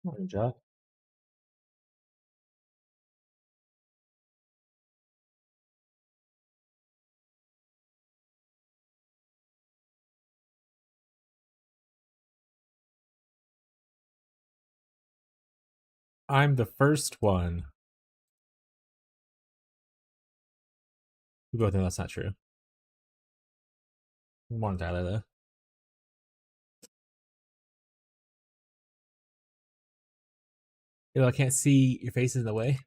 Morning, Jack. I'm the first one. We both know that's not true. Morning, Tyler, though. I can't see your face in the way.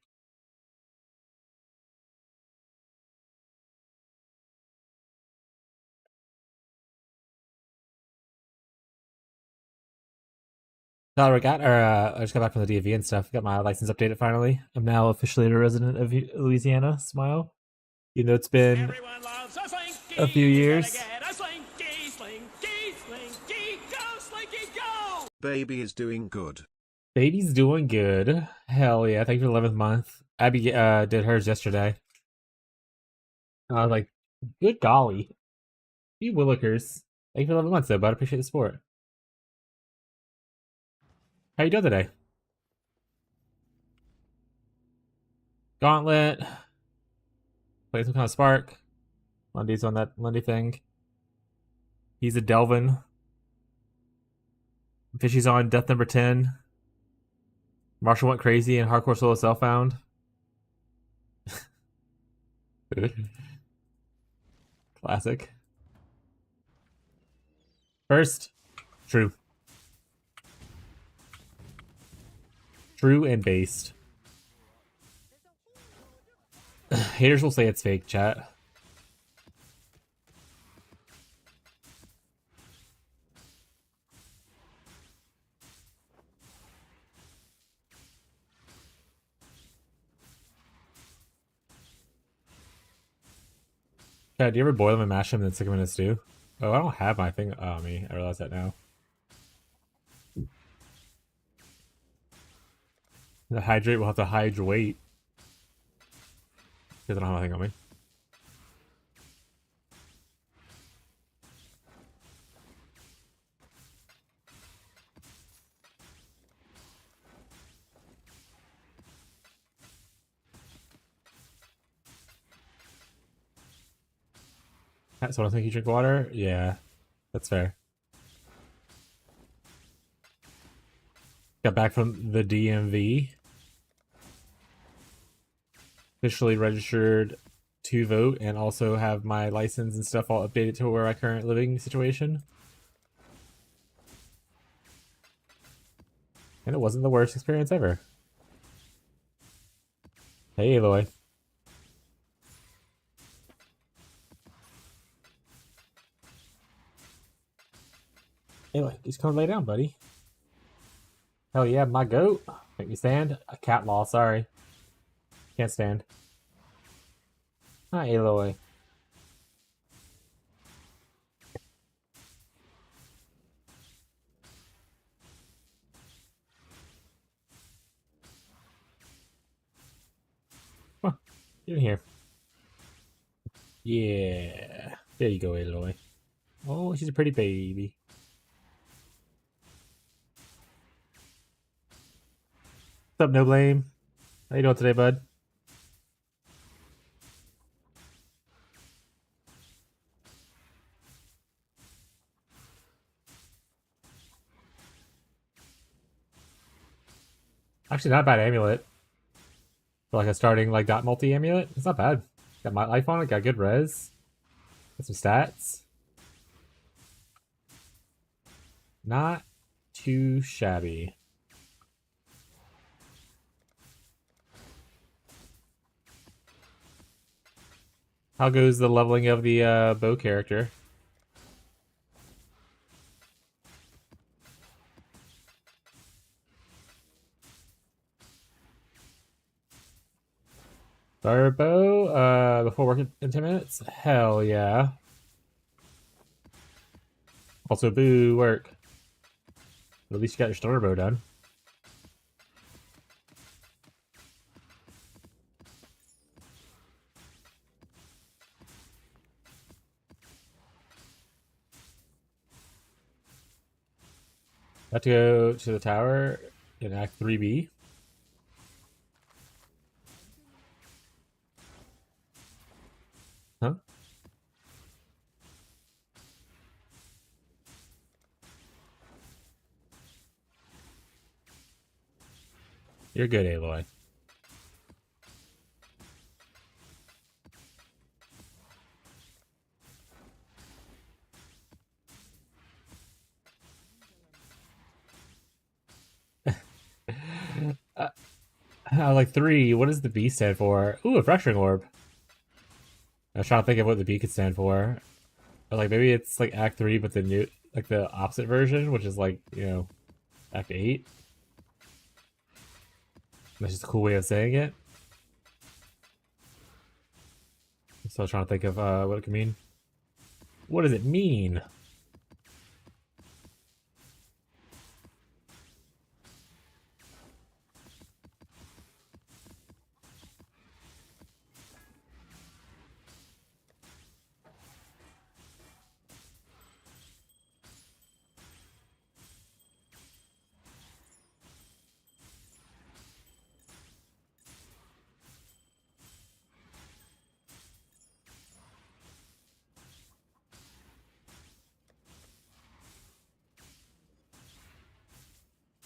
Tyler, I just got back from the DMV and stuff. Got my license updated finally. I'm now officially a resident of Louisiana. Smile. Even though it's been a few years. Baby is doing good. Baby's doing good. Hell yeah. Thank you for the 11th month. Abby did hers yesterday. I was like, good golly. You Willikers. Thank you for the 11 months, though, bud. I appreciate the support. How you doing today? Gauntlet. Play some kind of Spark. Lundy's on that Lundy thing. He's a Delvin. Fishy's on death number 10. Marshall went crazy and hardcore solo self-found. Classic. First, true. True and based. Haters will say it's fake, chat. Yeah, do you ever boil them and mash them and then stick them in a stew? Oh, I don't have my thing on me. I realize that now. The hydrate will have to hydrate. Because I don't have anything on me. So I don't think you drink water? Yeah, that's fair. Got back from the DMV. Officially registered to vote and also have my license and stuff all updated to where my current living situation. And it wasn't the worst experience ever. Hey, Aloy. Aloy, just come lay down, buddy. Hell yeah, my goat. Make me stand. A cat law, sorry. Can't stand. Hi, Aloy. Come on, get in here. Yeah. There you go, Aloy. Oh, she's a pretty baby. What's up, No Blame? How you doing today, bud? Actually, not a bad amulet. For like a starting like dot multi amulet. It's not bad. Got my life on it, got good res. Got some stats. Not too shabby. How goes the leveling of the bow character? Turbo, before work in 10 minutes? Hell yeah. Also, boo, work. But at least you got your starter bow done. Have to go to the tower. in Act 3B. Huh? You're good, Aloy. uh, like 3, what does the B stand for? Ooh, a fracturing orb. I was trying to think of what the B could stand for. Or like maybe it's like Act 3, but the new, like the opposite version, which is like, Act 8. That's just a cool way of saying it. So I was trying to think of what it could mean. What does it mean?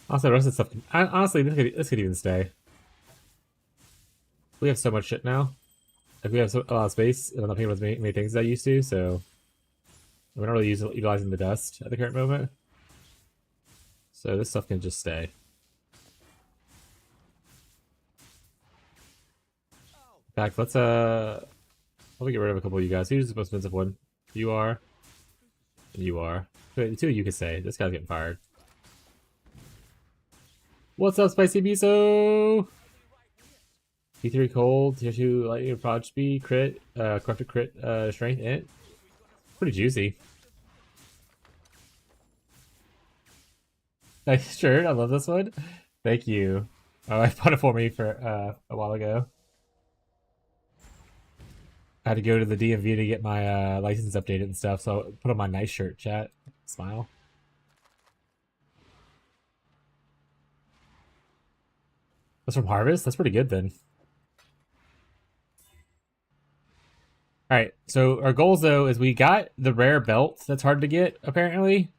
Also, the rest of the stuff. Honestly, this could even stay. We have so much shit now. Like we have a lot of space, and I'm not paying as many things as I used to. So we're not really utilizing the dust at the current moment. So this stuff can just stay. In fact, let me get rid of a couple of you guys. Who's the most expensive one? You are. And you are. Wait, the two of you can say. This guy's getting fired. What's up, Spicy Miso? T3 cold, tier 2 lightning prod speed, crit, corrupted crit, strength, int. Pretty juicy. Sure, I love this one. Thank you. Oh, I bought it for me for a while ago. I had to go to the DMV to get my license updated and stuff, so I put on my nice shirt, chat. Smile. That's from Harvest? That's pretty good then. Alright, so our goals though is we got the rare belt that's hard to get, apparently.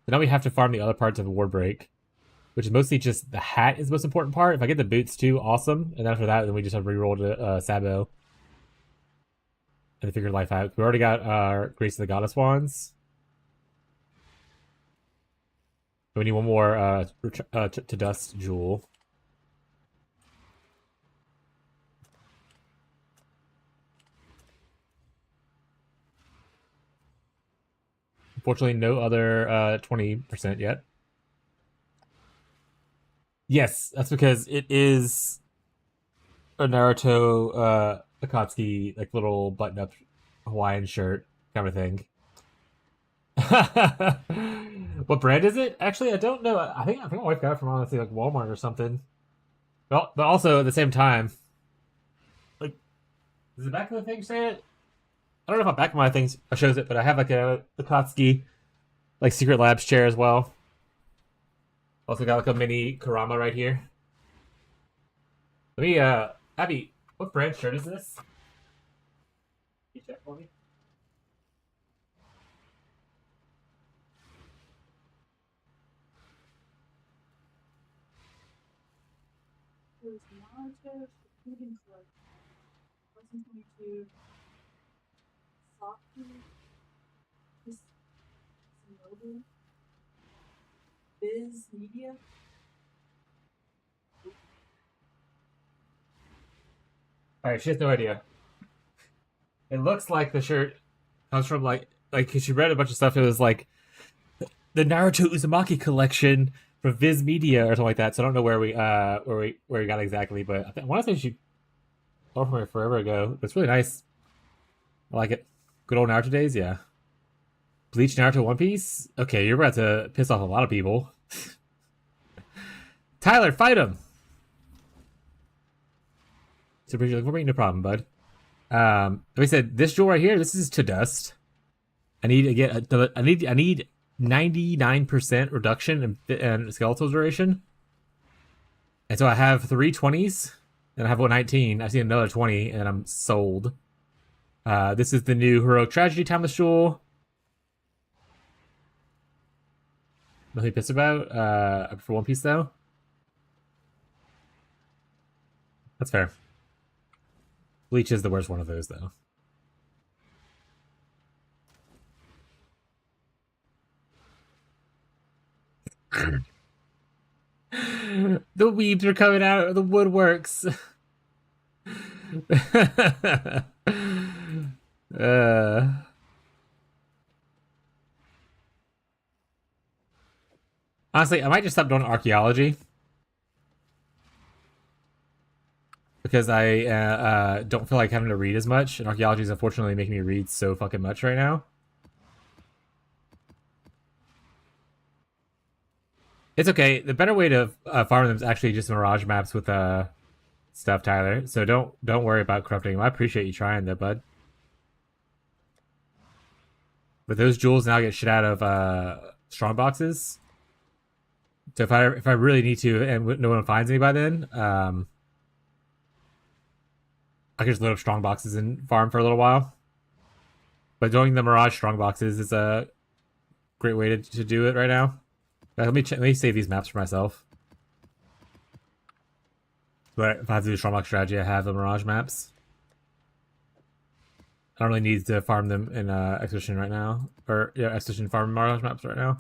But now we have to farm the other parts of Warbreak, which is mostly just the hat is the most important part. If I get the boots too, awesome. And after that, then we just have rerolled Sabo and figure life out. We already got our Grace of the Goddess Wands. We need one more to Dust Jewel. Unfortunately, no other 20% yet. Yes, that's because it is a Naruto Akatsuki like little button-up Hawaiian shirt kind of thing. What brand is it? Actually, I don't know. I think my wife got it from honestly like Walmart or something. Well, but also at the same time, like, does the back of the thing say it? I don't know if my back of my thing shows it, but I have like a Akatsuki like Secret Labs chair as well. Also got like a mini Kurama right here. Let me Abby, what brand shirt is this? Can you check for me? There's Naruto, Food Club, 2022, Saki, Shinobu, Biz Media. Alright, she has no idea. It looks like the shirt comes from like she read a bunch of stuff. It was like the Naruto Uzumaki collection from Viz Media or something like that. So I don't know where we got it exactly, but I want to say she bought from her forever ago. But it's really nice. I like it. Good old Naruto days, yeah. Bleach Naruto One Piece. Okay, you're about to piss off a lot of people. Tyler, fight him. So like, we're no problem, bud. Like I said, this jewel right here, this is to dust. I need to get I need 99% reduction in skeletal duration. And so I have three 20s, and I have 119. I see another 20, and I'm sold. This is the new Heroic Tragedy Timeless Jewel. Nothing pissed about. I prefer One Piece, though. That's fair. Bleach is the worst one of those, though. The weebs are coming out of the woodworks. uh, Honestly, I might just stop doing archaeology because I don't feel like having to read as much, and archaeology is unfortunately making me read so fucking much right now. It's okay. The better way to farm them is actually just mirage maps with stuff, Tyler. So don't worry about corrupting them. I appreciate you trying, though, bud. But those jewels now get shit out of strong boxes. So if I really need to, and no one finds me by then, I can just load up strong boxes and farm for a little while. But doing the mirage strong boxes is a great way to do it right now. Let me save these maps for myself. But if I have to do strong box strategy, I have the mirage maps. I don't really need to farm them in Expedition right now. Or, yeah, Expedition farm mirage maps right now.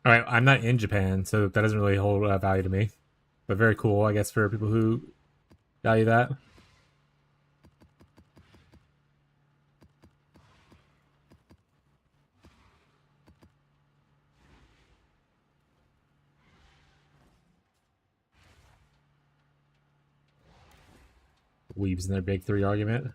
Alright, I'm not in Japan, so that doesn't really hold value to me. But very cool, I guess, for people who value that. Weebs in their big three argument.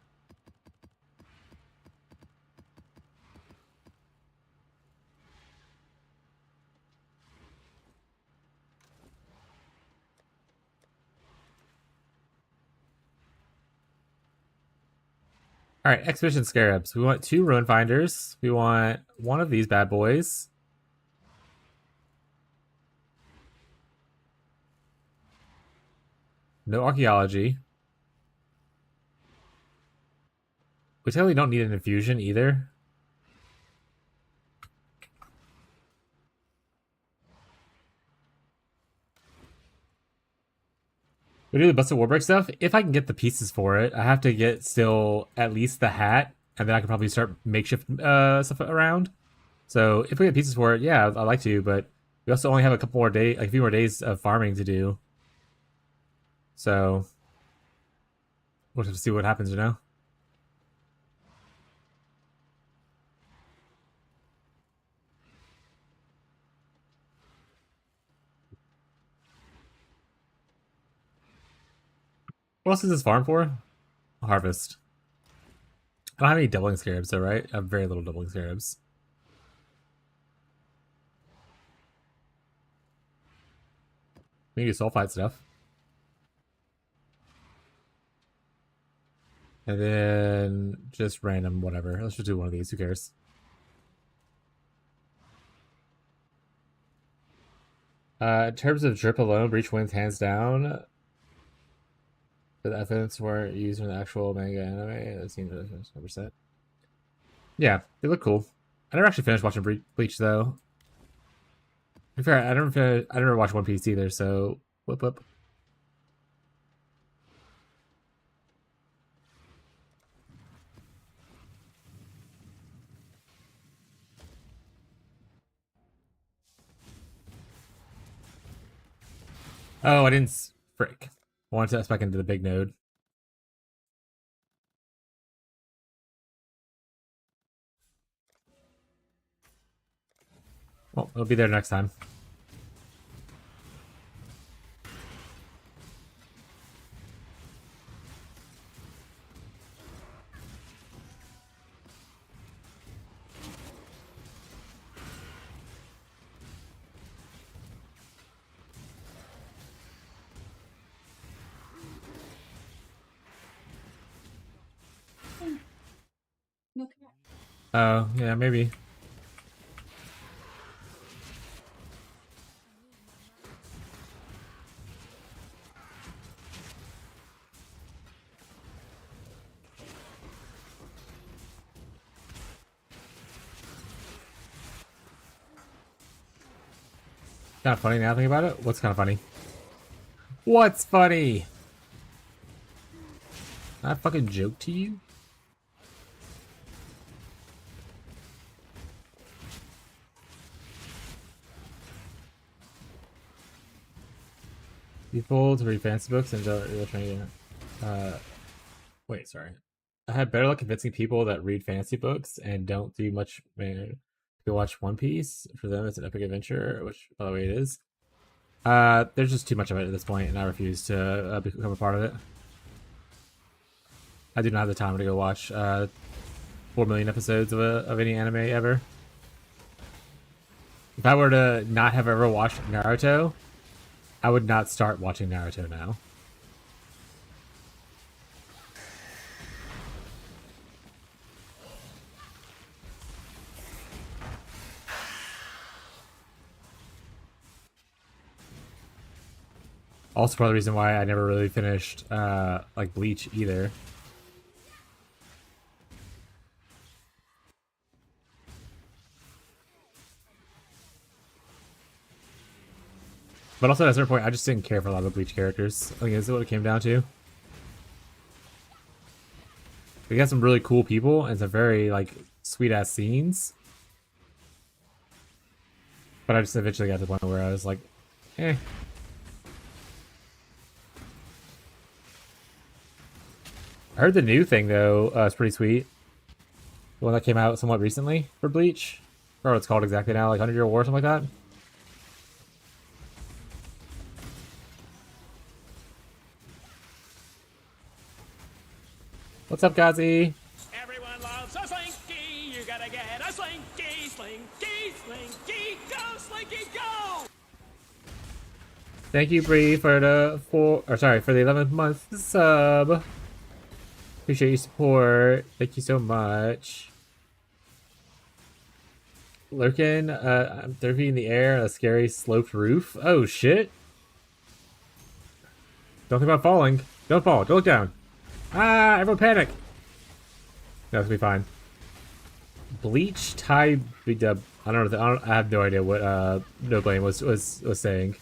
Alright, Expedition Scarabs. We want 2 Ruin Finders. We want one of these bad boys. No archaeology. We totally don't need an infusion either. We do the Busted Warbreak stuff. If I can get the pieces for it, I have to get still at least the hat, and then I can probably start makeshift stuff around. So if we get pieces for it, yeah, I'd like to, but we also only have a couple more days, like a few more days of farming to do. So we'll have to see what happens, you know? What else is this farm for? Harvest. I don't have any doubling scarabs, though, right? I have very little doubling scarabs. We can do sulfide stuff. And then just random whatever. Let's just do one of these. Who cares? In terms of drip alone, Breach wins hands down. The evidence weren't used in the actual manga anime. That seems 100%. Yeah, they look cool. I never actually finished watching Bleach though. To be fair, I never watched One Piece either. So whoop whoop. Oh, I didn't. Frick. I wanted to us back into the big node. Well, it'll be there next time. Oh, yeah, maybe. Kind of funny now thinking about it. What's kind of funny? What's funny? I fucking joke to you? People to read fantasy books and don't training. Wait, sorry. I had better luck convincing people that read fantasy books and don't do much. Man, to watch One Piece. For them, it's an epic adventure, which, by the way, it is. There's just too much of it at this point, and I refuse to become a part of it. I do not have the time to go watch 4 million episodes of any anime ever. If I were to not have ever watched Naruto, I would not start watching Naruto now. Also, part of the reason why I never really finished like Bleach either. But also at a certain point, I just didn't care for a lot of the Bleach characters. I think this is what it came down to. We got some really cool people and some very like sweet ass scenes. But I just eventually got to the point where I was like, eh. I heard the new thing though is pretty sweet. The one that came out somewhat recently for Bleach. I don't know what it's called exactly now, like 100-Year War or something like that. What's up, Gazi? Everyone loves a slinky. You gotta get a slinky, slinky, slinky. Go, slinky, go! Thank you, Bree, for the for the 11th month sub. Appreciate your support. Thank you so much. Lurkin, I'm 30 feet in the air, a scary sloped roof. Oh shit! Don't think about falling. Don't fall. Don't look down. Ah! Everyone panic. No, it's gonna be fine. Bleach Thai dub. I don't know. I have no idea what No Blame was saying.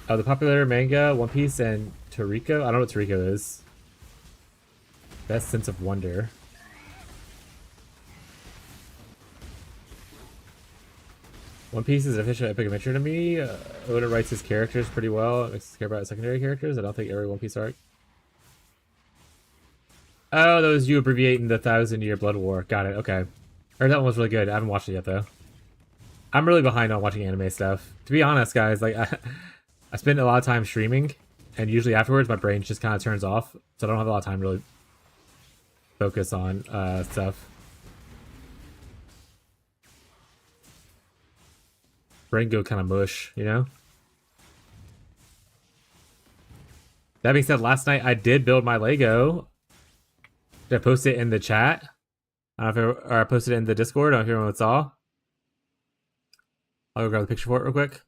Oh, the popular manga One Piece and Toriko. I don't know what Toriko is. Best sense of wonder. One Piece is an official epic adventure to me. Oda writes his characters pretty well. It makes us care about secondary characters. I don't think every One Piece arc. Oh, that was you abbreviating the 1,000-year Blood War. Got it. Okay. Heard that one was really good. I haven't watched it yet though. I'm really behind on watching anime stuff. To be honest, guys, like I spend a lot of time streaming, and usually afterwards my brain just kind of turns off, so I don't have a lot of time to really focus on stuff. Brain go kind of mush, you know? That being said, last night I did build my Lego. Did I post it in the chat? I don't know if I posted it in the Discord. I don't know if everyone saw. I'll go grab the picture for it real quick.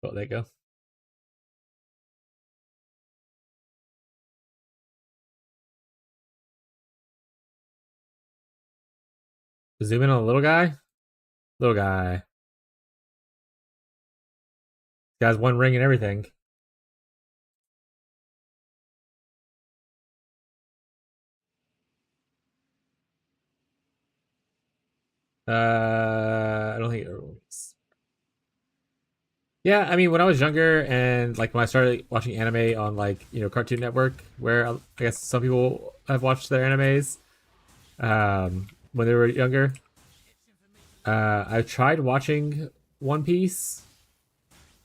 Oh, there you go. Zoom in on the little guy. Little guy. Guy's one ring and everything. I don't think it was. Yeah, I mean, when I was younger and like when I started watching anime on like Cartoon Network, where I guess some people have watched their animes when they were younger. I tried watching One Piece,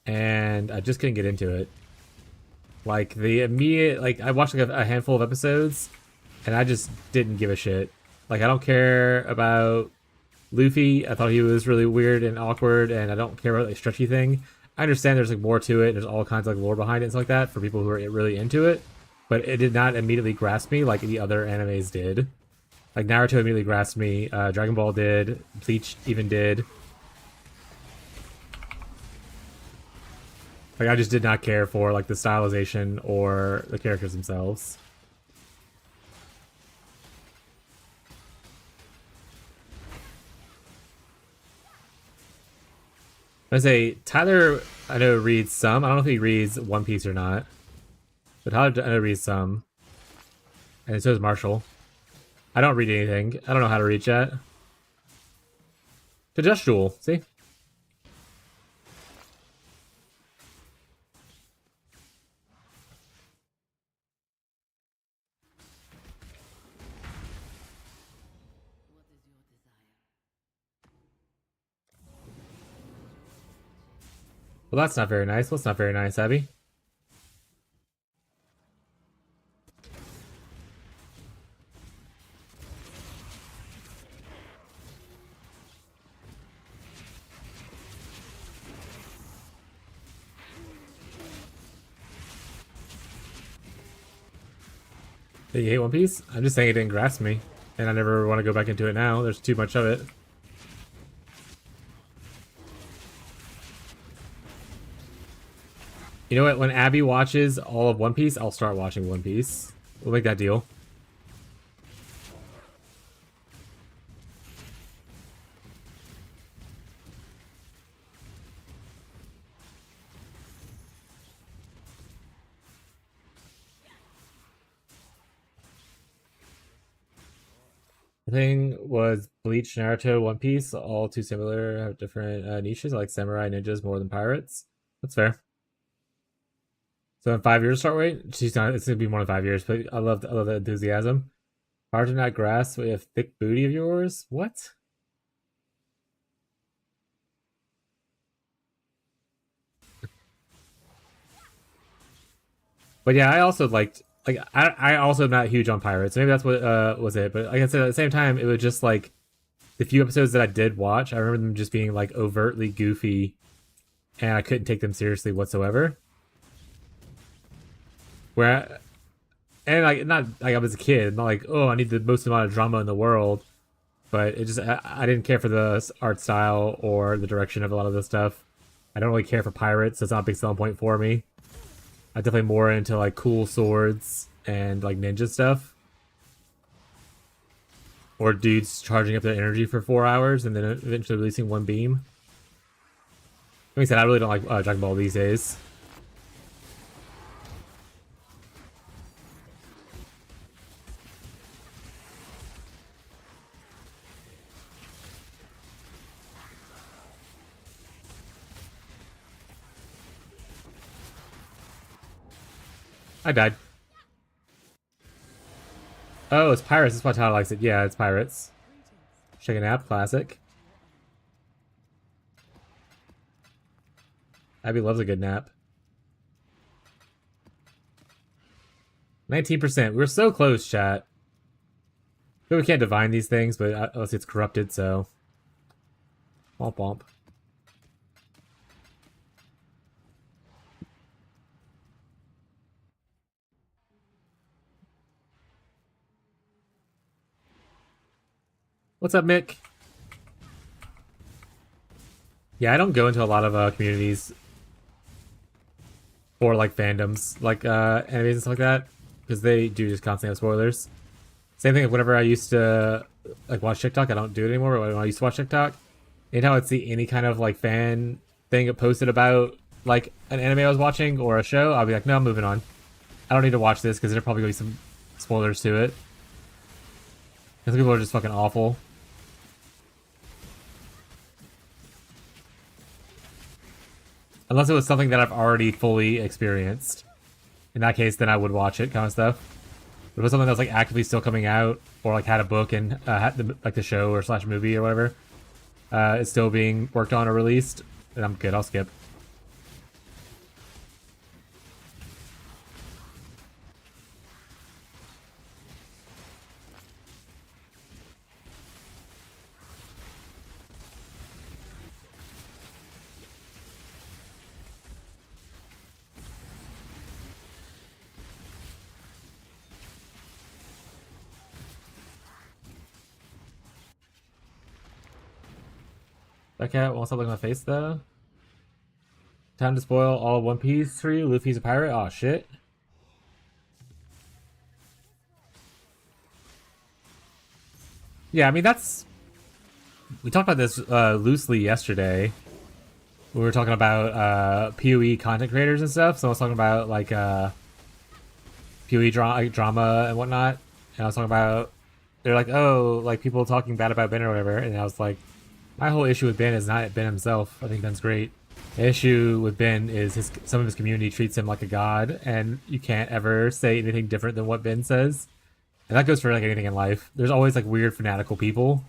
and I just couldn't get into it. Like the immediate, like I watched like a handful of episodes, and I just didn't give a shit. Like I don't care about Luffy. I thought he was really weird and awkward, and I don't care about the stretchy thing. I understand there's like more to it. There's all kinds of like lore behind it and stuff like that for people who are really into it. But it did not immediately grasp me like the other animes did. Like Naruto immediately grasped me. Dragon Ball did. Bleach even did. Like I just did not care for like the stylization or the characters themselves. I say Tyler, I know reads some. I don't know if he reads One Piece or not, but Tyler I know reads some, and so does Marshall. I don't read anything. I don't know how to read chat. To just Jewel, see? Well, that's not very nice. What's not very nice, Abby? Did you hate One Piece? I'm just saying it didn't grasp me, and I never want to go back into it now. There's too much of it. You know what? When Abby watches all of One Piece, I'll start watching One Piece. We'll make that deal. The thing was Bleach, Naruto, One Piece, all too similar, have different niches. I like samurai ninjas more than pirates. That's fair. So in 5 years, start wait. She's not. It's gonna be more than 5 years, but I love the enthusiasm. Hard to not grasp with a thick booty of yours. What? But yeah, I also liked. Like I also am not huge on pirates. Maybe that's what was it. But like I said, at the same time, it was just like the few episodes that I did watch. I remember them just being like overtly goofy, and I couldn't take them seriously whatsoever. Where and like not like I was a kid, not like oh I need the most amount of drama in the world, but it just I didn't care for the art style or the direction of a lot of this stuff. I don't really care for pirates. So it's not a big selling point for me. I'm definitely more into like cool swords and like ninja stuff, or dudes charging up their energy for 4 hours and then eventually releasing one beam. Like I said, I really don't like Dragon Ball these days. I died. Oh, it's Pirates. That's why Tyler likes it. Yeah, it's Pirates. Shake a nap, classic. Abby loves a good nap. 19%. We're so close, chat. But we can't divine these things, but unless it's corrupted, so. Womp womp. What's up, Mick? Yeah, I don't go into a lot of communities or like fandoms, like animes and stuff like that, because they do just constantly have spoilers. Same thing. Whenever I used to like watch TikTok, I don't do it anymore. But when I used to watch TikTok, anytime I'd see any kind of like fan thing posted about like an anime I was watching or a show, I'll be like, no, I'm moving on. I don't need to watch this because there's probably gonna be some spoilers to it. Because people are just fucking awful. Unless it was something that I've already fully experienced. In that case, then I would watch it, kind of stuff. But if it was something that was like actively still coming out, or like had a book and had like the show or slash movie or whatever, it's still being worked on or released, then I'm good. I'll skip. That cat won't stop looking at my face though. Time to spoil all One Piece for you. Luffy's a pirate. Oh shit. Yeah, I mean that's we talked about this loosely yesterday. We were talking about PoE content creators and stuff. So I was talking about like PoE drama and whatnot. And I was talking about they're like, oh, like people talking bad about Ben or whatever. And I was like, my whole issue with Ben is not Ben himself. I think Ben's great. The issue with Ben is some of his community treats him like a god, and you can't ever say anything different than what Ben says. And that goes for like anything in life. There's always like weird fanatical people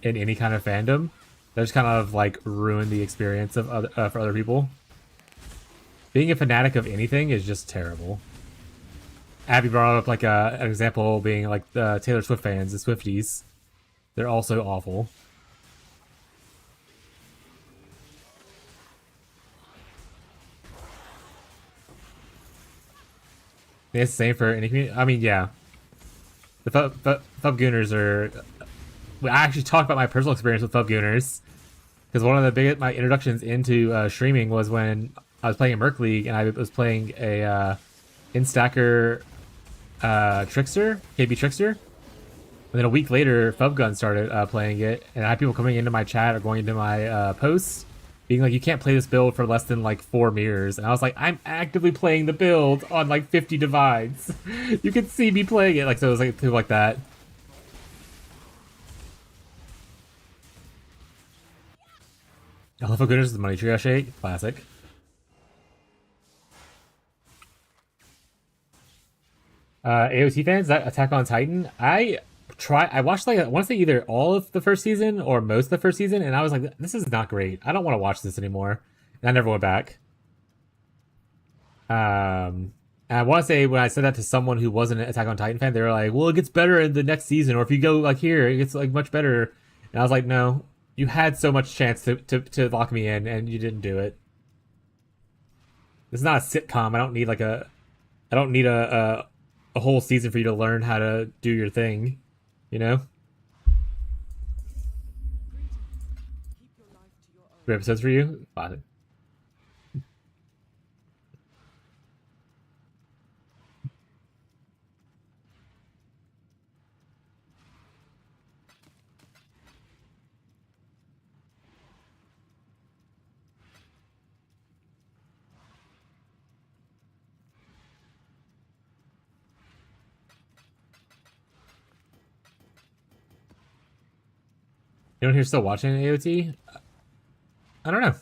in any kind of fandom that just kind of like ruin the experience of for other people. Being a fanatic of anything is just terrible. Abby brought up like an example being like the Taylor Swift fans, the Swifties. They're also awful. It's the same for any community. I mean, yeah. The Fubgooners are. I actually talked about my personal experience with Fubgooners because one of the biggest my introductions into streaming was when I was playing a Merc League and I was playing a Instacker Trickster, KB Trickster. And then a week later, Fubgun started playing it, and I had people coming into my chat or going into my posts being like, you can't play this build for less than like 4 mirrors. And I was like, I'm actively playing the build on like 50 divides. You can see me playing it. Like, so it was like people like that. Alpha Goodness is the money tree I shake. Classic. AOT fans, that Attack on Titan, I watched like I want to say either all of the first season or most of the first season, and I was like, this is not great. I don't want to watch this anymore. And I never went back. And I want to say when I said that to someone who wasn't an Attack on Titan fan, they were like, well, it gets better in the next season, or if you go like here, it gets like much better. And I was like, no, you had so much chance to lock me in, and you didn't do it. It's not a sitcom. I don't need a whole season for you to learn how to do your thing, you know? 3 episodes for you? Fine. Anyone here still watching AOT? I don't know.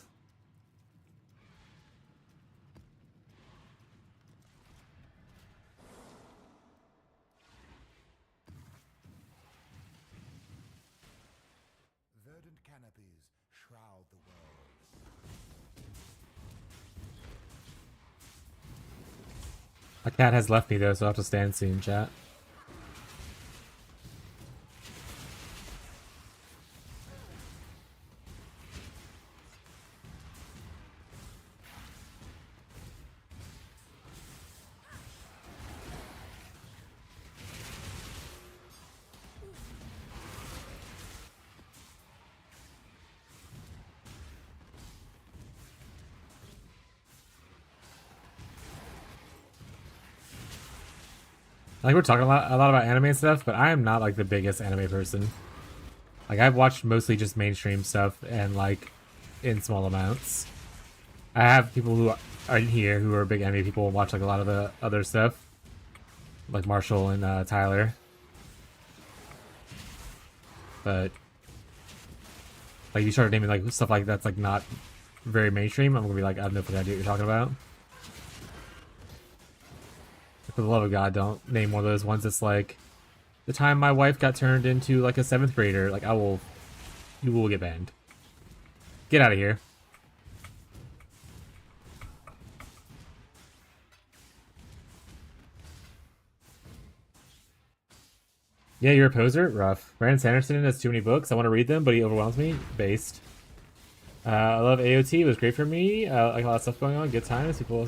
Verdant canopies shroud the world. My cat has left me though, so I'll have to stand soon, chat. Like we're talking a lot about anime and stuff, but I am not like the biggest anime person. Like I've watched mostly just mainstream stuff and like in small amounts. I have people who are in here who are big anime people and watch like a lot of the other stuff, like Marshall and Tyler. But like you started naming like stuff like that's like not very mainstream, I'm gonna be like, I have no fucking idea what you're talking about. For the love of God, don't name one of those ones that's like the time my wife got turned into like a 7th grader. Like you will get banned. Get out of here. Yeah, you're a poser? Rough. Brandon Sanderson has too many books. I want to read them, but he overwhelms me. Based. I love AOT. It was great for me. Like a lot of stuff going on. Good times. People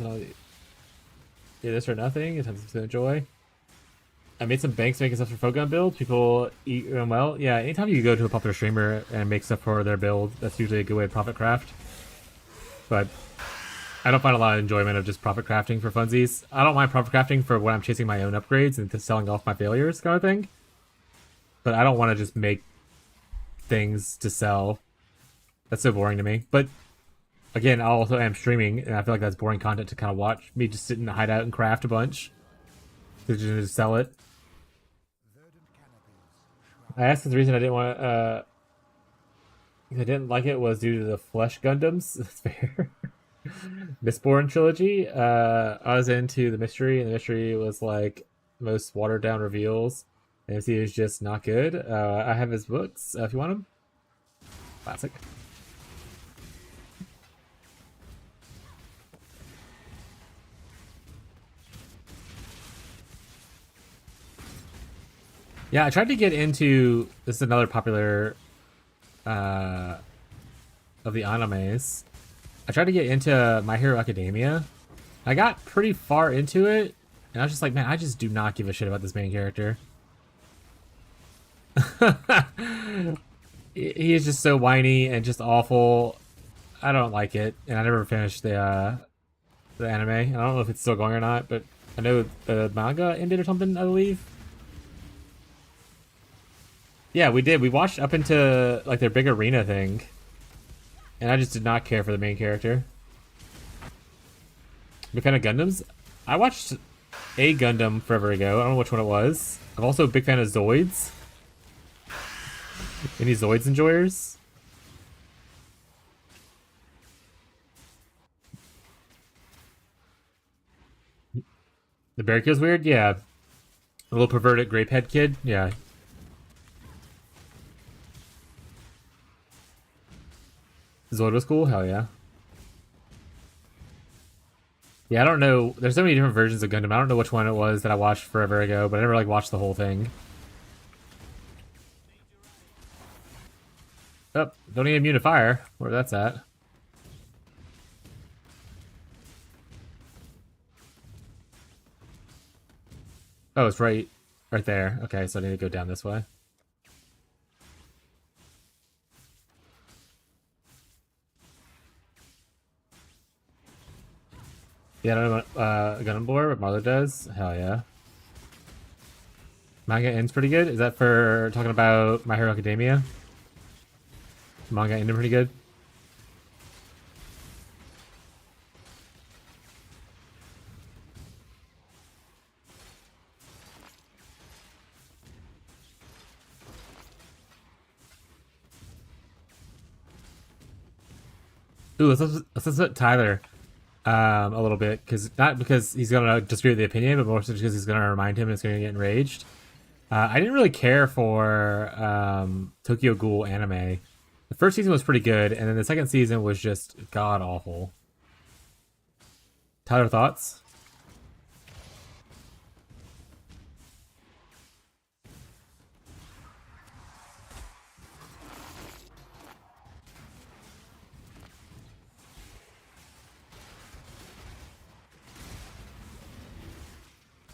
do this or nothing. It's something to enjoy. I made some banks making stuff for folk gun builds. People eat them well. Yeah, anytime you go to a popular streamer and make stuff for their build, that's usually a good way to profit craft. But I don't find a lot of enjoyment of just profit crafting for funsies. I don't mind profit crafting for when I'm chasing my own upgrades and just selling off my failures kind of thing. But I don't want to just make things to sell. That's so boring to me. But again, I also am streaming, and I feel like that's boring content to kind of watch. Me just sit in the hideout and craft a bunch. To just sell it. I asked the reason I didn't want to, I didn't like it was due to the Flesh Gundams. That's fair. Mistborn trilogy. I was into the mystery, and the mystery was like most watered down reveals. The MC is just not good. I have his books if you want them. Classic. Yeah, I tried to get into this is another popular of the animes. I tried to get into My Hero Academia. I got pretty far into it, and I was just like, man, I just do not give a shit about this main character. He is just so whiny and just awful. I don't like it, and I never finished the anime. I don't know if it's still going or not, but I know the manga ended or something, I believe. Yeah, we did. We watched up into like their big arena thing, and I just did not care for the main character. Big fan of Gundams. I watched a Gundam forever ago. I don't know which one it was. I'm also a big fan of Zoids. Any Zoids enjoyers? The Barracuda's weird? Yeah. A little perverted grape head kid? Yeah. Zoid was cool? Hell yeah. Yeah, I don't know. There's so many different versions of Gundam. I don't know which one it was that I watched forever ago, but I never like watched the whole thing. Oh, don't need immune to fire. Where that's at. Oh, it's right there. Okay, so I need to go down this way. Yeah, I don't know what Gundam lore, but Marlo does. Hell yeah. Manga ends pretty good. Is that for talking about My Hero Academia? Manga ended pretty good. Ooh, let's listen to Tyler a little bit, because not because he's gonna disagree with the opinion, but more so because he's gonna remind him and it's gonna get enraged. I didn't really care for Tokyo Ghoul anime. The first season was pretty good, and then the second season was just god awful. Tyler, thoughts?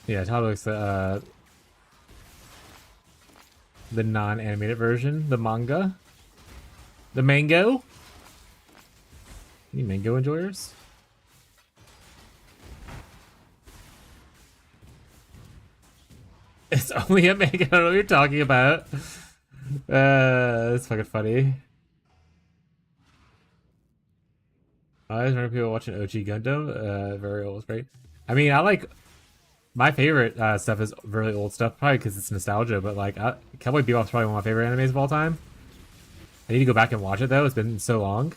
Yeah, Tyler looks the non-animated version, the manga, the mango. Any mango enjoyers? It's only a mango. I don't know what you're talking about. That's fucking funny. I always remember people watching OG Gundam. Very old, great. I mean, I like my favorite stuff is really old stuff, probably because it's nostalgia. But like, Cowboy Bebop's probably one of my favorite animes of all time. I need to go back and watch it though. It's been so long.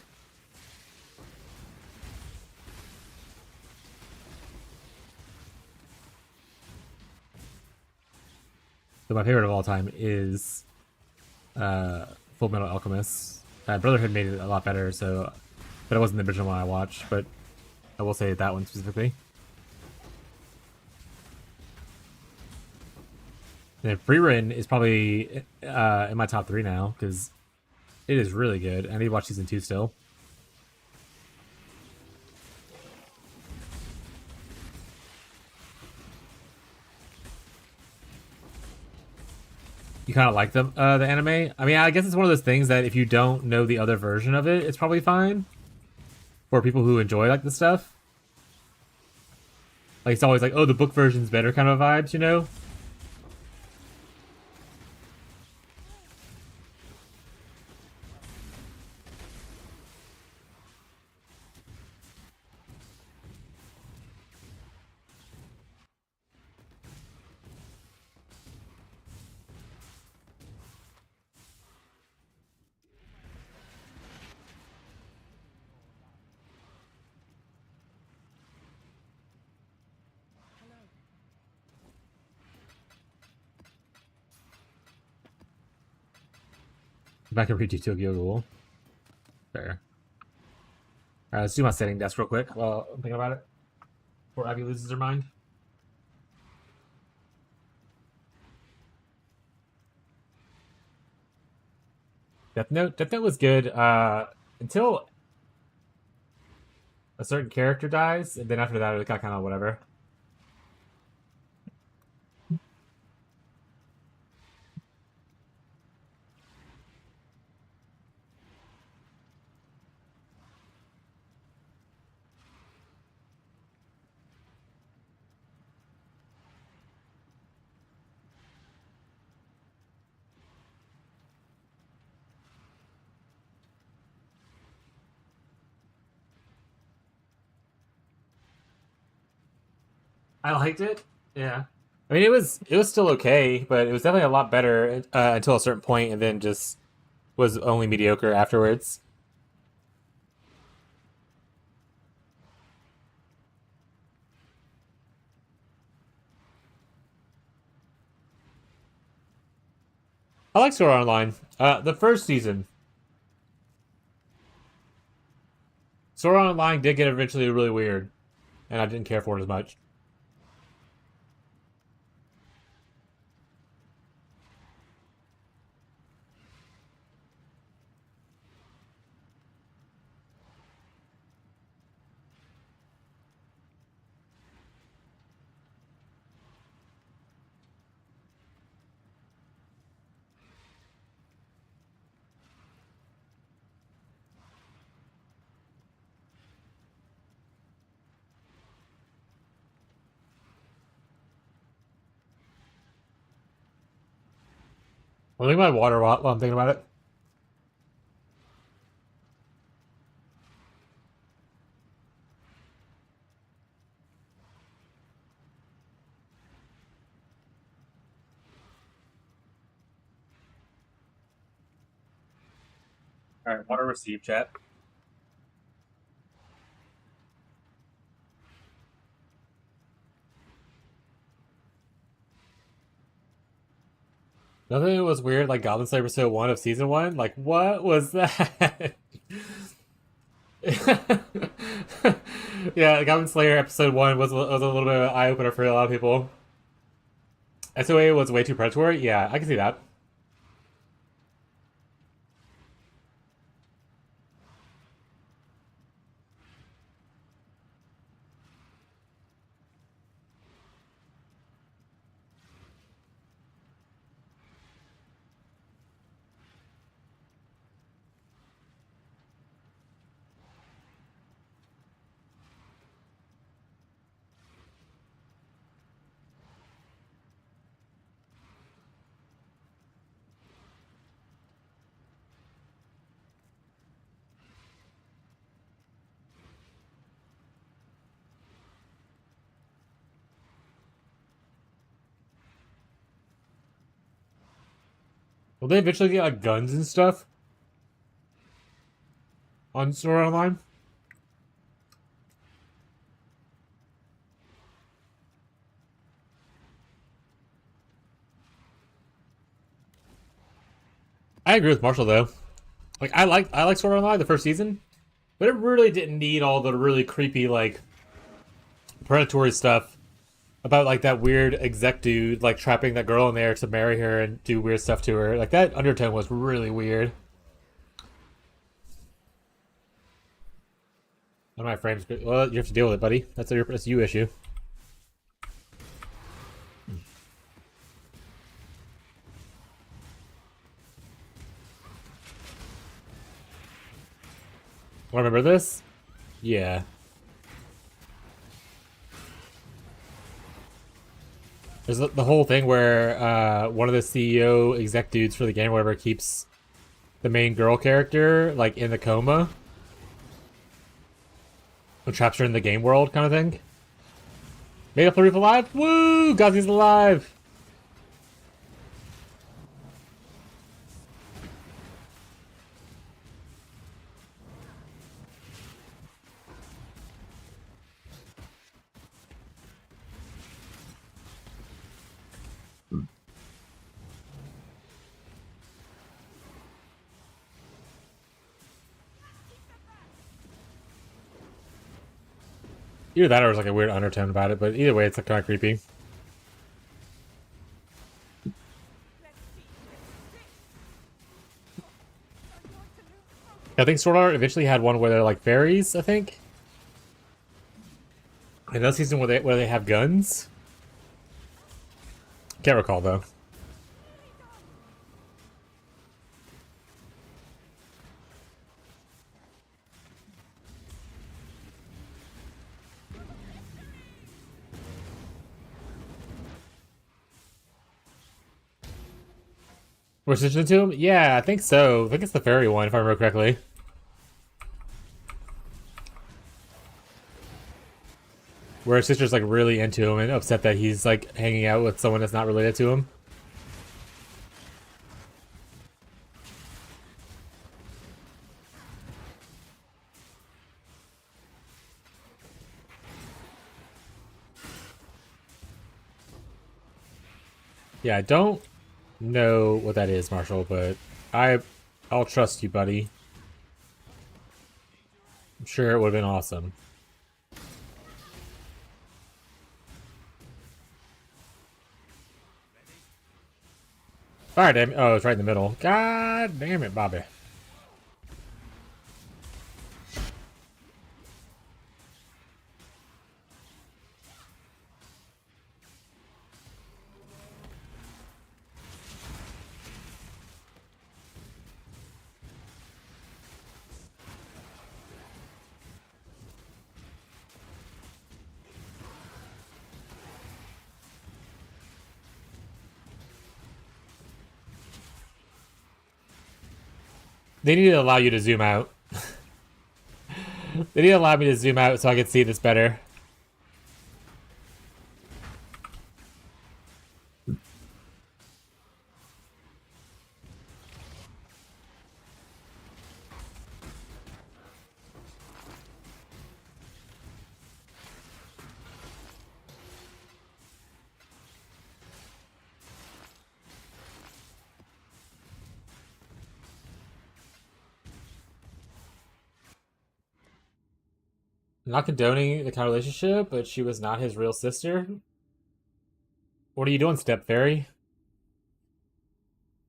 So my favorite of all time is Full Metal Alchemist. Brotherhood made it a lot better, so but it wasn't the original one I watched. But I will say that one specifically. And Freerun is probably in my top 3 now because it is really good. I need to watch season 2 still. you kind of like the anime. I mean, I guess it's one of those things that if you don't know the other version of it, it's probably fine for people who enjoy like the stuff. Like it's always like, oh, the book version's better kind of vibes, you know? Back and read you Tokyo Ghoul. Fair. Alright, let's do my setting desk real quick while I'm thinking about it. Before Abby loses her mind. Death Note? Death Note was good, until a certain character dies, and then after that it got kind of whatever. I liked it. Yeah. I mean, it was still okay, but it was definitely a lot better until a certain point, and then just was only mediocre afterwards. I like Sword Art Online. The first season, Sword Art Online did get eventually really weird, and I didn't care for it as much. I'm thinking about water while I'm thinking about it. All right, water received, chat. Nothing was weird like Goblin Slayer episode 1 of season 1. Like, what was that? Yeah, Goblin Slayer episode 1 was a little bit of an eye opener for a lot of people. SOA was way too predatory. Yeah, I can see that. Will they eventually get like guns and stuff on Sword Art Online? I agree with Marshall though. Like I like Sword Art Online the first season, but it really didn't need all the really creepy like predatory stuff about like that weird exec dude like trapping that girl in there to marry her and do weird stuff to her. Like that undertone was really weird. One of my frames. Well, you have to deal with it, buddy. That's you issue. remember this? Yeah. There's the whole thing where one of the CEO exec dudes for the game, or whatever, keeps the main girl character like in the coma, and traps her in the game world, kind of thing. Made up the roof alive. Woo! Gozzy's alive. Either that or there's like a weird undertone about it, but either way, it's like kind of creepy. I think Sword Art eventually had one where they're like fairies, I think. Another season where they have guns. Can't recall though. We're switching to him? Yeah, I think so. I think it's the fairy one, if I remember correctly. Where his sister's like really into him and upset that he's like hanging out with someone that's not related to him. Yeah, I don't know what that is, Marshall, but I'll trust you, buddy. I'm sure it would have been awesome. Fire damn it. Oh, it's right in the middle. God damn it, Bobby. They need to allow you to zoom out. They need to allow me to zoom out so I can see this better. I'm not condoning the kind of relationship, but she was not his real sister. What are you doing, Step Fairy?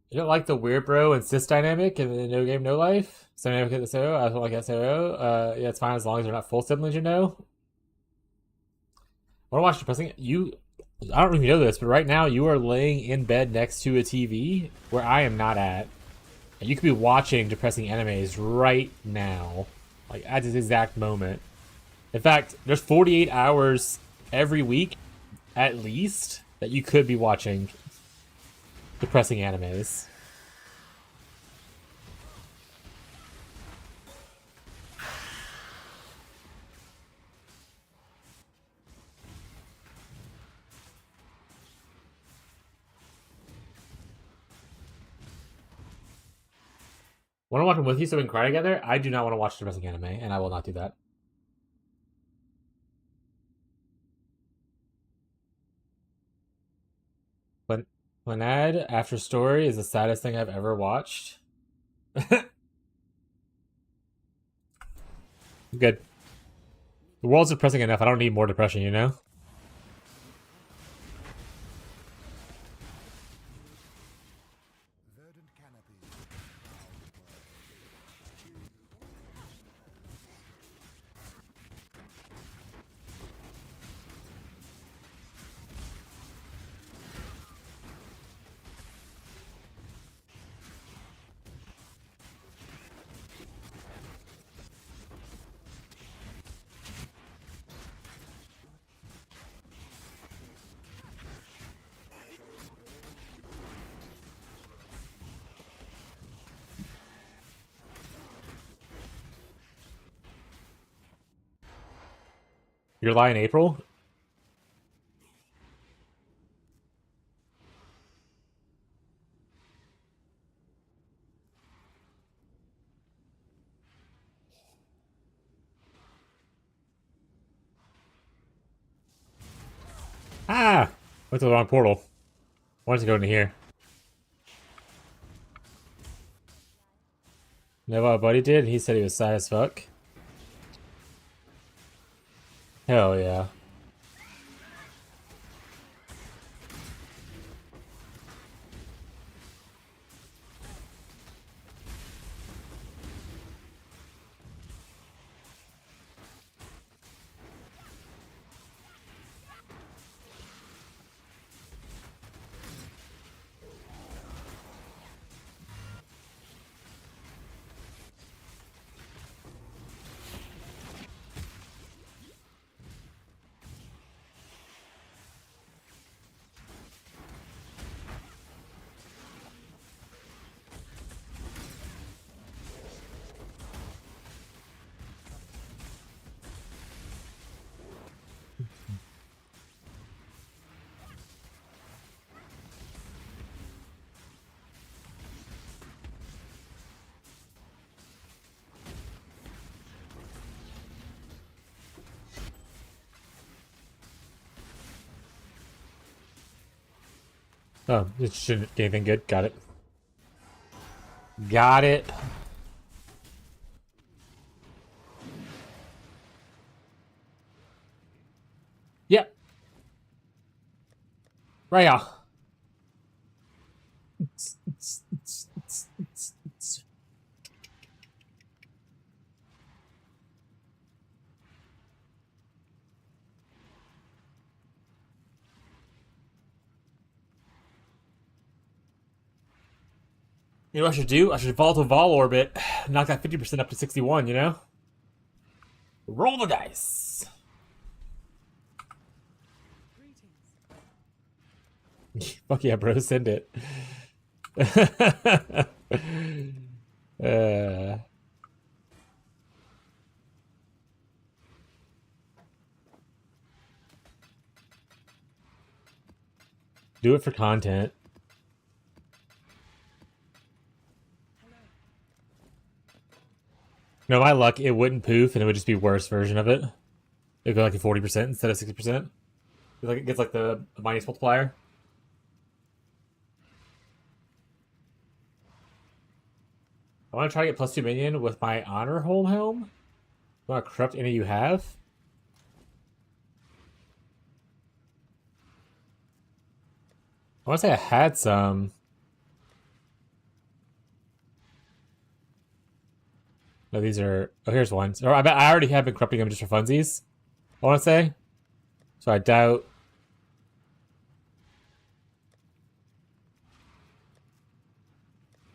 You don't like the weird bro and sis dynamic in the No Game No Life? So I don't like SOO. Yeah, it's fine as long as they're not full siblings, you know. I want to watch depressing. I don't even know this, but right now you are laying in bed next to a TV where I am not at, and you could be watching depressing animes right now, like at this exact moment. In fact, there's 48 hours every week, at least, that you could be watching depressing animes. Want to watch them with you so we can cry together? I do not want to watch depressing anime, and I will not do that. But Planad After Story is the saddest thing I've ever watched. Good. The world's depressing enough. I don't need more depression, you know? Verdant canopies Your lie in April? Ah! Went to the wrong portal. Wanted to go into here. Know what buddy did? He said he was sad as fuck. Hell yeah. Oh, it shouldn't get anything good. Got it. Got it. Yep. Right now. You know what I should do? I should fall to Vol Orbit. Knock that 50% up to 61, you know? Roll the dice. Fuck yeah, bro. Send it. uh, do it for content. No, my luck, it wouldn't poof, and it would just be worse version of it. It'd go like a 40% instead of 60%. It gets like the minus multiplier. I want to try to get +2 minion with my honor hold helm. I want to corrupt any you have. I want to say I had some. No, these are. Oh, here's one. Or I bet I already have been corrupting them just for funsies. I want to say. So I doubt.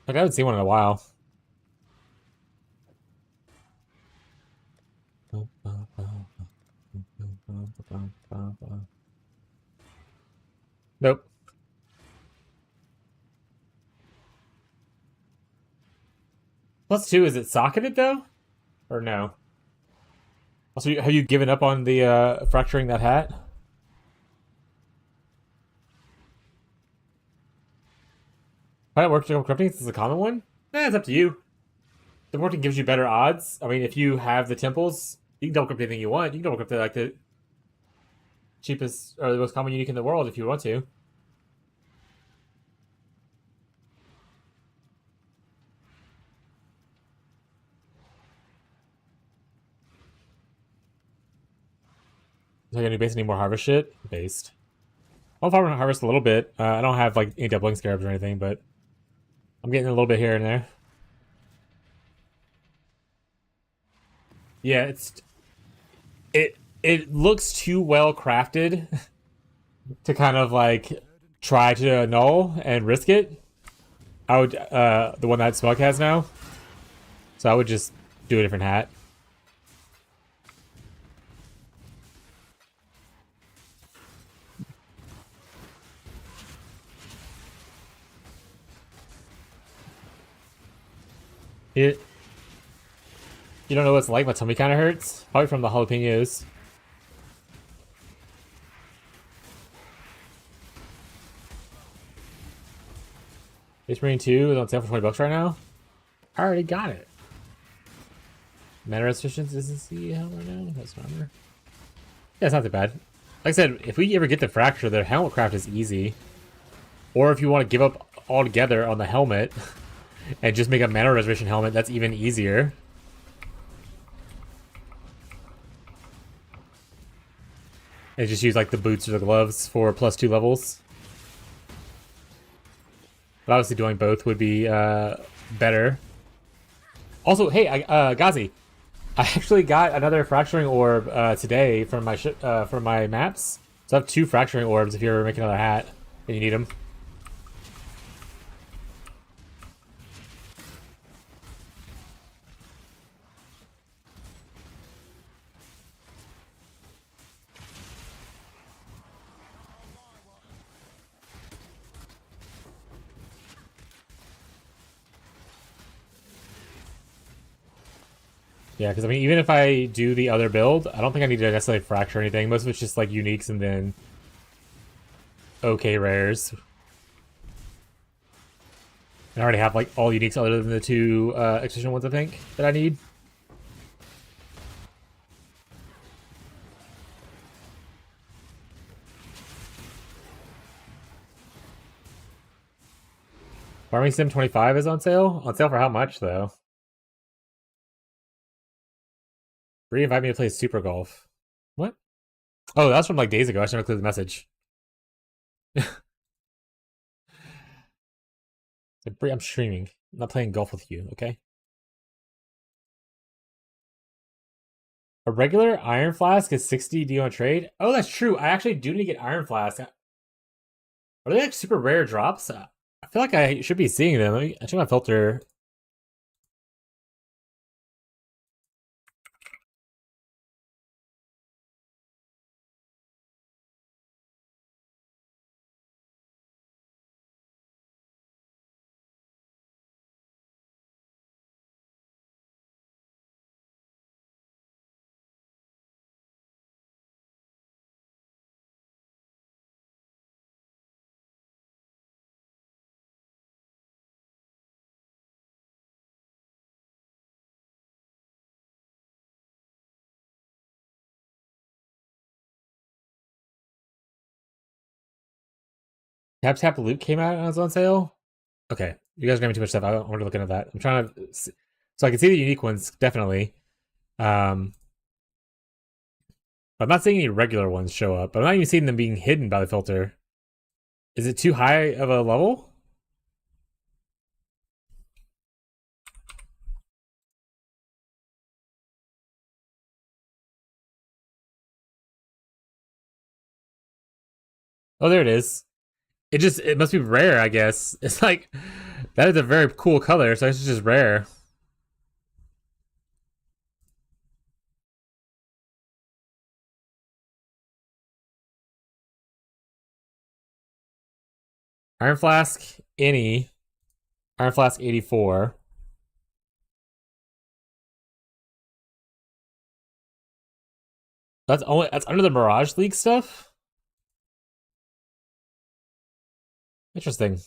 Like I haven't seen one in a while. Nope. +2, is it socketed though? Or no? Also, have you given up on the fracturing that hat? Pilot work to corrupting is a common one? It's up to you. The working gives you better odds. I mean, if you have the temples, you can double corrupt anything you want. You can double corrupt like the cheapest or the most common unique in the world if you want to. Is I gonna base any more harvest shit? Based. I'll farm harvest a little bit. I don't have like any doubling scarabs or anything, but I'm getting a little bit here and there. Yeah, it looks too well crafted to kind of like try to annul and risk it. I would the one that Smug has now. So I would just do a different hat. It You don't know what it's like, my tummy kinda hurts. Probably from the jalapenos. Space Marine 2 is on sale for $20 right now. I already got it. Mana restrictions isn't the hell right now. That's armor. Yeah, it's not that bad. Like I said, if we ever get the fracture, the helmet craft is easy. Or if you want to give up altogether on the helmet and just make a mana reservation helmet, that's even easier. And just use like the boots or the gloves for +2 levels. But obviously doing both would be better. Also, hey, Ghazi, I actually got another fracturing orb today from my maps. So I have 2 fracturing orbs if you're ever making another hat and you need them. Yeah, because I mean, even if I do the other build, I don't think I need to necessarily fracture anything. Most of it's just like uniques and then okay rares. I already have like all uniques other than the 2 extension ones I think that I need. Farming Sim 25 is on sale. On sale for how much though? Re-invite me to play Super Golf. What? Oh, that's from like days ago. I should have included the message. I'm streaming. I'm not playing golf with you, okay? A regular Iron Flask is 60 D on trade. Oh, that's true. I actually do need to get Iron Flask. Are they like super rare drops? I feel like I should be seeing them. Let me check my filter. Tap Tap Loot came out and was on sale. Okay, you guys are giving me too much stuff. I don't want to look into that. I'm trying to, so I can see the unique ones definitely. I'm not seeing any regular ones show up, but I'm not even seeing them being hidden by the filter. Is it too high of a level? Oh, there it is. It must be rare, I guess. It's like that is a very cool color, so it's just rare. Iron Flask, any. Iron Flask 84. That's under the Mirage League stuff? Interesting.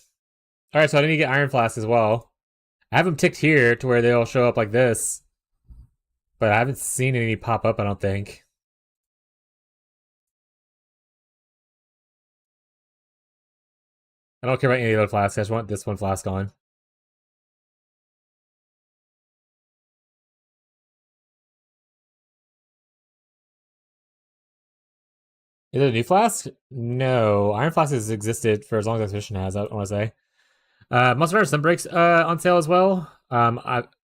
Alright, so I need to get Iron Flask as well. I have them ticked here to where they'll show up like this. But I haven't seen any pop up, I don't think. I don't care about any other flasks, I just want this one flask on. Is it a new flask? No. Iron Flask has existed for as long as Exhibition has, I want to say. Monster Hunter Sunbreak's on sale as well. From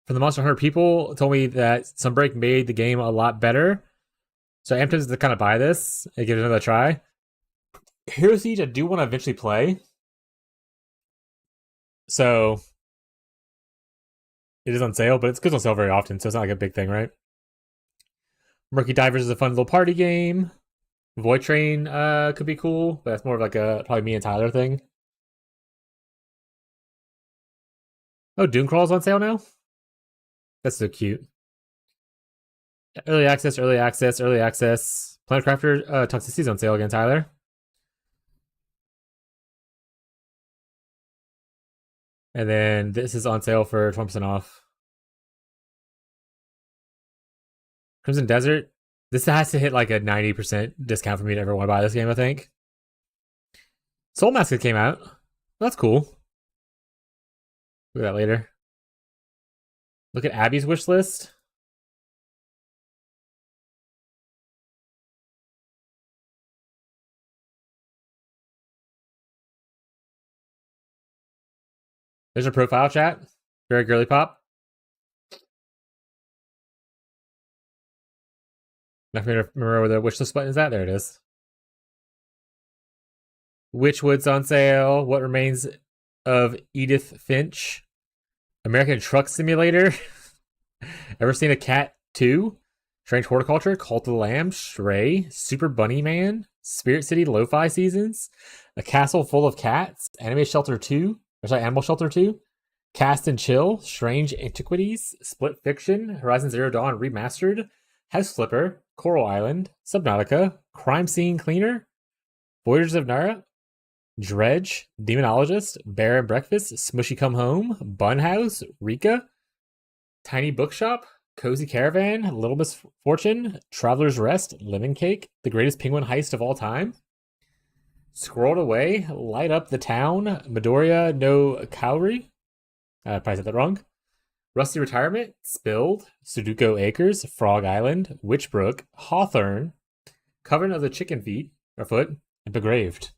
the Monster Hunter people told me that Sunbreak made the game a lot better. So I am tempted to kind of buy this and give it another try. Hero Siege I do want to eventually play. So it is on sale, but it goes on sale very often, so it's not like a big thing, right? Murky Divers is a fun little party game. Void Train could be cool, but that's more of like a probably me and Tyler thing. Oh, Doom Crawl's on sale now? That's so cute. Early access, early access, early access. Planet Crafter Toxicity's on sale again, Tyler. And then this is on sale for 20% off. Crimson Desert. This has to hit like a 90% discount for me to ever want to buy this game, I think. Soul Mask came out. That's cool. Look at that later. Look at Abby's wish list. There's her profile chat. Very girly pop. Not gonna remember where the wish list button is at. There it is. Witchwood's on sale. What Remains of Edith Finch. American Truck Simulator. Ever seen a Cat 2? Strange Horticulture, Cult of the Lamb, Stray, Super Bunny Man, Spirit City Lo-Fi Seasons, A Castle Full of Cats, Animal Shelter 2, Cast and Chill, Strange Antiquities, Split Fiction, Horizon Zero Dawn Remastered, House Flipper, Coral Island, Subnautica, Crime Scene Cleaner, Voyagers of Nara, Dredge, Demonologist, Bear and Breakfast, Smushy Come Home, Bunhouse, Rika, Tiny Bookshop, Cozy Caravan, Little Misfortune, Traveler's Rest, Lemon Cake, The Greatest Penguin Heist of All Time, Scrolled Away, Light Up the Town, Midoriya no Kaori, I probably said that wrong, Rusty Retirement, Spilled, Sudoku Acres, Frog Island, Witchbrook, Hawthorne, Covenant of the Chicken Feet, or Foot, and Begraved.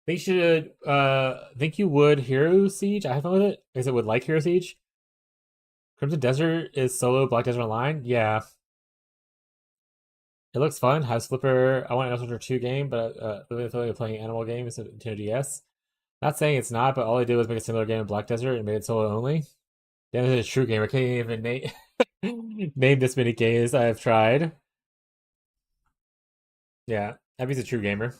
Think should think you would Hero Siege. I have fun with it. I guess it would like Hero Siege. Crimson Desert is solo Black Desert Online. Yeah. It looks fun. House Flipper. I want an House 2 game, but really feel like playing animal games in Nintendo DS. Not saying it's not, but all I did was make a similar game in Black Desert and made it solo only. Damn, this is a true gamer. Can't even name this many games I've tried. Yeah, Abby's a true gamer.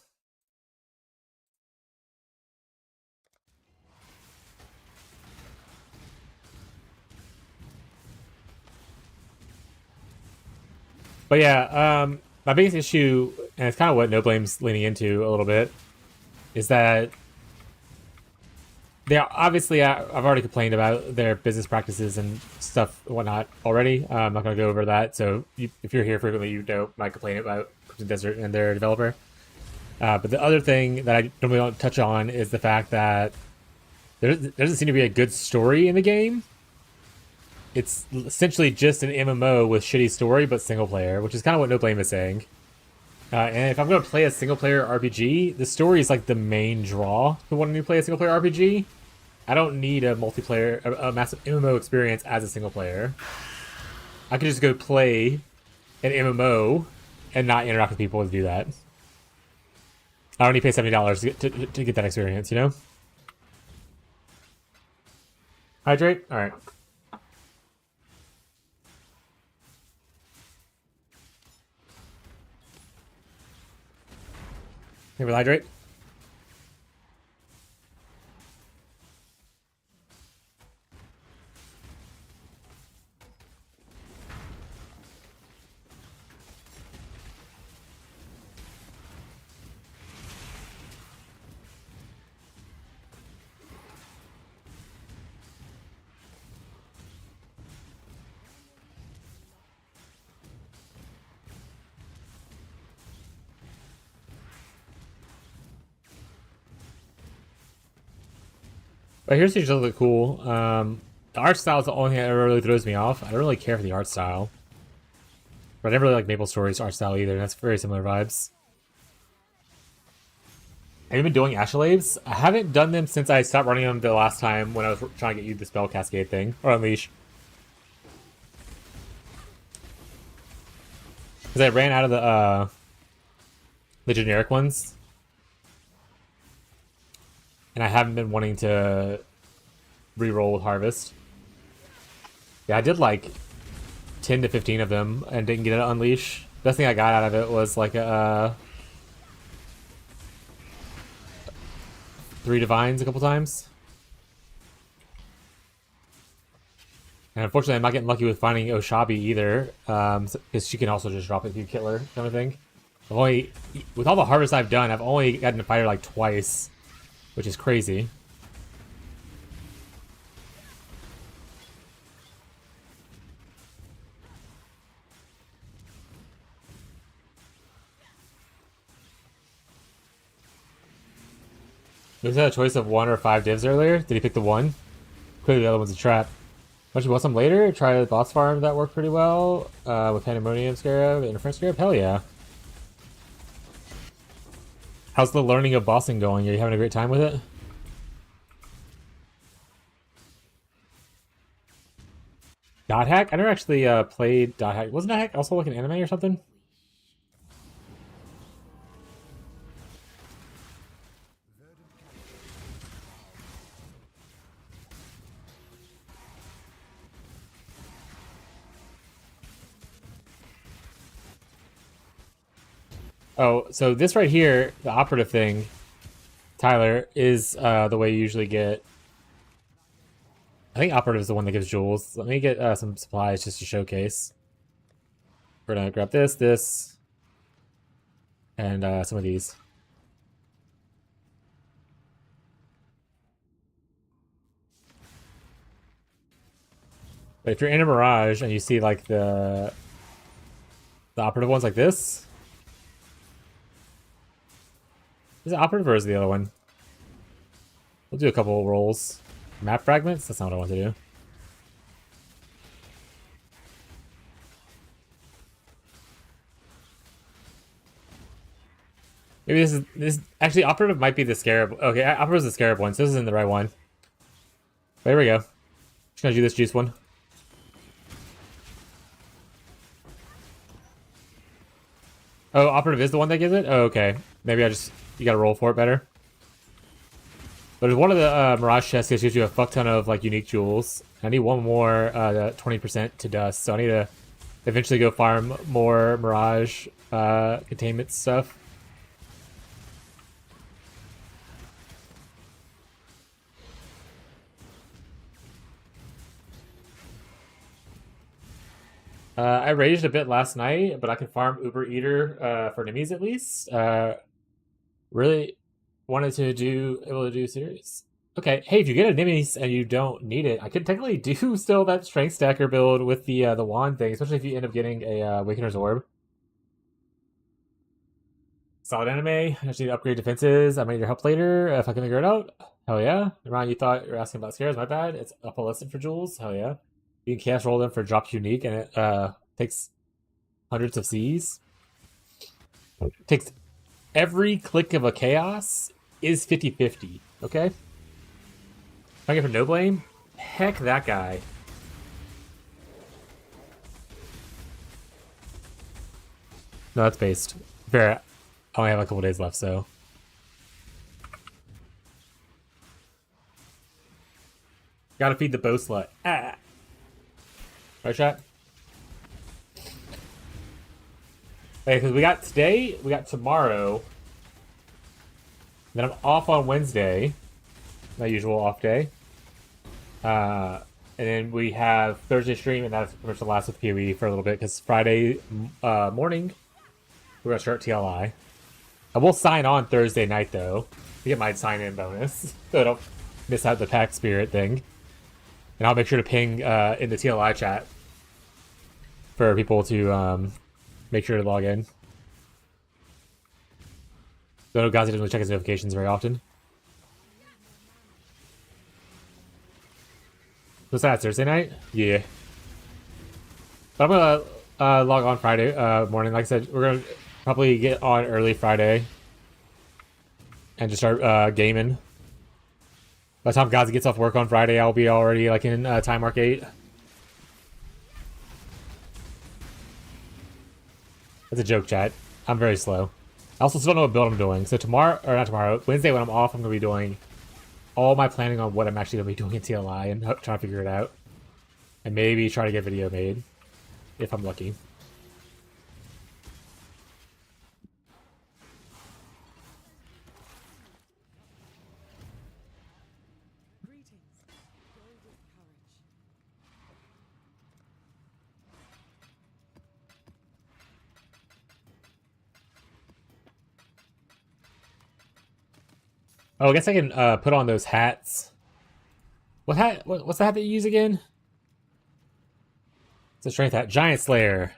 But yeah, my biggest issue, and it's kind of what No Blame's leaning into a little bit, is that they are, obviously I've already complained about their business practices and stuff and whatnot already. I'm not going to go over that. So if you're here frequently, you know my complaint about Crimson Desert and their developer. But the other thing that I don't really touch on is the fact that there doesn't seem to be a good story in the game. It's essentially just an MMO with shitty story, but single player, which is kind of what No Blame is saying. And if I'm going to play a single player RPG, the story is like the main draw to wanting to play a single player RPG. I don't need a multiplayer, a massive MMO experience as a single player. I could just go play an MMO and not interact with people to do that. I don't need to pay $70 to get that experience, you know? Hydrate? Alright. Here we hydrate. But here's the really cool. The art style is the only thing that really throws me off. I don't really care for the art style. But I never really like Maple Story's art style either. That's very similar vibes. Have you been doing Ashlabes? I haven't done them since I stopped running them the last time when I was trying to get you the Spell Cascade thing. Or Unleash. Because I ran out of the generic ones. And I haven't been wanting to re-roll with Harvest. Yeah, I did like 10 to 15 of them and didn't get an Unleash. Best thing I got out of it was like a 3 Divines a couple times. And unfortunately, I'm not getting lucky with finding Oshabi either, because she can also just drop it if you kill her, kind of thing. With all the Harvest I've done, I've only gotten to fight her like twice which is crazy. Was that a choice of 1 or 5 divs earlier? Did he pick the 1? Clearly the other one's a trap. Why don't you want some later? Try the boss farm that worked pretty well. With Pandemonium Scarab, Interference Scarab? Hell yeah. How's the learning of bossing going? Are you having a great time with it? Dot Hack? I never actually played Dot Hack. Wasn't Dot Hack also like an anime or something? Oh, so this right here, the operative thing, Tyler, is the way you usually get. I think operative is the one that gives jewels. Let me get some supplies just to showcase. We're gonna grab this, and some of these. But if you're in a Mirage and you see like the operative ones like this, is it operative or is it the other one? We'll do a couple rolls. Map fragments? That's not what I want to do. Maybe this actually operative might be the scarab. Okay, operative is the scarab one, so this isn't the right one. But here we go. Just gonna do this juice one. Oh, operative is the one that gives it? Oh, okay. Maybe you gotta roll for it better. But one of the Mirage chests gives you a fuck ton of like unique jewels. I need one more 20% to dust, so I need to eventually go farm more Mirage containment stuff. I raged a bit last night, but I can farm Uber Eater for enemies at least. Really wanted to able to do series. Okay, hey, if you get enemies and you don't need it, I could technically do still that strength stacker build with the wand thing, especially if you end up getting a Awakener's Orb. Solid anime. I just need to upgrade defenses. I might need your help later if I can figure it out. Hell yeah. Ron, you thought you were asking about scares. My bad. It's up a listed for jewels. Hell yeah. You can cast roll them for dropped unique, and it takes hundreds of Cs. Takes every click of a chaos is 50-50. Okay? If I get for no blame, heck that guy. No, that's based. Fair. I only have a couple days left, so. Gotta feed the bow slut. Ah. Right, chat? Hey, because we got today, we got tomorrow. Then I'm off on Wednesday. My usual off day. And then we have Thursday stream, and that's pretty much the last with PoE for a little bit, because Friday morning, we're going to start TLI. I will sign on Thursday night, though, to get my sign-in bonus, so I don't miss out the pack spirit thing. And I'll make sure to ping in the TLI chat for people to make sure to log in. So I know Gazi doesn't really check his notifications very often. What's that, Thursday night? Yeah. But I'm gonna log on Friday morning. Like I said, we're gonna probably get on early Friday and just start gaming. By the time Gazi gets off work on Friday, I'll be already like in Time Mark 8. That's a joke, chat. I'm very slow. I also still don't know what build I'm doing. So tomorrow, or not tomorrow, Wednesday when I'm off, I'm gonna be doing all my planning on what I'm actually gonna be doing in TLI and trying to figure it out. And maybe try to get video made, if I'm lucky. Oh, I guess I can put on those hats. What hat? What's the hat that you use again? It's a strength hat. Giant Slayer.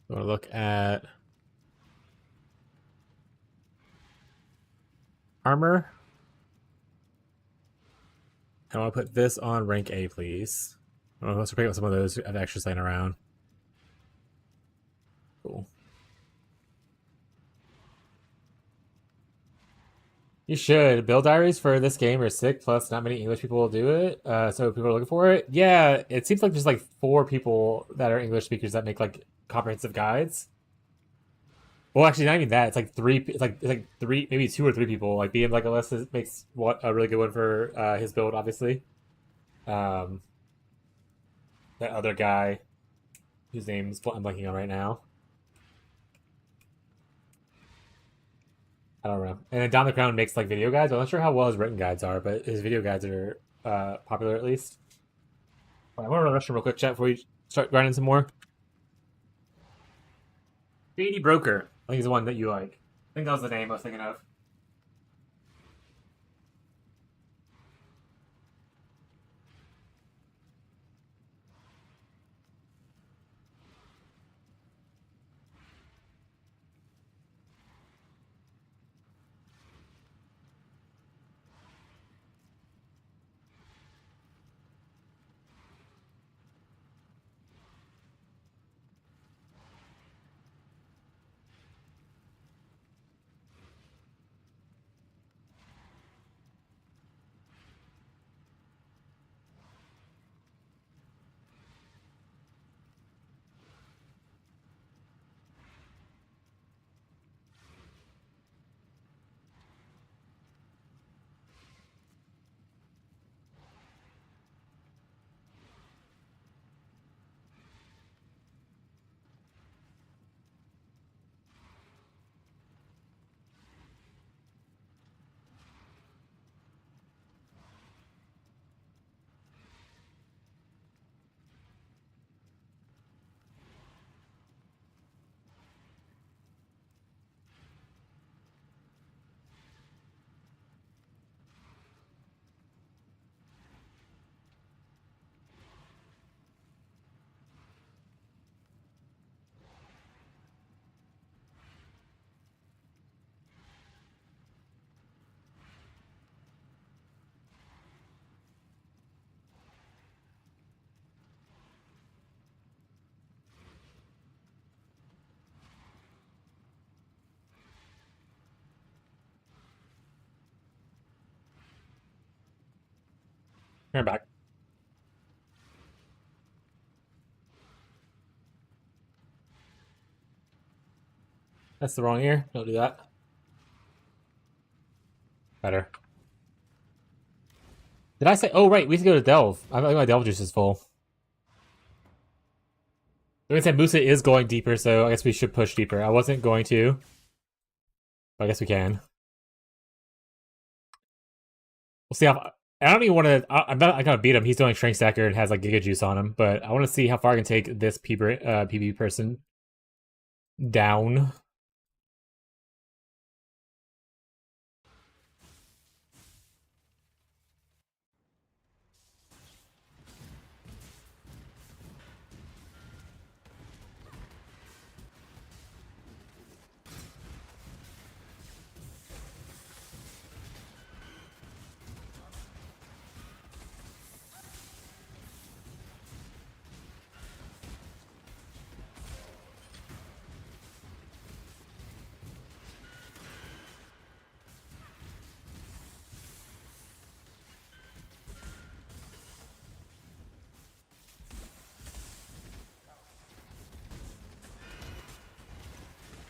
I'm gonna look at armor. I want to put this on rank A, please. Let's pick up some of those have extras laying around. Cool. You should. Build diaries for this game are sick, plus not many English people will do it. So people are looking for it. Yeah, it seems like there's like 4 people that are English speakers that make like comprehensive guides. Well, actually, not even that. It's like 3. It's like 3, maybe 2 or 3 people. Like BM like Alessa makes what a really good one for his build, obviously. Um, that other guy whose name's I'm blanking on right now. I don't know. And then Down the Crown makes like video guides. I'm not sure how well his written guides are, but his video guides are popular at least. Alright, I'm gonna run the restroom real quick, chat, before we start grinding some more. Shady Broker. I think is the one that you like. I think that was the name I was thinking of. Here, I'm back. That's the wrong ear. Don't do that. Better. Did I say? Oh, right. We have to go to Delve. I think my Delve juice is full. Like I said, Musa is going deeper, so I guess we should push deeper. I wasn't going to, but I guess we can. We'll see how. I don't even want to. I'm gonna beat him. He's doing strength stacker and has like Giga Juice on him, but I want to see how far I can take this PB person down.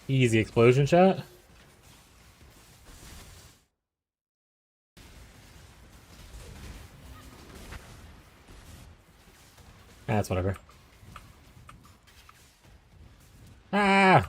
Easy explosion shot. That's whatever. Ah!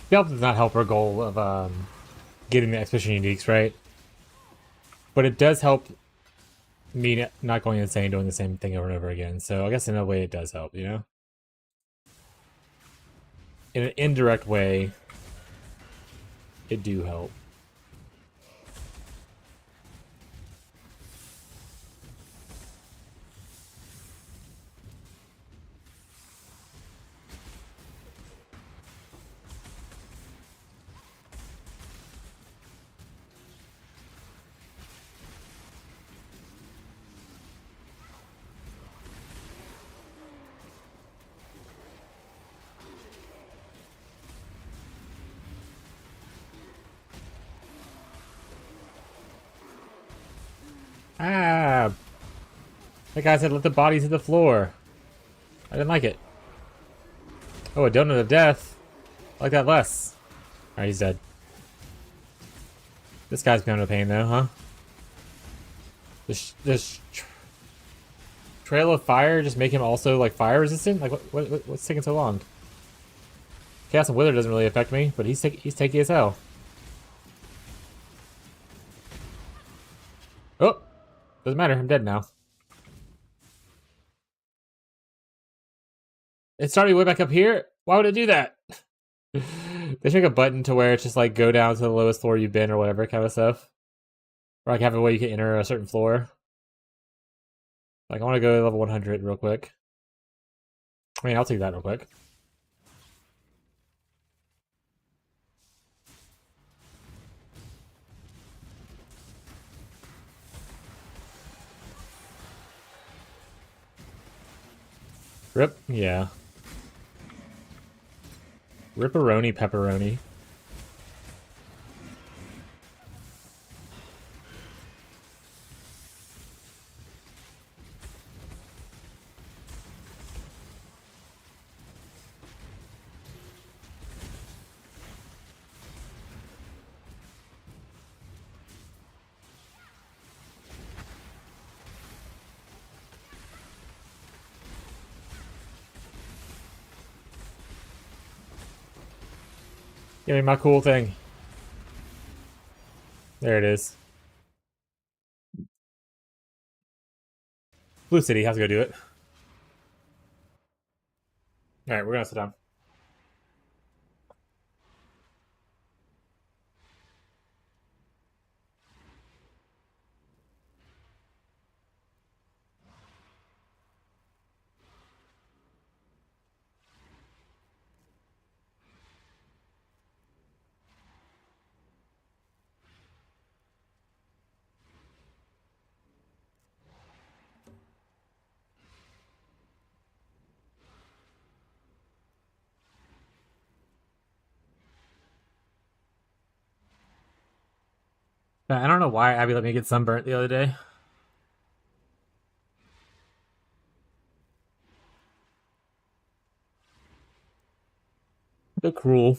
Stealth does not help our goal of getting the expedition uniques, right? But it does help me not going insane doing the same thing over and over again. So I guess in a way it does help, you know? In an indirect way, it do help. Ah! That guy said let the bodies hit the floor. I didn't like it. Oh, a donut of death. I like that less. Alright, he's dead. This guy's kind of a pain though, huh? This trail of fire just make him also like fire resistant? Like what's taking so long? Chaos and Wither doesn't really affect me, but he's tanky as hell. Oh, doesn't matter. I'm dead now. It started way back up here. Why would it do that? They should make a button to where it's just like go down to the lowest floor you've been or whatever kind of stuff, or like have a way you can enter a certain floor. Like I want to go to level 100 real quick. I mean, I'll take that real quick. Rip, yeah. Ripperoni pepperoni. Give me my cool thing. There it is. Blue City, how's it go do it? Alright, we're gonna sit down. I don't know why Abby let me get sunburnt the other day. So cruel.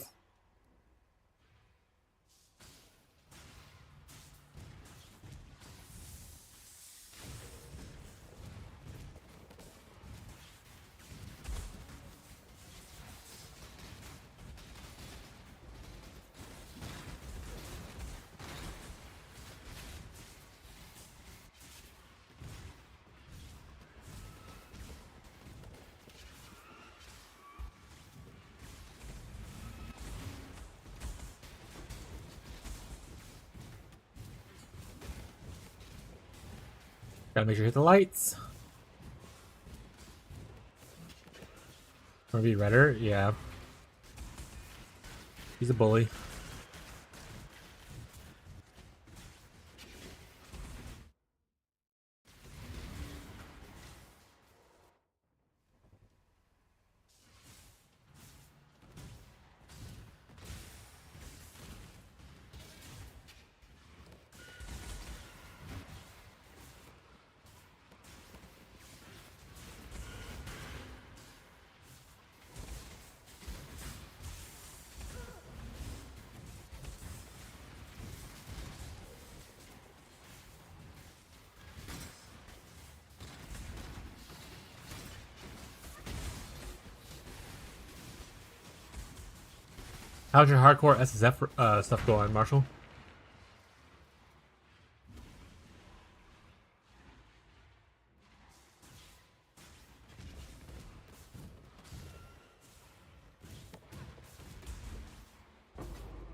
Gotta make sure you hit the lights. Wanna be redder? Yeah. He's a bully. How's your hardcore SSF stuff going, Marshall?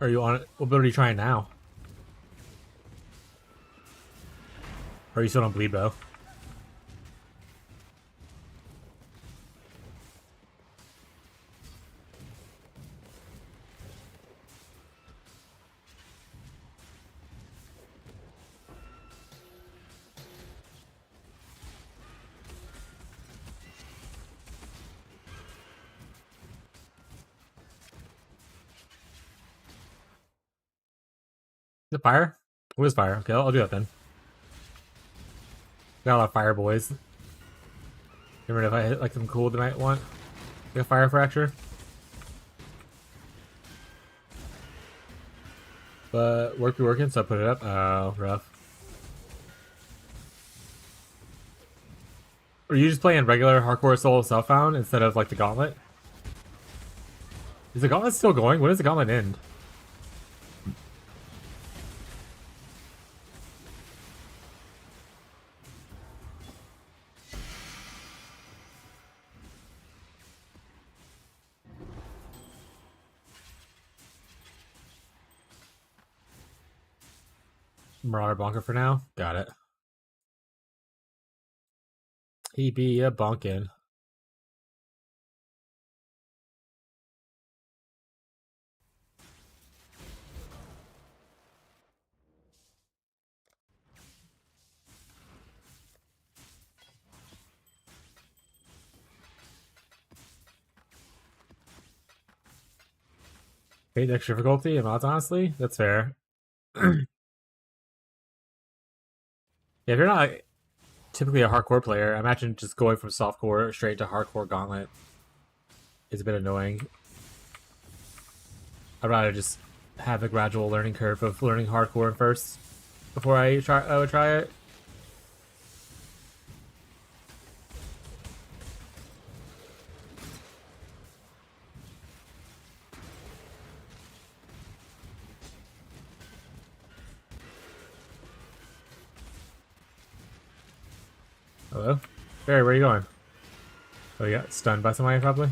Are you on it? What build are you trying now? Or are you still on bleed bow? Is it fire? What is fire? Okay, I'll do that then. Got a lot of fire boys. Remember if I hit like some cool they might want? Like a fire fracture? But work be working, so I put it up. Oh, rough. Are you just playing regular hardcore solo self-found instead of like the gauntlet? Is the gauntlet still going? When does the gauntlet end? Marauder bonker for now. Got it. He be a bonkin. Hate extra difficulty and mods, honestly. That's fair. Yeah, if you're not typically a hardcore player, I imagine just going from softcore straight to hardcore gauntlet is a bit annoying. I'd rather just have a gradual learning curve of learning hardcore first before I would try it. Hello? Barry, where are you going? Oh, you got stunned by somebody, probably?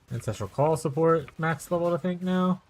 Ancestral Call support, max level, I think, now.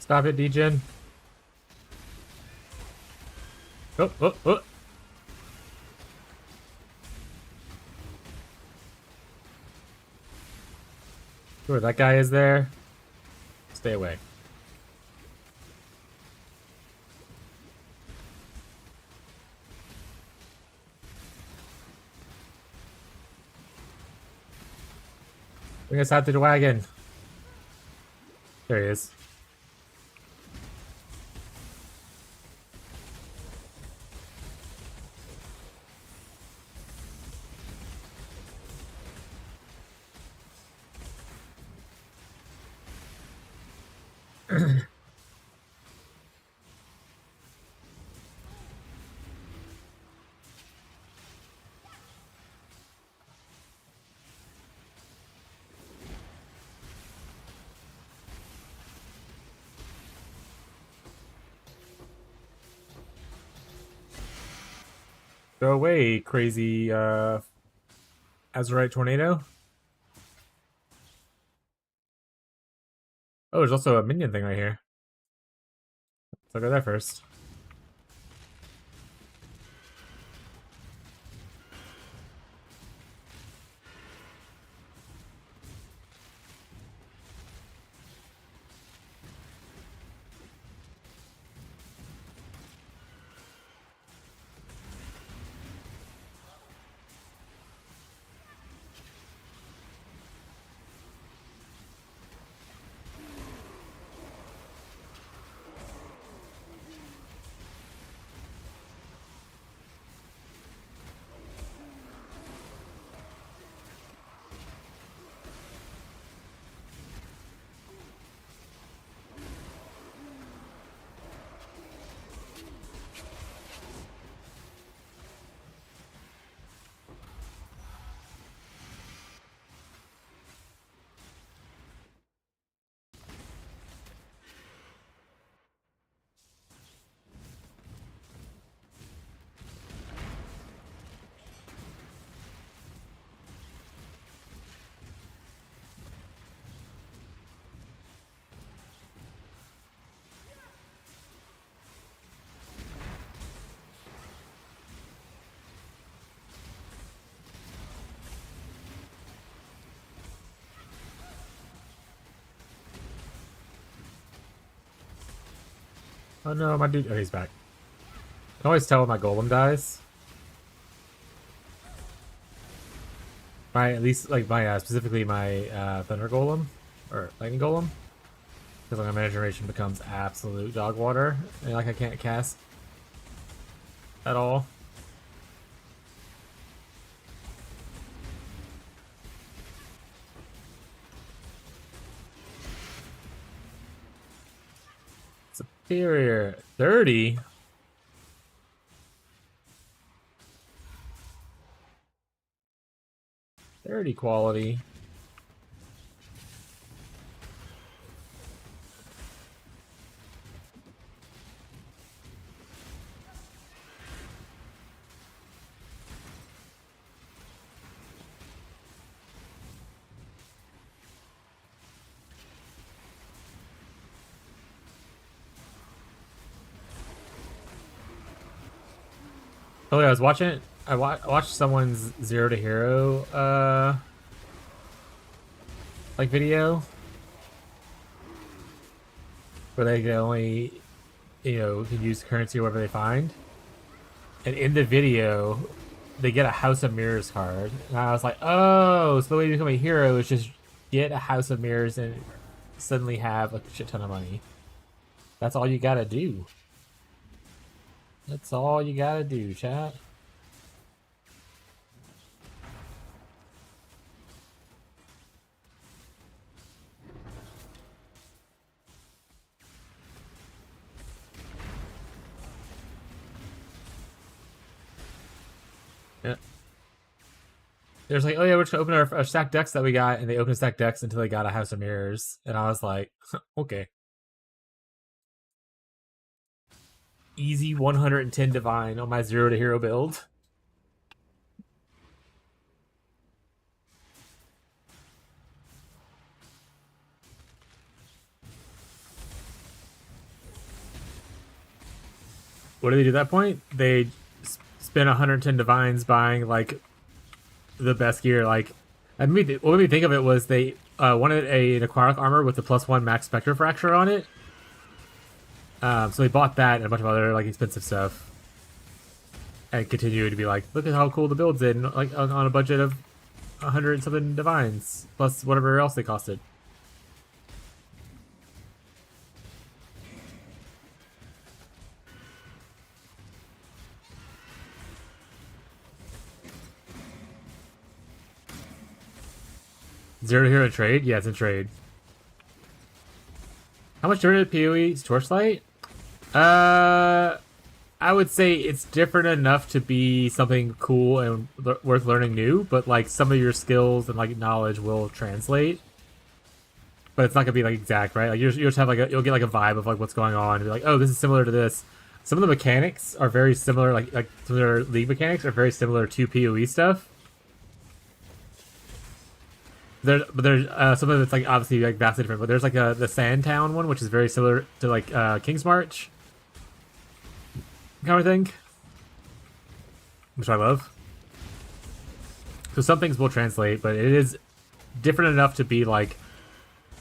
Stop it, Degen. Oh, oh, oh. Sure, that guy is there. Stay away. Bring us out to the wagon. There he is. Go away, crazy Azurite tornado. Oh, there's also a minion thing right here. So I'll go there first. Oh no, my dude. Oh, he's back. I can always tell when my golem dies. My at least like my specifically my thunder golem or lightning golem, because like my mana generation becomes absolute dog water and like I can't cast at all. Superior 30. 30 quality. Oh yeah, I was watching it. I watched someone's Zero to Hero like video where they can only can use currency or whatever they find. And in the video, they get a House of Mirrors card. And I was like, oh, so the way to become a hero is just get a House of Mirrors and suddenly have a shit ton of money. That's all you gotta do. That's all you gotta do, chat. Yeah. There's like, oh yeah, we're just gonna open our stacked decks that we got, and they opened stacked decks until they got a House of Mirrors, and I was like, okay. Easy 110 divine on my Zero to Hero build. What do they do at that point? They spend 110 divines buying like the best gear. Like, what made me think of it was they wanted an aquatic armor with the +1 max spectre fracture on it. So they bought that and a bunch of other like expensive stuff, and continued to be like, look at how cool the build's in, like on a budget of 100 and something divines plus whatever else they costed. Zero to Hero trade? Yeah, it's in trade. How much different PoE Torchlight? I would say it's different enough to be something cool and worth learning new, but like some of your skills and like knowledge will translate. But it's not gonna be like exact, right? Like you'll just have like you'll get like a vibe of like what's going on and be like, oh, this is similar to this. some of the mechanics are very similar. Like some of their league mechanics are very similar to PoE stuff. There's some of it's like obviously like vastly different. But there's like the Sandtown one, which is very similar to like King's March kind of thing, which I love. So some things will translate, but it is different enough to be like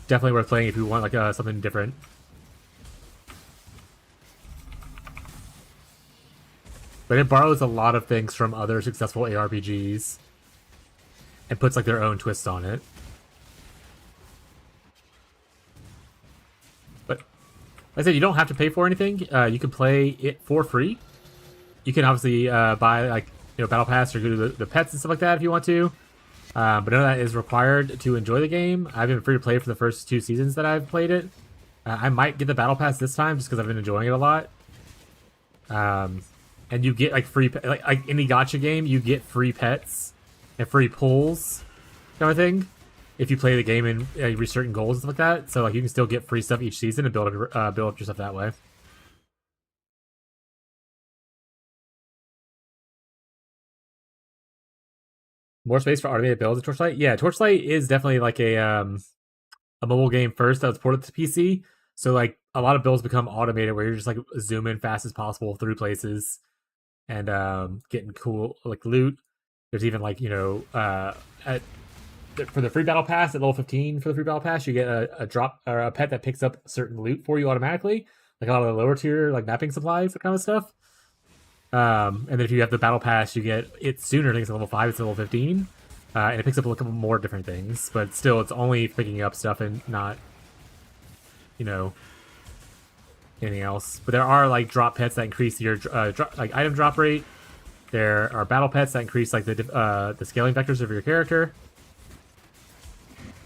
definitely worth playing if you want like something different. But it borrows a lot of things from other successful ARPGs and puts like their own twist on it. But like I said, you don't have to pay for anything. You can play it for free. You can obviously buy like battle pass or go to the pets and stuff like that if you want to. But none of that is required to enjoy the game. I've been free to play for the first 2 seasons that I've played it. I might get the battle pass this time just because I've been enjoying it a lot. And you get like free, like any gacha game, you get free pets and free pulls, kind of thing, if you play the game and reach certain goals and stuff like that. So like you can still get free stuff each season and build up your stuff that way. More space for automated builds in Torchlight? Yeah, Torchlight is definitely like a mobile game first that was ported to PC. So like a lot of builds become automated where you're just like zooming fast as possible through places and getting cool like loot. There's even like for the free battle pass at level 15 for the free battle pass, you get a drop or a pet that picks up certain loot for you automatically, like a lot of the lower tier like mapping supplies, that kind of stuff. And then if you have the battle pass, you get it sooner. I think it's level 5, it's level 15. And it picks up a couple more different things, but still, it's only picking up stuff and not, anything else. But there are like drop pets that increase your like item drop rate. There are battle pets that increase like the scaling vectors of your character.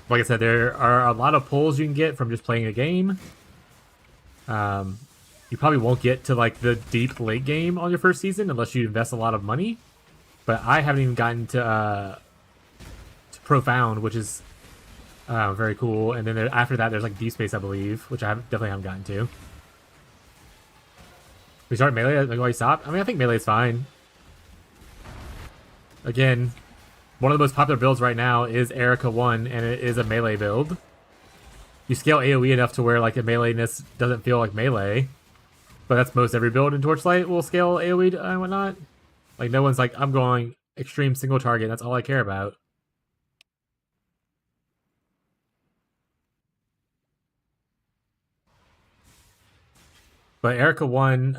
Like I said, there are a lot of pulls you can get from just playing a game. You probably won't get to like the deep late game on your first season unless you invest a lot of money. But I haven't even gotten to Profound, which is very cool. And then after that, there's like Deep Space, I believe, which I definitely haven't gotten to. We start melee. Like, why you stop? I mean, I think melee is fine. Again, one of the most popular builds right now is Erica 1, and it is a melee build. You scale AoE enough to where like a meleeness doesn't feel like melee. But that's most every build in Torchlight will scale AoE and whatnot. Like, no one's like, I'm going extreme single target. That's all I care about. But Erica 1,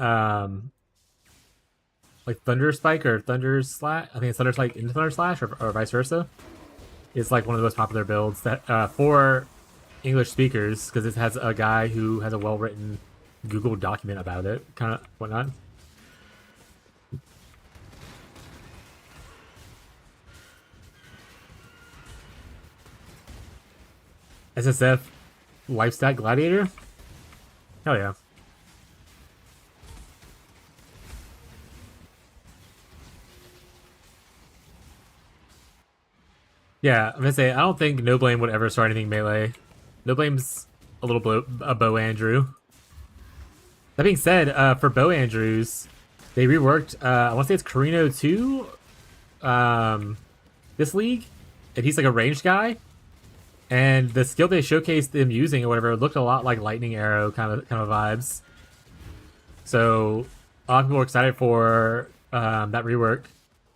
like Thunder Spike or Thunder Slash, I think it's Thunder Spike into Thunder Slash or vice versa, is like one of the most popular builds that for English speakers, because it has a guy who has a well-written Google document about it, kind of whatnot. SSF Lifestack Gladiator? Hell yeah. Yeah, I'm gonna say, I don't think No Blame would ever start anything melee. No Blame's a little a Bo Andrew. That being said, for Bo Andrews, they reworked, I want to say it's Carino 2, this league, and he's like a ranged guy, and the skill they showcased him using or whatever looked a lot like Lightning Arrow kind of vibes. So a lot of people are excited for that rework,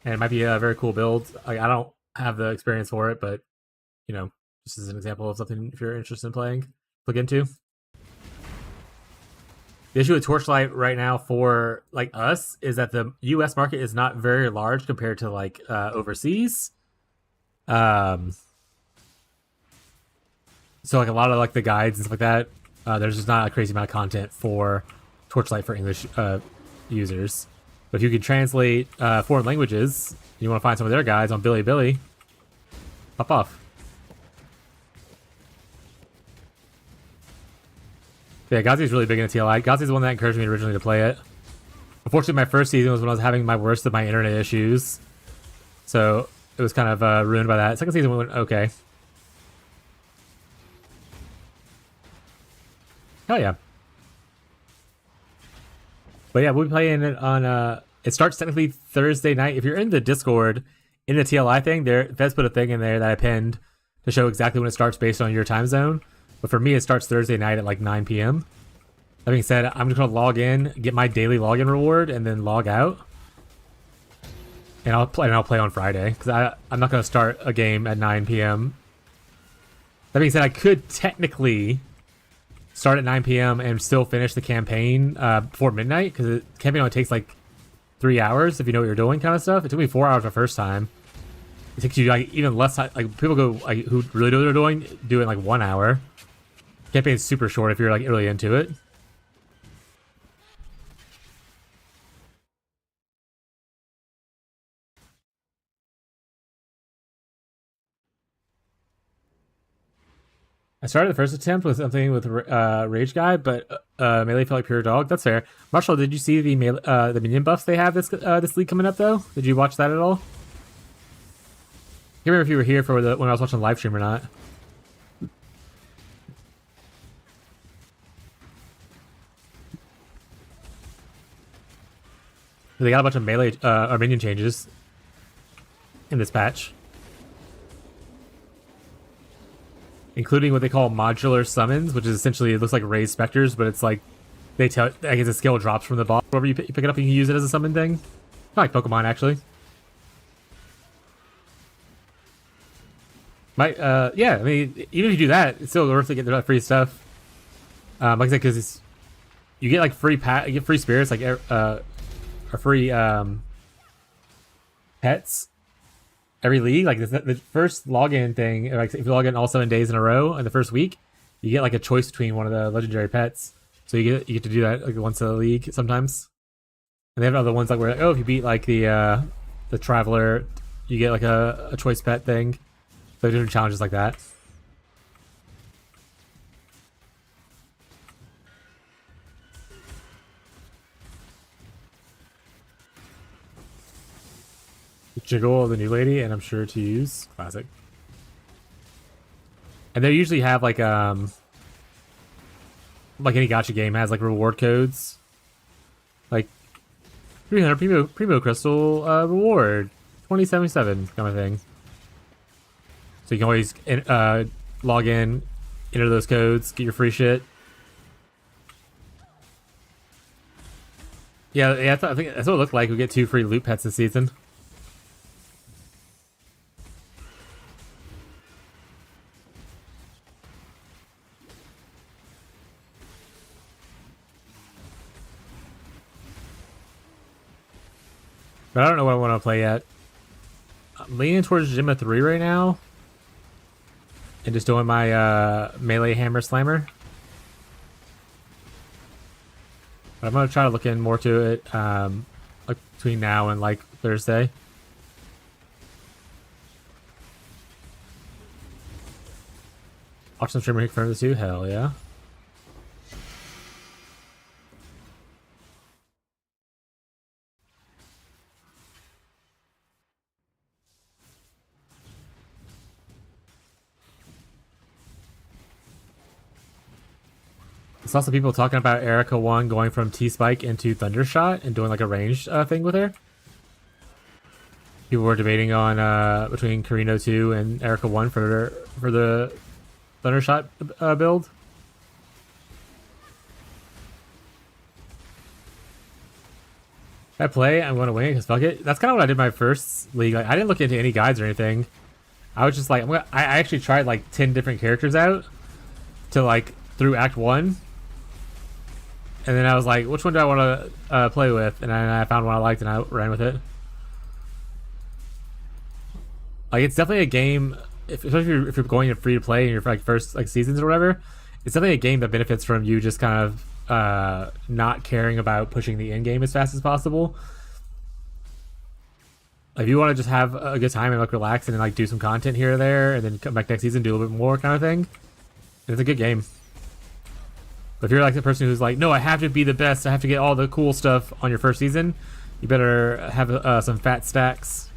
and it might be a very cool build. Like, I don't have the experience for it, but just as an example of something if you're interested in playing, look into. The issue with Torchlight right now for like us is that the U.S. market is not very large compared to like overseas. So like a lot of like the guides and stuff like that, there's just not a crazy amount of content for Torchlight for English users. But if you can translate foreign languages, you want to find some of their guides on Bilibili, pop off. Yeah, Gazi's really big into TLI. Gazi's the one that encouraged me originally to play it. Unfortunately, my first season was when I was having my worst of my internet issues. So it was kind of ruined by that. Second season went okay. Hell yeah. But yeah, we'll be playing it on. It starts technically Thursday night. If you're in the Discord, in the TLI thing, Fez put a thing in there that I pinned to show exactly when it starts based on your time zone. But for me, it starts Thursday night at like 9 p.m. That being said, I'm just gonna log in, get my daily login reward, and then log out. And I'll play on Friday because I'm not gonna start a game at 9 p.m. That being said, I could technically start at 9 p.m. and still finish the campaign before midnight because the campaign only takes like 3 hours if you know what you're doing, kind of stuff. It took me 4 hours the first time. It takes you like even less time. Like people go like who really know what they're doing, do it in like 1 hour. Campaign is super short if you're like really into it. I started the first attempt with something with Rage Guy, but melee felt like pure dog. That's fair. Marshall, did you see the minion buffs they have this league coming up though? Did you watch that at all? I can't remember if you were here for when I was watching the live stream or not. They got a bunch of melee or minion changes in this patch, including what they call modular summons, which is essentially it looks like raised specters, but it's like they tell I guess a skill drops from the boss. Wherever you pick it up, you can use it as a summon thing. Kind of like Pokemon, actually. Yeah, I mean, even if you do that, it's still worth to get that free stuff. Like I said, because you get like you get free spirits, like or free pets every league. Like the first login thing, like if you log in all 7 days in a row in the first week, you get like a choice between one of the legendary pets. So you get to do that like once a league sometimes. And they have other ones like where if you beat like the traveler, you get like a choice pet thing. So different challenges like that. Jiggle the new lady, and I'm sure to use classic. And they usually have like any gacha game has like reward codes, like 300 primo crystal reward 2077 kind of thing. So you can always log in, enter those codes, get your free shit. Yeah, I think that's what it looked like. We get 2 free loot pets this season. But I don't know what I want to play yet. I'm leaning towards Gemma 3 right now. And just doing my melee hammer slammer. But I'm going to try to look in more to it like between now and like Thursday. Watch some streamer confirm this too? Hell yeah. I saw some people talking about Erica 1 going from T-Spike into Thundershot and doing like a ranged thing with her. People were debating on between Karino 2 and Erica 1 for the Thundershot build. If I play, I'm going to win because fuck it. That's kind of what I did my first league. Like, I didn't look into any guides or anything. I was just like, I actually tried like 10 different characters out to like through Act 1. And then I was like, which one do I want to play with? And I found one I liked and I ran with it. Like, it's definitely a game, especially if you're going to free to play in your like first like seasons or whatever. It's definitely a game that benefits from you just kind of not caring about pushing the end game as fast as possible. Like, if you want to just have a good time and like relax and like do some content here or there, and then come back next season do a little bit more kind of thing, it's a good game. But if you're like the person who's like, no, I have to be the best, I have to get all the cool stuff on your first season, you better have some fat stacks.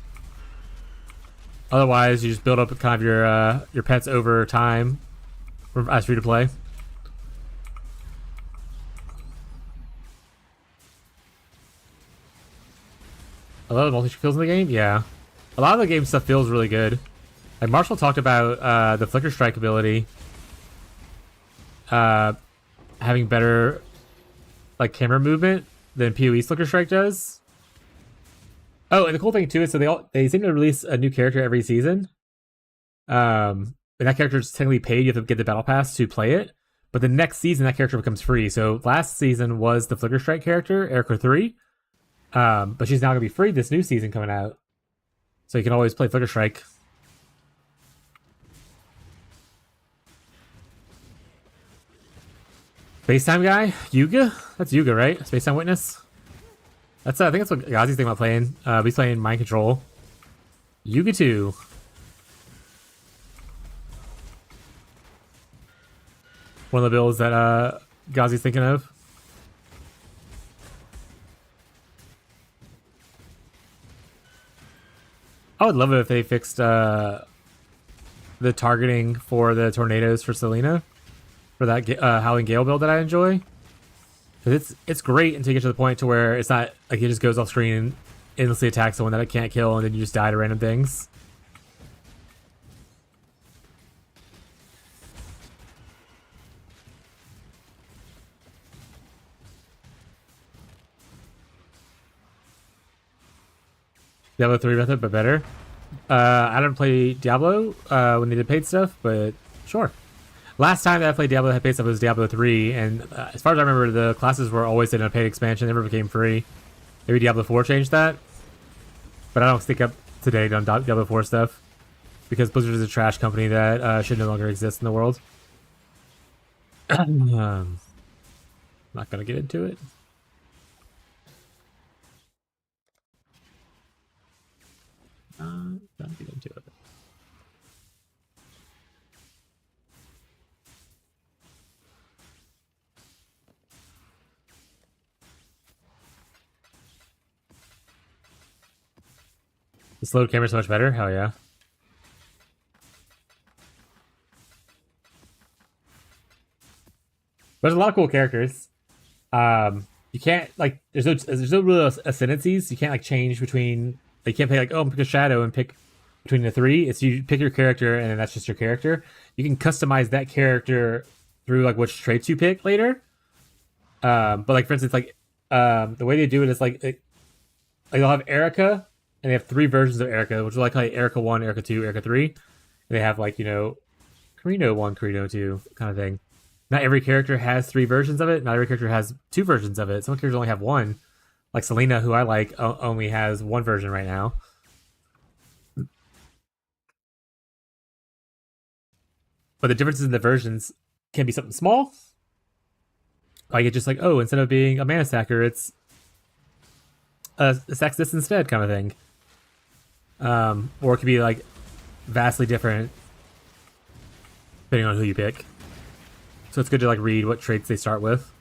Otherwise, you just build up kind of your pets over time as free to play. A lot of multi kills in the game. Yeah, a lot of the game stuff feels really good. Like Marshall talked about the flicker strike ability, having better like camera movement than PoE's flicker strike does. Oh, and the cool thing too is so they seem to release a new character every season. And that character is technically paid. You have to get the battle pass to play it. But the next season, that character becomes free. So last season was the Flicker Strike character, Erica 3. But she's now going to be free this new season coming out. So you can always play Flicker Strike. Spacetime guy? Yuga? That's Yuga, right? Spacetime Witness? That's I think that's what Gazi's thinking about playing. He's playing Mind Control. Yuga 2. One of the builds that Gazi's thinking of. I would love it if they fixed the targeting for the tornadoes for Selena. For that Howling Gale build that I enjoy. Because it's great until you get to the point to where it's not like it just goes off screen and endlessly attacks someone that it can't kill and then you just die to random things. Diablo 3 method, but better. I don't play Diablo when they did paid stuff, but sure. Last time that I played Diablo that had paid stuff was Diablo 3, and as far as I remember, the classes were always in a paid expansion, never became free. Maybe Diablo 4 changed that, but I don't stick up to date on Diablo 4 stuff, because Blizzard is a trash company that should no longer exist in the world. Not gonna get into it. Not get into it. The slow camera's so much better? Hell yeah. There's a lot of cool characters. You can't like there's no real ascendancies. You can't like change between. You can't pick like, oh, I'm pick a shadow and pick between the three. It's you pick your character and then that's just your character. You can customize that character through like which traits you pick later. But like for instance, like the way they do it is like they'll have Erica and they have 3 versions of Erica, which are like Erica 1, Erica 2, Erica 3. And they have like, you know, Carino 1, Carino 2 kind of thing. Not every character has 3 versions of it. Not every character has 2 versions of it. Some characters only have 1. Like Selena, who I like, only has 1 version right now. But the differences in the versions can be something small. Like it's just like, oh, instead of being a mana stacker, it's a sack this instead kind of thing. Or it could be like vastly different depending on who you pick. So it's good to like read what traits they start with.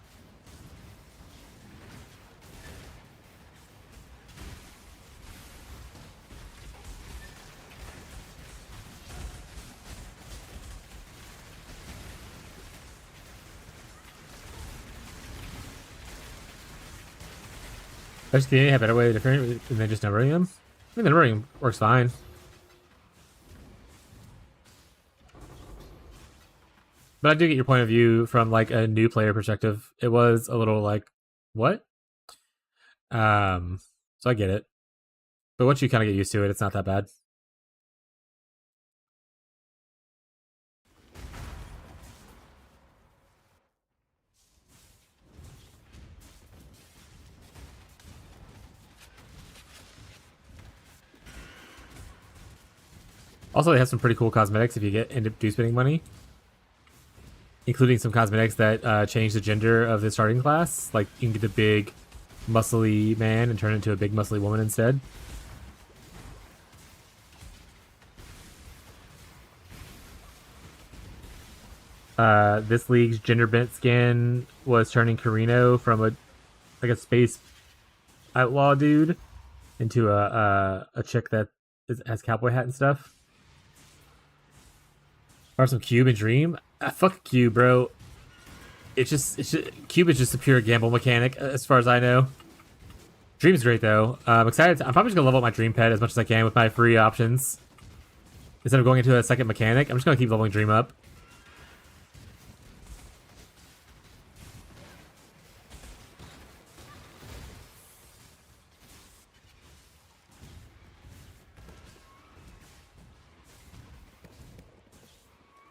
Does the have a better way to different than just numbering them? I mean, the numbering works fine. But I do get your point of view from like a new player perspective. It was a little like, what? So I get it. But once you kind of get used to it, it's not that bad. Also, they have some pretty cool cosmetics if you end up spending money. Including some cosmetics that change the gender of the starting class. Like, you can get the big, muscly man and turn into a big, muscly woman instead. This league's gender bent skin was turning Carino from a space outlaw dude into a chick that has cowboy hat and stuff. Or some Cube and Dream. Fuck Cube, bro. It's just Cube is just a pure gamble mechanic, as far as I know. Dream's great though. I'm excited. I'm probably just gonna level up my Dream pet as much as I can with my free options. Instead of going into a second mechanic, I'm just gonna keep leveling Dream up.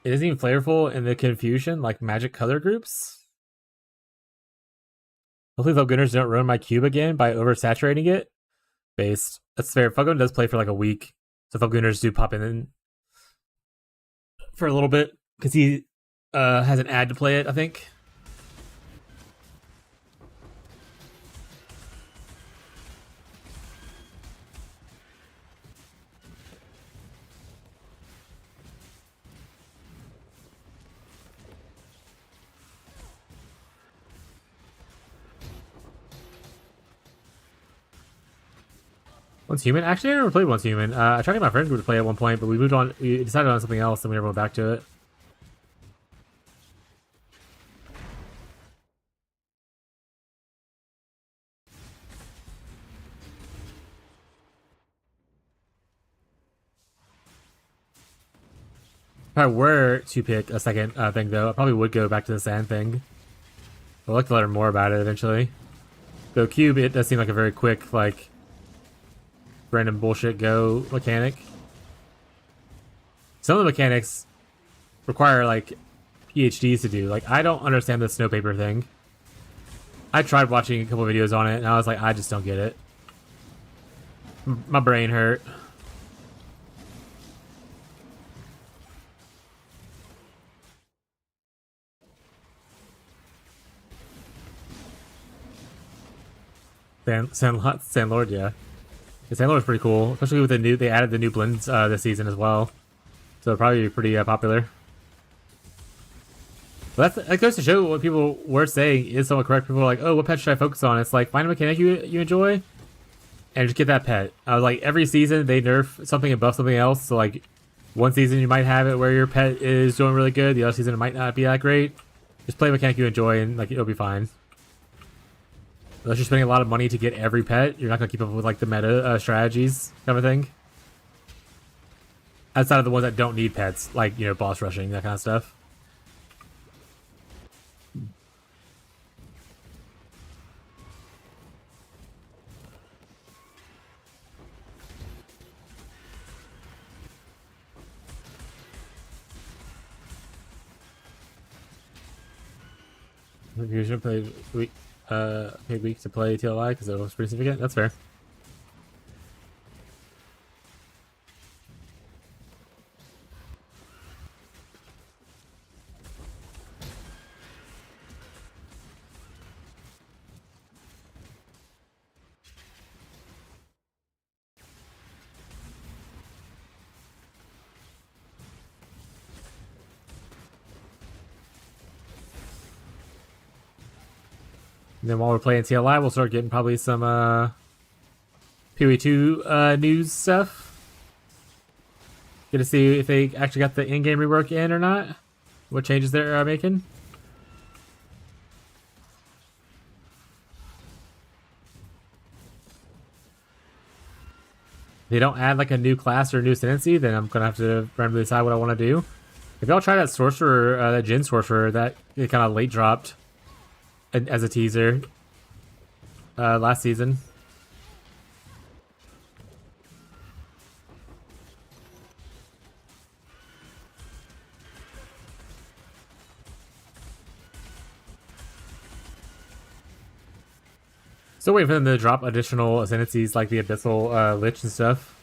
It isn't even flavorful in the confusion like magic color groups. Hopefully Felgunners don't ruin my cube again by oversaturating it. Based. That's fair. Felgun does play for like a week. So Felgunners do pop in for a little bit. Because he has an ad to play it, I think. Once Human? Actually, I never played Once Human. I tried to get my friends group to play at one point, but we moved on. We decided on something else, and we never went back to it. If I were to pick a second thing, though, I probably would go back to the sand thing. I'd like to learn more about it eventually. Though Cube, it does seem like a very quick, like, random bullshit go mechanic. Some of the mechanics require, like, PhDs to do. Like, I don't understand the snow paper thing. I tried watching a couple videos on it, and I was like, I just don't get it. My brain hurt. Sandlord, yeah. The Sandlord's pretty cool, especially with the new. They added the new blends this season as well, so it'll probably be pretty popular. But that goes to show what people were saying is somewhat correct. People are like, "Oh, what pet should I focus on?" It's like find a mechanic you enjoy, and just get that pet. Like every season they nerf something and buff something else. So like one season you might have it where your pet is doing really good. The other season it might not be that great. Just play a mechanic you enjoy, and like it'll be fine. Unless you're spending a lot of money to get every pet, you're not gonna keep up with like the meta strategies kind of thing. Outside of the ones that don't need pets, like boss rushing, that kind of stuff. You should play paid week to play TLI because it was pretty significant. That's fair. And then while we're playing TLI, we'll start getting probably some PoE2 news stuff. Get to see if they actually got the in-game rework in or not. What changes they're making. If they don't add like a new class or a new ascendancy, then I'm gonna have to randomly decide what I want to do. If y'all try that sorcerer, that Jin sorcerer, that it kind of late dropped as a teaser last season. Still waiting for them to drop additional ascendancies like the Abyssal Lich and stuff.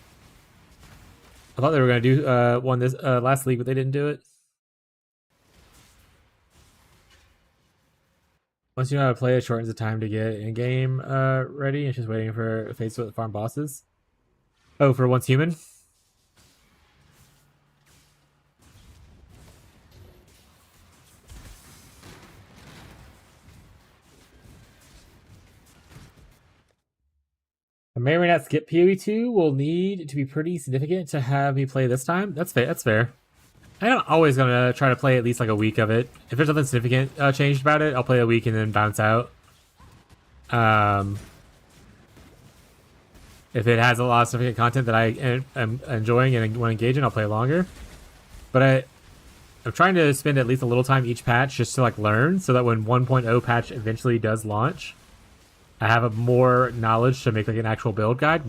I thought they were going to do one this last league, but they didn't do it. Once you know how to play, it shortens the time to get in-game ready. It's just waiting for face with farm bosses. Oh, for Once Human? I may or may not skip PoE2. Will need to be pretty significant to have me play this time. That's fair. That's fair. I'm always gonna try to play at least like a week of it. If there's nothing significant changed about it, I'll play a week and then bounce out. If it has a lot of significant content that I am enjoying and want to engage in, I'll play longer. But I'm trying to spend at least a little time each patch just to like learn, so that when 1.0 patch eventually does launch, I have a more knowledge to make like an actual build guide.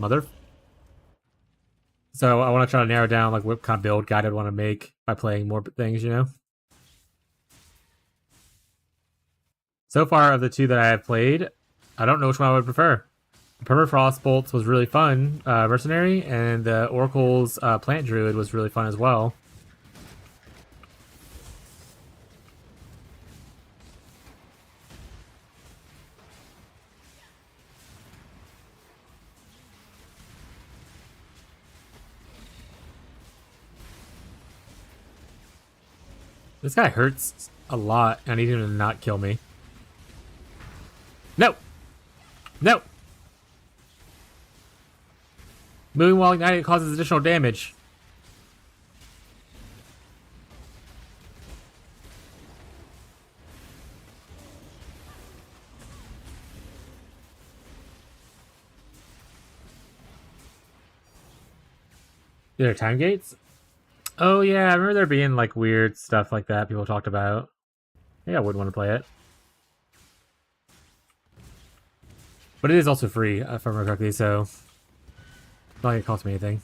So I want to try to narrow down like what kind of build guide I'd want to make by playing more things, you know? So far of the two that I have played, I don't know which one I would prefer. Permafrost Bolts was really fun, Mercenary, and the Oracle's Plant Druid was really fun as well. This guy hurts a lot, and I need him to not kill me. No! No! Moving while ignited causes additional damage. There are time gates? Oh yeah, I remember there being like weird stuff like that people talked about. Yeah, I would want to play it. But it is also free, if I remember correctly, so it's not like it costs me anything.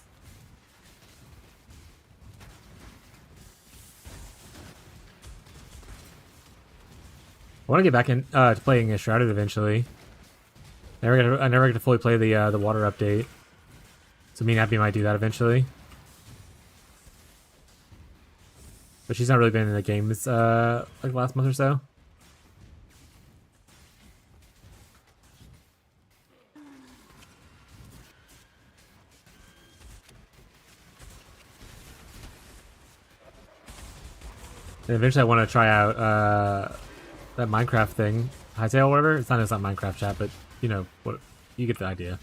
I want to get back in to playing Shrouded eventually. I never get to fully play the water update, so me and Abby might do that eventually. But she's not really been in the games like last month or so. And eventually I want to try out that Minecraft thing. Hightail or whatever. It's not Minecraft chat, but you know what, you get the idea.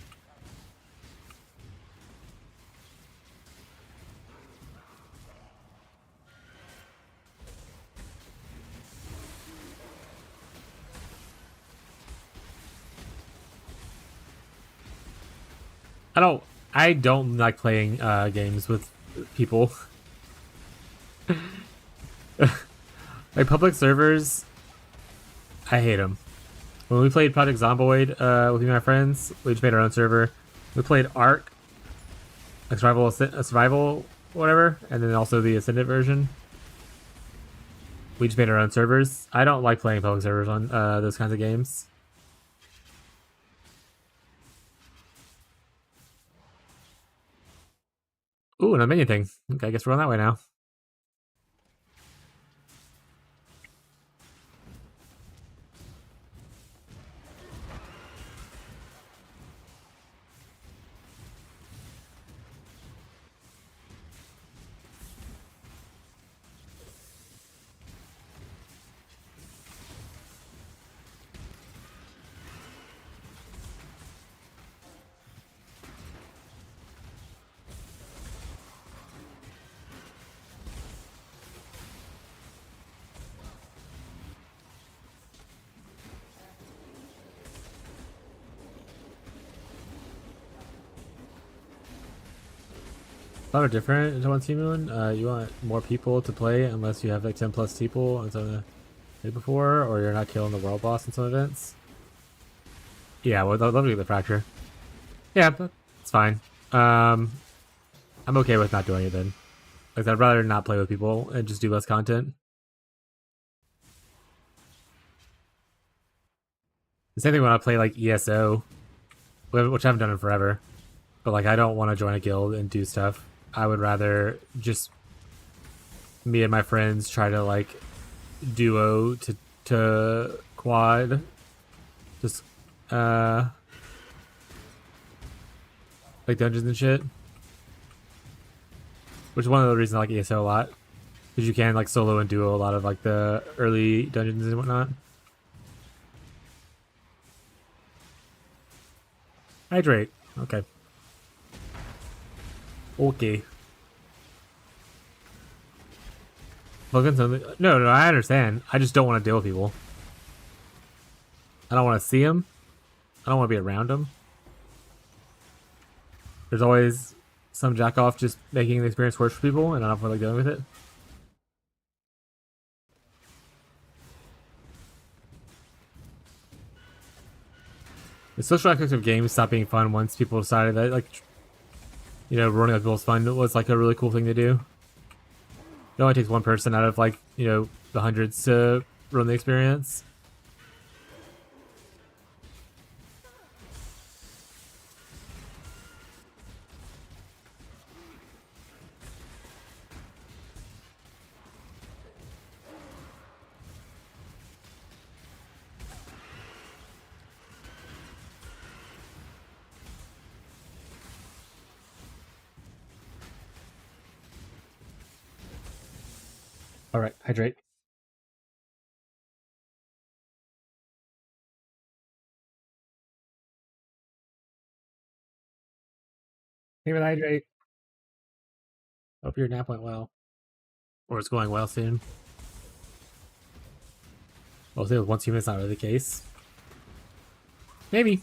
I don't like playing games with people. Like public servers, I hate them. When we played Project Zomboid with me and my friends, we just made our own server. We played Ark, like survival, whatever, and then also the Ascendant version. We just made our own servers. I don't like playing public servers on those kinds of games. Ooh, and a minion thing. Okay, I guess we're on that way now. A lot of different into one team moon. You want more people to play unless you have like 10 plus people on some of the before, or you're not killing the world boss in some events. Yeah, well, I'd love to get the fracture. Yeah, but it's fine. I'm okay with not doing it then. Like, I'd rather not play with people and just do less content. The same thing when I play like ESO, which I haven't done in forever. But like, I don't want to join a guild and do stuff. I would rather just me and my friends try to like duo to quad, just like dungeons and shit. Which is one of the reasons I like ESO a lot, because you can like solo and duo a lot of like the early dungeons and whatnot. Hydrate. Okay. Okay. Look something. No, I understand. I just don't want to deal with people. I don't want to see them. I don't want to be around them. There's always some jack off just making the experience worse for people, and I don't feel like dealing with it. The social aspects of games stopped being fun once people decided that, like, you know, running with people's fun was like a really cool thing to do. It only takes one person out of, like, you know, the hundreds to run the experience. All right, hydrate. Hey, hydrate. Hope your nap went well, or it's going well soon. Well, say with once human, it's not really the case. Maybe.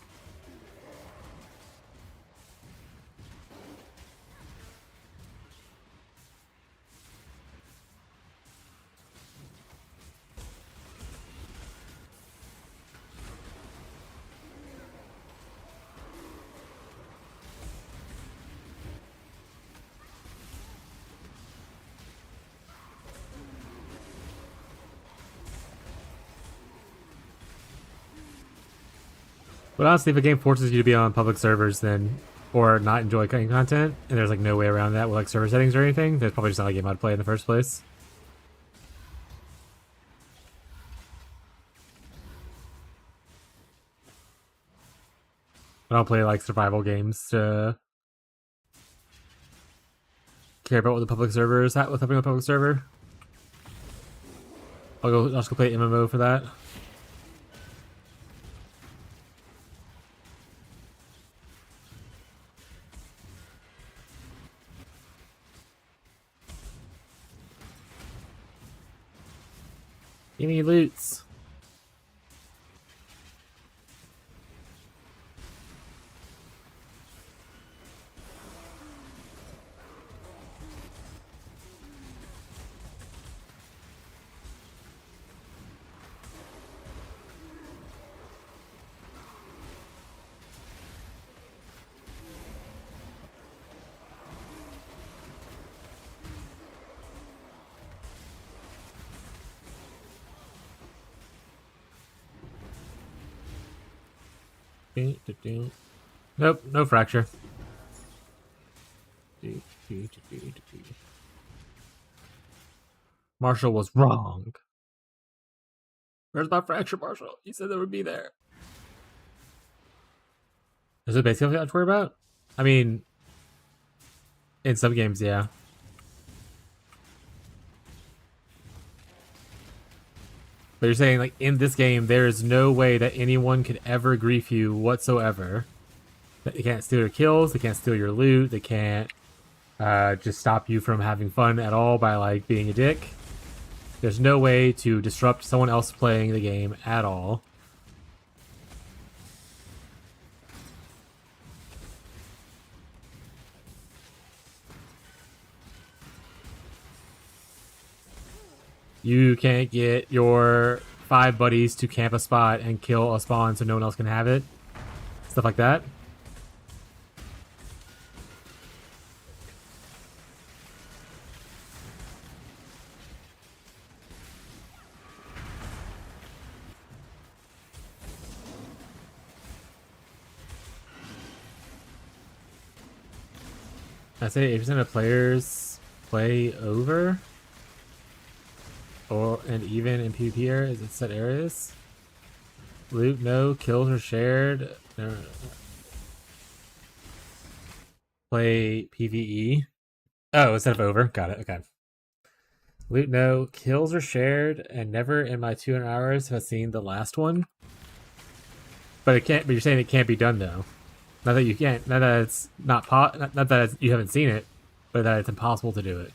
But honestly, if a game forces you to be on public servers, then or not enjoy cutting content, and there's like no way around that with like server settings or anything, there's probably just not a game I'd play in the first place. I don't play like survival games to care about what the public server is at with having a public server. I'll just go play MMO for that. Give me loots. Nope, no fracture. Marshall was wrong. Where's my fracture, Marshall? You said that would be there. Is it basically what to worry about? I mean, in some games, yeah. But you're saying, like, in this game, there is no way that anyone could ever grief you whatsoever. They can't steal your kills, they can't steal your loot, they can't just stop you from having fun at all by, like, being a dick. There's no way to disrupt someone else playing the game at all. You can't get your 5 buddies to camp a spot and kill a spawn so no one else can have it. Stuff like that. I say 8% of players play over or and even in PvP areas in set areas. Loot no, kills are shared. No. Play PvE. Oh, instead of over. Got it. Okay. Loot no, kills are shared, and never in my 200 hours have I seen the last one. But it can't. But you're saying it can't be done though. Not that you can't. Not that it's not that you haven't seen it, but that it's impossible to do it.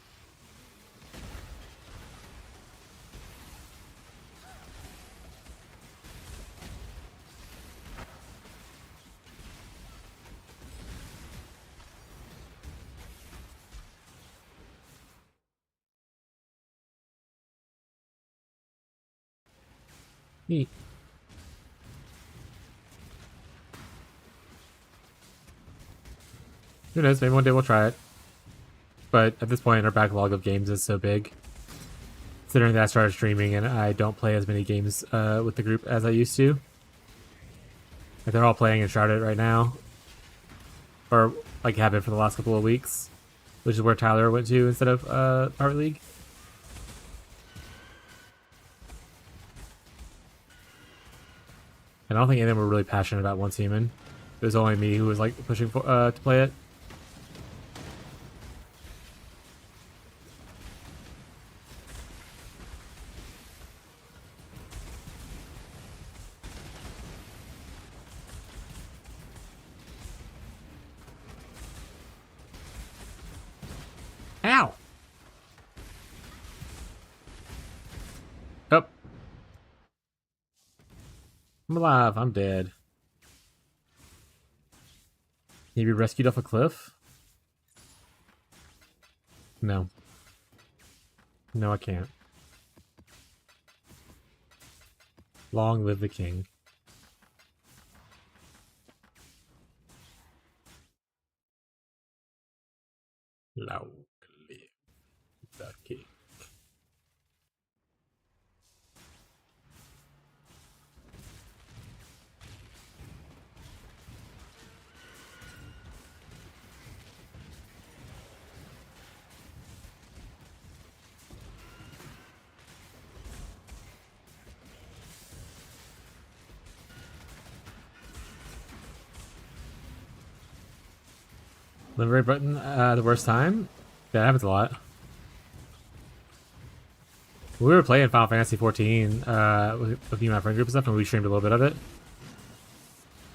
Neat. Who knows? Maybe one day we'll try it. But at this point, our backlog of games is so big. Considering that I started streaming and I don't play as many games with the group as I used to. Like they're all playing Enshrouded right now. Or like have been for the last couple of weeks. Which is where Tyler went to instead of Pirate League. And I don't think any of them were really passionate about Once Human. It was only me who was like pushing for to play it. Ow! Oh. I'm alive. I'm dead. Can you be rescued off a cliff? No. No, I can't. Long live the king. Long live the king. Livery button, the worst time? That happens a lot. We were playing Final Fantasy 14 with me and my friend group and stuff, and we streamed a little bit of it.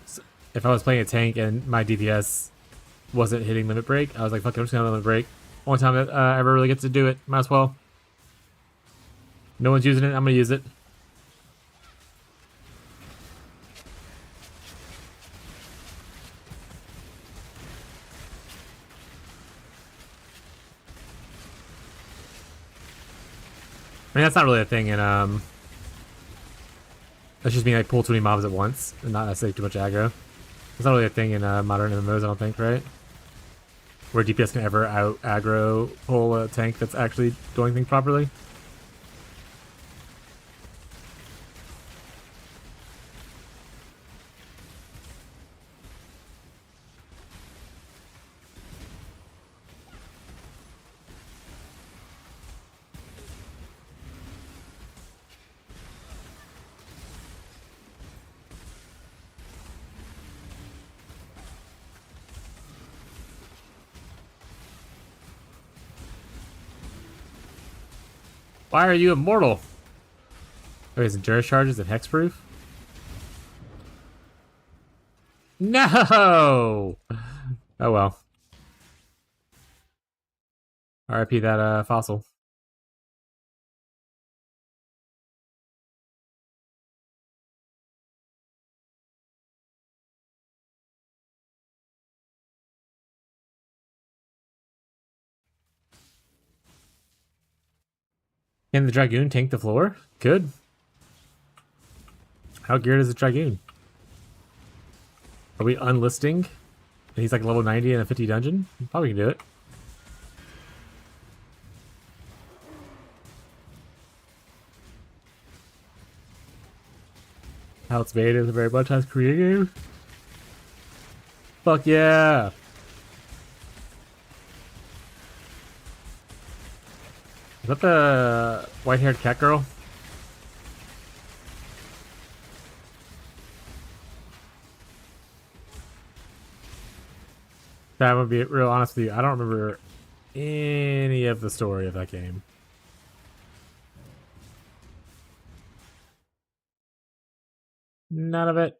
So if I was playing a tank and my DPS wasn't hitting limit break, I was like, fuck it, I'm just gonna limit break. Only time that I ever really get to do it. Might as well. No one's using it, I'm gonna use it. I mean, that's not really a thing in, that's just mean I pull too many mobs at once and not necessarily too much aggro. It's not really a thing in modern MMOs, I don't think, right? Where DPS can ever out aggro pull a tank that's actually doing things properly. Why are you immortal? Oh, is endurance charges and hexproof? No! Oh well. RIP that fossil. Can the Dragoon tank the floor? Good. How geared is the Dragoon? Are we unlisting? And he's like level 90 in a 50 dungeon? Probably can do it. How it's made is a very much as Korean game. Fuck yeah! Is that the white-haired cat girl? That would be real honest with you. I don't remember any of the story of that game. None of it.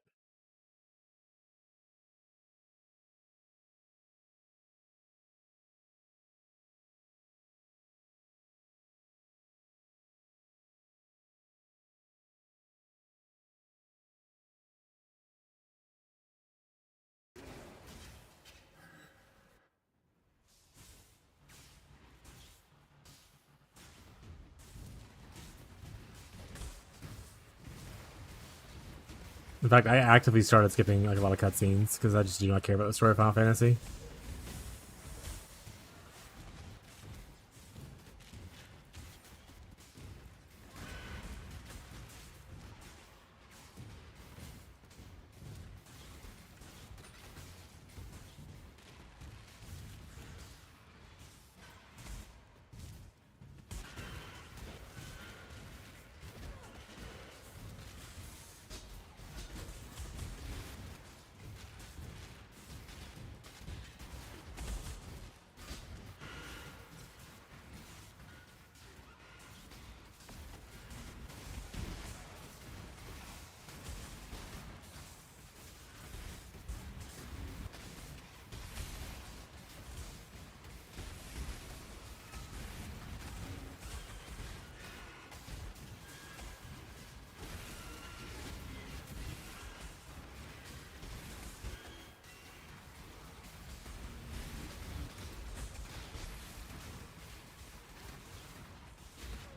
In fact, I actively started skipping like a lot of cutscenes because I just do not care about the story of Final Fantasy.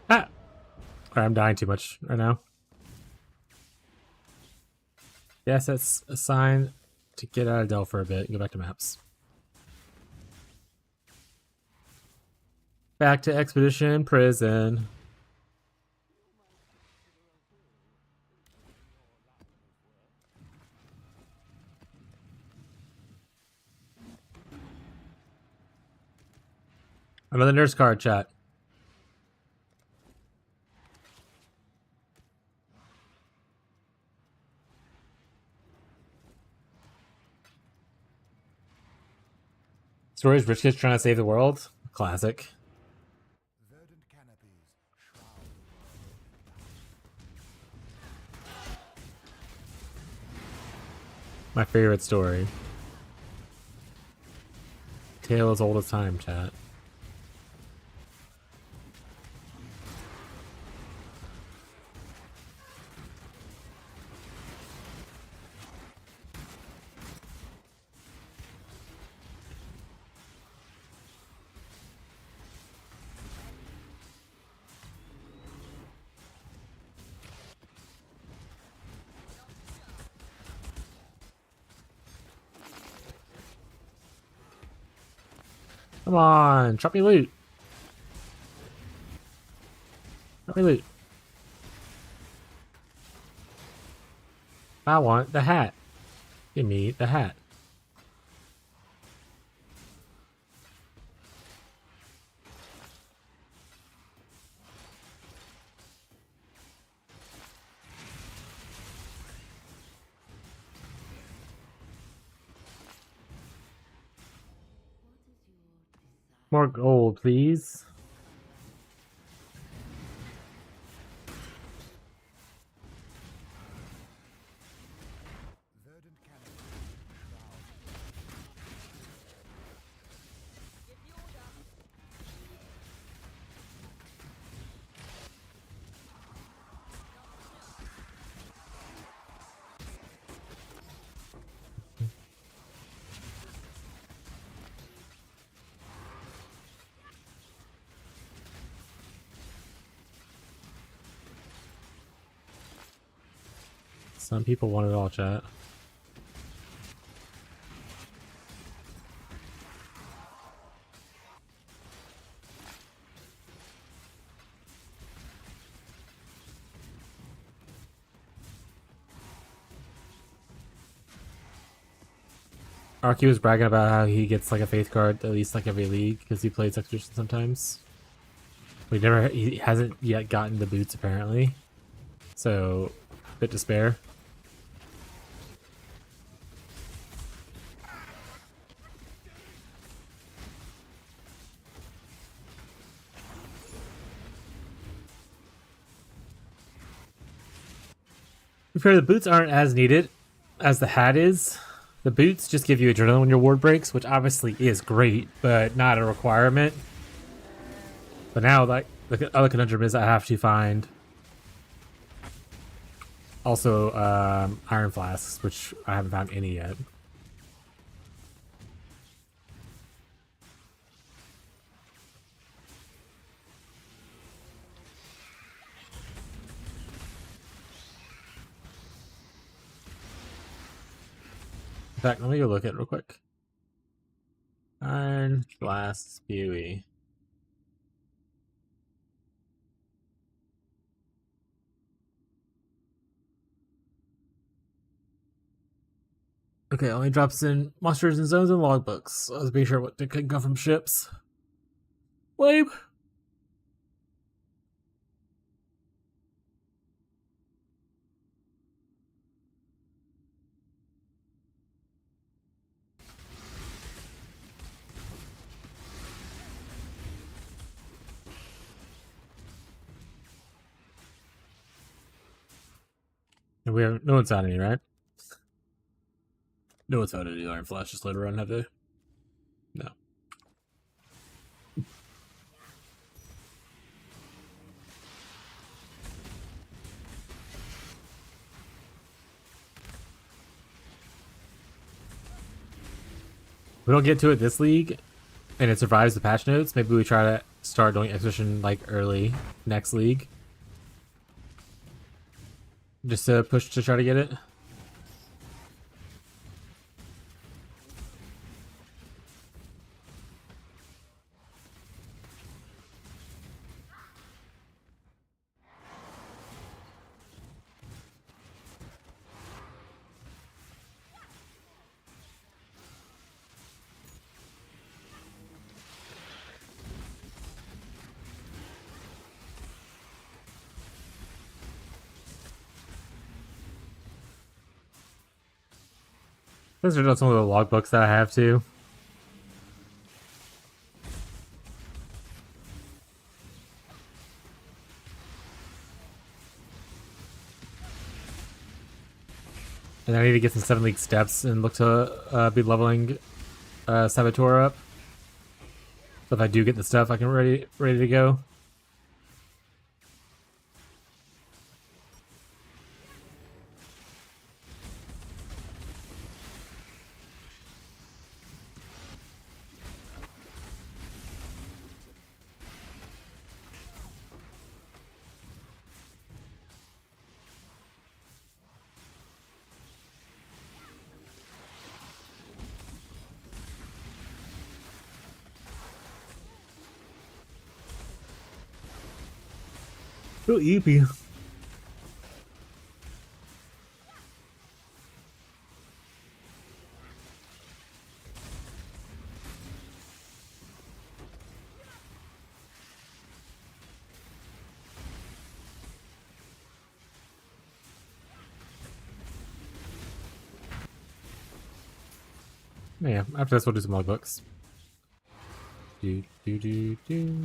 Ah! Alright, I'm dying too much right now. Yes, that's a sign to get out of Dell for a bit and go back to maps. Back to Expedition Prison. Another nurse card, chat. Stories rich kids trying to save the world. Classic. Verdant canopies shroud My favorite story. Tale as old as time, chat. Come on, drop me loot. Drop me loot. I want the hat. Give me the hat. More gold, please. verdant canopies shroud Some people want it all, chat. Arky was bragging about how he gets like a faith card at least like every league because he plays Expedition sometimes. He hasn't yet gotten the boots apparently. So, bit despair. To be fair, the boots aren't as needed as the hat is. The boots just give you adrenaline when your ward breaks, which obviously is great, but not a requirement. But now, like, the other conundrum is I have to find also iron flasks, which I haven't found any yet. fact, let me go look at it real quick. Iron, glass, PoE. Okay, only drops in monsters and zones and logbooks. Let's be sure what can come from ships. Lame. And we have no one's found any, right? No one's found any Iron Flash just later on, have they? No. We don't get to it this league, and it survives the patch notes. Maybe we try to start doing exhibition like early next league, just to push to try to get it. Those are just some of the logbooks that I have too. And I need to get some 7 league steps and look to be leveling Saboteur up. So if I do get the stuff, I can ready to go. So eepy. Yeah, after this we'll do some logbooks. Do do do do.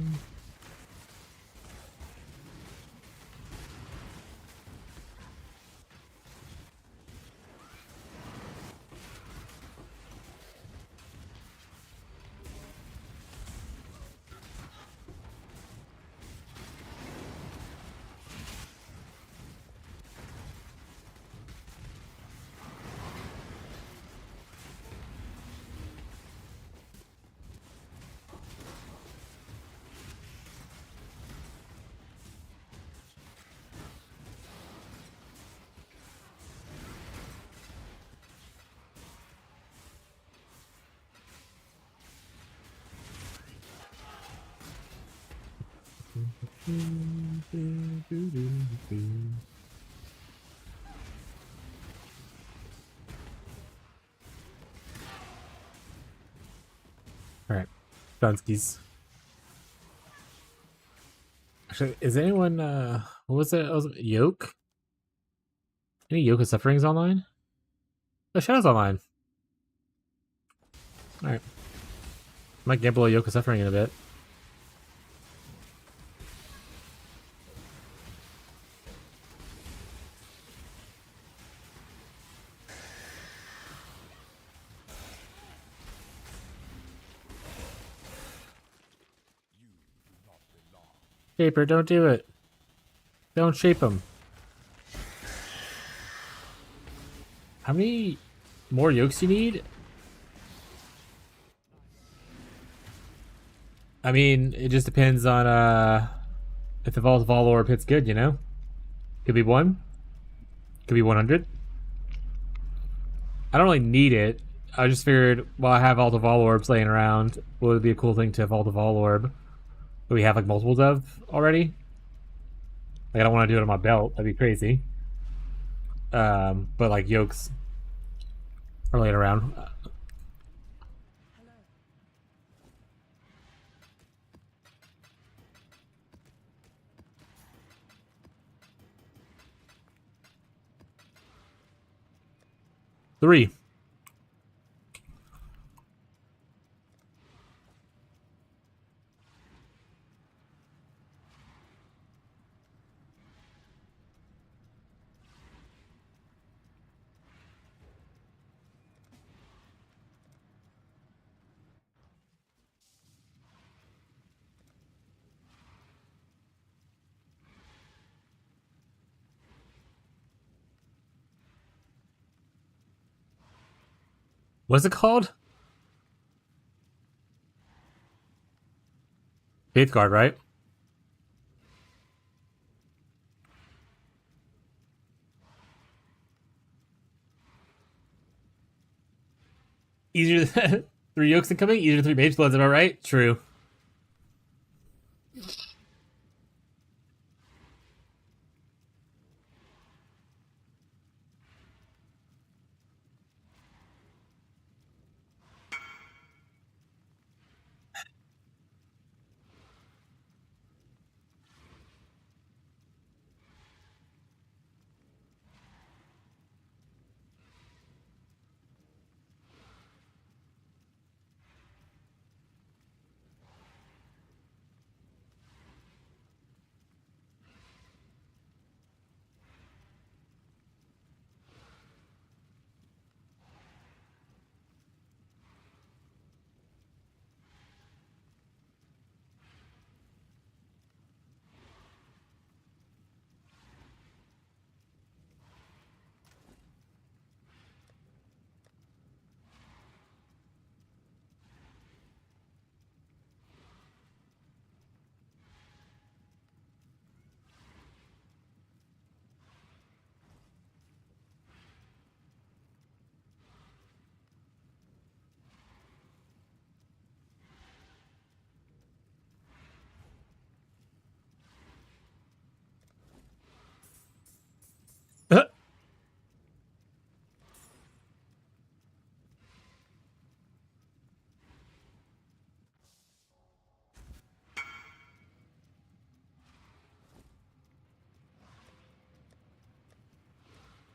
Alright, Dunskies. Actually, is anyone, what was it? Yoke? Any Yoke of Sufferings online? Oh, Shadow's online. Alright. Might gamble a Yoke of Suffering in a bit. Shaper, don't do it. Don't shape him. How many more yokes you need? I mean, it just depends on if the Vault of All Lore pit's good, you know? Could be 1. Could be 100. I don't really need it. I just figured while I have all the Vol Orbs laying around, what would be a cool thing to evolve the Vol Orb that we have like multiples of already? Like I don't want to do it on my belt. That'd be crazy. But like yokes are laying around. Three. What's it called? Faith Guard, right? Easier than three yokes incoming, easier than three mage bloods, am I right? True.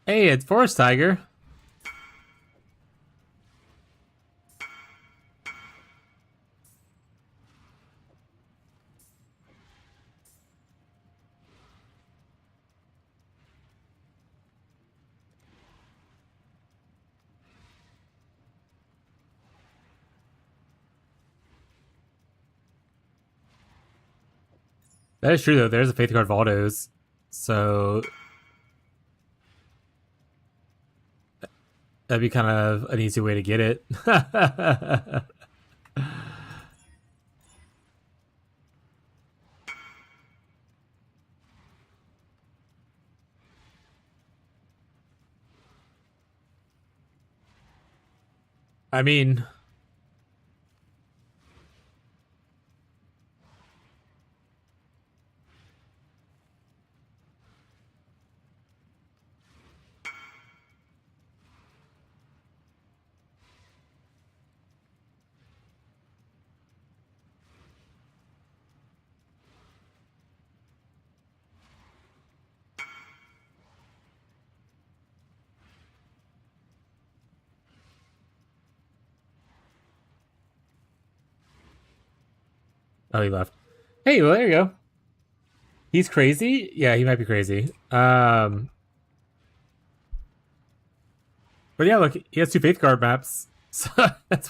Hey, it's Forest Tiger. That is true though. There's a Faith Guard Valdos, so that'd be kind of an easy way to get it. I mean, oh, he left. Hey, well, there you go. He's crazy. Yeah, he might be crazy. But yeah, look, he has two Faith Guard maps, so that's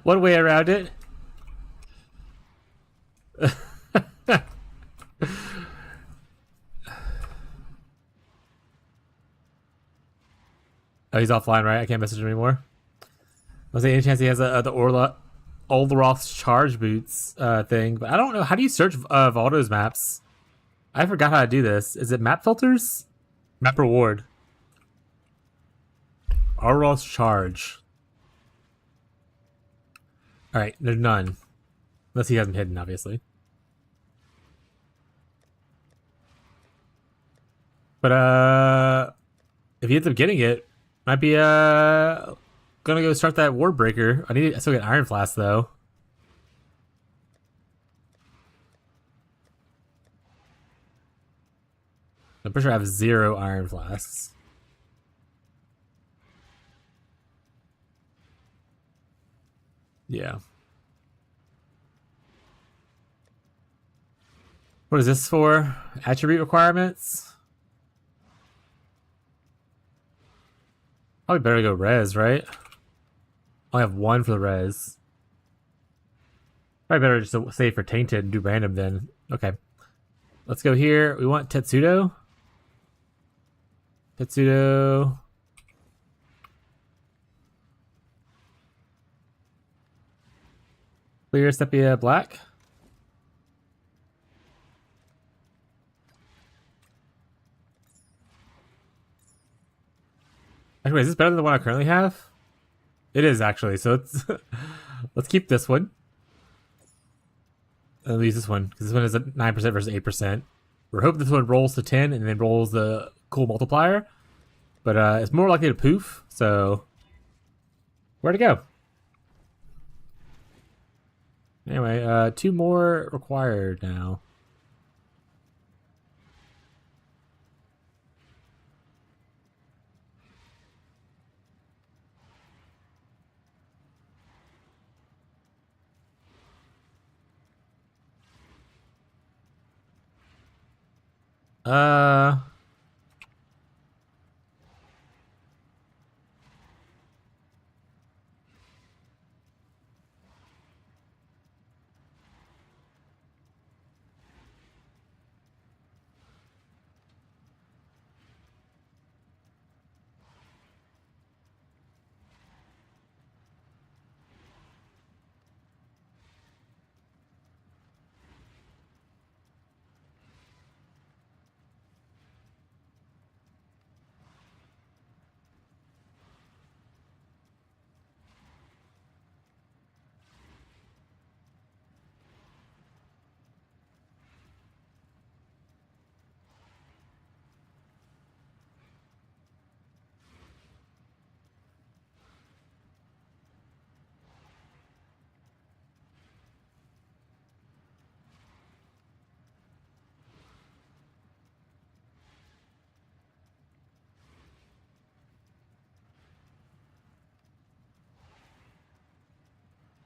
one way around it. Oh, he's offline, right? I can't message him anymore. Was there any chance he has the Orla Olderoth's charge boots thing? But I don't know. How do you search Valdo's maps? I forgot how to do this. Is it map filters? Map reward. Olderoth's charge. Alright, there's none. Unless he has them hidden, obviously. But, if he ends up getting it, might be, gonna go start that Ward Breaker. I still get Iron Flask, though. I'm pretty sure I have 0 Iron Flasks. Yeah. What is this for? Attribute requirements? Probably better to go res, right? I only have 1 for the res. Probably better just to save for Tainted and do random then. Okay. Let's go here. We want Tetsudo. Tetsudo. Clear Sepia Black. Actually, wait, is this better than the one I currently have? It is actually, so let's let's keep this one. I'll use this one because this one is a 9% versus 8%. We're hoping this one rolls to 10 and then rolls the cool multiplier, but it's more likely to poof. So where to go? Anyway, 2 more required now. Uh,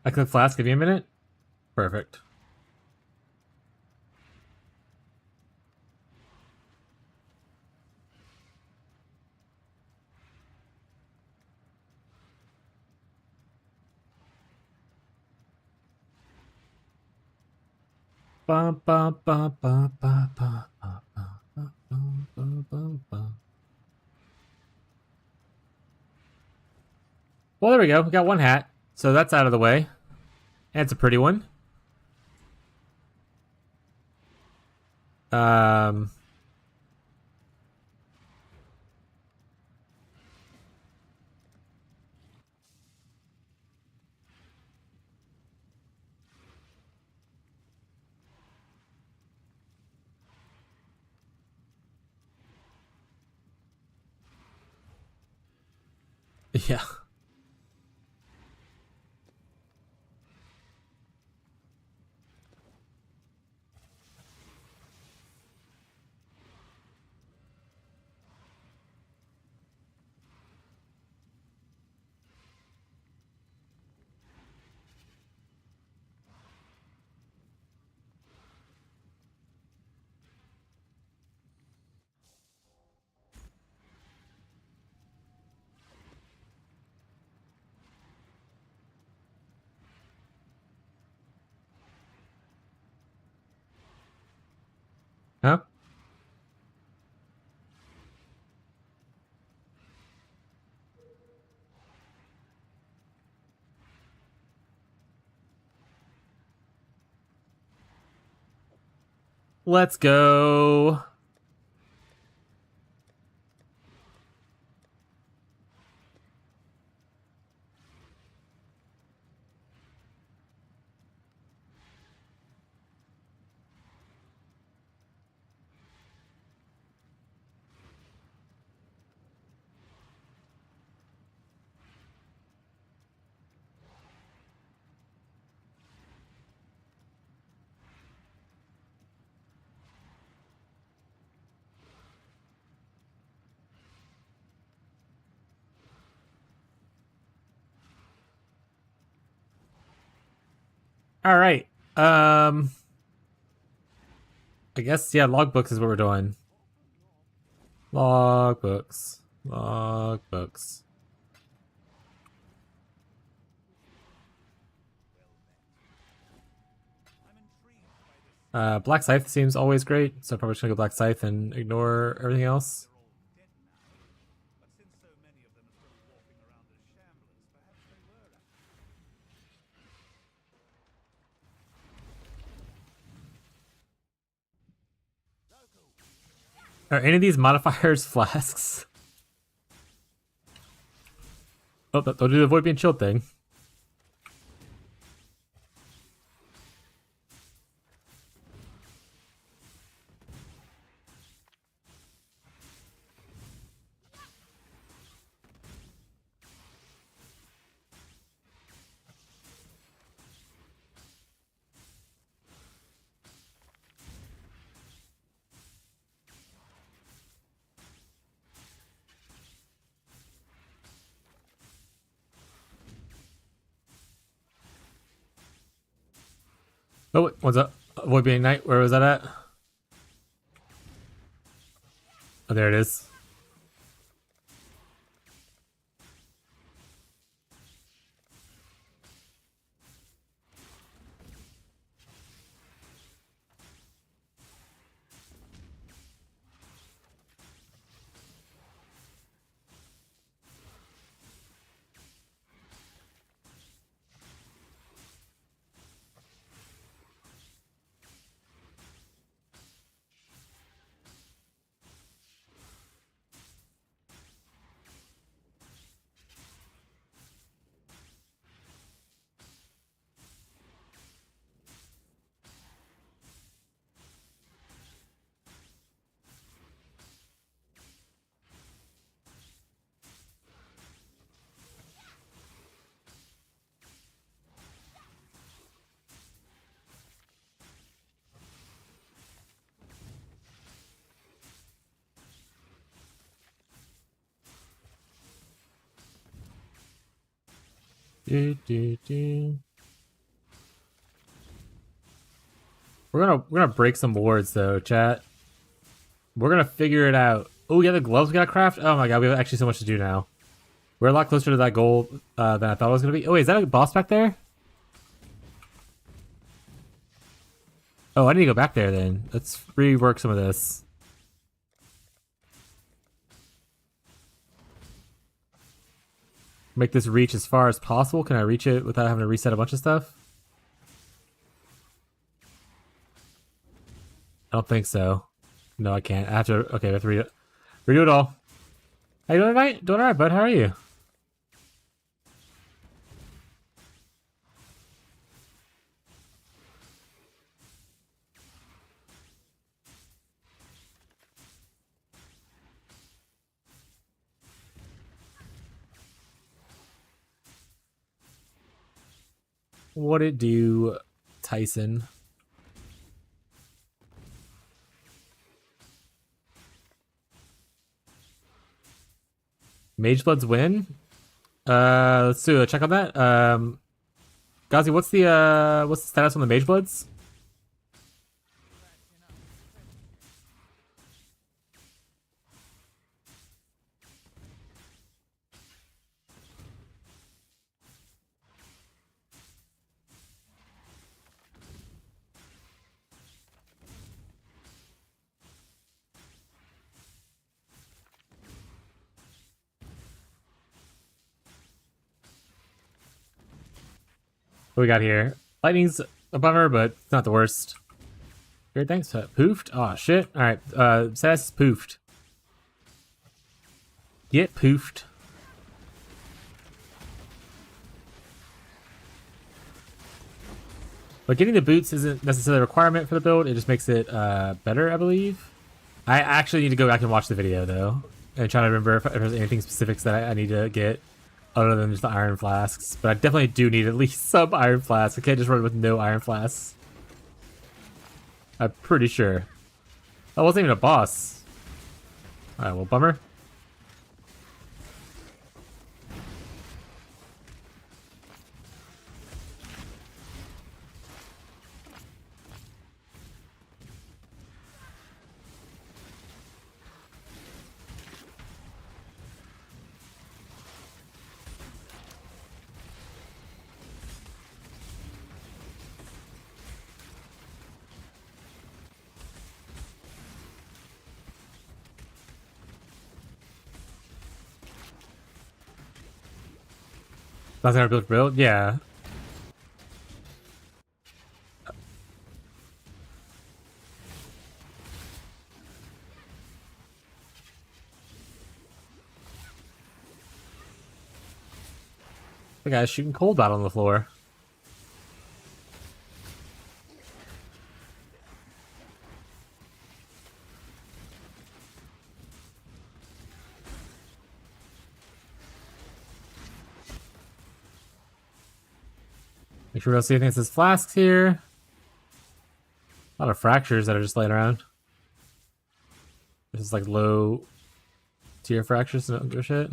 I can flask. Give you a minute. Perfect. Bum, bum, bum, bum, bum, bum, bum, bum, bum, bum, bum, bum. Well, there we go. We got 1 hat, so that's out of the way. And it's a pretty one. Um, yeah. Huh? Let's go. All right. I guess yeah. Logbooks is what we're doing. Logbooks. Logbooks. Black Scythe seems always great, so I'm probably just gonna go Black Scythe and ignore everything else. Are any of these modifiers flasks? Oh, don't do the avoid being chilled thing. Oh, wait, what's up? Avoid being night. Where was that at? Oh, there it is. Do, do, do. We're gonna break some wards though, chat. We're gonna figure it out. Oh yeah, the gloves we gotta craft. Oh my god, we have actually so much to do now. We're a lot closer to that goal than I thought it was gonna be. Oh wait, is that a boss back there? Oh, I need to go back there then. Let's rework some of this. Make this reach as far as possible. Can I reach it without having to reset a bunch of stuff? I don't think so. No, I can't. I have to. Okay, I have to redo it all. How you doing tonight? Doing alright, bud. How are you? What it do, Tyson? Magebloods win? Let's do a check on that. Gazi, what's the status on the Magebloods? What we got here? Lightning's a bummer, but it's not the worst. Great, thanks. Poofed? Oh shit. Alright, status is poofed. Get poofed. But getting the boots isn't necessarily a requirement for the build, it just makes it better, I believe. I actually need to go back and watch the video though, and try to remember if there's anything specifics that I need to get other than just the iron flasks. But I definitely do need at least some iron flasks. I can't just run with no iron flasks. I'm pretty sure. That wasn't even a boss. Alright, well, bummer. That's our build. Yeah. The guy's shooting cold out on the floor. Make sure we don't see anything that says flasks here. A lot of fractures that are just laying around. This is like low tier fractures, so don't give a shit.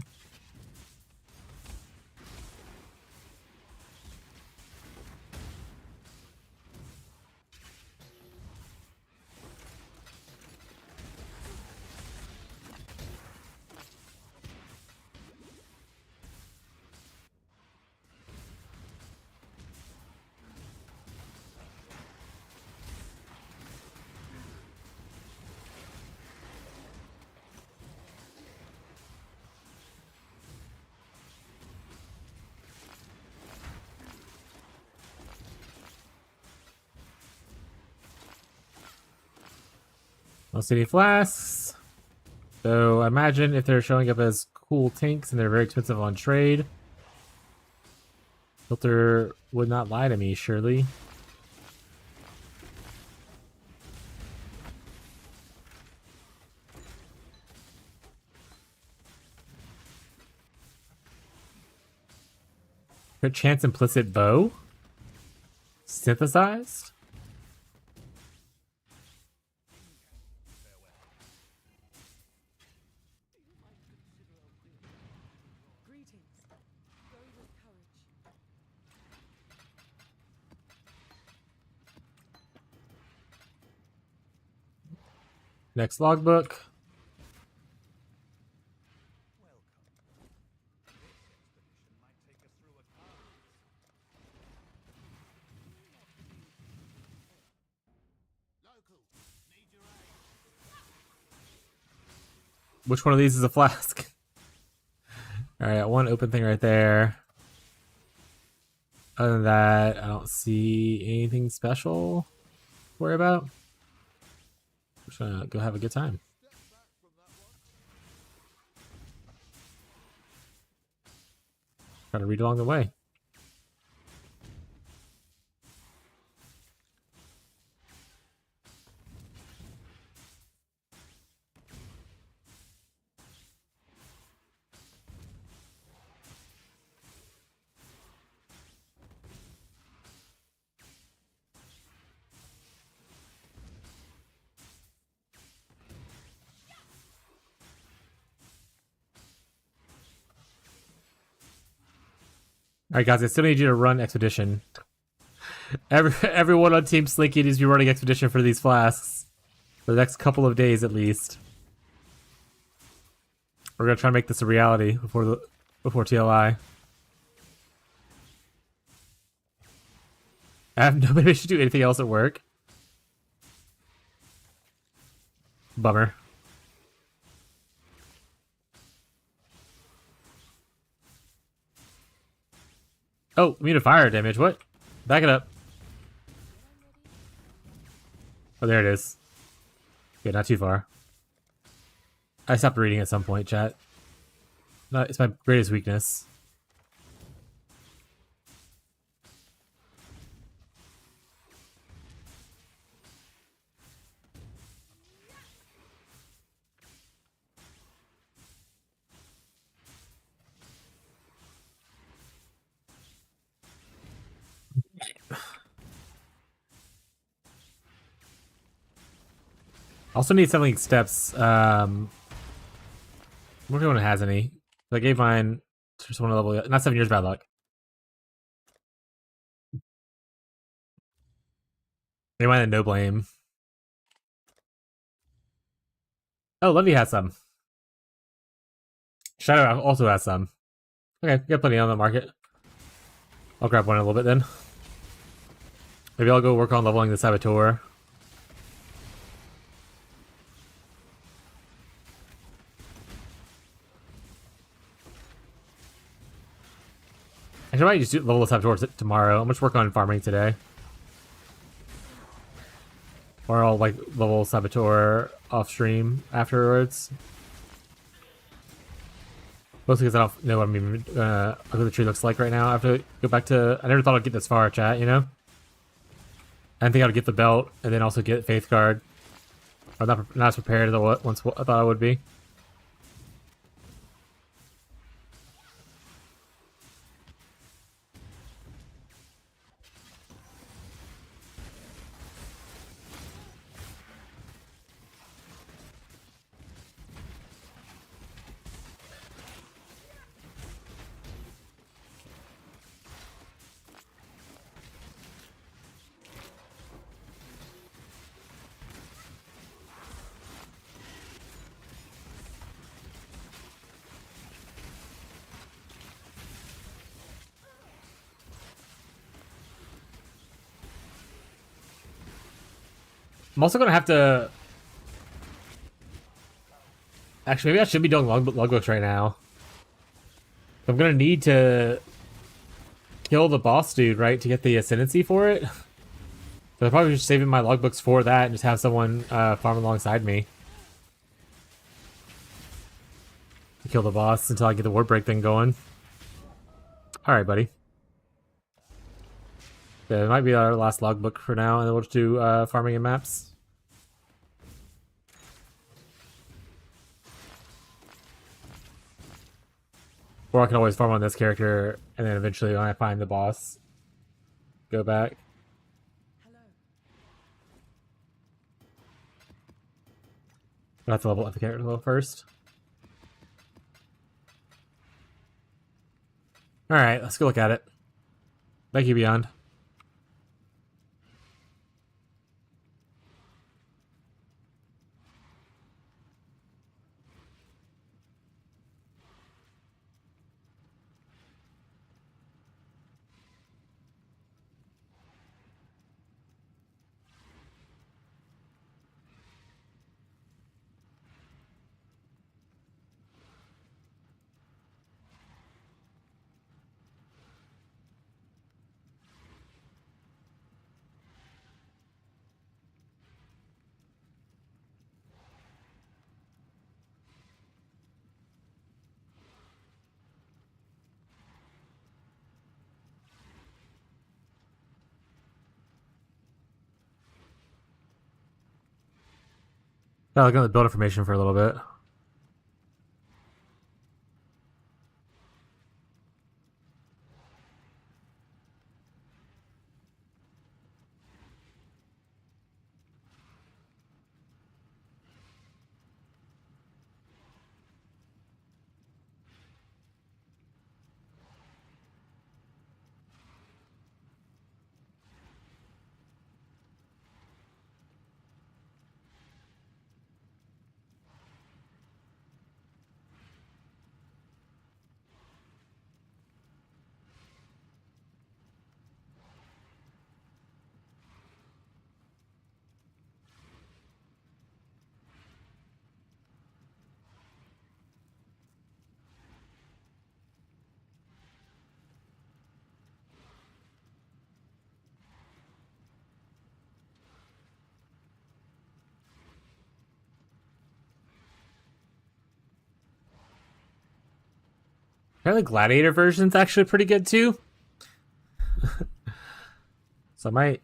Don't see any flasks. So I imagine if they're showing up as cool tanks and they're very expensive on trade, Filter would not lie to me, surely. Crit chance implicit bow? Synthesized? Next logbook. Which one of these is a flask? Alright, one open thing right there. Other than that, I don't see anything special to worry about. Just gonna go have a good time. Try to read along the way. Alright guys, I still need you to run Expedition. Everyone on Team Slinky needs to be running Expedition for these flasks. For the next couple of days at least. We're gonna try to make this a reality before TLI. I have no maybe I should do anything else at work. Bummer. Oh, immune to fire damage. What? Back it up. Oh, there it is. Okay, not too far. I stopped reading at some point, chat. It's my greatest weakness. Also need something steps. I wonder if anyone has any. I gave mine to someone level. Not 7 years bad luck. Anyone had no blame. Oh, Levy has some. Shadow also has some. Okay, got plenty on the market. I'll grab one in a little bit then. Maybe I'll go work on leveling the Saboteur. Actually, Actually, I might just do level this up towards it tomorrow. I'm just work on farming today. Or I'll like level Saboteur off stream afterwards. Mostly because I don't know what I'm even what the tree looks like right now. I have to go back to. I never thought I'd get this far, chat. You know. I didn't think I'd get the belt and then also get Faith Guard. I'm not as prepared as I once I thought I would be. I'm also gonna have to. Actually, maybe I should be doing logbooks right now. I'm gonna need to kill the boss dude, right, to get the ascendancy for it. So I'm probably just saving my logbooks for that and just have someone farm alongside me to kill the boss until I get the ward break thing going. All right, buddy. Yeah, it might be our last logbook for now, and then we'll just do farming and maps. Or I can always farm on this character, and then eventually when I find the boss, go back. I have to level up the character level first. Alright, let's go look at it. Thank you, Beyond. I'll look at the build information for a little bit. Apparently Gladiator version's actually pretty good too. So I might.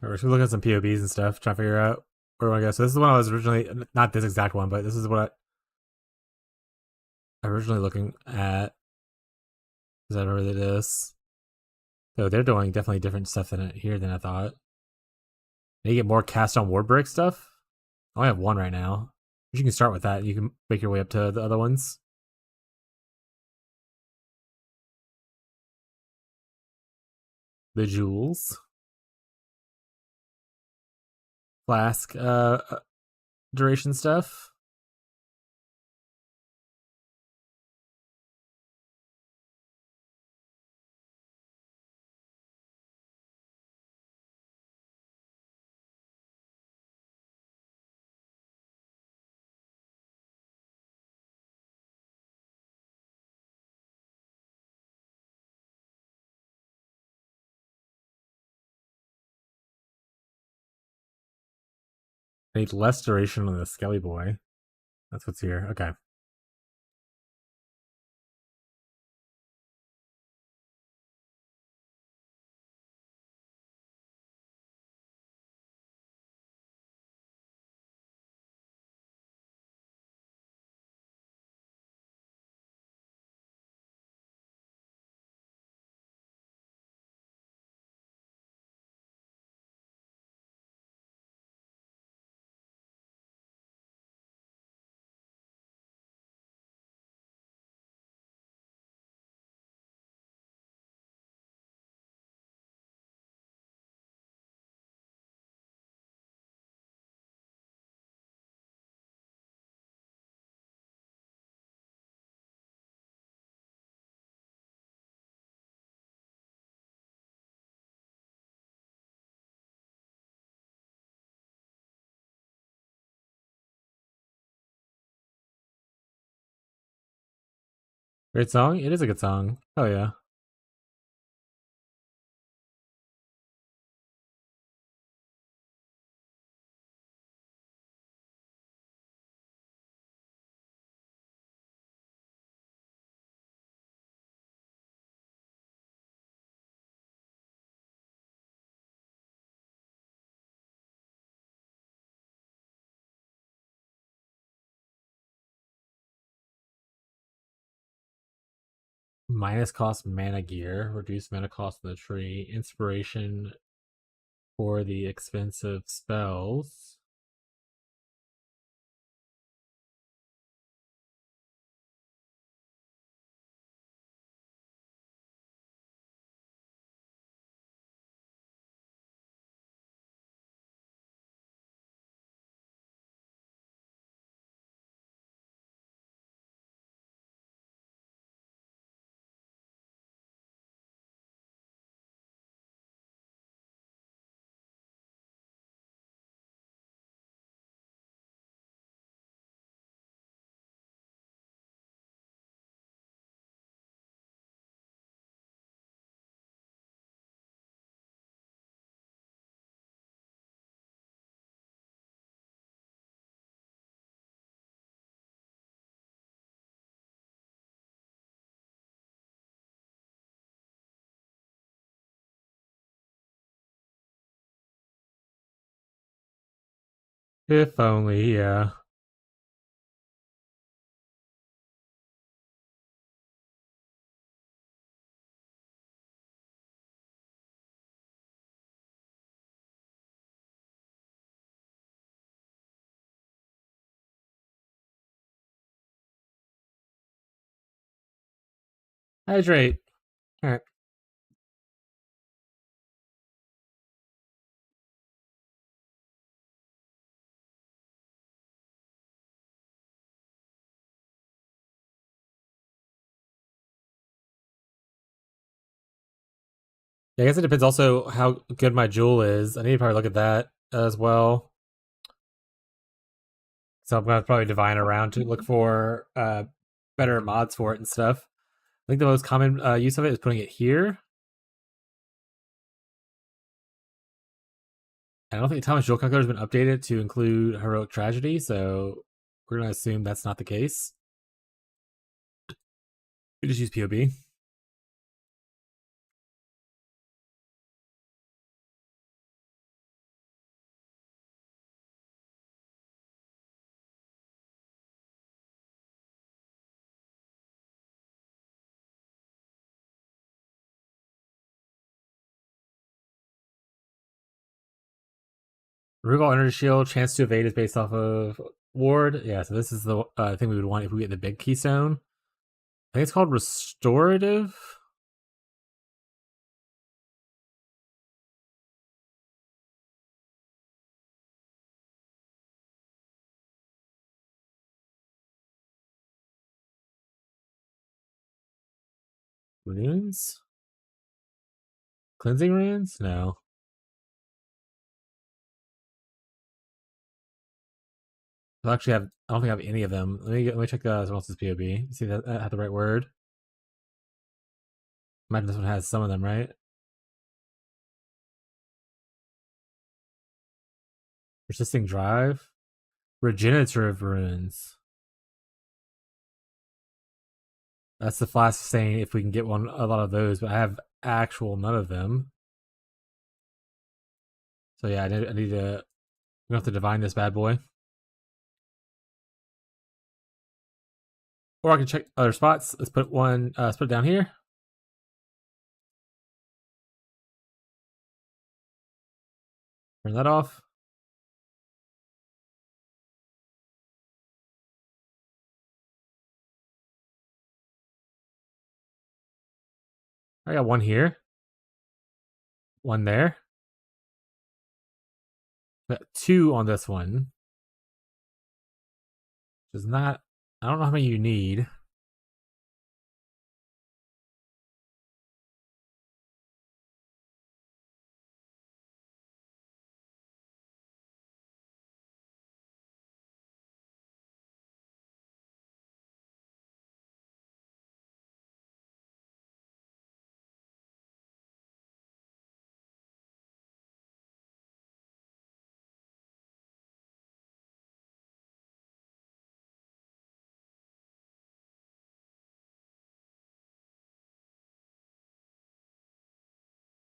We're just looking at some POBs and stuff, trying to figure out where we want to go. So this is what I was originally, not this exact one, but this is what I originally looking at. Is that really this? So they're doing definitely different stuff here than I thought. They get more cast on ward break stuff. I only have one right now. You can start with that. You can make your way up to the other ones. The jewels, flask, duration stuff. I need less duration on the Skelly Boy. That's what's here. Okay. Great song. It is a good song. Oh yeah. Minus cost mana gear, reduce mana cost on the tree, inspiration for the expensive spells. If only, yeah. Hydrate. Alright. Yeah, I guess it depends also how good my jewel is. I need to probably look at that as well. So I'm gonna probably divine around to look for better mods for it and stuff. I think the most common use of it is putting it here. I don't think Thomas Jewel Calculator has been updated to include heroic tragedy, so we're gonna assume that's not the case. We just use POB. Regal Energy Shield, chance to evade is based off of ward. Yeah, so this is the thing we would want if we get the big keystone. I think it's called Restorative. Runes? Cleansing runes? No. I actually have. I don't think I have any of them. Let me check someone else's POB. See that I have the right word. Imagine this one has some of them, right? Persisting drive, regenerative runes. That's the flask saying if we can get a lot of those, but I have actual none of them. So yeah, I need to. We have to divine this bad boy, or I can check other spots. Let's put one. Let's put it down here. Turn that off. I got one here, one there. Got two on this one, which is not. I don't know how many you need.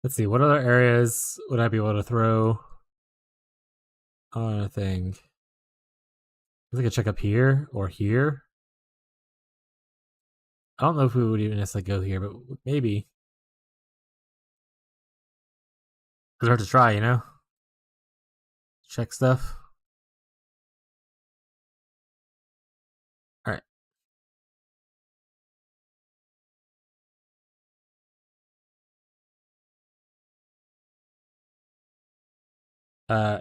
Let's see, what other areas would I be able to throw on a thing? I think I check up here or here. I don't know if we would even necessarily go here, but maybe. It's hard to try, you know? Check stuff. Alright.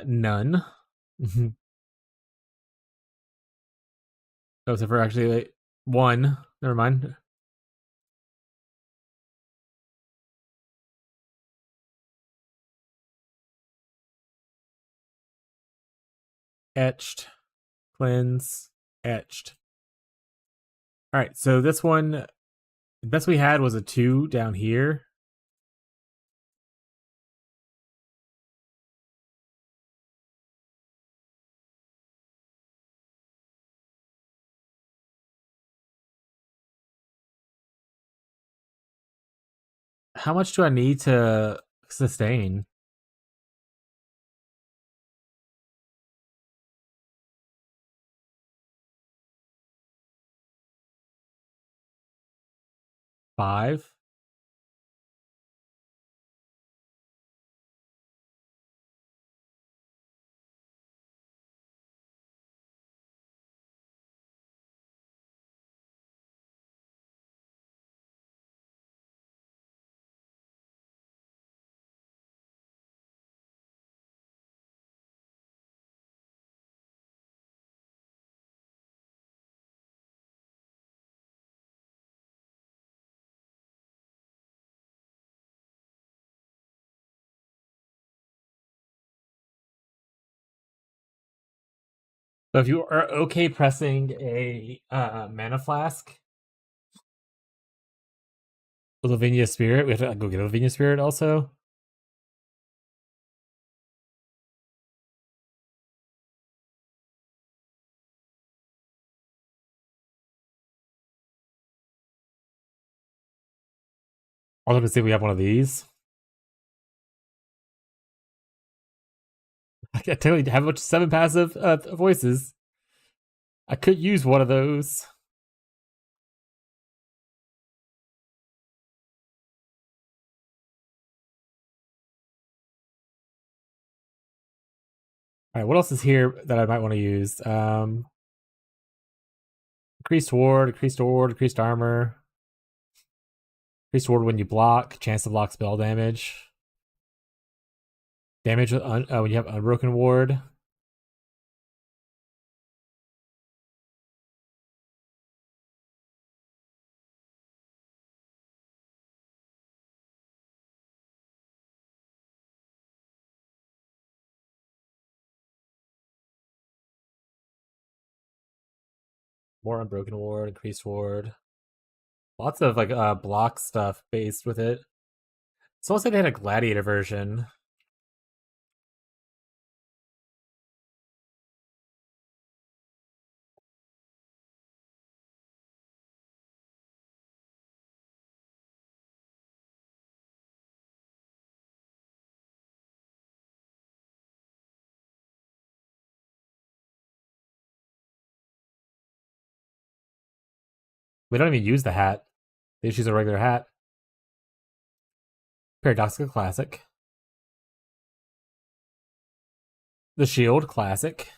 None. Oh, so for actually like, one. Never mind. Etched. Cleanse. Etched. Alright, so this one, the best we had was a 2 down here. How much do I need to sustain? Five? So if you are okay pressing a mana flask with Lavinia Spirit, we have to go get a Lavinia Spirit also. I was going to see if we have one of these. I can't tell you how much 7 passive voices. I could use one of those. Alright, what else is here that I might want to use? Increased ward, increased armor. Increased ward when you block, chance to block spell damage. Damage when you have unbroken ward. More unbroken ward, increased ward. Lots of like block stuff based with it. It's almost like they had a gladiator version. We don't even use the hat. They just use a regular hat. Paradoxical classic. The shield classic.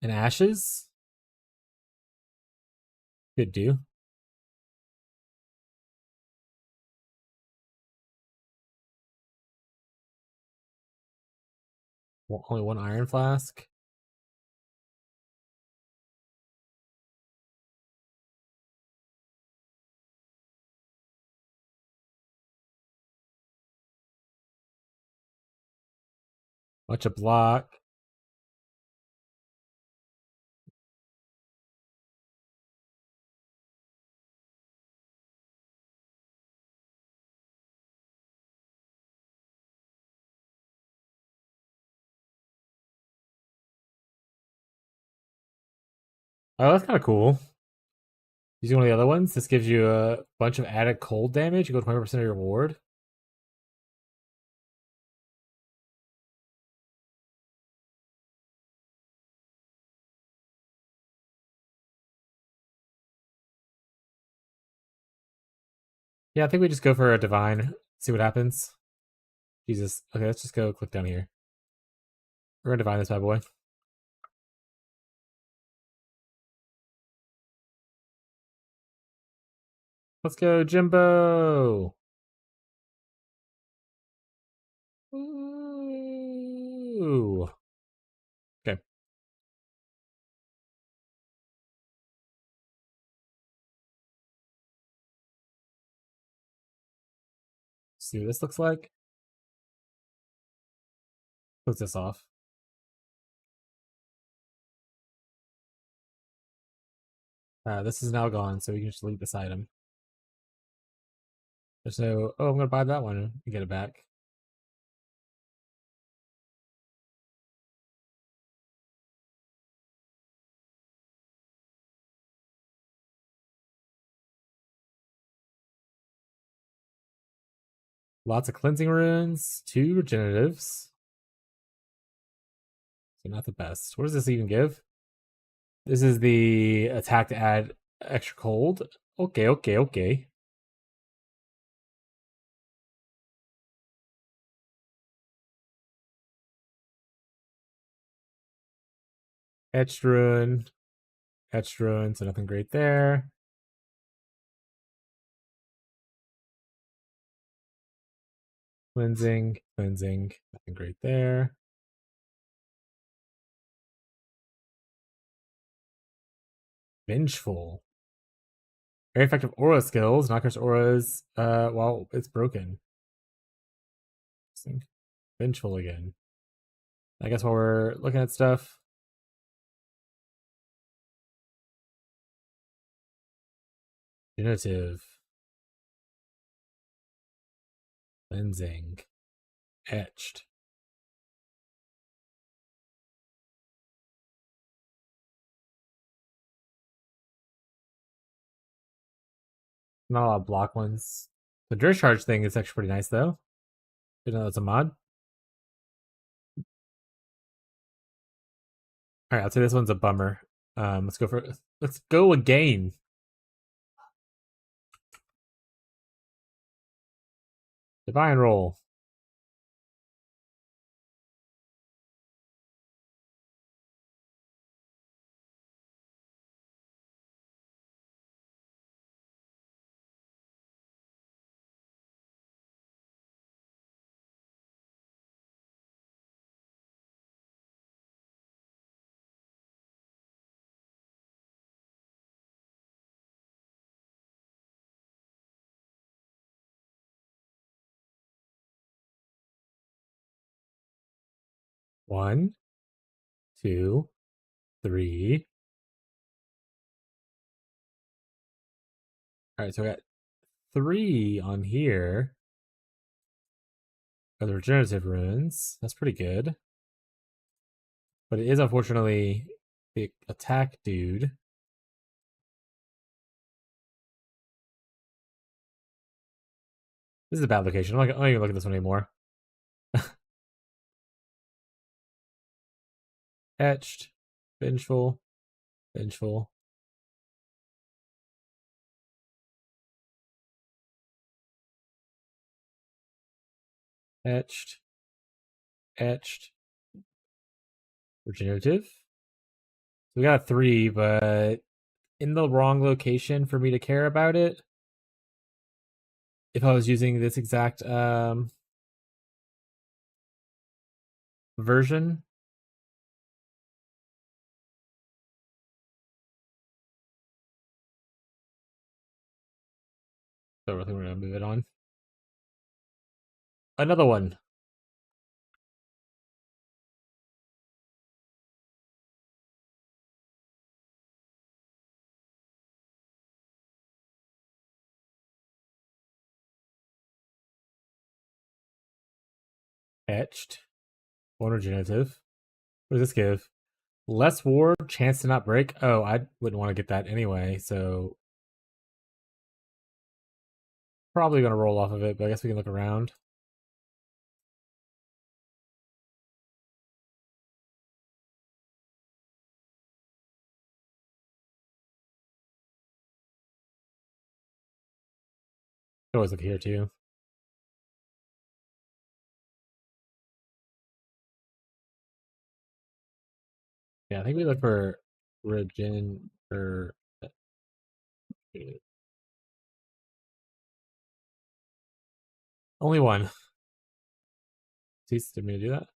And ashes. Could do. Well, only one iron flask. Bunch of block. Oh, that's kind of cool. Using one of the other ones, this gives you a bunch of added cold damage. You go 20% of your ward. Yeah, I think we just go for a divine. See what happens. Jesus. Okay, let's just go click down here. We're gonna divine this bad boy. Let's go, Jimbo. Ooh. Okay. See what this looks like. Close this off. This is now gone, so we can just delete this item. There's no. Oh, I'm gonna buy that one and get it back. Lots of cleansing runes, 2 regeneratives. So not the best. What does this even give? This is the attack to add extra cold. Okay, okay, okay. Etched rune. Etched rune, so nothing great there. Cleansing, cleansing, nothing great there. Vengeful. Very effective aura skills. Knockers auras while it's broken. Vengeful again. I guess while we're looking at stuff. Genitive. Cleansing. Etched. Not a lot of block ones. The discharge thing is actually pretty nice though. Didn't know that's a mod. Alright, I'll say this one's a bummer. Let's go again. Divine roll. One, two, three. All right, so I got three on here of the regenerative runes. That's pretty good. But it is unfortunately the attack dude. This is a bad location. I'm not even looking at this one anymore. Etched, vengeful, vengeful. Etched, etched, regenerative. So we got three, but in the wrong location for me to care about it. If I was using this exact version. So I think we're gonna move it on. Another one. Etched. One regenerative. What does this give? Less ward, chance to not break. Oh, I wouldn't want to get that anyway, so probably gonna roll off of it, but I guess we can look around. Could always look here too. Yeah, I think we look for regen or only one. Cease did me to do that?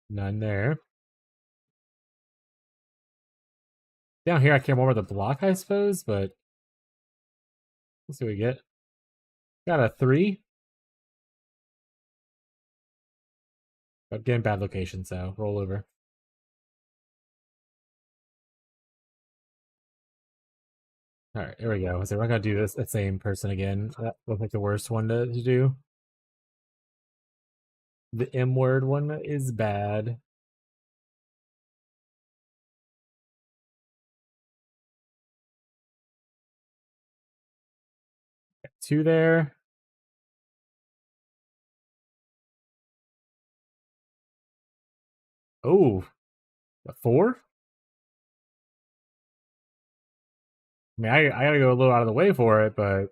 None there. Down here I care more about the block, I suppose, but let's see what we get. Got a 3. Again, bad location, so roll over. Alright, here we go. So we're not gonna do this the same person again. That looks like the worst one to do. The M word one is bad. Got 2 there. Oh, a 4? I mean, I gotta go a little out of the way for it, but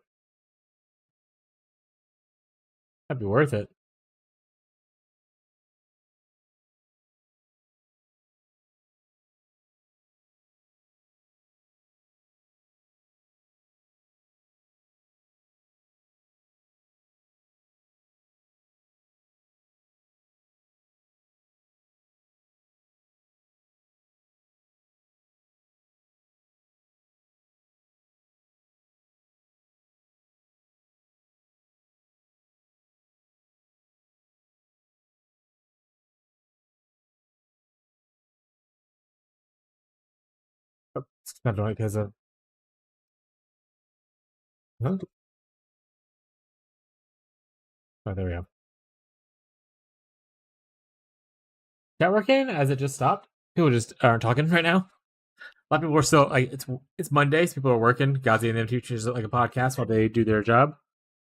that'd be worth it. Oh, it's not doing it because of. Huh? Oh, there we go. That working? As it just stopped? People just aren't talking right now. A lot of people are still like it's Monday, so people are working. Gazi and them teachers like a podcast while they do their job.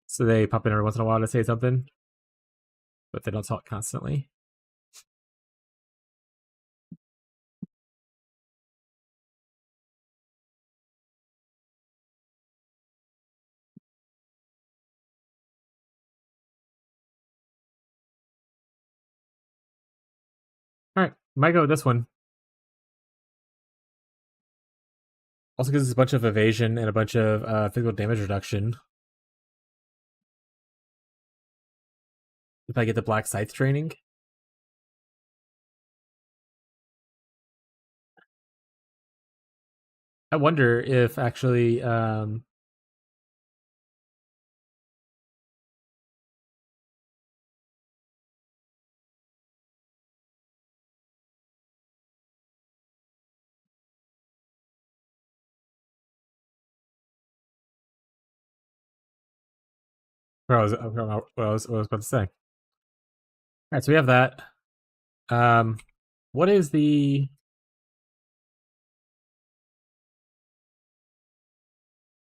So they pop in every once in a while to say something, but they don't talk constantly. All right, might go with this one. Also, because it's a bunch of evasion and a bunch of physical damage reduction. If I get the Black Scythe training, I wonder if actually What I was about to say. All right, so we have that. What is the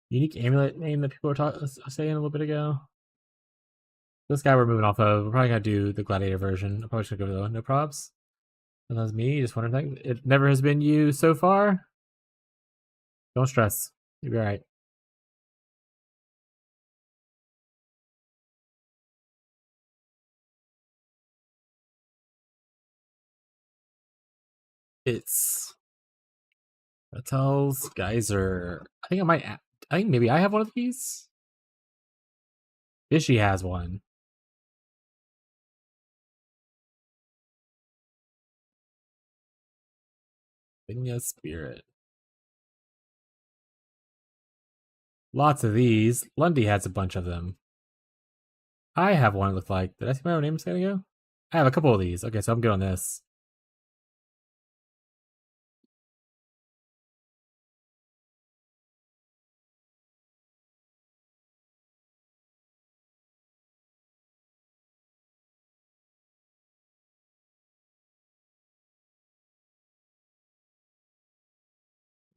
unique amulet name that people were saying a little bit ago? This guy we're moving off of. We're probably gonna do the gladiator version. I probably should go with the no props. And that's me. Just wondering, it never has been you so far. Don't stress. You'll be all right. It's Hotels Geyser. I think I might. I think maybe I have one of these. Fishy has one. Vigna Spirit. Lots of these. Lundy has a bunch of them. I have one. It looked like. Did I see my own name a second ago? I have a couple of these. Okay, so I'm good on this.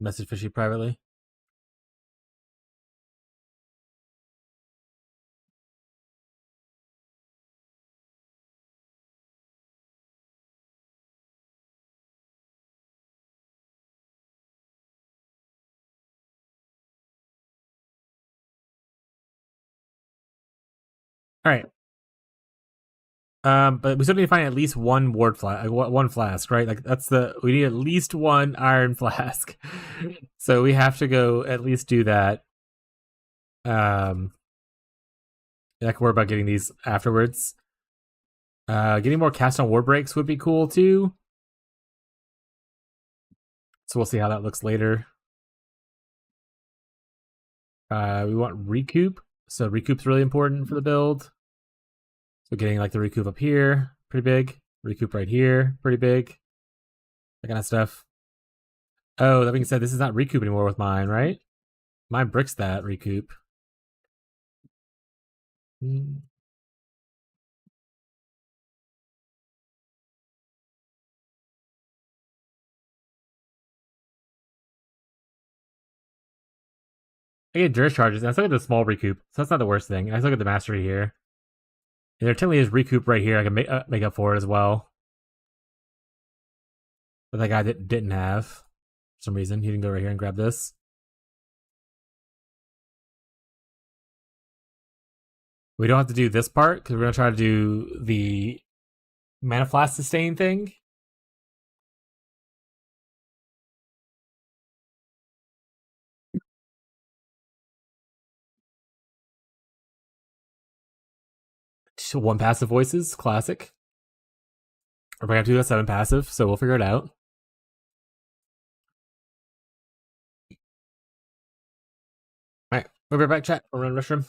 Message Fishy privately. All right. But we still need to find at least one ward flask, one flask, right? Like we need at least one iron flask. So we have to go at least do that. I can worry about getting these afterwards. Getting more cast on ward breaks would be cool too. So we'll see how that looks later. We want recoup. So recoup's really important for the build. So getting like the recoup up here, pretty big. Recoup right here, pretty big. That kind of stuff. Oh, that being said, this is not recoup anymore with mine, right? Mine bricks that recoup. I get Durst charges, and I still get the small recoup, so that's not the worst thing. I still get the mastery here. And there technically is recoup right here. I can make up for it as well. But that guy didn't have. For some reason, he didn't go right here and grab this. We don't have to do this part, because we're going to try to do the Mana Flask sustain thing. One passive voices, classic. We're going to have to do a 7 passive, so we'll figure it out. Alright, we'll be right back, chat. We'll run restroom.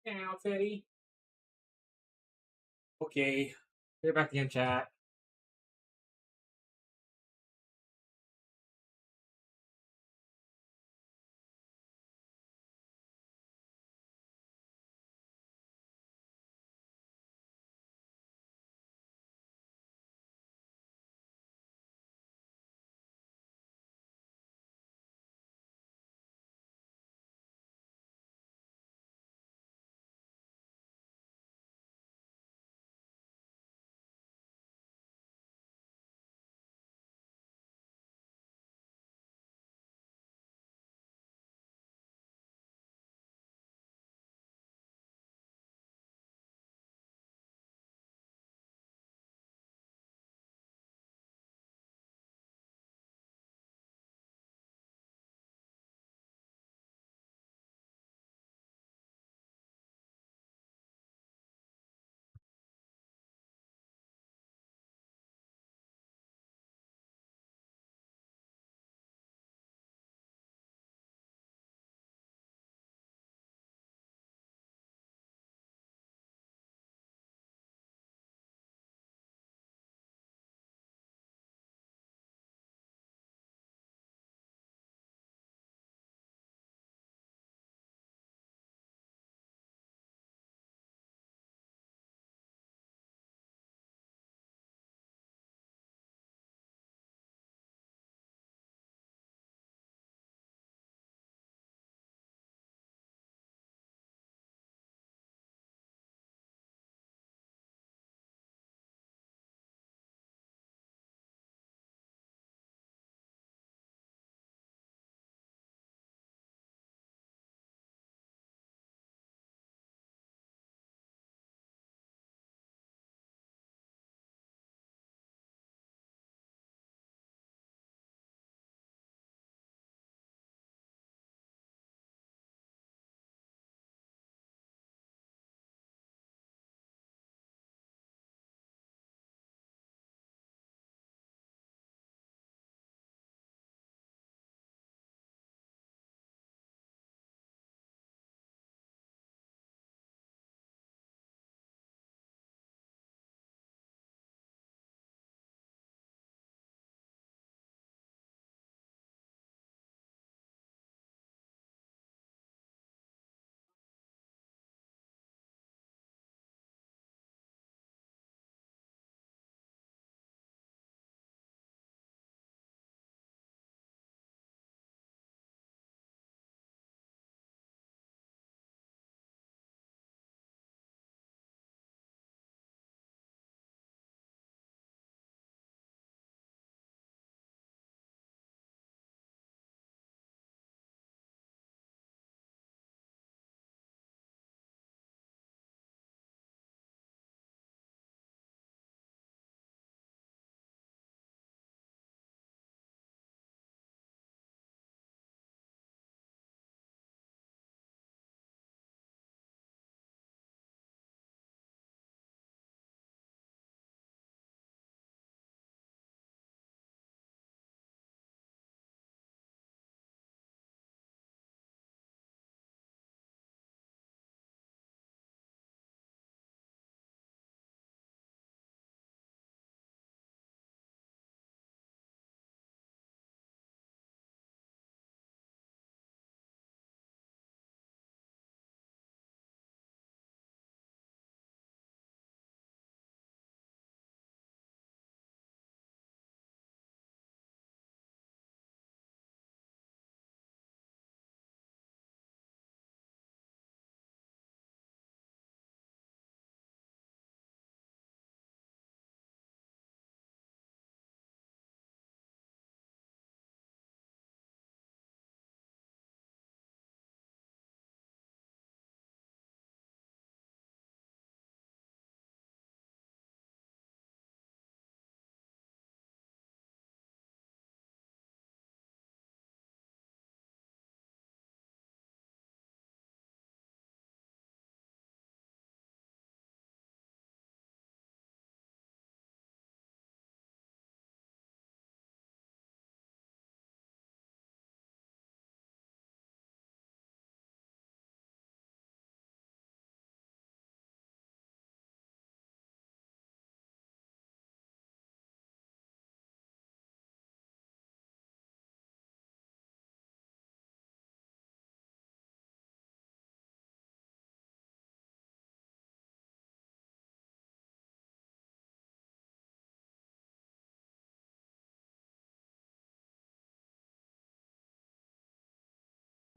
Now, Teddy. Okay. You're back again, chat.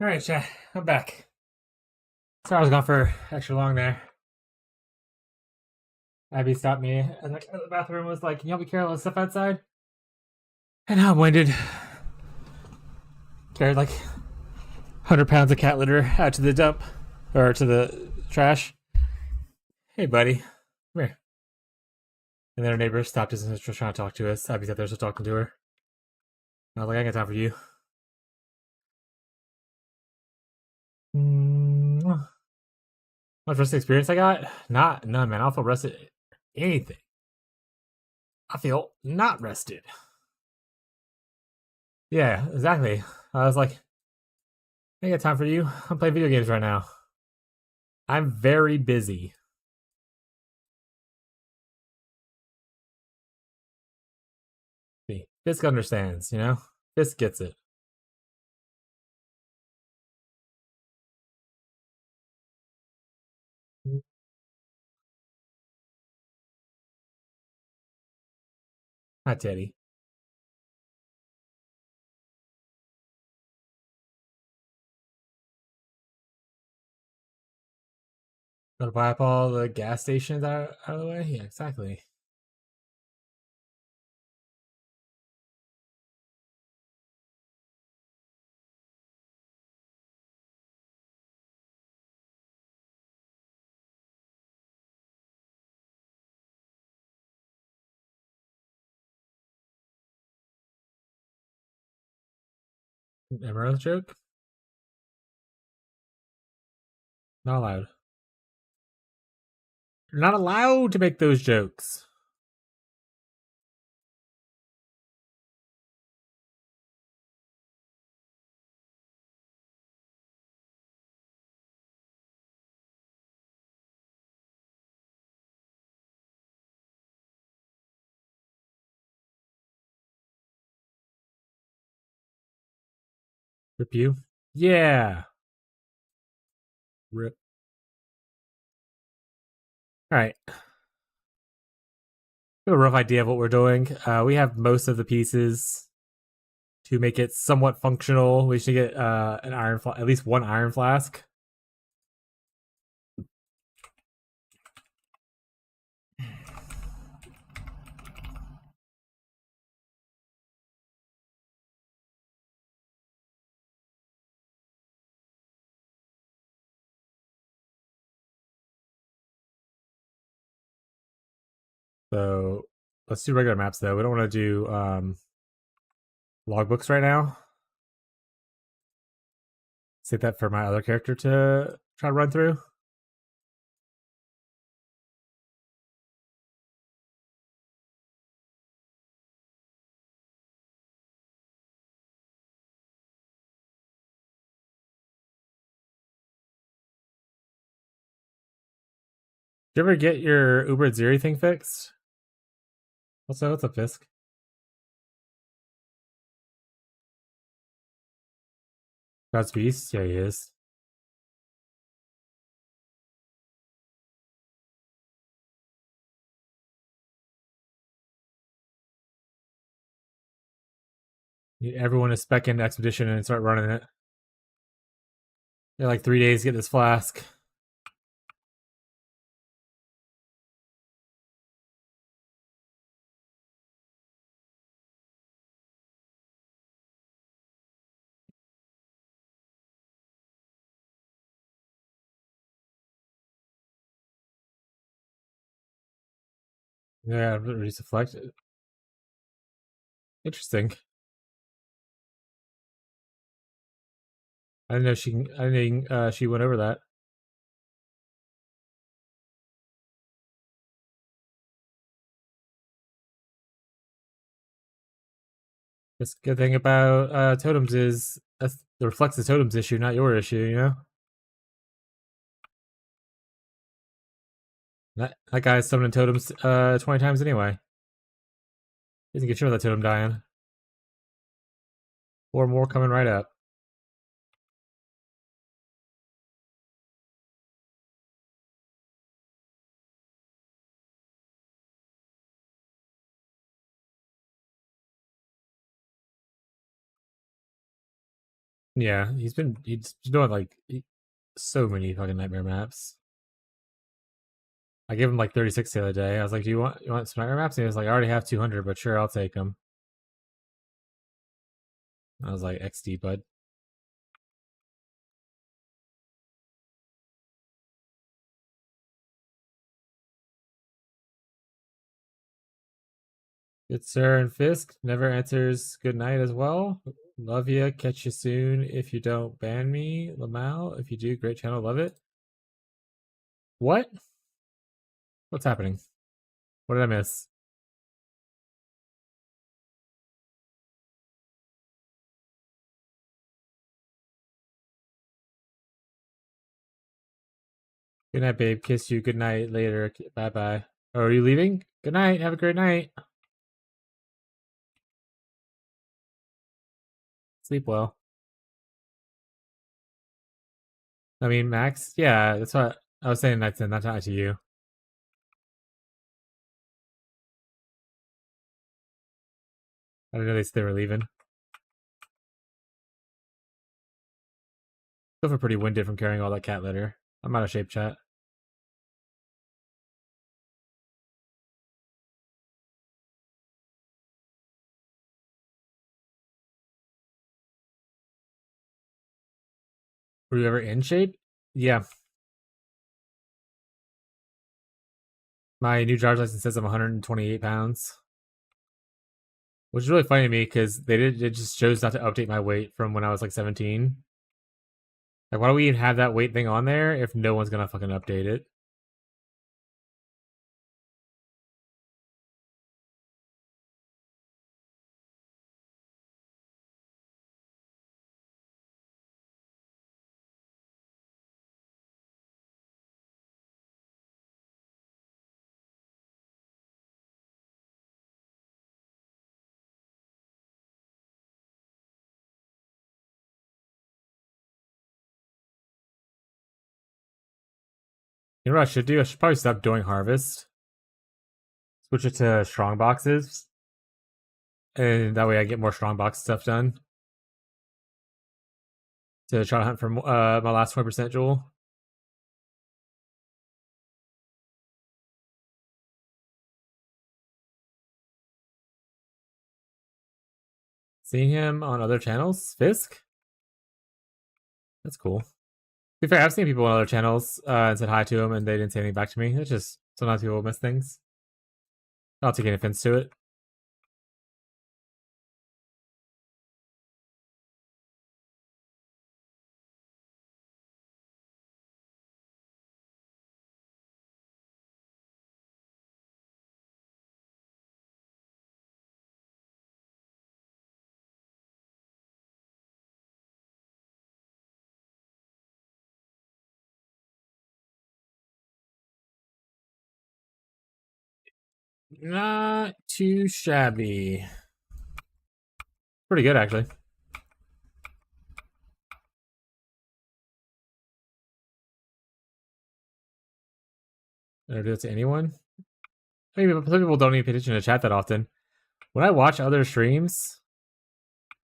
All right, chat. I'm back. Sorry, I was gone for extra long there. Abby stopped me in the bathroom. Was like, "Can you help me carry all the stuff outside?" And now I'm winded. Carried like 100 pounds of cat litter out to the dump or to the trash. Hey, buddy, come here. And then our neighbor stopped us and was trying to talk to us. Abby's up there, so talking to her. I was like, "I got time for you." Much rest experience I got? None, man. I don't feel rested. Anything. I feel not rested. Yeah, exactly. I was like, I got time for you. I'm playing video games right now. I'm very busy. See, Fisk understands, you know? Fisk gets it. Hi, Teddy. Gotta buy up all the gas stations out of the way? Yeah, exactly. Emerald joke? Not allowed. You're not allowed to make those jokes. Rip you? Yeah. Rip. Alright. We have a rough idea of what we're doing. We have most of the pieces to make it somewhat functional. We should get an at least one iron flask. So let's do regular maps though. We don't want to do logbooks right now. Save that for my other character to try to run through. Did you ever get your Uber Zeri thing fixed? Also, what's up, Fisk? God's Beast? Yeah, he is. Everyone is specking Expedition and start running it. They're like 3 days to get this flask. Yeah, reduce deflect. Interesting. I didn't know she. I didn't. She went over that. The good thing about totems is that reflects the totems issue, not your issue. You know. That guy's summoning totems 20 times anyway. He doesn't get sure of that totem dying. Or more coming right up. Yeah, he's doing like so many fucking nightmare maps. I gave him like 36 the other day. I was like, "Do you want some nightmare maps?" And he was like, "I already have 200, but sure, I'll take them." I was like, "XD, bud." Good sir and Fisk never answers good night as well. Love ya. Catch you soon. If you don't ban me, Lamal. If you do, great channel. Love it. What? What's happening? What did I miss? Good night, babe. Kiss you. Good night. Later. Bye bye. Oh, are you leaving? Good night. Have a great night. Sleep well. I mean, Max. Yeah, that's what I was saying. That's not to you. I didn't know they were leaving. Still feel pretty winded from carrying all that cat litter. I'm out of shape, chat. Were you ever in shape? Yeah. My new driver's license says I'm 128 pounds, which is really funny to me because it just chose not to update my weight from when I was like 17. Like, why do we even have that weight thing on there if no one's gonna fucking update it? You know what I should do? I should probably stop doing harvest, switch it to strong boxes, and that way I get more strong box stuff done to try to hunt for my last 20% jewel. Seeing him on other channels, Fisk. That's cool. To be fair, I've seen people on other channels and said hi to him, and they didn't say anything back to me. It's just sometimes people miss things. I'll take any offense to it. Not too shabby. Pretty good, actually. Never do it to anyone. I mean, some people don't even pay attention to chat that often. When I watch other streams,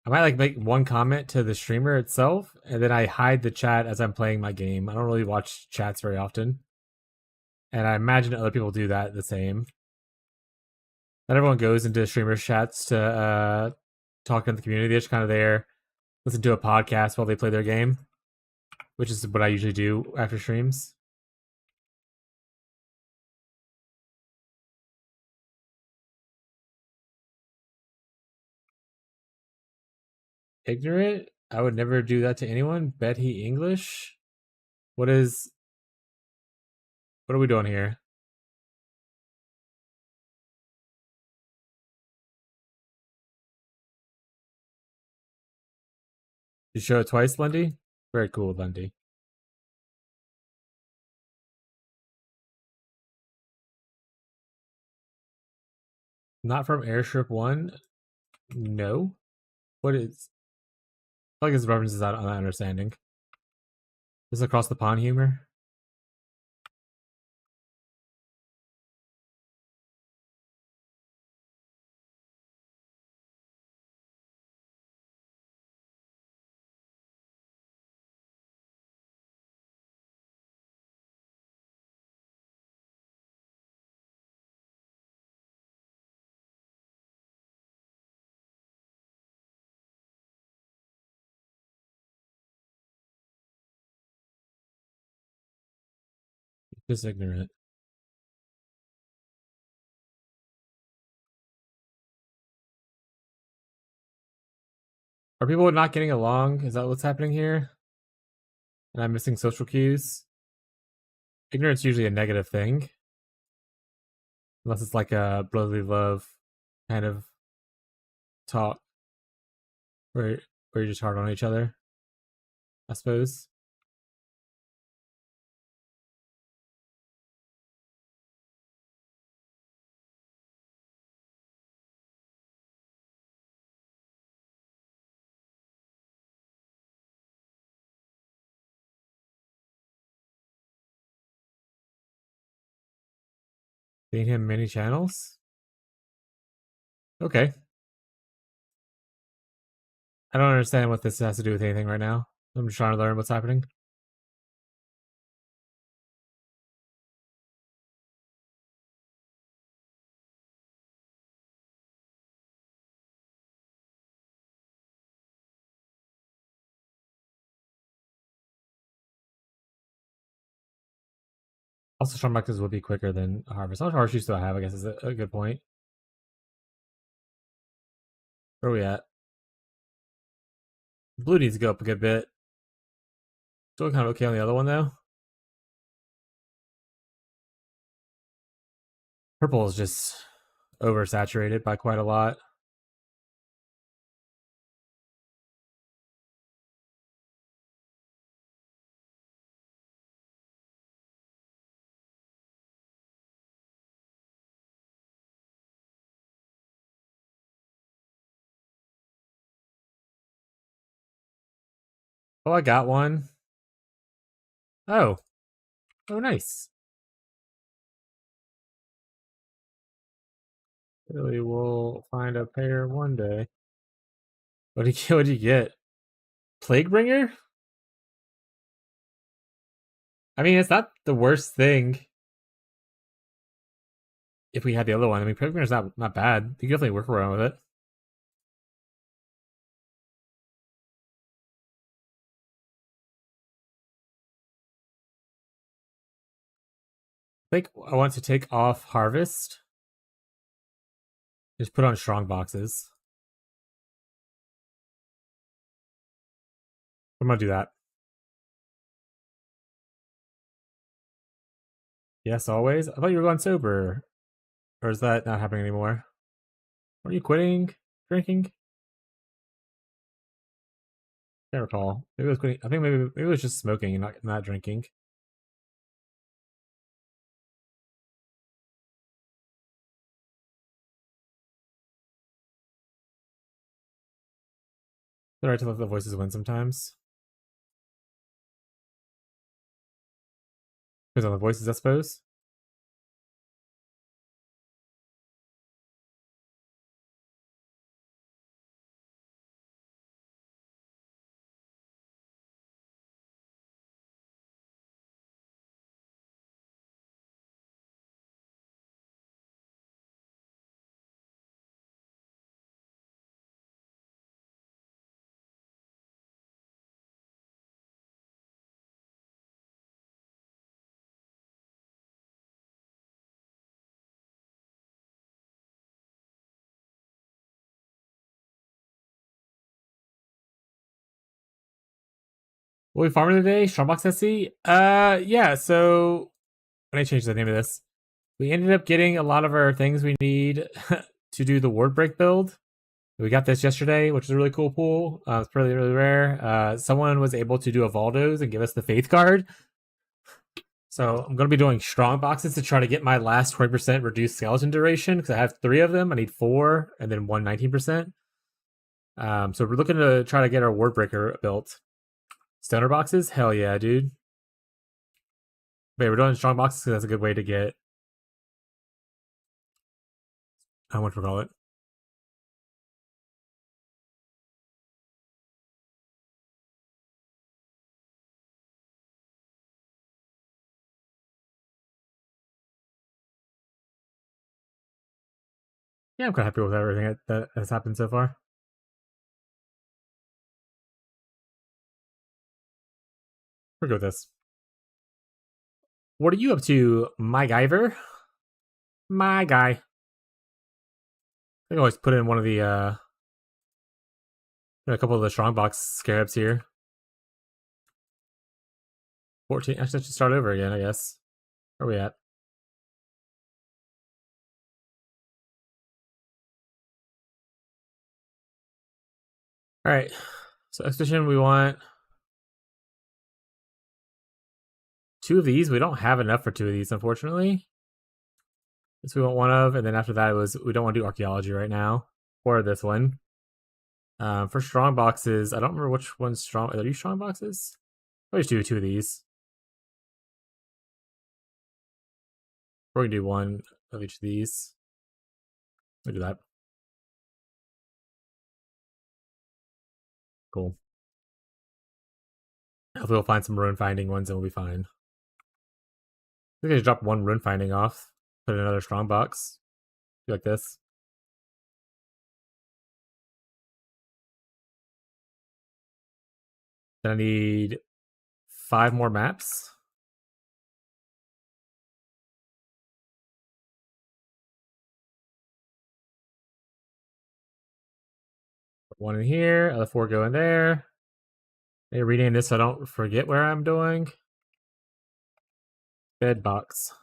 I might like make one comment to the streamer itself, and then I hide the chat as I'm playing my game. I don't really watch chats very often, and I imagine other people do that the same. Not everyone goes into streamers chats to talk to the community. They're just kind of there, listen to a podcast while they play their game, which is what I usually do after streams. Ignorant? I would never do that to anyone. Bet he English? What is what are we doing here? You show it twice, Lundy? Very cool, Lundy. Not from Airstrip 1? No. What is I feel like his references I'm not understanding. This is across the pond humor. Just ignorant. Are people not getting along? Is that what's happening here? And I'm missing social cues? Ignorance usually a negative thing, unless it's like a brotherly love kind of talk where you're just hard on each other, I suppose. Feed him many channels? Okay. I don't understand what this has to do with anything right now. I'm just trying to learn what's happening. Also, strong boxes would be quicker than harvest. How much harvest you still have, I guess, is a good point. Where are we at? Blue needs to go up a good bit. Still kind of okay on the other one, though. Purple is just oversaturated by quite a lot. Oh, I got one. Oh. Oh, nice. Really, we'll find a pair one day. What did you get? Plaguebringer? I mean, it's not the worst thing if we had the other one. I mean, Plaguebringer's not bad. You can definitely work around with it. I think I want to take off Harvest. Just put on strong boxes. I'm gonna do that. Yes, always. I thought you were going sober. Or is that not happening anymore? Are you quitting drinking? Can't recall. Maybe it was quitting. I think maybe it was just smoking and not drinking. It's alright to let the voices win sometimes. Depends on the voices, I suppose. What we farming today? Strongbox SC? Yeah, so when I change the name of this, we ended up getting a lot of our things we need to do the ward break build. We got this yesterday, which is a really cool pool. It's really, really rare. Someone was able to do a Valdo's and give us the Faith card. So I'm going to be doing strong boxes to try to get my last 20% reduced skeleton duration because I have 3 of them. I need 4 and then one 19%. So we're looking to try to get our ward breaker built. Stoner boxes? Hell yeah, dude. Wait, we're doing strong boxes because that's a good way to get how much we call it. Yeah, I'm kind of happy with everything that has happened so far. We're good with this. What are you up to, my Guyver? My guy. I can always put in one of the a couple of the strongbox scarabs here. 14. Actually, let's just start over again, I guess. Where are we at? All right. So expedition, we want 2 of these. We don't have enough for 2 of these, unfortunately. This we want 1 of, and then after that it was we don't want to do archaeology right now or this one. For strong boxes, I don't remember which one's strong. Are these strong boxes? I'll just do 2 of these. We're gonna do 1 of each of these. We'll do that. Cool. Hopefully we'll find some rune finding ones and we'll be fine. I think I just drop 1 rune finding off. Put in another strong box. Do like this. Then I need 5 more maps. Put 1 in here. Other 4 go in there. Hey, rename this so I don't forget where I'm doing. Bed box.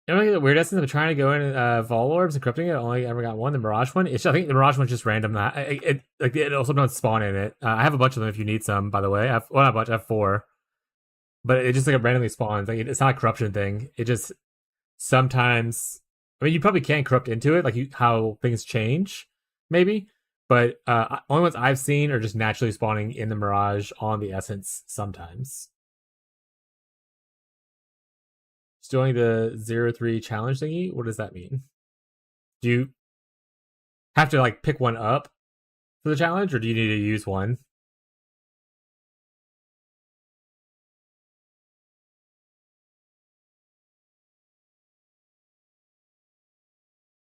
You know, the weirdest thing of trying to go in Vol Orbs, encrypting it, I only ever got 1, the Mirage one. I think the Mirage one's just random. It'll sometimes spawn in it. I have a bunch of them if you need some, by the way. Not a bunch, I have 4. But it just like it randomly spawns. Like it's not a corruption thing. It just sometimes. I mean, you probably can corrupt into it, like how things change, maybe. But only ones I've seen are just naturally spawning in the Mirage on the Essence sometimes. Just doing the 0-3 challenge thingy. What does that mean? Do you have to like pick one up for the challenge, or do you need to use one?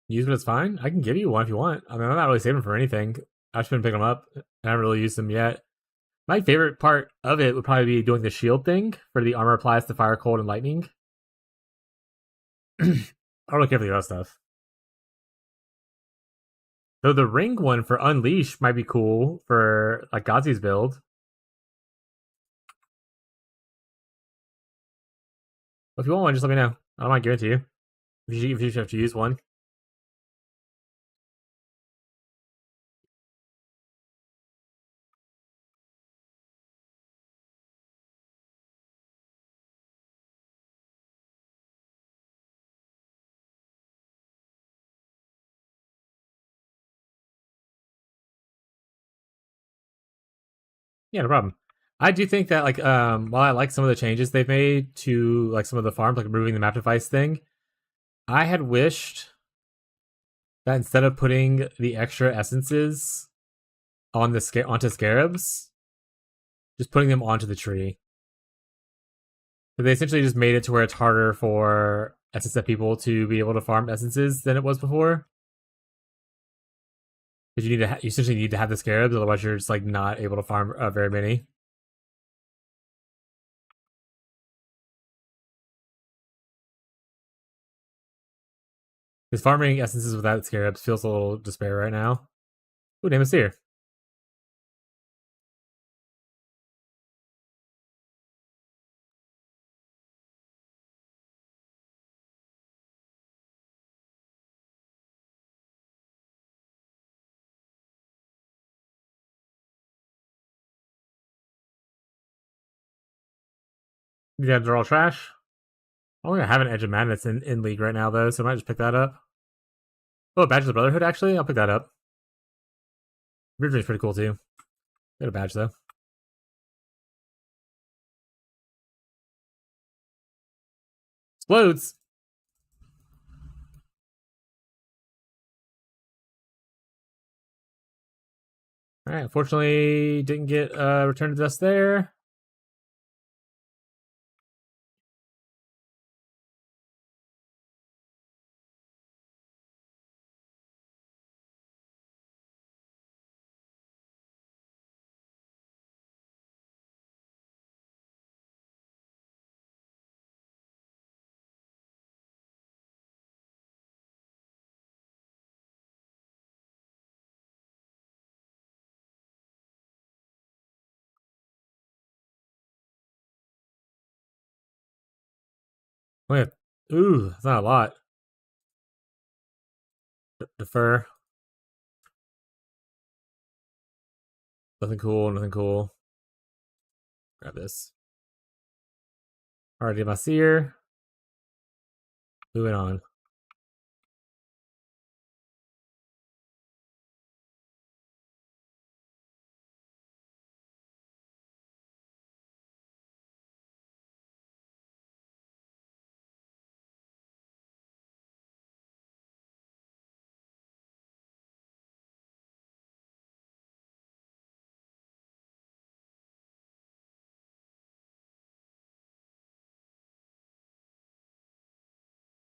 Use, but it's fine. I can give you one if you want. I mean, I'm not really saving for anything. I've just been picking them up. I haven't really used them yet. My favorite part of it would probably be doing the shield thing for the armor applies to fire, cold, and lightning. I don't really care for the other stuff. Though the ring one for Unleash might be cool for like Gazi's build. If you want one, just let me know. I don't mind giving it to you. If you have to use one. Yeah, no problem. I do think that like while I like some of the changes they've made to like some of the farms, like removing the map device thing, I had wished that instead of putting the extra essences on the onto scarabs, just putting them onto the tree. But they essentially just made it to where it's harder for SSF people to be able to farm essences than it was before. Because you you essentially need to have the scarabs, otherwise you're just like not able to farm very many. Because farming essences without scarabs feels a little despair right now. Ooh, name is here. Yeah, they're all trash. I only have an Edge of Madness in League right now, though, so I might just pick that up. Oh, Badge of the Brotherhood, actually? I'll pick that up. Ridge's pretty cool, too. Got a badge, though. Explodes! Alright, unfortunately, didn't get Return to Dust there. Oh, yeah. Ooh, that's not a lot. Defer. Nothing cool, nothing cool. Grab this. Already my seer. Moving on.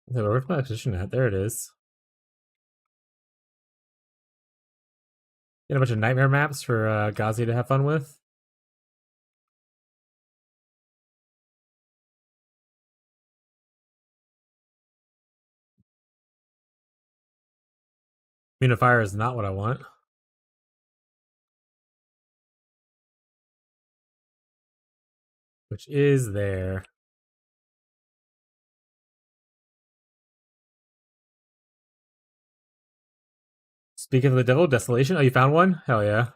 Where's my position at? There it is. Get a bunch of nightmare maps for Ghazi to have fun with. Unifier is not what I want. Which is there. Speaking of the devil, Desolation. Oh, you found one? Hell yeah.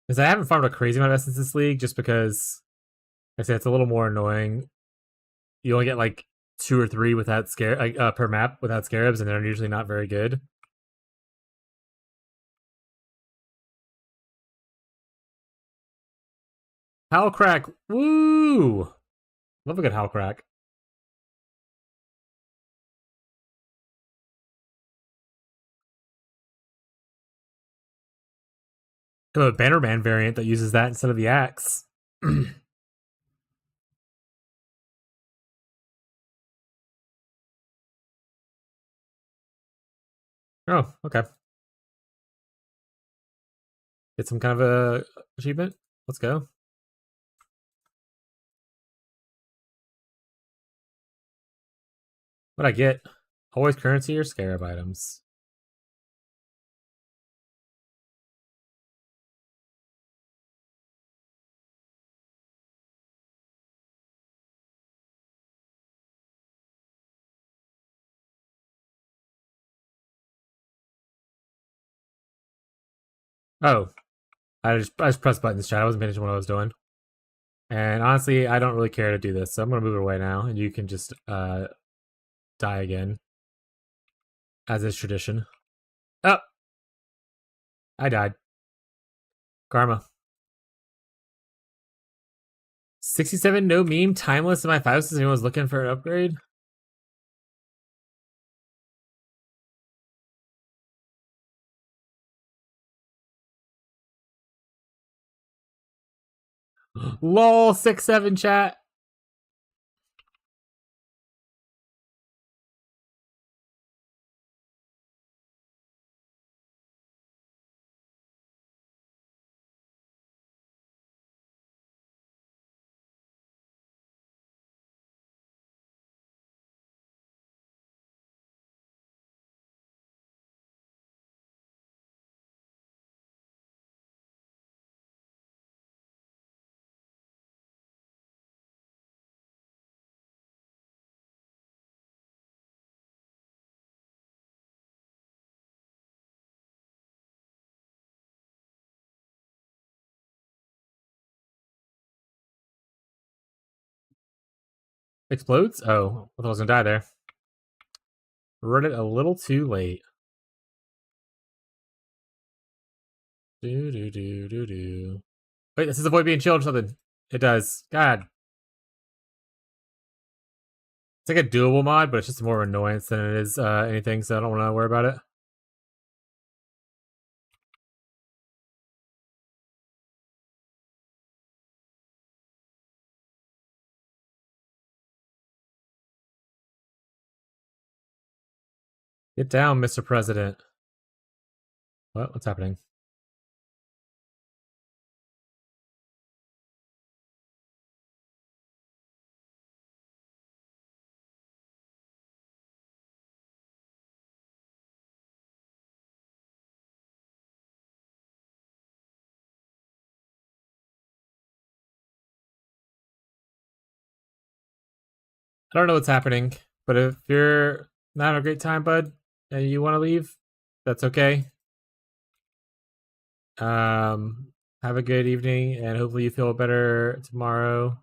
Because I haven't farmed a crazy amount of essence this league, just because I say it's a little more annoying. You only get like 2 or 3 without scare per map without scarabs, and they're usually not very good. Howl crack, woo! Love a good howl crack. A Bannerman variant that uses that instead of the axe. Oh, okay. Get some kind of a achievement. Let's go. What'd I get? Always currency or scarab items. Oh, I just pressed buttons, chat. I wasn't paying attention to what I was doing. And honestly, I don't really care to do this, so I'm gonna move it away now, and you can just die again, as is tradition. Oh, I died. Karma. 67 no meme timeless in my 5 since anyone's looking for an upgrade. Lol 6-7 chat. Explodes? Oh, I thought I was gonna die there. Read it a little too late. Do do do do do. Wait, this is avoid being chilled or something. It does. God. It's like a doable mod, but it's just more annoyance than it is anything, so I don't want to worry about it. Get down, Mr. President. What? What's happening? I don't know what's happening, but if you're not having a great time, bud, and you want to leave, that's okay. Um, have a good evening, and hopefully you feel better tomorrow.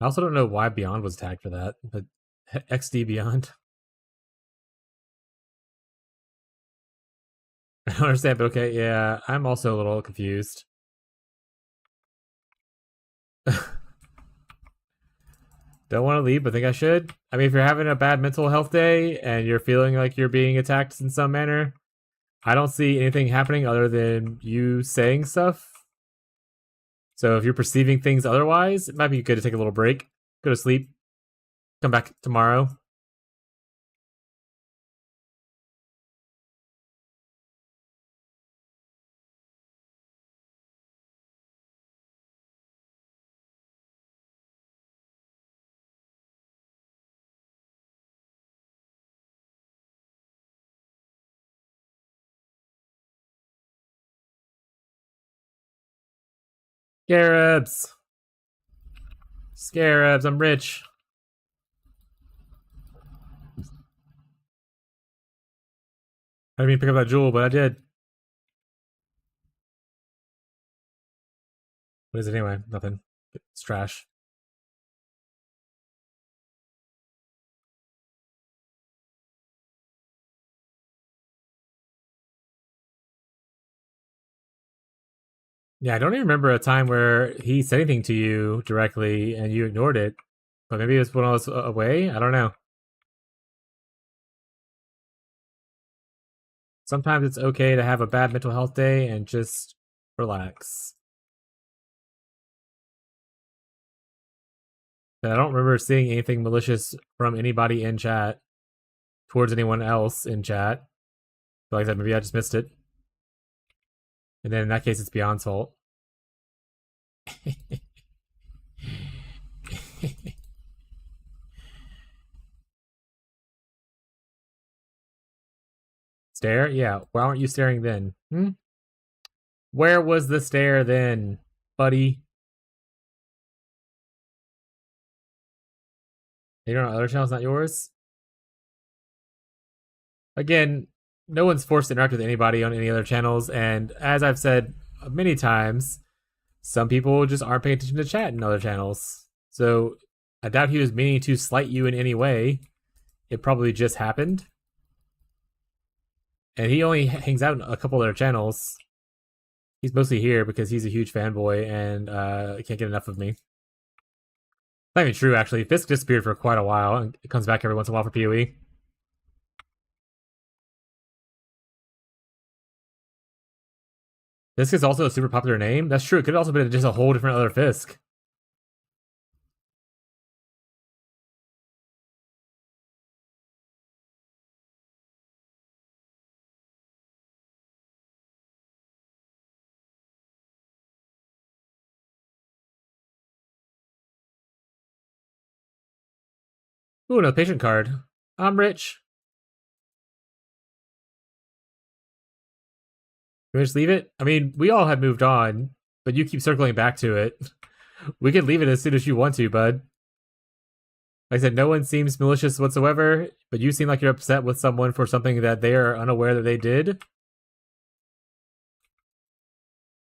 I also don't know why Beyond was tagged for that, but XD Beyond. I don't understand, but okay, yeah, I'm also a little confused. Don't want to leave, but think I should. I mean, if you're having a bad mental health day and you're feeling like you're being attacked in some manner, I don't see anything happening other than you saying stuff. So if you're perceiving things otherwise, it might be good to take a little break, go to sleep, come back tomorrow. Scarabs! Scarabs, I'm rich. I didn't mean to pick up that jewel, but I did. What is it anyway? Nothing. It's trash. Yeah, I don't even remember a time where he said anything to you directly and you ignored it. But maybe it was when I was away? I don't know. Sometimes it's okay to have a bad mental health day and just relax. And I don't remember seeing anything malicious from anybody in chat towards anyone else in chat. But like I said, maybe I just missed it. And then in that case, it's Beyond's fault. Stare? Yeah. Why aren't you staring then? Hmm? Where was the stare then, buddy? You're on other channels, not yours? Again, no one's forced to interact with anybody on any other channels, and as I've said many times, some people just aren't paying attention to chat in other channels. So I doubt he was meaning to slight you in any way. It probably just happened. And he only hangs out in a couple other channels. He's mostly here because he's a huge fanboy and can't get enough of me. Not even true, actually. Fisk disappeared for quite a while and comes back every once in a while for PoE. Fisk is also a super popular name. That's true. It could have also been just a whole different other Fisk. Ooh, another patient card. I'm rich. Can we just leave it? I mean, we all had moved on, but you keep circling back to it. We can leave it as soon as you want to, bud. Like I said, no one seems malicious whatsoever, but you seem like you're upset with someone for something that they are unaware that they did.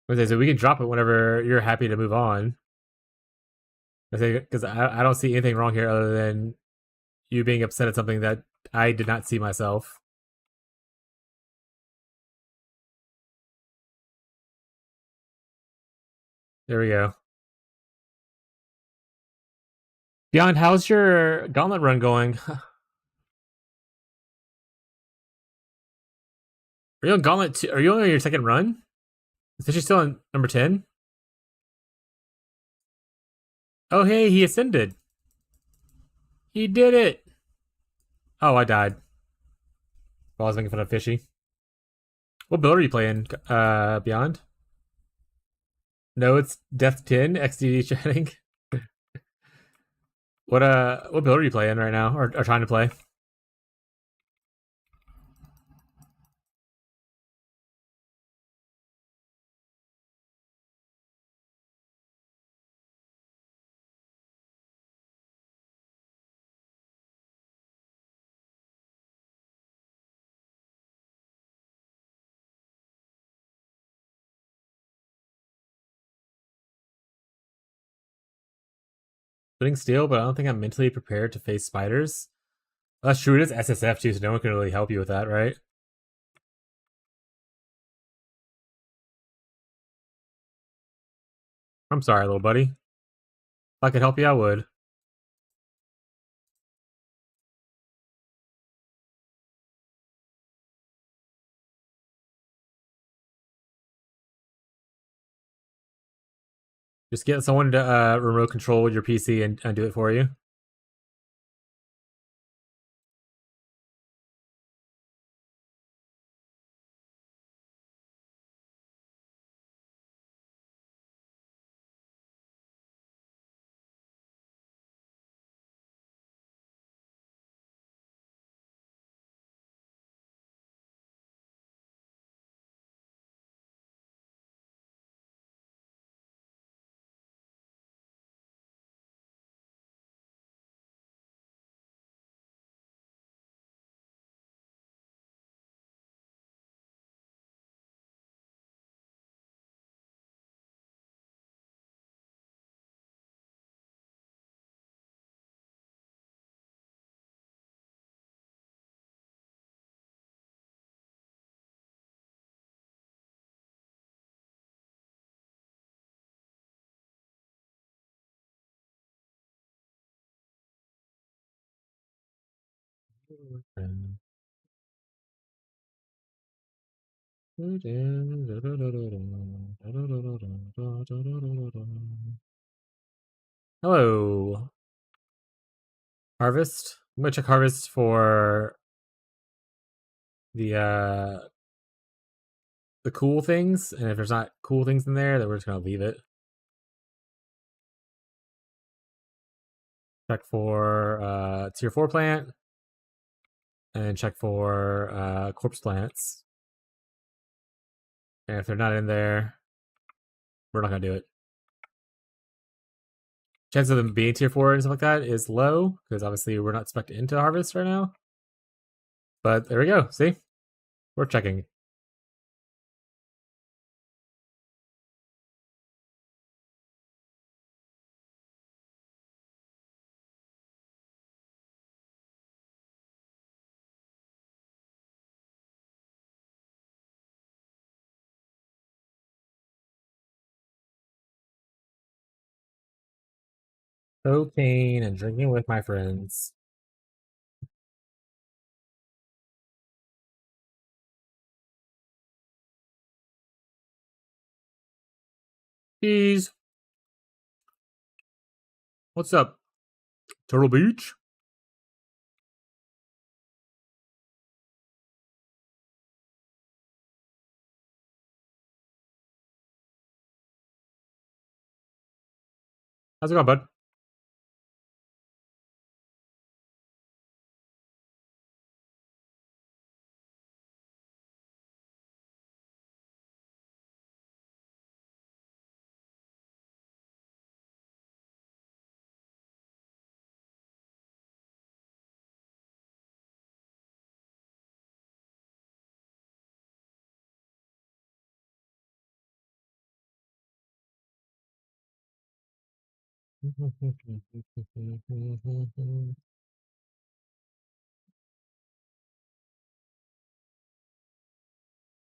So we can drop it whenever you're happy to move on. Because I don't see anything wrong here other than you being upset at something that I did not see myself. There we go. Beyond, how's your gauntlet run going? Are you on gauntlet 2? Are you on your second run? Is she still on number 10? Oh, hey, he ascended. He did it. Oh, I died. While I was making fun of Fishy. What build are you playing, Beyond? No, it's Death 10, XDD chatting. What build are you playing right now, or trying to play? Putting steel, but I don't think I'm mentally prepared to face spiders. That's true. It is SSF too, so no one can really help you with that, right? I'm sorry, little buddy. If I could help you, I would. Just get someone to remote control your PC and do it for you. Hello, Harvest. I'm gonna check Harvest for the the cool things, and if there's not cool things in there, then we're just gonna leave it. Check for tier 4 plant, and check for corpse plants. And if they're not in there, we're not gonna do it. Chance of them being tier 4 and stuff like that is low, because obviously we're not spec'd into Harvest right now. But there we go, see? We're checking. Cocaine and drinking with my friends. Jeez. What's up? Turtle Beach? How's it going, bud?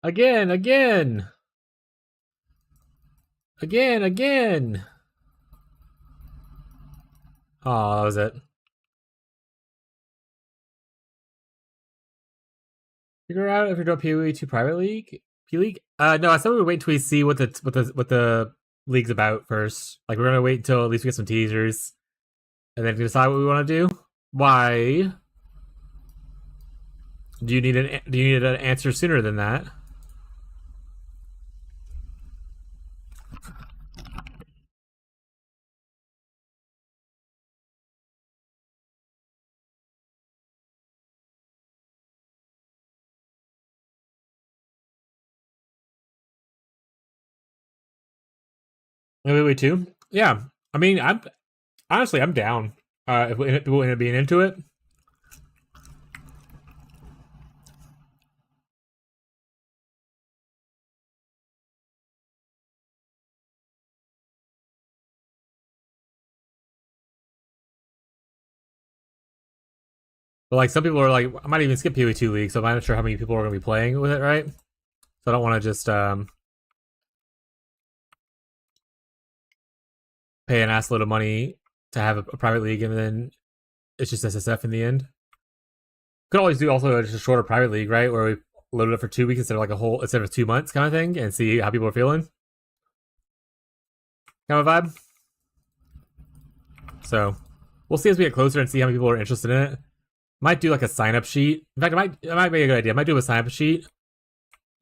Again, again! Again, again! Oh, that was it. Figure out if you're doing PoE 2 private league? P League? No, I said we would wait until we see what the league's about first. Like we're gonna wait until at least we get some teasers, and then decide what we want to do. Why? Do you need an answer sooner than that? Wait, two? Yeah. I mean, I'm honestly I'm down. If people end up being into it. But like some people are like, I might even skip PoE2 League, so I'm not sure how many people are gonna be playing with it, right? So I don't want to just pay an ass load of money to have a private league and then it's just SSF in the end. Could always do also just a shorter private league, right? Where we load it up for 2 weeks instead of like a whole instead of 2 months kind of thing, and see how people are feeling. Kind of a vibe. So we'll see as we get closer and see how many people are interested in it. Might do like a sign up sheet. In fact, it might be a good idea. I might do a sign up sheet,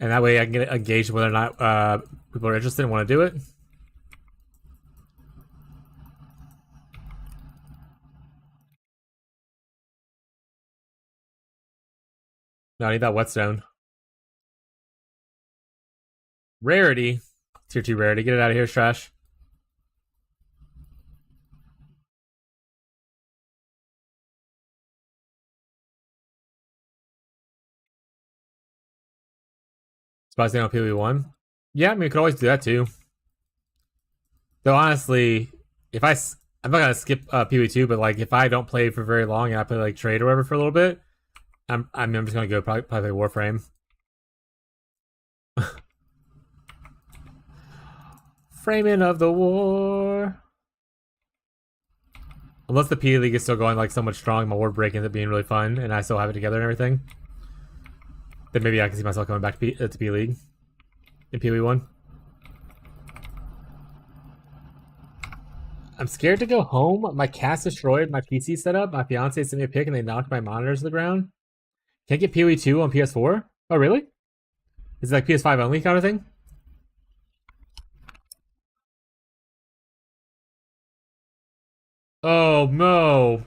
and that way I can get engaged whether or not people are interested and want to do it. No, I need that whetstone. Rarity. Tier 2 rarity. Get it out of here, trash. Spicy on PoE1. Yeah, I mean, we could always do that too. Though honestly, if I'm not gonna skip PoE2, but like if I don't play for very long and I play like trade or whatever for a little bit, I'm just gonna go probably play Warframe. Framing of the war. Unless the PE League is still going like so much strong, my ward break ends up being really fun, and I still have it together and everything. Then maybe I can see myself coming back to PE League in PoE1. I'm scared to go home. My cast destroyed my PC setup. My fiance sent me a pic and they knocked my monitors to the ground. Can't get PoE2 on PS4? Oh, really? Is it like PS5 only kind of thing? Oh, no.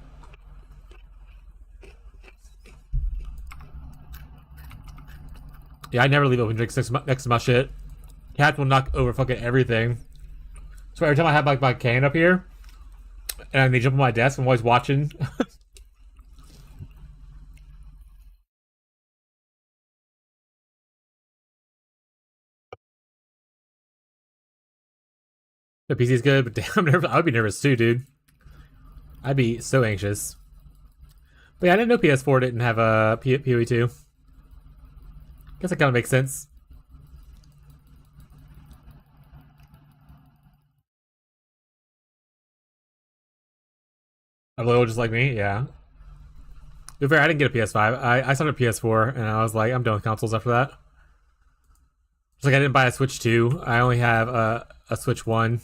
Yeah, I never leave open drinks next to my shit. Cat will knock over fucking everything. So every time I have like my can up here, and they jump on my desk, I'm always watching. The PC's good, but damn, I would be nervous too, dude. I'd be so anxious. But yeah, I didn't know PS4 didn't have a PoE2. Guess that kind of makes sense. A little just like me, yeah. To be fair, I didn't get a PS5. I started a PS4, and I was like, I'm done with consoles after that. It's like I didn't buy a Switch 2. I only have a Switch 1.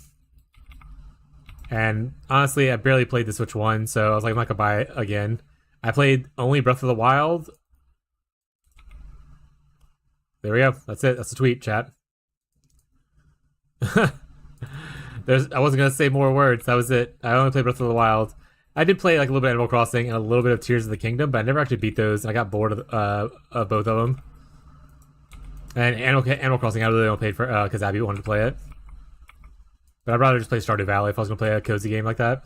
And honestly, I barely played the Switch 1, so I was like, I'm not gonna buy it again. I played only Breath of the Wild. There we go. That's it. That's the tweet, chat. I wasn't gonna say more words. That was it. I only played Breath of the Wild. I did play like a little bit of Animal Crossing and a little bit of Tears of the Kingdom, but I never actually beat those. I got bored of both of them. And Animal Crossing, I really only played for because Abby wanted to play it. But I'd rather just play Stardew Valley if I was gonna play a cozy game like that.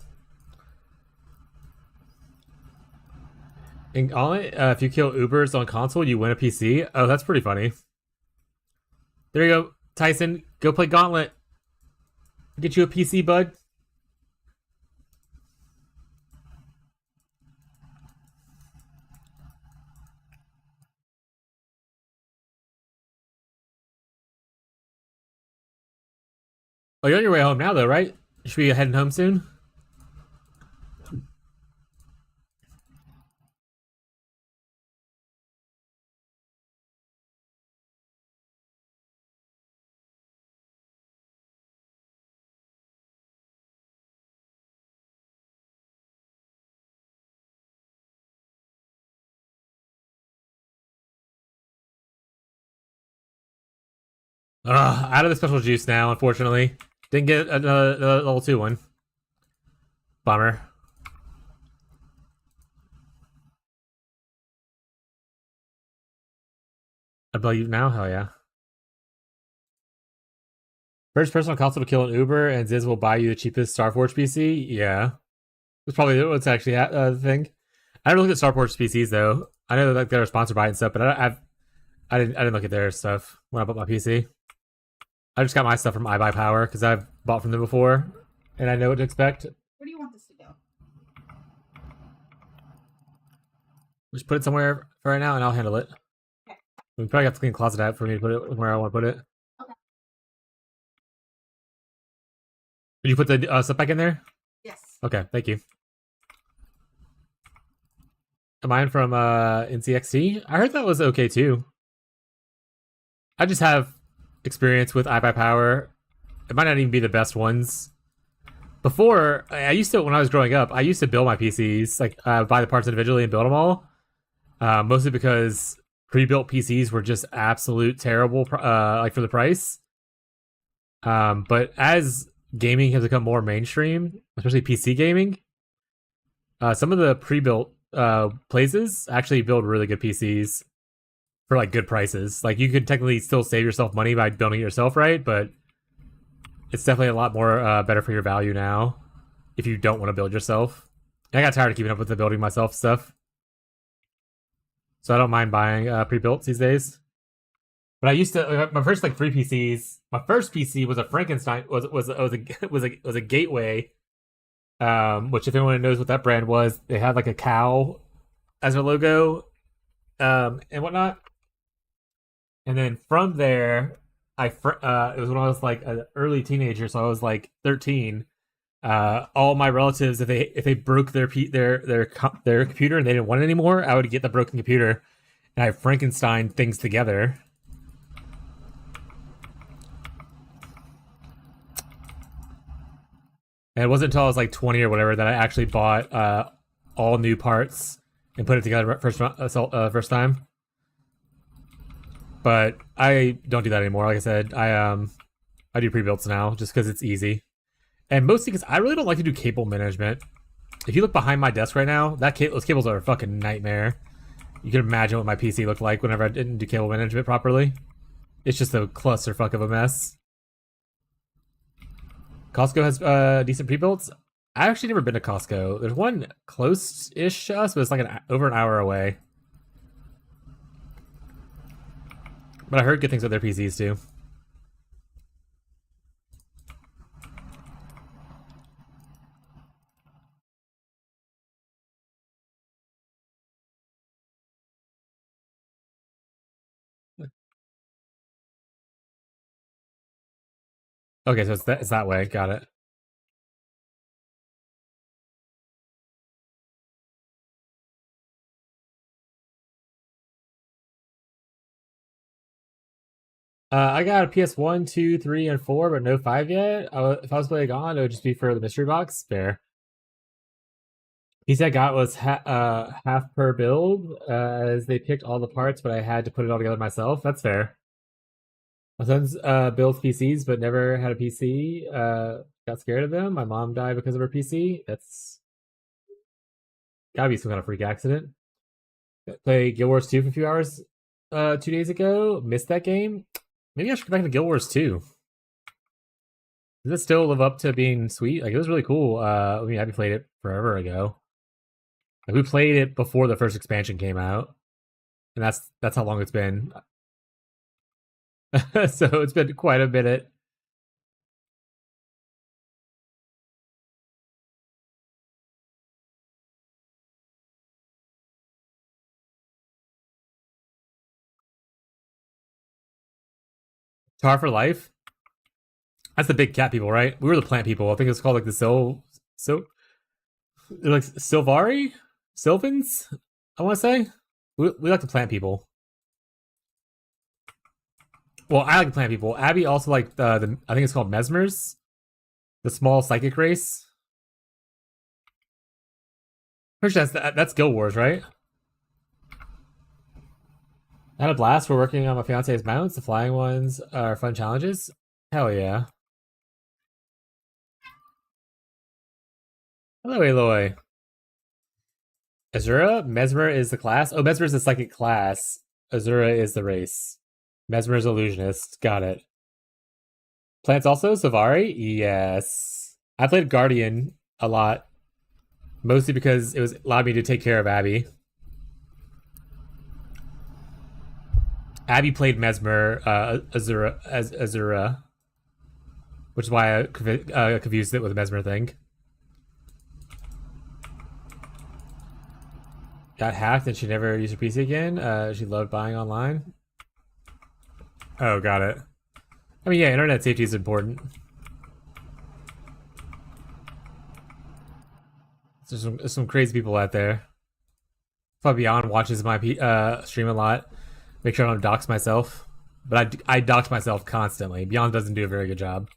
And if you kill Ubers on console, you win a PC. Oh, that's pretty funny. There you go, Tyson. Go play Gauntlet. Get you a PC, bud. Oh, you're on your way home now, though, right? You should be heading home soon. Out of the special juice now, unfortunately. Didn't get another level 2 one. Bummer. I believe now? Hell yeah. First personal console to kill an Uber, and Ziz will buy you the cheapest Starforge PC. Yeah, that's probably what's actually the thing. I never looked at Starforge PCs though. I know that they're sponsored by it and stuff, but I didn't look at their stuff when I bought my PC. I just got my stuff from iBuyPower because I've bought from them before, and I know what to expect. Where do you want this to go? Just put it somewhere for right now, and I'll handle it. Okay. We probably have to clean the closet out for me to put it where I want to put it. Okay. Did you put the stuff back in there? Yes. Okay, thank you. Mine from NCXT. I heard that was okay too. I just have experience with iBuyPower. It might not even be the best ones. Before, I used to, when I was growing up, I used to build my PCs, like buy the parts individually and build them all. Mostly because pre-built PCs were just absolute terrible, like for the price. But as gaming has become more mainstream, especially PC gaming, some of the pre-built places actually build really good PCs for like good prices. Like you could technically still save yourself money by building it yourself, right? But it's definitely a lot more better for your value now if you don't want to build yourself. And I got tired of keeping up with the building myself stuff, so I don't mind buying pre-built these days. But I used to my first like 3 PCs. My first PC was a Frankenstein. Was a Gateway. Which if anyone knows what that brand was, they had like a cow as their logo, and whatnot. And then from there, it was when I was like an early teenager, so I was like 13. All my relatives, if they broke their computer and they didn't want it anymore, I would get the broken computer and I Frankenstein things together. And it wasn't until I was like 20 or whatever that I actually bought all new parts and put it together first time. But I don't do that anymore. Like I said, I do pre-builds now just because it's easy, and mostly because I really don't like to do cable management. If you look behind my desk right now, those cables are a fucking nightmare. You can imagine what my PC looked like whenever I didn't do cable management properly. It's just a clusterfuck of a mess. Costco has decent pre-builds. I've actually never been to Costco. There's one close-ish to us, but it's like over an hour away. But I heard good things about their PCs too. Okay, so it's that way. Got it. I got a PS1, 2, 3, and 4, but no 5 yet. If I was playing on, it would just be for the mystery box. Fair. Piece I got was half per build, as they picked all the parts, but I had to put it all together myself. That's fair. My son's built PCs, but never had a PC. Got scared of them. My mom died because of her PC. That's gotta be some kind of freak accident. Play Guild Wars 2 for a few hours 2 days ago. Missed that game. Maybe I should go back to Guild Wars 2. Does it still live up to being sweet? Like, it was really cool. I mean, I played it forever ago. Like, we played it before the first expansion came out, and that's how long it's been. So it's been quite a minute. Tar for life. That's the big cat people, right? We were the plant people. I think it's called like the like Silvari, Sylvans. I want to say we like the plant people. Well, I like the plant people. Abby also like the I think it's called Mesmers, the small psychic race. Pretty sure that's Guild Wars, right? I had a blast. We're working on my fiance's mounts. The flying ones are fun challenges. Hell yeah. Hello, Aloy. Azura? Mesmer is the class? Oh, Mesmer is the psychic class. Azura is the race. Mesmer is illusionist. Got it. Plants also Savari. Yes, I played Guardian a lot, mostly because it was allowed me to take care of Abby. Abby played Mesmer Azura, which is why I confused it with the Mesmer thing. Got hacked and she never used her PC again. She loved buying online. Oh, got it. I mean, yeah, internet safety is important. There's some crazy people out there. If Beyond watches my stream a lot, make sure I don't dox myself. But I dox myself constantly. Beyond doesn't do a very good job.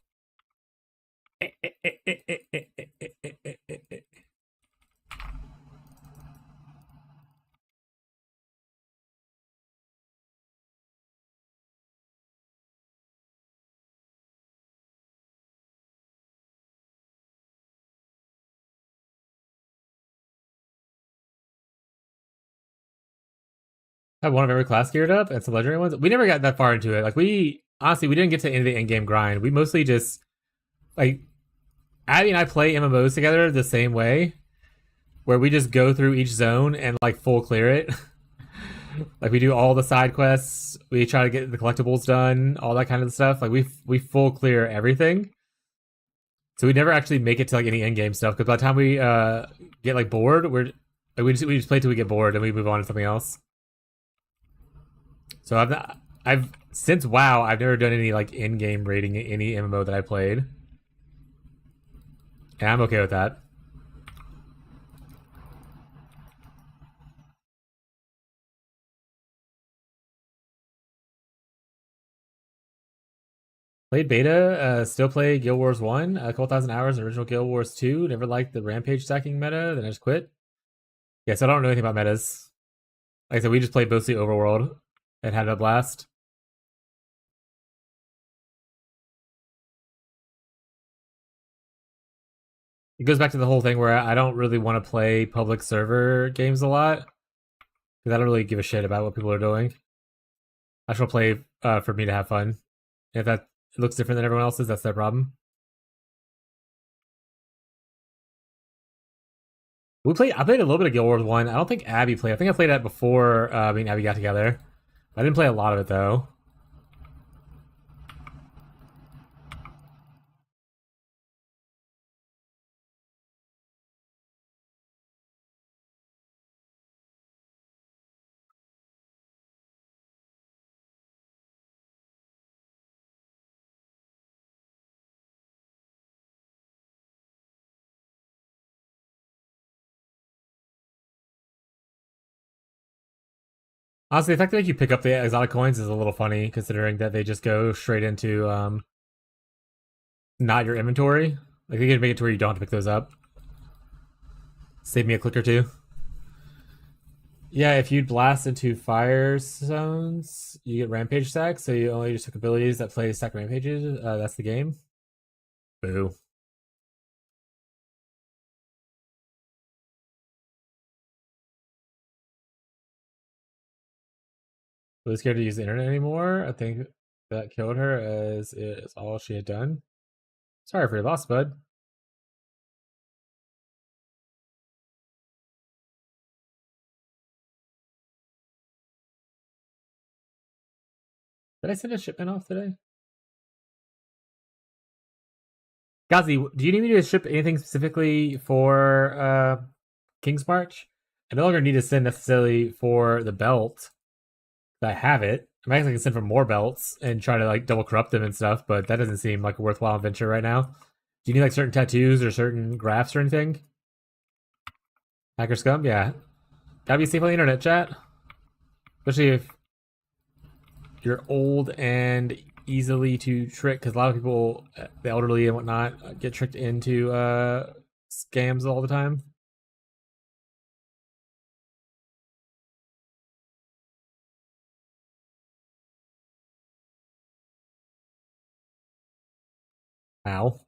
Have one of every class geared up and some legendary ones. We never got that far into it. Like we honestly we didn't get to any of the end game grind. We mostly just like Abby and I play MMOs together the same way, where we just go through each zone and like full clear it. Like we do all the side quests, we try to get the collectibles done, all that kind of stuff. Like we full clear everything. So we never actually make it to like any end game stuff because by the time we get like bored, we just play till we get bored and we move on to something else. So I've since WoW I've never done any like in game rating in any MMO that I played, and I'm okay with that. Played beta, still play Guild Wars 1, a couple thousand hours, original Guild Wars 2, never liked the rampage stacking meta, then I just quit. Yeah, so I don't know anything about metas. Like I said, we just played mostly Overworld and had a blast. It goes back to the whole thing where I don't really want to play public server games a lot because I don't really give a shit about what people are doing. I just want to play for me to have fun. If that looks different than everyone else's, that's their problem. I played a little bit of Guild Wars 1. I don't think Abby played. I think I played that before me and Abby got together. I didn't play a lot of it though. Honestly, the fact that you pick up the exotic coins is a little funny, considering that they just go straight into not your inventory. Like they can make it to where you don't have to pick those up. Save me a click or two. Yeah, if you blast into fire zones, you get rampage stacks. So you only just took abilities that play stack rampages. That's the game. Boo. Really scared to use the internet anymore. I think that killed her as is all she had done. Sorry for your loss, bud. Did I send a shipment off today? Gazi, do you need me to ship anything specifically for King's March? I no longer need to send necessarily for the belt. I have it. I'm actually gonna send for more belts and try to like double corrupt them and stuff, but that doesn't seem like a worthwhile venture right now. Do you need like certain tattoos or certain graphs or anything? Hacker scum, yeah. Gotta be safe on the internet, chat. Especially if you're old and easily to trick, because a lot of people, the elderly and whatnot, get tricked into scams all the time. Ow.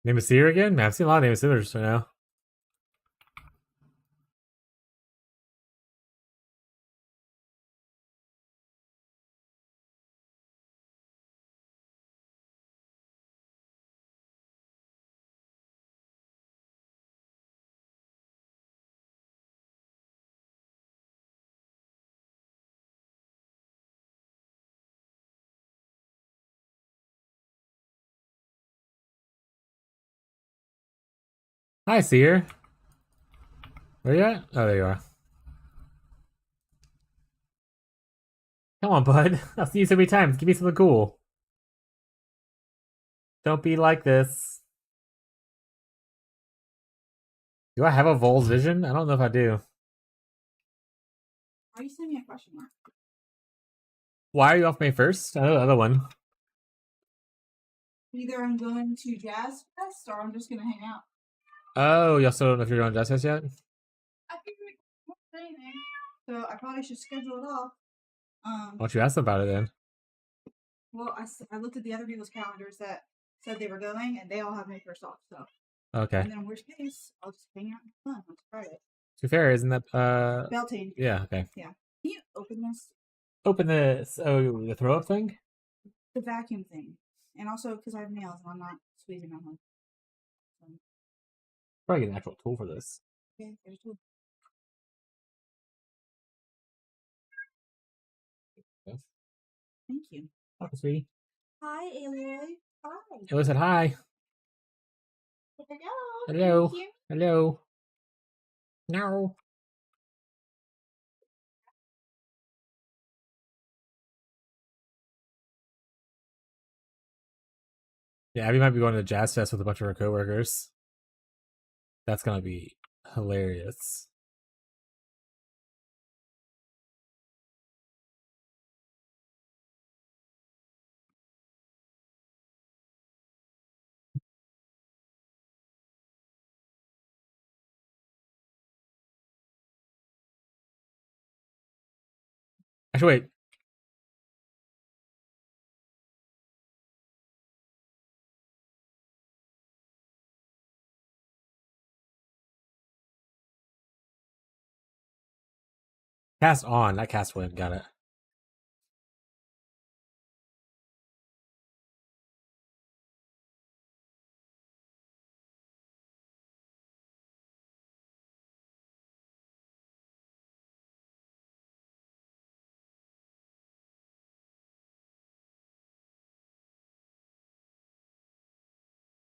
Name of Seer again? Man, I've seen a lot of Name of Seers right now. Hi, Seer. Where you at? Oh, there you are. Come on, bud. I've seen you so many times. Give me something cool. Don't be like this. Do I have a Vol's vision? I don't know if I do. Why are you sending me a question mark? Why are you off May 1st? I know the other one. Either I'm going to Jazz Fest or I'm just gonna hang out. Oh, you also don't know if you're going to Jazz Fest yet? I figured it wasn't anything, so I probably should schedule it off. Why don't you ask them about it then? Well, I looked at the other people's calendars that said they were going, and they all have May 1st off. So, Okay. and then in worst case, I'll just hang out and have fun on Friday. To be fair, isn't that Beltane. yeah, okay. Yeah. Can you open this? Open this the throw up thing? The vacuum thing, and also because I have nails and I'm not squeezing on them. So, Probably get an actual tool for this. okay, there's a tool. Yes. Thank you. Okay, sweetie. Hi, Aloy. Hi. Aloy said hi. Hello. Hello. Thank you. Hello. No. Yeah, Abby might be going to Jazz Fest with a bunch of her coworkers. That's gonna be hilarious. Actually, wait. Cast on, not cast win. Got it.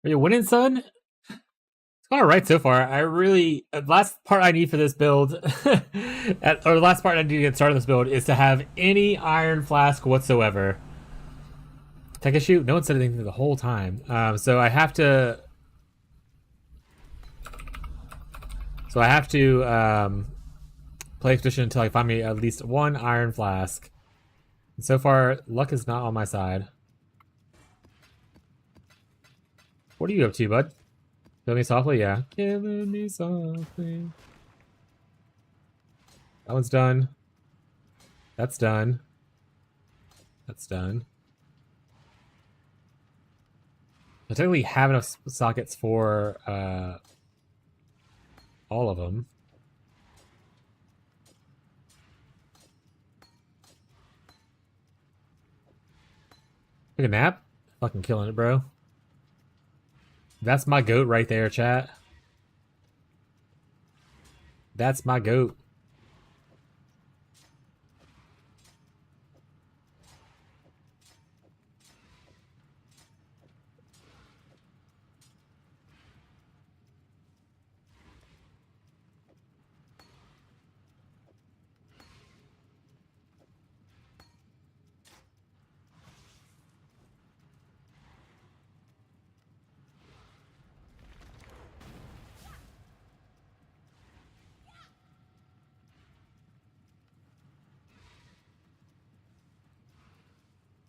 Are you winning, son? It's all right so far. I really last part I need for this build, or the last part I need to get started on this build is to have any iron flask whatsoever. Take a shoot. No one said anything the whole time. So I have to. So I have to play expedition until I find me at least one iron flask. And so far, luck is not on my side. What are you up to, bud? Kill me softly, yeah. Killing me softly. That one's done. That's done. That's done. I technically have enough sockets for all of them. Take a nap? Fucking killing it, bro. That's my goat right there, chat. That's my goat.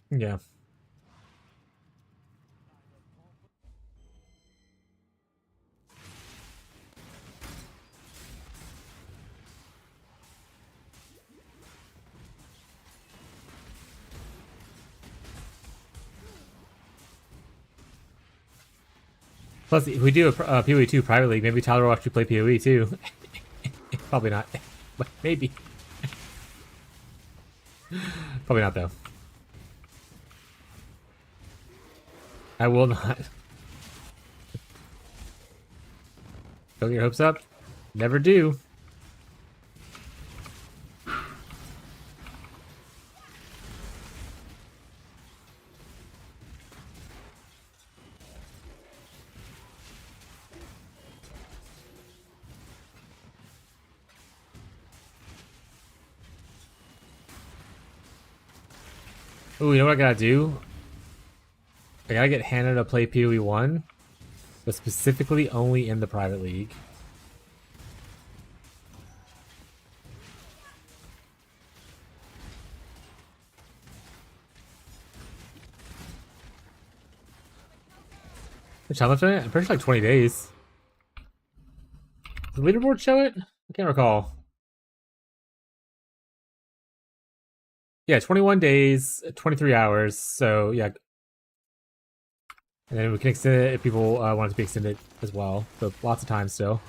Yeah. Plus, if we do a PoE 2 private league, maybe Tyler will actually play PoE too. Probably not, but maybe. Probably not though. I will not. Don't get your hopes up. Never do. Ooh, you know what I gotta do? I gotta get Hannah to play PoE 1, but specifically only in the private league. The challenge on it? I'm pretty sure like 20 days. Does the leaderboard show it? I can't recall. Yeah, 21 days, 23 hours. So, yeah. And then we can extend it if people want it to be extended as well. So, lots of time still.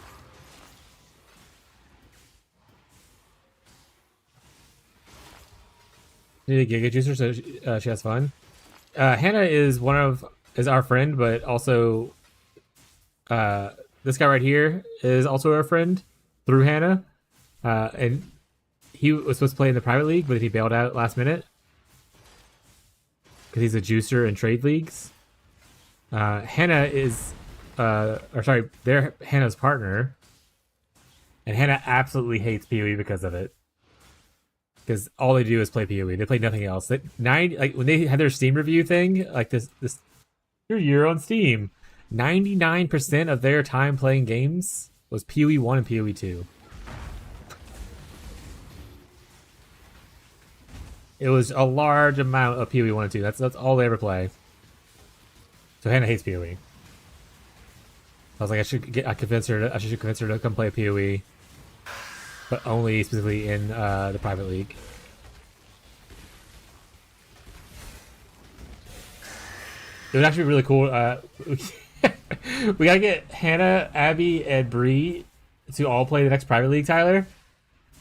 Need a Giga Juicer so she has fun. Hannah is our friend, but also this guy right here is also our friend through Hannah. And he was supposed to play in the private league, but he bailed out last minute because he's a juicer in trade leagues. Hannah is, they're Hannah's partner, and Hannah absolutely hates PoE because of it. Because all they do is play PoE. They play nothing else. When they had their Steam review thing, like this your year on Steam, 99% of their time playing games was PoE 1 and PoE 2. It was a large amount of PoE 1 and 2. That's all they ever play. So Hannah hates PoE. I was like, I should convince her to come play PoE, but only specifically in the private league. It would actually be really cool. We gotta get Hannah, Abby, and Bree to all play the next private league, Tyler,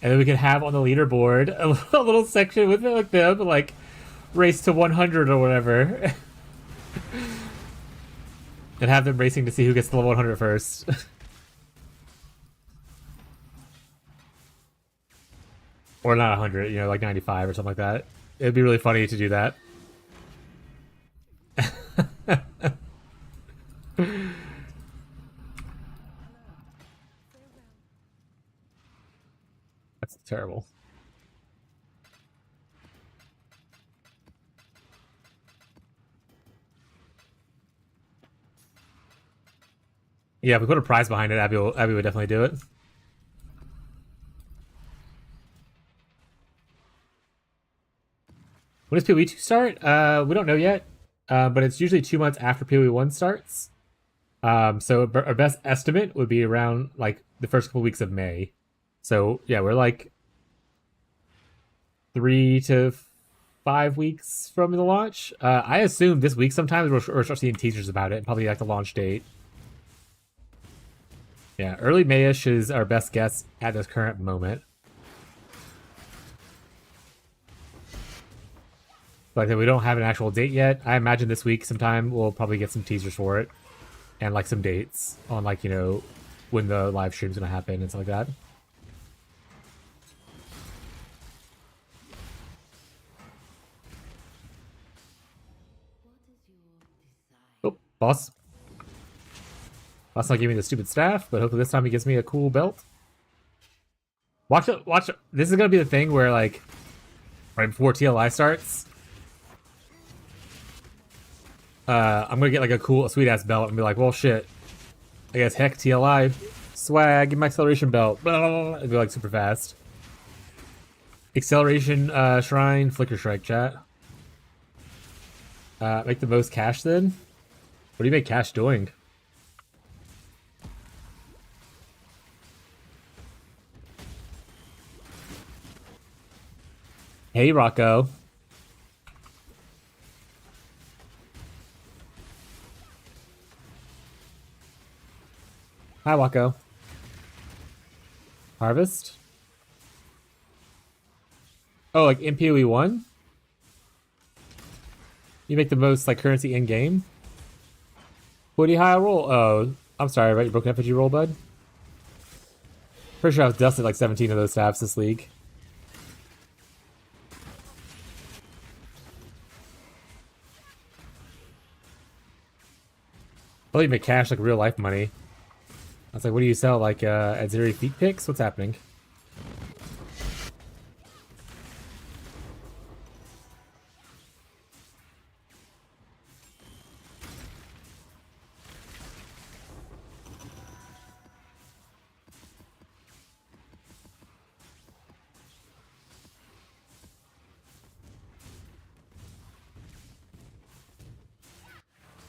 and then we can have on the leaderboard a little section with like them, like race to 100 or whatever, and have them racing to see who gets to level 100 first. Or not 100, like 95 or something like that. It'd be really funny to do that. That's terrible. Yeah, if we put a prize behind it, Abby would definitely do it. When does PoE 2 start? We don't know yet, but it's usually 2 months after PoE 1 starts. So our best estimate would be around like the first couple weeks of May. So yeah, we're like 3 to 5 weeks from the launch. I assume this week sometimes we'll start seeing teasers about it, probably like the launch date. Yeah, early Mayish is our best guess at this current moment. Like we don't have an actual date yet. I imagine this week sometime we'll probably get some teasers for it, and like some dates on like when the live stream's gonna happen and stuff like that. Oh, boss. Last time he gave me the stupid staff, but hopefully this time he gives me a cool belt. Watch it. This is gonna be the thing where like right before TLI starts, I'm gonna get like a sweet ass belt and be like, well, shit. I guess heck TLI swag, give my acceleration belt. It'd be like super fast. Acceleration shrine, flicker strike, chat. Make the most cash then. What do you make cash doing? Hey, Rocco. Hi, Wako. Harvest? Oh, like in PoE 1? You make the most like currency in game? What do you high roll? Oh, I'm sorry, right? You broken effigy roll, bud? Pretty sure I was dusted like 17 of those staffs this league. I thought you make cash like real life money. I was like, what do you sell? Like auxiliary feet picks? What's happening?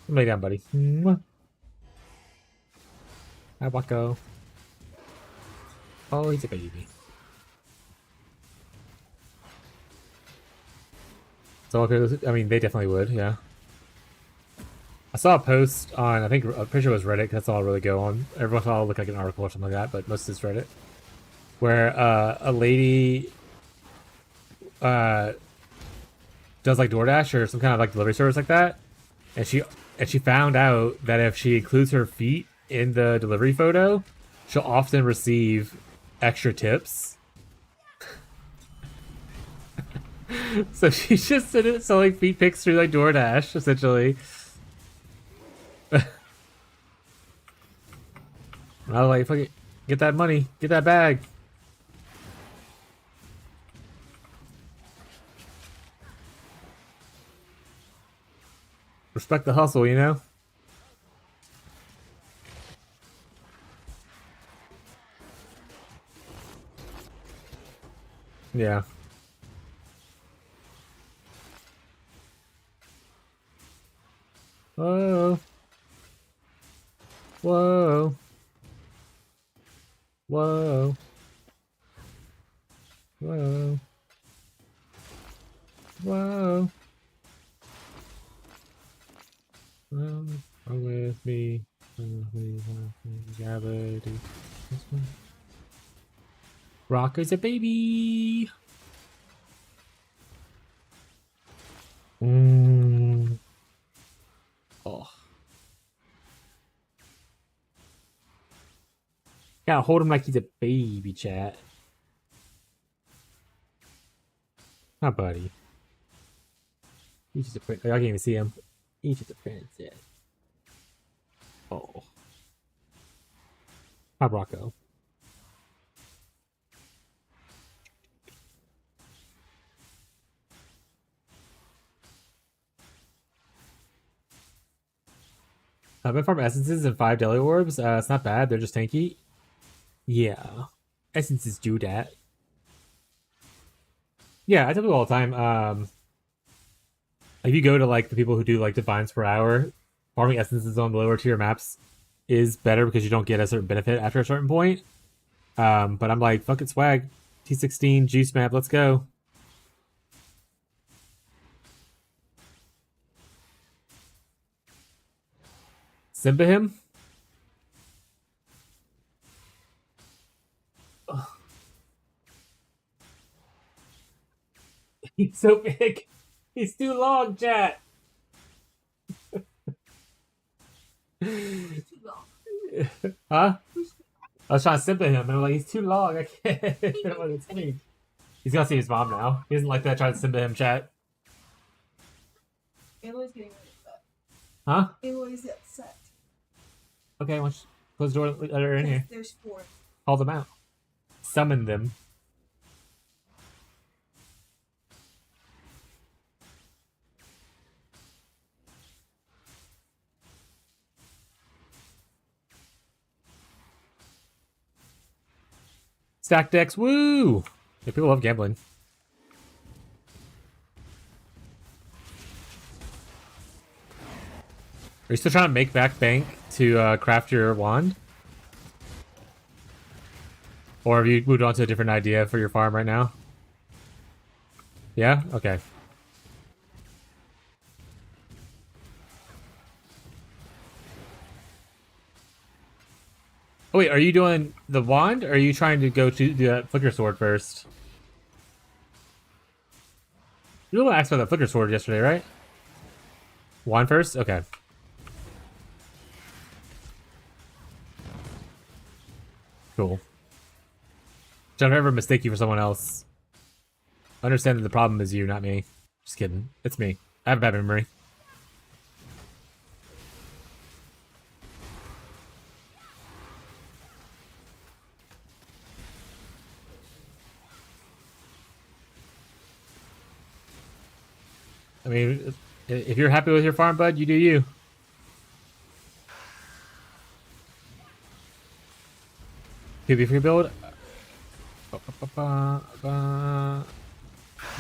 Lay down, buddy. Mwah. Hi, Wako. Oh, he's a baby. So, okay, I mean, they definitely would, yeah. I saw a post on, I'm pretty sure it was Reddit, 'cause that's all I really go on. Every once in a while I'll look like an article or something like that, but most of it's Reddit. Where a lady uh, does like DoorDash or some kind of like delivery service like that, and she found out that if she includes her feet in the delivery photo, she'll often receive extra tips. So she's just selling feet pics through like DoorDash, essentially. I was like, fuck it, get that money, get that bag. Respect the hustle, you know? Yeah. Whoa. Whoa. Whoa. Whoa. Whoa. Come with me. Gravity. Rocker's a baby. Oh. Gotta hold him like he's a baby, chat. My buddy. He's just a prince. I can't even see him. He's just a princess. Oh. Hi, Rocco. I've been farming essences and 5 deli orbs. It's not bad. They're just tanky. Yeah. Essences do that. Yeah, I tell people all the time. If you go to like the people who do like divines per hour, farming essences on the lower tier maps is better because you don't get a certain benefit after a certain point. But I'm like, fuck it, swag. T16 juice map, let's go. Simba him. Ugh. He's so big. He's too long, chat. Huh? I was trying to Simba him, and I'm like, he's too long. I can't. He's gonna see his mom now. He doesn't like that trying to Simba him, chat. Aloy's getting really upset. Huh? Aloy's upset. Okay, close the door, let her in here. There's 4. Call them out. Summon them. Stack decks, woo! Yeah, people love gambling. Are you still trying to make back bank to craft your wand? Or have you moved on to a different idea for your farm right now? Yeah? Okay. Oh, wait, are you doing the wand, or are you trying to go to the flicker sword first? You were asked about the flicker sword yesterday, right? Wand first? Okay. Cool. Don't ever mistake you for someone else. Understand that the problem is you, not me. Just kidding. It's me. I have a bad memory. I mean, if you're happy with your farm, bud, you do you. PB free build?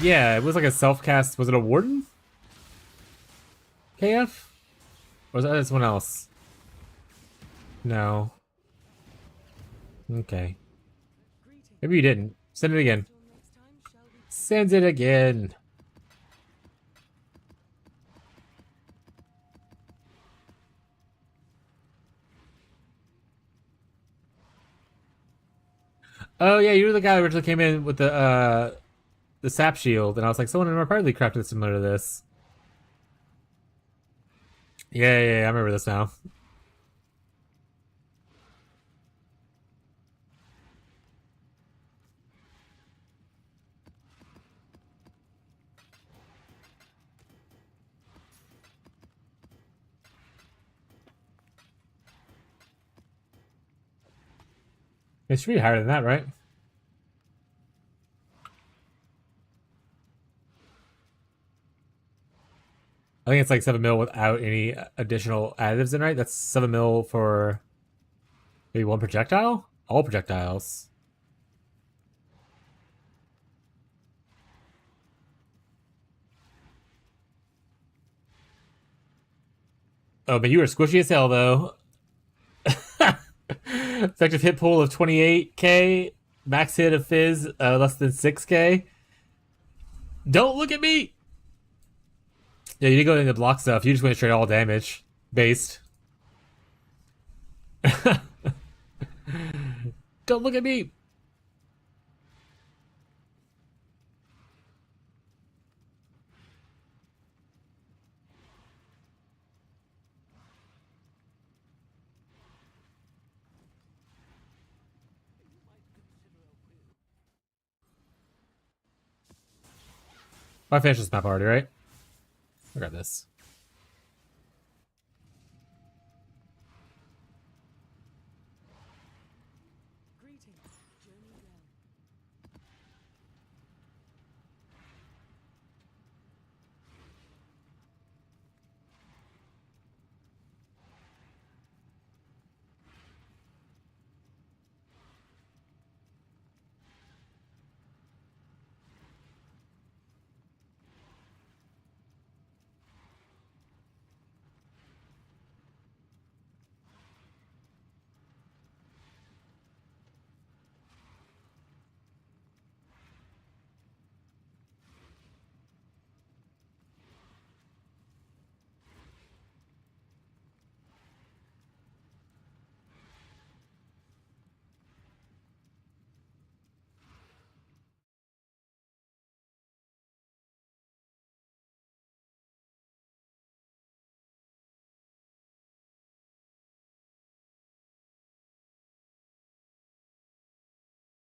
Yeah, it was like a self-cast. Was it a Warden? KF? Or was that someone else? No. Okay. Maybe you didn't. Send it again. Send it again. Oh yeah, you were the guy who originally came in with the sap shield, and I was like, someone in our party crafted similar to this. Yeah, I remember this now. It should be higher than that, right? I think it's like 7 mil without any additional additives in, right? That's 7 mil for maybe one projectile? All projectiles. Oh, but you were squishy as hell, though. Effective hit pool of 28k. Max hit of Fizz, less than 6k. Don't look at me! Yeah, you didn't go into block stuff. You just went straight all damage. Based. Don't look at me! I finished this map already, right? I got this.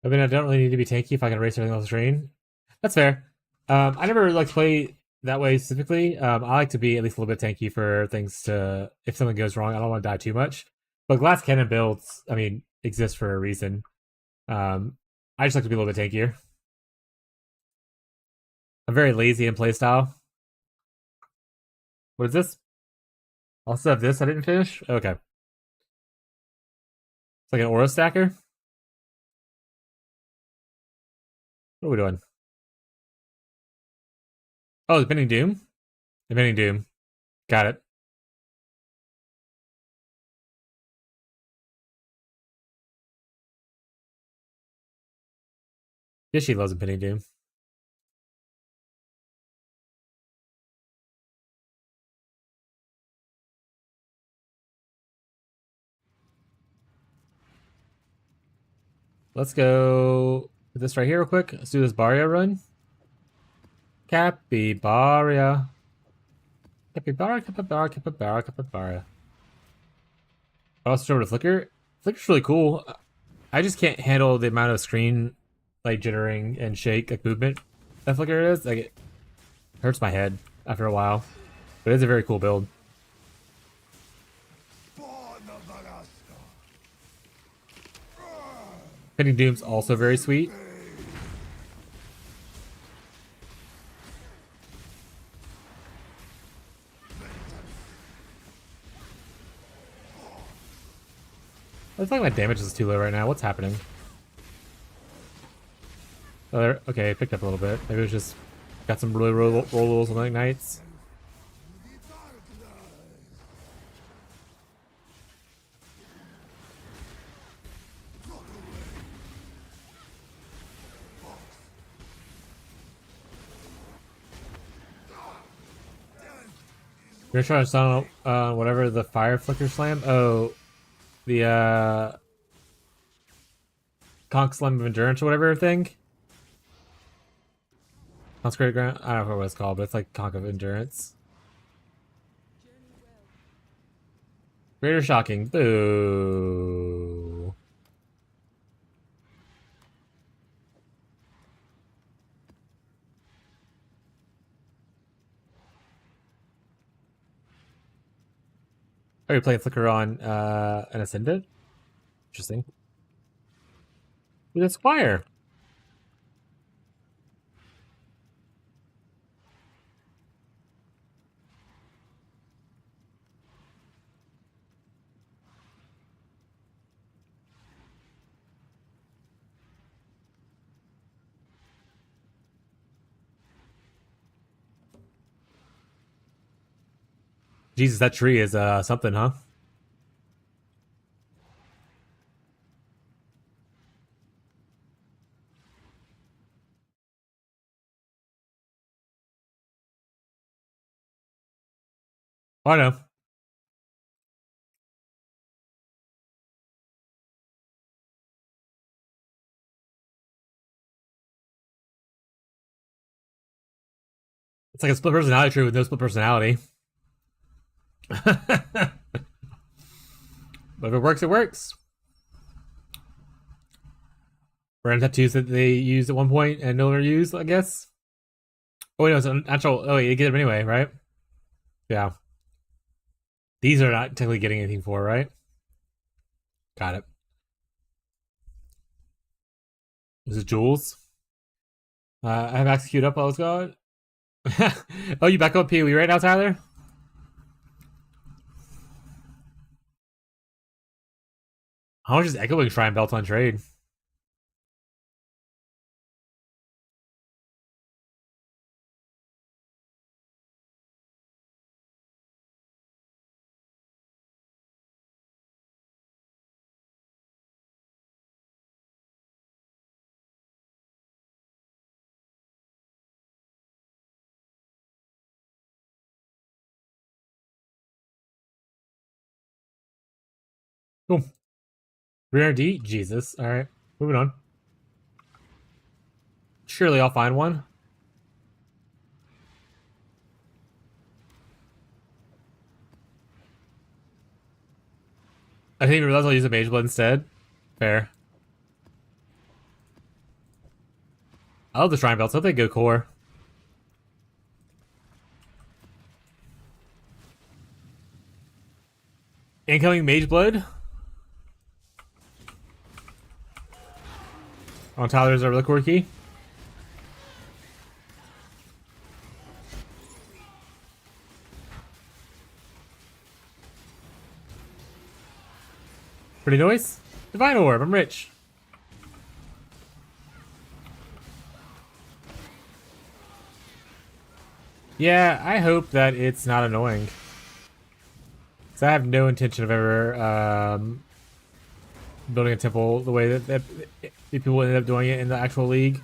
I mean, I don't really need to be tanky if I can erase everything off the screen. That's fair. I never like to play that way specifically. I like to be at least a little bit tanky for things to, if something goes wrong, I don't want to die too much. But glass cannon builds, I mean, exist for a reason. I just like to be a little bit tankier. I'm very lazy in playstyle. What is this? Also have this I didn't finish? Okay. It's like an aura stacker. What are we doing? Oh, Impending Doom? Impending Doom. Got it. Yeah, she loves Impending Doom. let's go this right here real quick. Let's do this Barria run. Capybara. Capybara, capybara, capybara, capybara. I'll switch over to Flicker. Flicker's really cool. I just can't handle the amount of screen like jittering and shake like movement that Flicker is. Like it hurts my head after a while. But it's a very cool build. Pinning Doom's also very sweet. I feel like my damage is too low right now. What's happening? Oh, there, okay, it picked up a little bit. Maybe it was just got some really rolls on the Ignites. You're trying to sound whatever the fire flicker slam. Oh, the conch slam of endurance or whatever thing. Consecrated ground. I don't know what it's called, but it's like conch of endurance. Greater shocking. Boo. Oh, you're playing Flicker on an Ascended? Interesting. With a Squire. Jesus, that tree is something, huh? Oh, I know. It's like a split personality tree with no split personality. But if it works, it works. Random tattoos that they used at one point and no longer used, I guess. Oh, wait, no, it's an actual. Oh, wait, you get them anyway, right? Yeah. These are not technically getting anything for, right? Got it. This is Jules. I have Max queued up. Oh, let's go. Oh, you back up PoE right now, Tyler? How much is Echoing Shrine Belt on trade? Cool. 300D? Jesus. Alright. Moving on. Surely I'll find one. I didn't even realize I'll use a Mage Blood instead. Fair. I love the Shrine Belts. I hope they go core. Incoming Mage Blood. On Tyler's over the core key. Pretty noise. Divine Orb. I'm rich. Yeah, I hope that it's not annoying. Because I have no intention of ever building a temple the way that people ended up doing it in the actual league.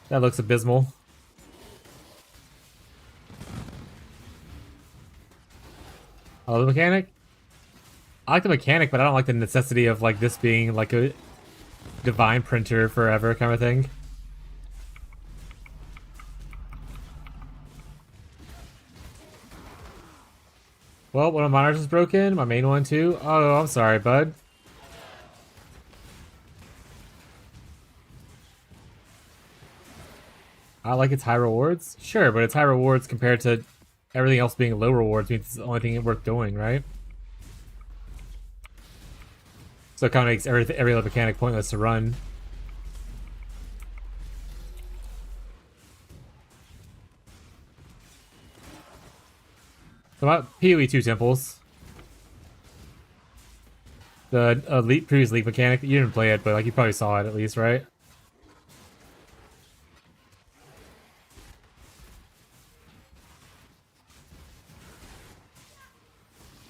That looks abysmal. I love the mechanic. I like the mechanic, but I don't like the necessity of like this being like a divine printer forever kind of thing. Well, one of my monitors is broken. My main one too. Oh, I'm sorry, bud. I like its high rewards. Sure, but it's high rewards compared to everything else being low rewards means it's the only thing worth doing, right? So it kind of makes every other mechanic pointless to run. So about PoE 2 temples. The elite previous league mechanic, you didn't play it, but like you probably saw it at least, right?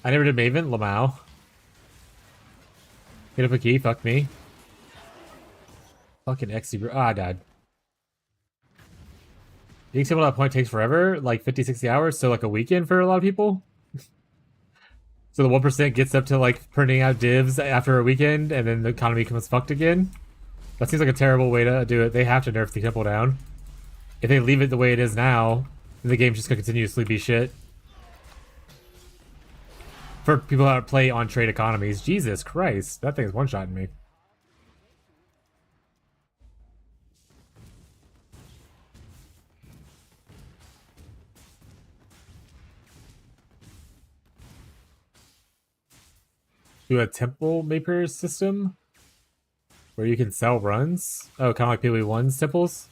I never did Maven, Lamau. Get up a key, fuck me. Fucking XC bro. Ah, I died. Being simple at that point takes forever, like 50, 60 hours, so like a weekend for a lot of people. So the 1% gets up to like printing out divs after a weekend, and then the economy becomes fucked again. That seems like a terrible way to do it. They have to nerf the temple down. If they leave it the way it is now, then the game's just gonna continuously be shit. For people that play on trade economies. Jesus Christ, that thing's one-shotting me. Do a temple maker system where you can sell runs. Oh, kind of like PoE1's temples.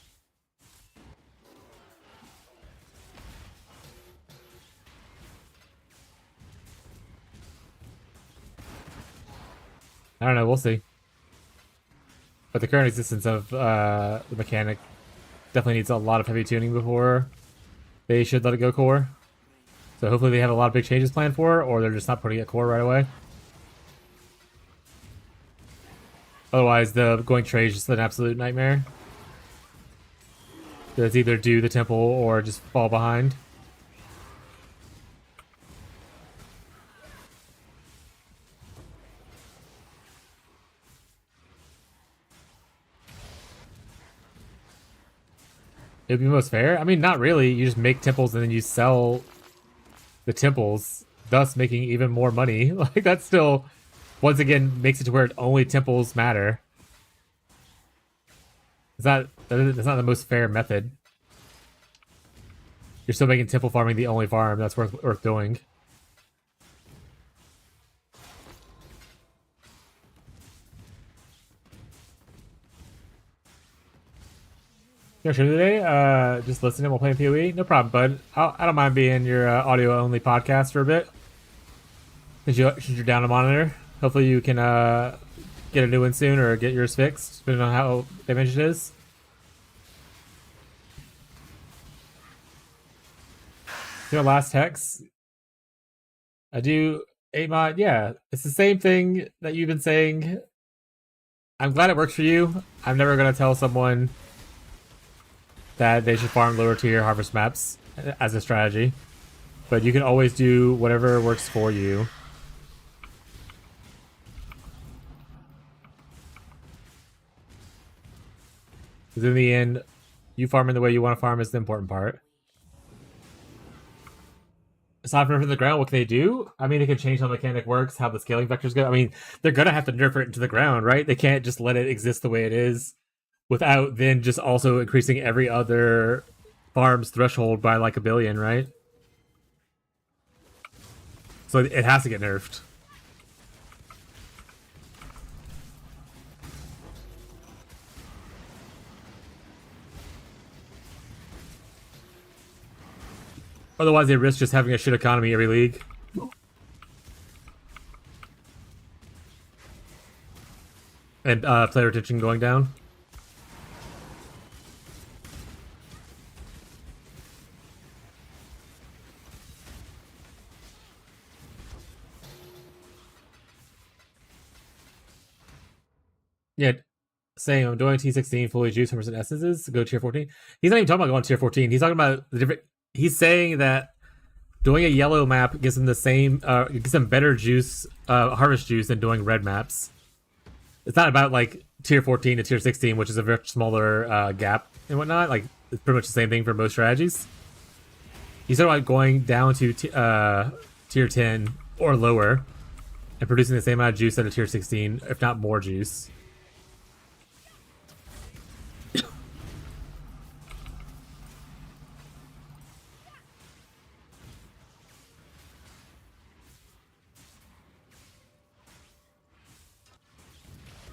I don't know. We'll see. But the current existence of the mechanic definitely needs a lot of heavy tuning before they should let it go core. So hopefully they have a lot of big changes planned for it, or they're just not putting it core right away. Otherwise, the going trade is just an absolute nightmare. It's either do the temple or just fall behind. It would be most fair. I mean, not really. You just make temples and then you sell the temples, thus making even more money. Like, that still, once again, makes it to where only temples matter. That's not the most fair method. You're still making temple farming the only farm that's worth doing. Your show today? Just listening while playing PoE? No problem, bud. I don't mind being your audio-only podcast for a bit. Since you're down a monitor. Hopefully you can get a new one soon or get yours fixed, depending on how damaged it is. Your last hex. I do 8-mod. Yeah, it's the same thing that you've been saying. I'm glad it works for you. I'm never going to tell someone that they should farm lower tier harvest maps as a strategy. But you can always do whatever works for you. Because in the end, you farming the way you want to farm is the important part. Aside from nerfing the ground, what can they do? I mean, they can change how the mechanic works, how the scaling vectors go. I mean, they're going to have to nerf it into the ground, right? They can't just let it exist the way it is without then just also increasing every other farm's threshold by like 1 billion, right? So it has to get nerfed. Otherwise, they risk just having a shit economy every league. And player retention going down. Yeah, saying I'm doing T16 fully juice 100% essences to go tier 14. He's not even talking about going tier 14. He's talking about the different. He's saying that doing a yellow map gives him the same, gives him better juice, harvest juice than doing red maps. It's not about like tier 14 to tier 16, which is a very smaller gap and whatnot. Like, it's pretty much the same thing for most strategies. You start like going down to tier 10 or lower and producing the same amount of juice at a tier 16, if not more juice.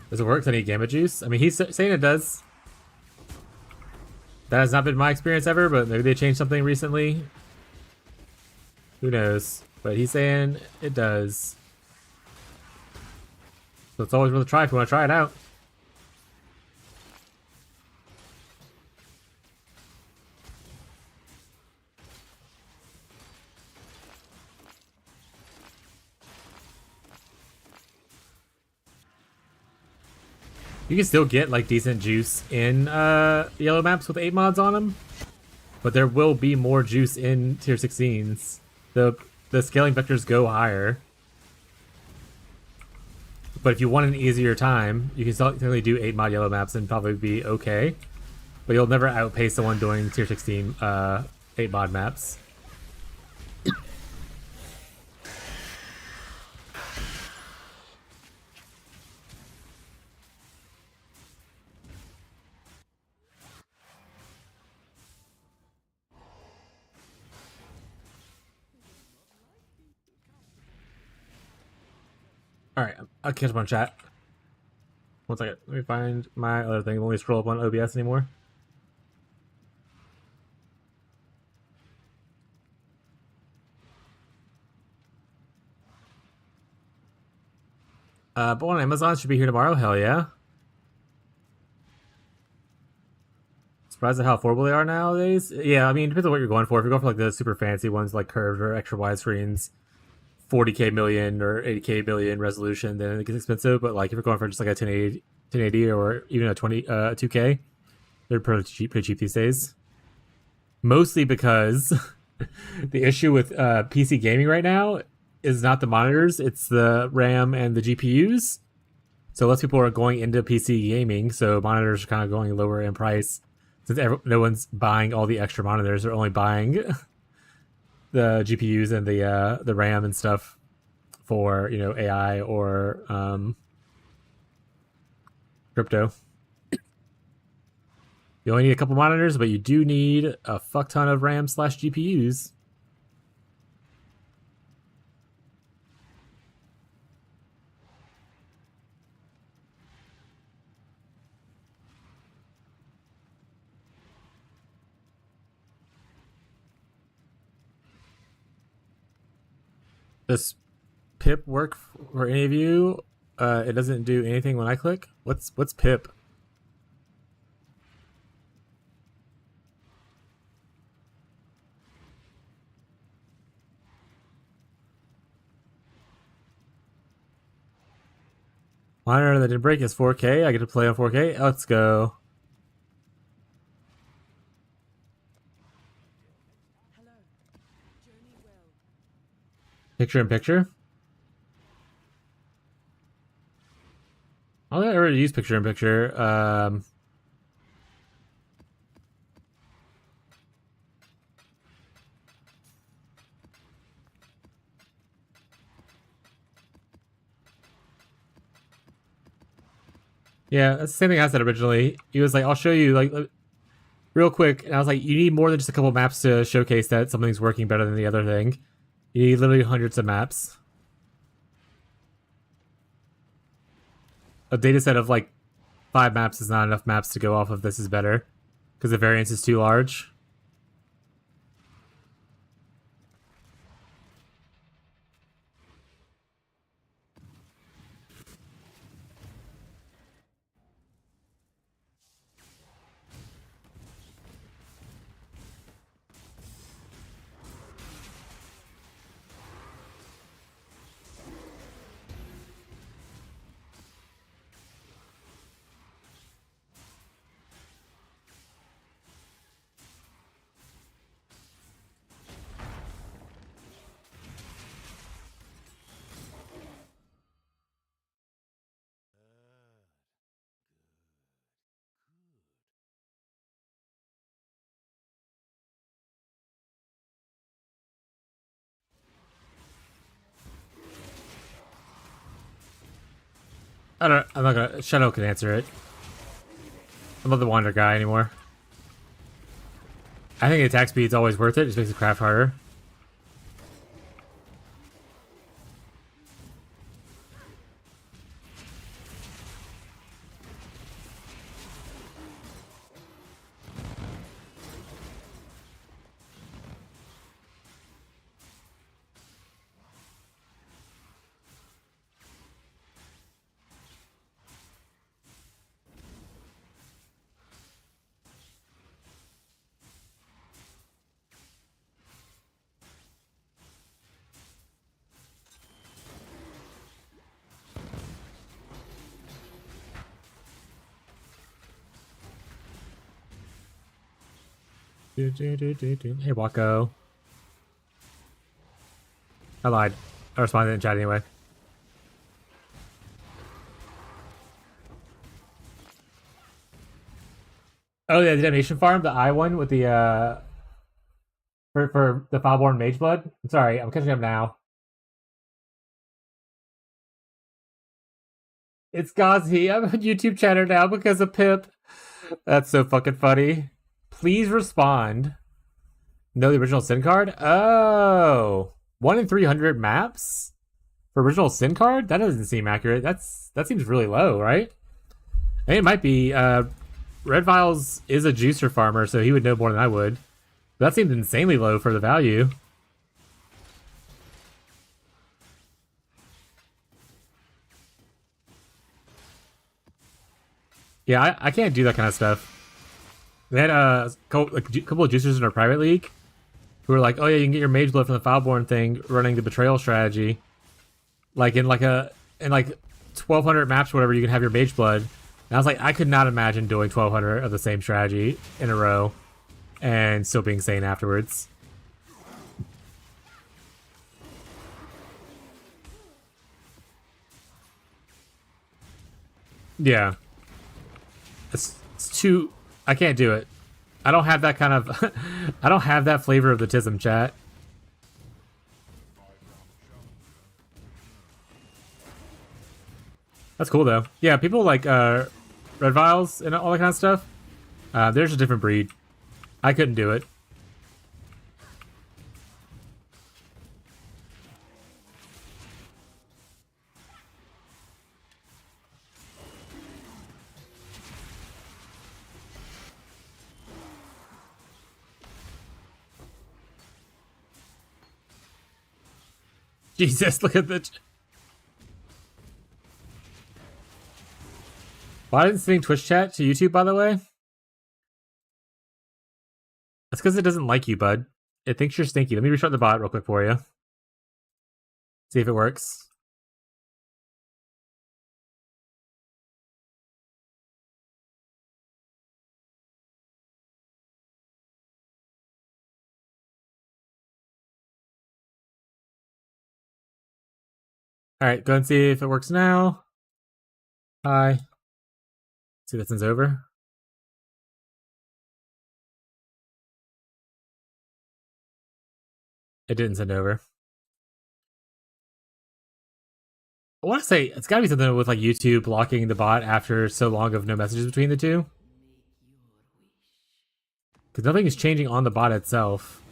Does it work? Does I need gamma juice? I mean, he's saying it does. That has not been my experience ever, but maybe they changed something recently. Who knows? But he's saying it does. So it's always worth a try if you want to try it out. You can still get like decent juice in yellow maps with 8 mods on them, but there will be more juice in tier 16s. The scaling vectors go higher. But if you want an easier time, you can still technically do 8 mod yellow maps and probably be okay. But you'll never outpace someone doing tier 16 8 mod maps. Alright, I'll catch up on chat. One second, let me find my other thing. Let me scroll up on OBS anymore. But on Amazon should be here tomorrow. Hell yeah! Surprised at how affordable they are nowadays. Yeah, I mean, it depends on what you're going for. If you're going for like the super fancy ones, like curved or extra wide screens, 40k million or 80k million resolution, then it gets expensive. But like if you're going for just like a 1080 or even a 2k, they're pretty cheap these days. Mostly because the issue with PC gaming right now is not the monitors, it's the RAM and the GPUs. So less people are going into PC gaming, so monitors are kind of going lower in price. Since no one's buying all the extra monitors, they're only buying the GPUs and the RAM and stuff for, you know, AI or crypto. You only need a couple monitors, but you do need a fuck ton of RAM / GPUs. Does pip work for any of you? It doesn't do anything when I click. What's pip? Monitor that didn't break is 4K. I get to play on 4K. Let's go. Picture in picture. I don't think I ever use picture in picture. Yeah, that's the same thing I said originally. He was like, I'll show you like real quick. And I was like, you need more than just a couple maps to showcase that something's working better than the other thing. You need literally hundreds of maps. A data set of like 5 maps is not enough maps to go off of this is better. Because the variance is too large. I'm not gonna. Shadow can answer it. I'm not the wander guy anymore. I think attack speed's always worth it. It just makes the craft harder. Hey, Wako. I lied. I responded in chat anyway. Oh yeah, the Damnation Farm, the I one with the for the Foulborn Mageblood. I'm sorry, I'm catching up now. It's Ghazi. I'm a YouTube chatter now because of Pip. That's so fucking funny. Please respond. No, the original Sin card? Oh. 1 in 300 maps? For original Sin card? That doesn't seem accurate. That seems really low, right? I think it might be. Red Vials is a juicer farmer, so he would know more than I would. That seems insanely low for the value. Yeah, I can't do that kind of stuff. We had a couple of juicers in our private league who were like, "Oh yeah, you can get your mage blood from the Foulborn thing, running the betrayal strategy. Like in 1,200 maps, or whatever, you can have your mage blood." And I was like, I could not imagine doing 1,200 of the same strategy in a row and still being sane afterwards. Yeah, it's too. I can't do it. I don't have that kind of. I don't have that flavor of the Tism, chat. That's cool though. Yeah, people like Red Vials and all that kind of stuff. There's a different breed. I couldn't do it. Jesus, look at the. Why didn't sending Twitch chat to YouTube, by the way? That's because it doesn't like you, bud. It thinks you're stinky. Let me restart the bot real quick for you. See if it works. Alright, go and see if it works now. Hi. See if that sends over. It didn't send over. I want to say it's got to be something with like YouTube blocking the bot after so long of no messages between the two. Because nothing is changing on the bot itself.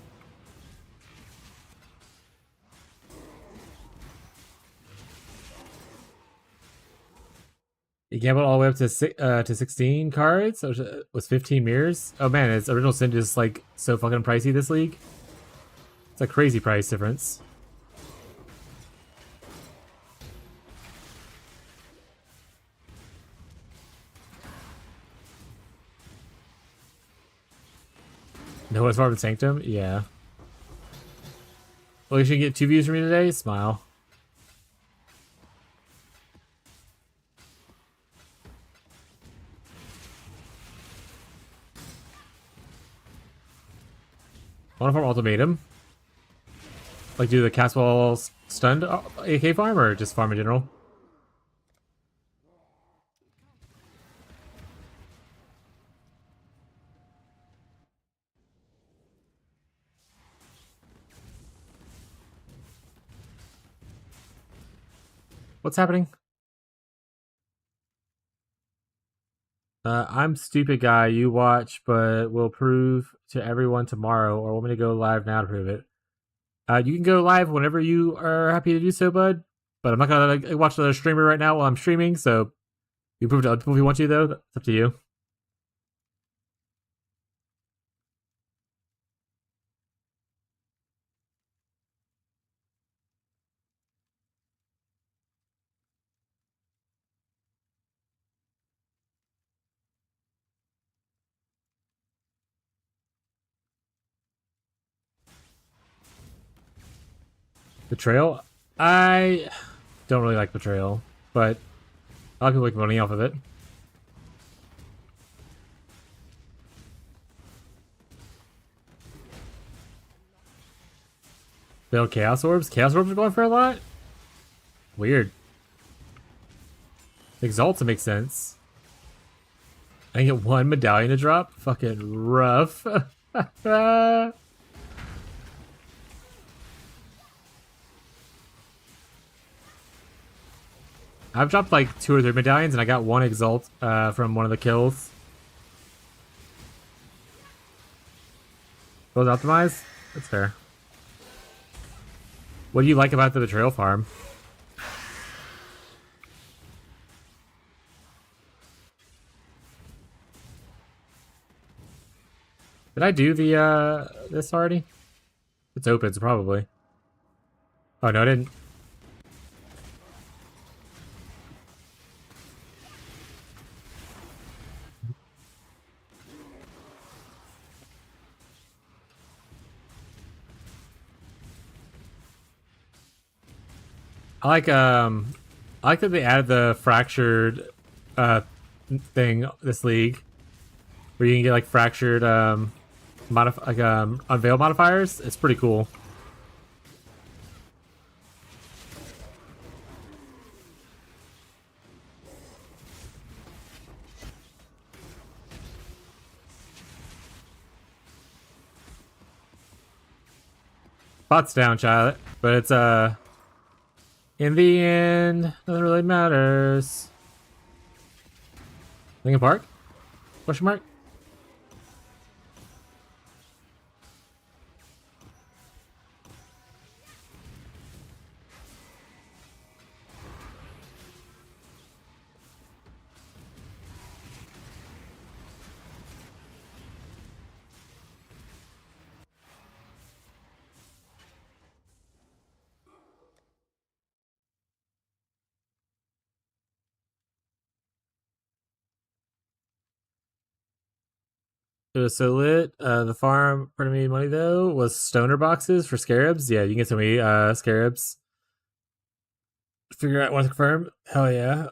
You gambled all the way up to 16 cards with 15 mirrors. Oh man, its original sin is like so fucking pricey this league. It's a crazy price difference. Noah's Farm and Sanctum? Yeah. Well, you should get 2 views from me today? Smile. Want to farm Ultimatum? Like do the Caswell stunned AK farm or just farm in general? What's happening? I'm stupid guy. You watch, but we'll prove to everyone tomorrow, or want me to go live now to prove it. You can go live whenever you are happy to do so, bud. But I'm not gonna like, watch the streamer right now while I'm streaming. So you prove to other people if you want to, though. That's up to you. Betrayal. I don't really like Betrayal, but a lot of people make money off of it. Build Chaos Orbs. Chaos Orbs are going for a lot. Weird. Exalta makes sense. I get one medallion to drop. Fucking rough. I've dropped like 2 or 3 medallions, and I got 1 Exalt from one of the kills. Those optimized? That's fair. What do you like about the Betrayal farm? Did I do the this already? It's open, so probably. Oh no, I didn't. I like that they added the fractured thing this league, where you can get like fractured unveil modifiers. It's pretty cool. Bot's down, child, but it's in the end, nothing really matters. Lincoln Park? Question mark? It was so lit. The farm, pardon me, money though, was stoner boxes for scarabs. Yeah, you can get so many scarabs. Figure out what to confirm. Hell yeah.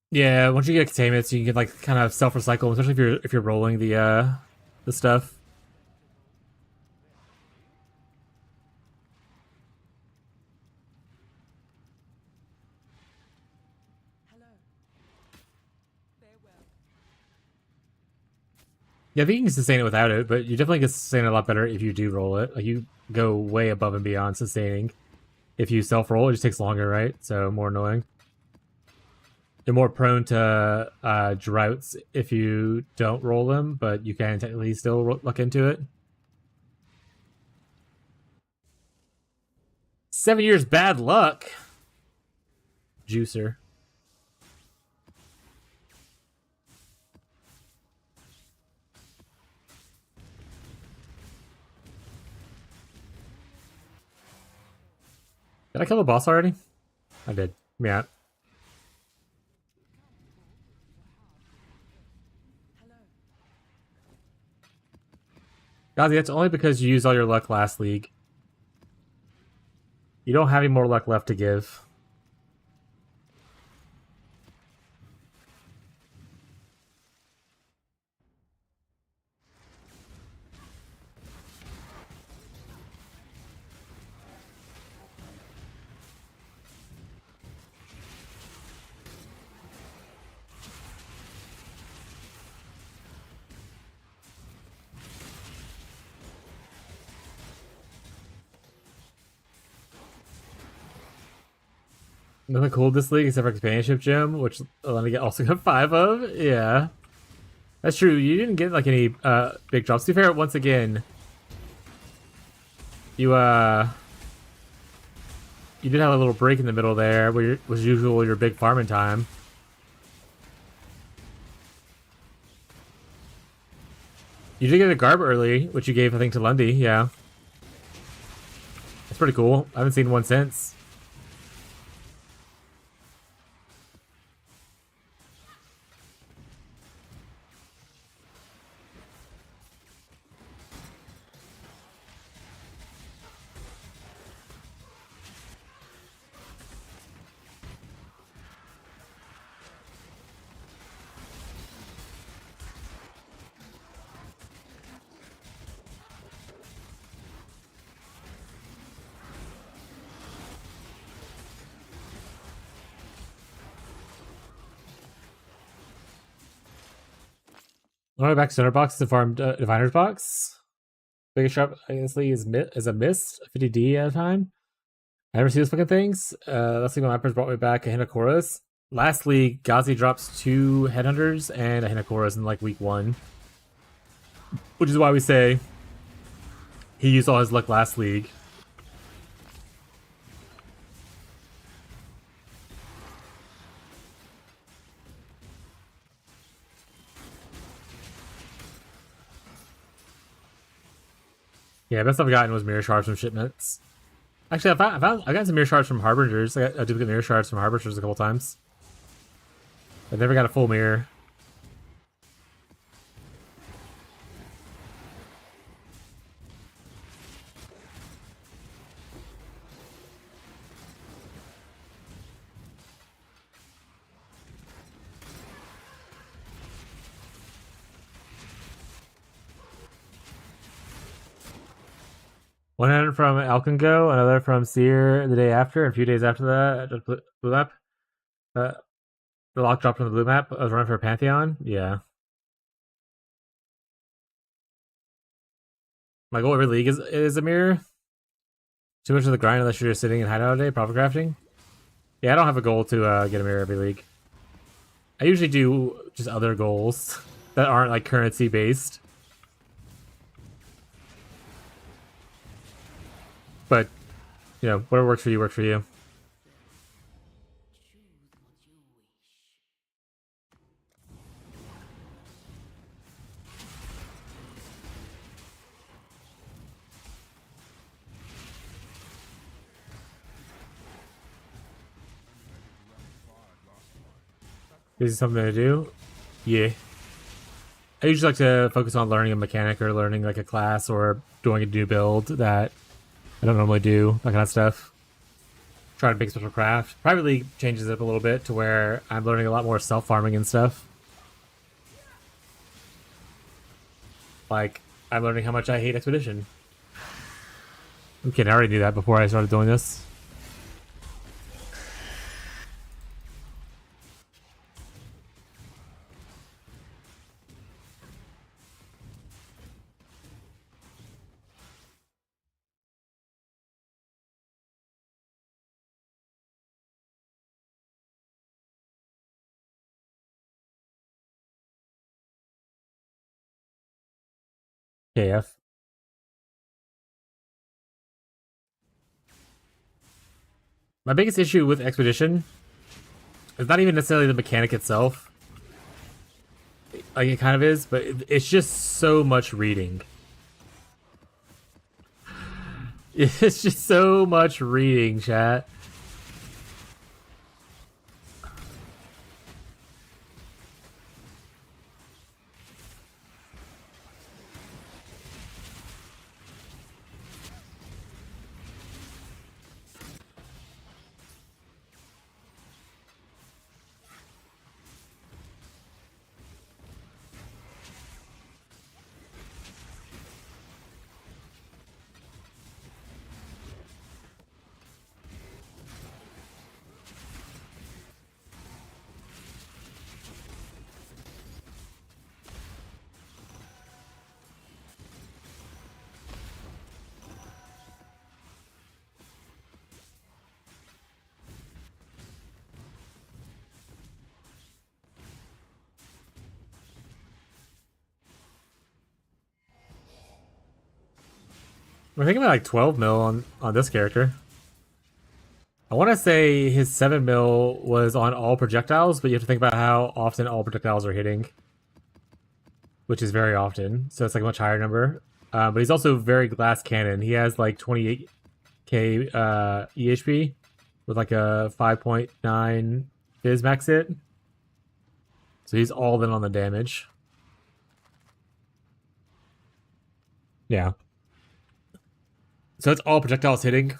Yeah, once you get containments, you can like kind of self recycle, especially if you're rolling the stuff. Yeah, I think you can sustain it without it, but you definitely can sustain it a lot better if you do roll it. Like you go way above and beyond sustaining. If you self roll, it just takes longer, right? So more annoying. You're more prone to droughts if you don't roll them, but you can technically still look into it. 7 years bad luck. Juicer. Did I kill the boss already? I did. Yeah. Gazi, that's only because you used all your luck last league. You don't have any more luck left to give. Nothing cool this league except for Companionship Gym, which Lenny also got 5 of. Yeah. That's true. You didn't get like any big drops. To be fair, once again, you you did have a little break in the middle there, where was usual your big farming time. You did get a Garb early, which you gave I think to Lundy. Yeah, that's pretty cool. I haven't seen one since. I went back to Center Box to farm Diviner's Box. Biggest shop, honestly, is a mist, 50D at a time. I never see those fucking things. Last league, my Mappers brought me back a Hinakoras. Last league, Ghazi drops 2 Headhunters and a Hinakoras in like week 1. Which is why we say he used all his luck last league. Yeah, best I've gotten was mirror shards from shipments. Actually, I got some mirror shards from Harbingers. I got a duplicate mirror shards from Harbingers a couple times. I never got a full mirror. One hand from Alcongo, another from Seer the day after, and a few days after that, just blue map. The lock dropped from the blue map. I was running for a Pantheon. Yeah. My goal every league is a mirror. Too much of the grind unless you're just sitting in hideout all day, profit crafting. Yeah, I don't have a goal to get a mirror every league. I usually do just other goals that aren't like currency based. But, you know, whatever works for you, works for you. This is something to do? Yeah. I usually like to focus on learning a mechanic or learning like a class or doing a new build that I don't normally do, that kind of stuff. Try to make special craft. Private League changes it up a little bit to where I'm learning a lot more self-farming and stuff. Like, I'm learning how much I hate Expedition. I'm kidding, I already knew that before I started doing this. KF. My biggest issue with Expedition is not even necessarily the mechanic itself. Like, it kind of is, but it's just so much reading. It's just so much reading, chat. We're thinking about like 12 mil on this character. I want to say his 7 mil was on all projectiles, but you have to think about how often all projectiles are hitting, which is very often. So it's like a much higher number. But he's also very glass cannon. He has like 28k EHP with like a 5.9 Fizz max hit. So he's all in on the damage. Yeah. So it's all projectiles hitting.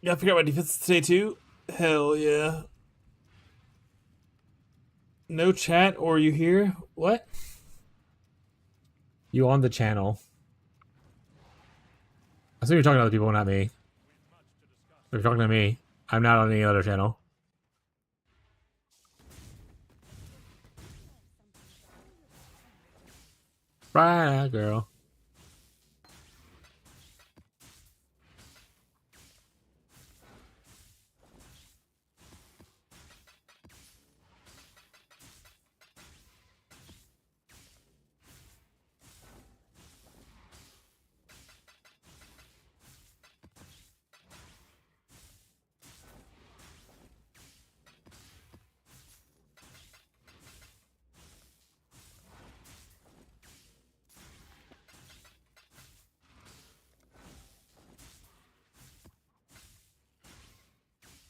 Yeah, I forgot my defense today too. Hell yeah. No chat or you here? What? You on the channel. I assume you're talking to other people, not me. If you're talking to me, I'm not on any other channel. Right, girl.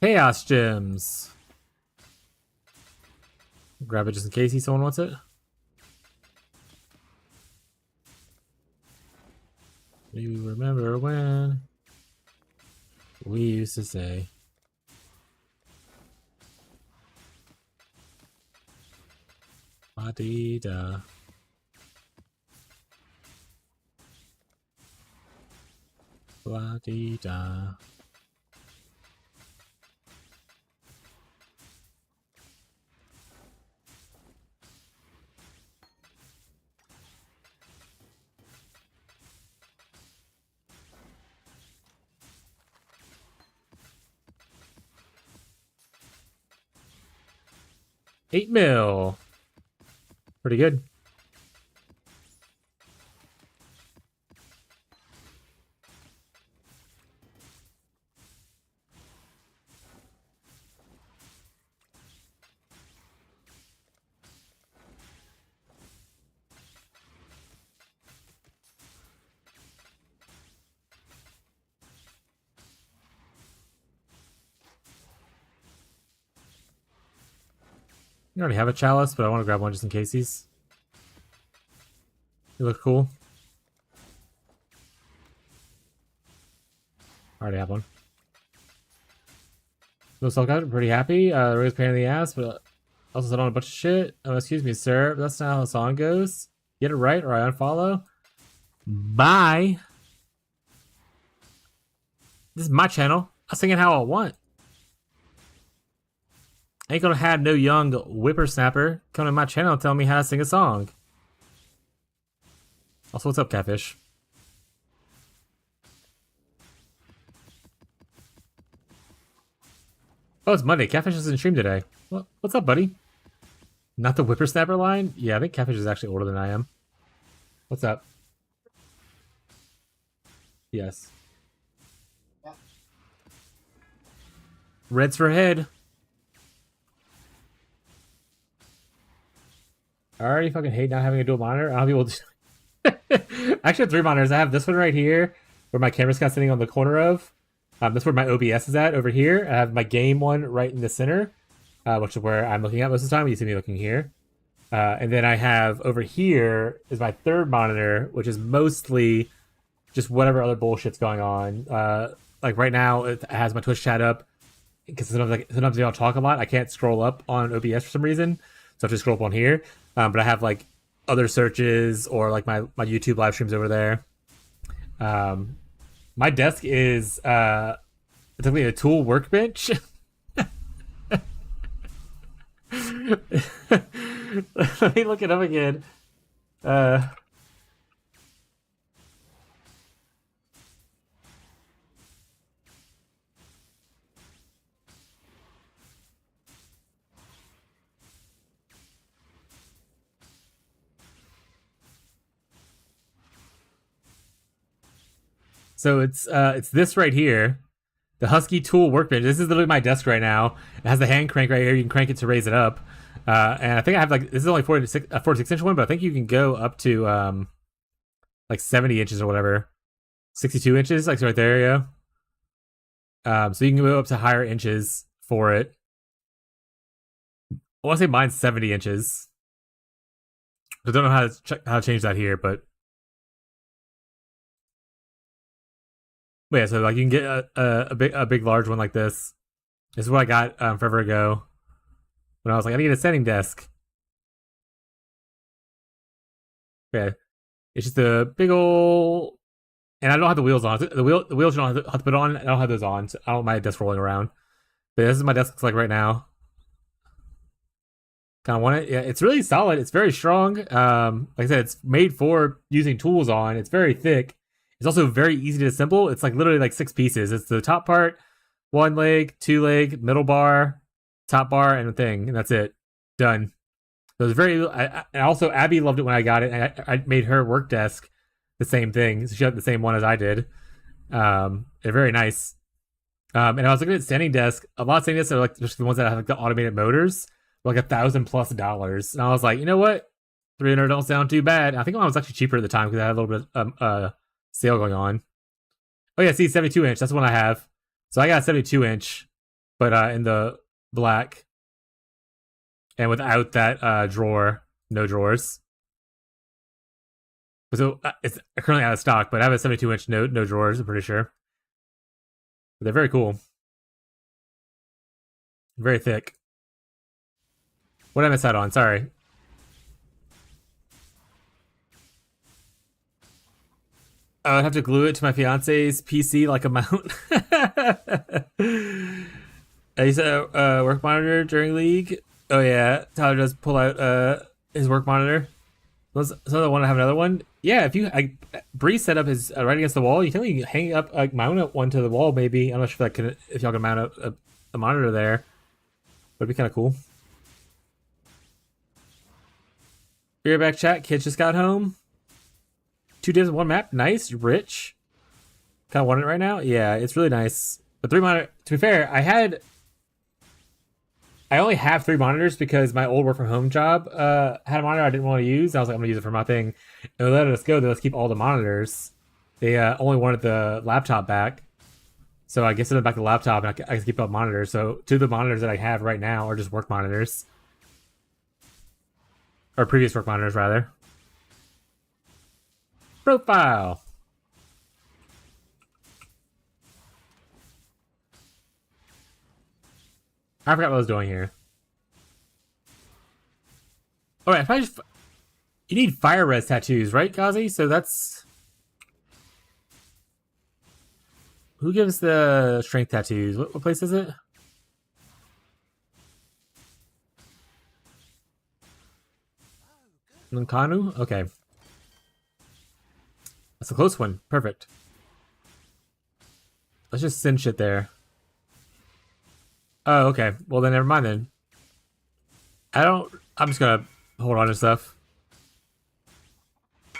Chaos gems. Grab it just in case someone wants it. Do you remember when we used to say la-dee-da? La-dee-da. $8 mil. Pretty good. You already have a chalice, but I want to grab one just in case these. They look cool. I already have one. No self cut, pretty happy. The raise pain in the ass, but also said on a bunch of shit. Excuse me, sir. That's not how the song goes. Get it right or I unfollow. Bye. This is my channel. I sing it how I want. I ain't gonna have no young whippersnapper come to my channel and tell me how to sing a song. Also, what's up, Catfish? Oh, it's Monday. Catfish is in stream today. What's up, buddy? Not the whippersnapper line? Yeah, I think Catfish is actually older than I am. What's up? Yes. Yeah. Reds for head. I already fucking hate not having a dual monitor. I don't know people. I actually have 3 monitors. I have this one right here, where my camera's kind of sitting on the corner of. That's where my OBS is at over here. I have my game one right in the center, which is where I'm looking at most of the time. You see me looking here. And then I have over here is my 3rd monitor, which is mostly just whatever other bullshit's going on. Like right now, it has my Twitch chat up because sometimes they don't talk a lot. I can't scroll up on OBS for some reason, so I have to scroll up on here. But I have like other searches or like my YouTube live streams over there. My desk is technically a tool workbench. Let me look it up again. So it's this right here, the Husky Tool Workbench. This is literally my desk right now. It has the hand crank right here. You can crank it to raise it up. And I think I have like this is only 46-inch one, but I think you can go up to like 70 inches or whatever, 62 inches, like right there, yeah. So you can go up to higher inches for it. I want to say mine's 70 inches. I don't know how to change that here, but yeah. So like you can get a big large one like this. This is what I got forever ago when I was like, I need a standing desk. Yeah, it's just a big old, and I don't have the wheels on. The wheels you don't have to put on. I don't have those on. So I don't want my desk rolling around. But this is my desk looks like right now. Kind of want it. Yeah, it's really solid. It's very strong. Like I said, it's made for using tools on. It's very thick. It's also very easy to assemble. It's like literally like 6 pieces. It's the top part, one leg, 2 leg, middle bar, top bar, and a thing, and that's it. Done. So it's very. And also, Abby loved it when I got it. And I made her work desk the same thing. So she had the same one as I did. They're very nice. And I was looking at standing desk. A lot of standing desks are like just the ones that have like the automated motors, like $1,000+. And I was like, you know what, 300 don't sound too bad. I think mine was actually cheaper at the time because I had a little bit sale going on. Oh yeah, see, 72-inch. That's the one I have. So I got a 72-inch, but in the black and without that drawer, no drawers. So it's currently out of stock, but I have a 72-inch, no drawers. I'm pretty sure. But they're very cool. Very thick. What did I miss out on? Sorry. I would have to glue it to my fiance's PC like a mount. I used to work monitor during League. Oh yeah, Tyler does pull out his work monitor. So I want to have another one. Yeah, if Bree set up his right against the wall. You can only hang up mount up one to the wall. Maybe I'm not sure if y'all can mount up a monitor there. That'd be kind of cool. Be right back, chat. Kids just got home. 2 days, 1 map. Nice, rich. Kind of want it right now. Yeah, it's really nice. But 3 monitor. To be fair, I only have 3 monitors because my old work from home job had a monitor I didn't want to use. I was like, I'm gonna use it for my thing, and they let us go. They let us keep all the monitors. They only wanted the laptop back, so I guess I back the laptop and I can keep up monitors. So 2 of the monitors that I have right now are just work monitors, or previous work monitors rather. Profile. I forgot what I was doing here. All right, if I just you need fire res tattoos, right, Kazi? So that's who gives the strength tattoos? What place is it? Nkanu? Okay. That's a close one. Perfect. Let's just send shit there. Oh, okay. Well, then never mind then. I'm just gonna hold on to stuff.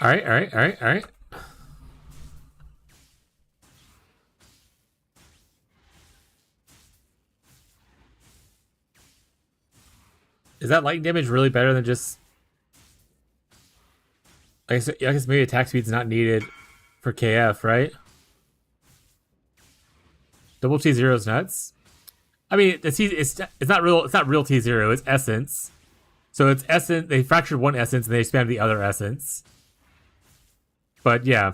Alright. Is that lightning damage really better than just... I guess maybe attack speed's not needed for KF, right? Double T0 is nuts. I mean, it's not real. It's not real T0. It's essence. So it's essence. They fractured one essence and they spammed the other essence. But yeah,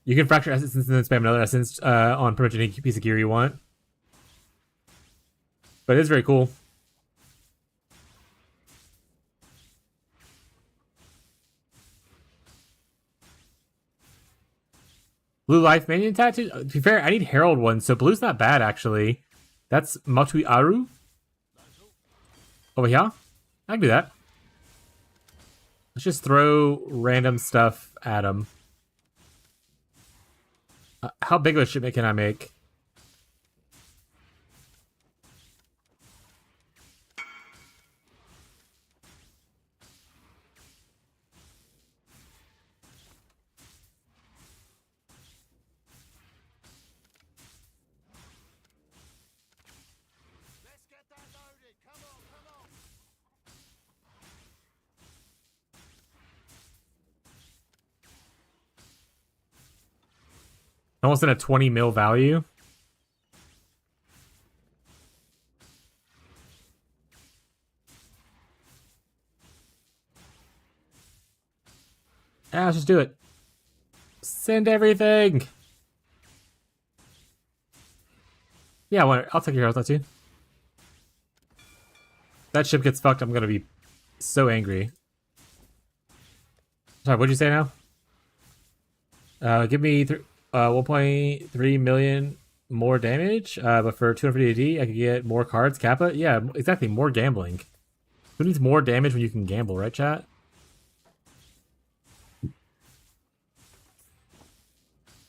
you can fracture essence and then spam another essence on pretty much any piece of gear you want. But it is very cool. Blue Life Minion tattoo. To be fair, I need Herald one, so blue's not bad actually. That's Matui Aru. Over here, I can do that. Let's just throw random stuff at him. How big of a shipment can I make? Almost in a 20 mil value. Yeah, let's just do it. Send everything. Yeah, I'll take your health, that's you. That ship gets fucked, I'm gonna be so angry. Sorry, what'd you say now? Give me 1.3 million more damage, but for 250 AD, I could get more cards. Kappa? Yeah, exactly, more gambling. Who needs more damage when you can gamble, right, chat?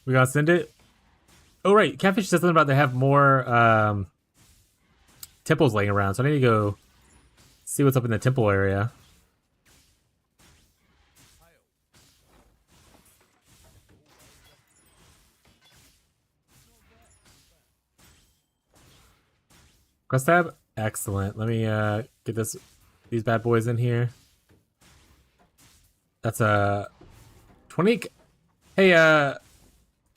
We gotta send it. Oh, right, Catfish said something about they have more temples laying around, so I need to go see what's up in the temple area. Quest tab? Excellent. Let me get these bad boys in here. That's a 20. Hey, bow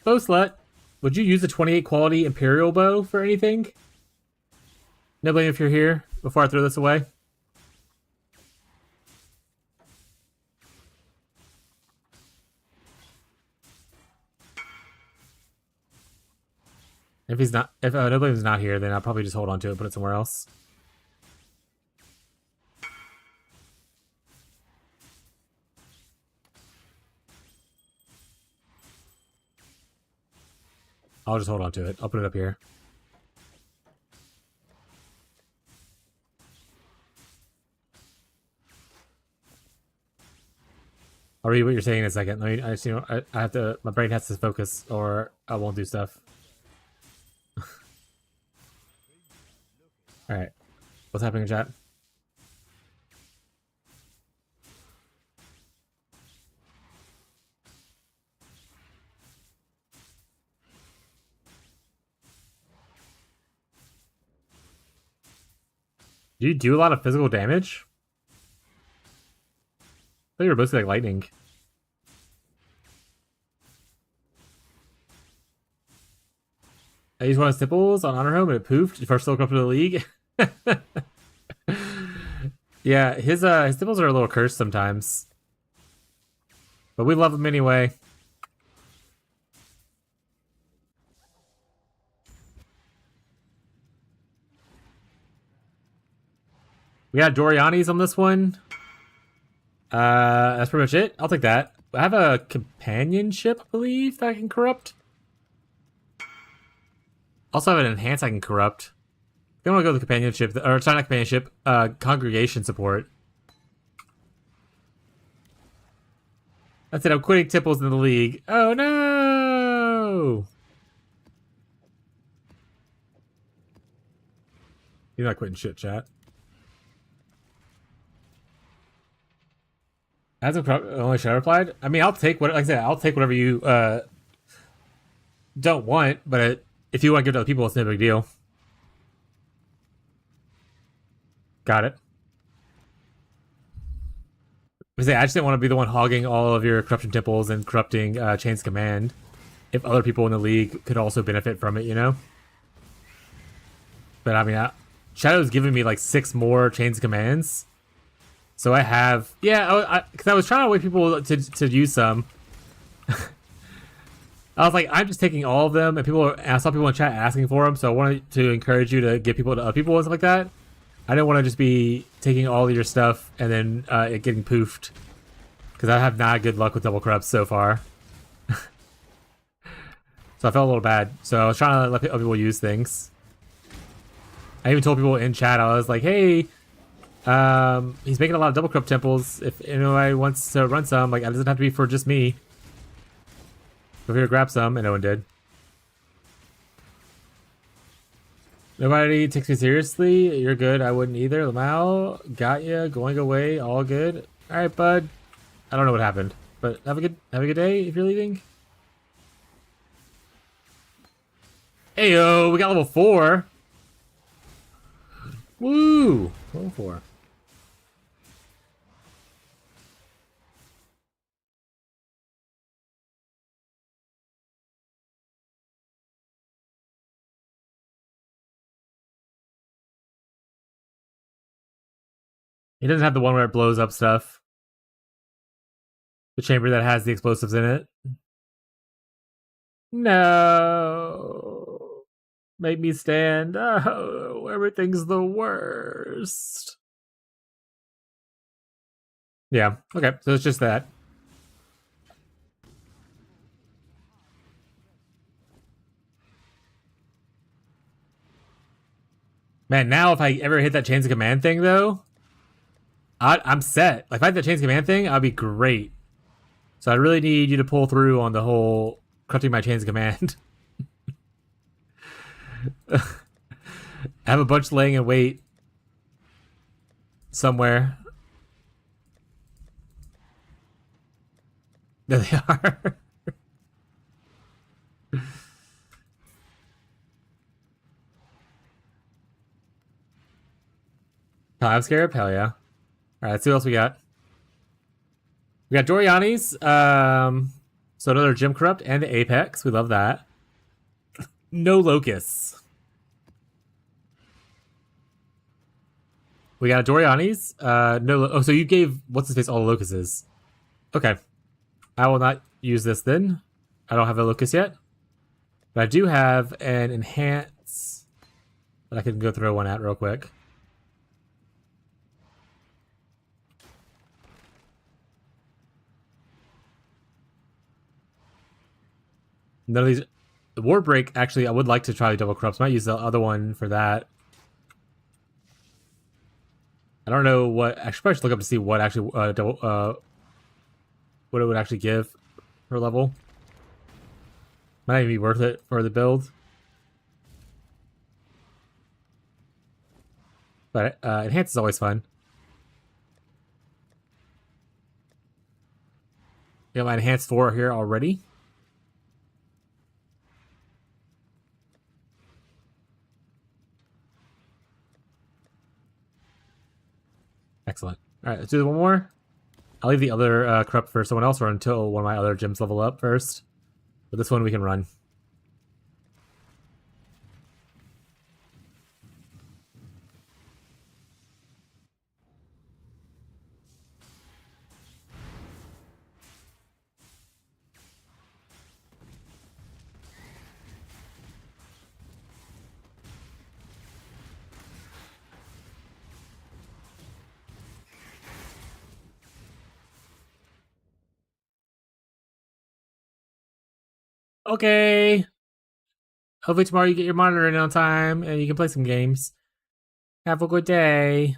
slut, would you use a 28 quality Imperial bow for anything? No blame if you're here before I throw this away. If he's not, if no blame's not here, then I'll probably just hold on to it and put it somewhere else. I'll just hold on to it. I'll put it up here. I'll read what you're saying in a second. I just, I have to. My brain has to focus, or I won't do stuff. All right, what's happening in chat? Do you do a lot of physical damage? I thought you were mostly like lightning. I used one of his tipples on Honor Home and it poofed first look up to the league. Yeah, his tipples are a little cursed sometimes. But we love him anyway. We got Doriani's on this one. That's pretty much it. I'll take that. I have a companionship, I believe, that I can corrupt. Also have an enhance I can corrupt. I want to go with the companionship, or sorry, not companionship, congregation support. That's it, I'm quitting tipples in the league. Oh no! You're not quitting shit, chat. As a only Shadow replied, I mean, I'll take what, like I said, I'll take whatever you don't want, but if you want to give it to other people, it's no big deal. Got it. I just didn't want to be the one hogging all of your corruption temples and corrupting Chains Command. If other people in the league could also benefit from it, you know? But I mean, Shadow's giving me like 6 more Chains Commands. So I have, yeah, because I was trying to wait people to use some. I was like, I'm just taking all of them, and I saw people in chat asking for them, so I wanted to encourage you to give people to other people and stuff like that. I didn't want to just be taking all of your stuff and then it getting poofed, because I have not good luck with double corrupts so far. So I felt a little bad. So I was trying to let other people use things. I even told people in chat, I was like, hey, he's making a lot of double corrupt temples. If anybody wants to run some, like, it doesn't have to be for just me. Go here, grab some, and no one did. Nobody takes me seriously. You're good. I wouldn't either. Lamau, got ya. Going away. All good. All right, bud. I don't know what happened, but have a good day if you're leaving. Heyo, we got level 4. Woo! Level 4. He doesn't have the one where it blows up stuff. The chamber that has the explosives in it. No. Make me stand. Oh, everything's the worst. Yeah, okay, so it's just that. Man, now if I ever hit that chains of command thing, though, I'm set. Like, if I had that chains of command thing, I'd be great. So I really need you to pull through on the whole corrupting my chains of command. I have a bunch laying in wait somewhere. There they are. Time Scarab, hell yeah. Alright, let's see what else we got. We got Doriani's, so another Gem Corrupt and the Apex. We love that. No Locusts. We got Doriani's, oh, so you gave what's his face all the locusts. Okay. I will not use this then. I don't have a locust yet. But I do have an enhance that I can go throw one at real quick. None of these. The War Break, actually, I would like to try the Double Corrupts. Might use the other one for that. I don't know what. I should probably look up to see what actually what it would actually give per level. Might not even be worth it for the build. But enhance is always fun. We got my enhanced 4 here already. Excellent. All right, let's do one more. I'll leave the other corrupt for someone else or until one of my other gyms level up first. But this one we can run. Okay. Hopefully tomorrow you get your monitor in on time and you can play some games. Have a good day.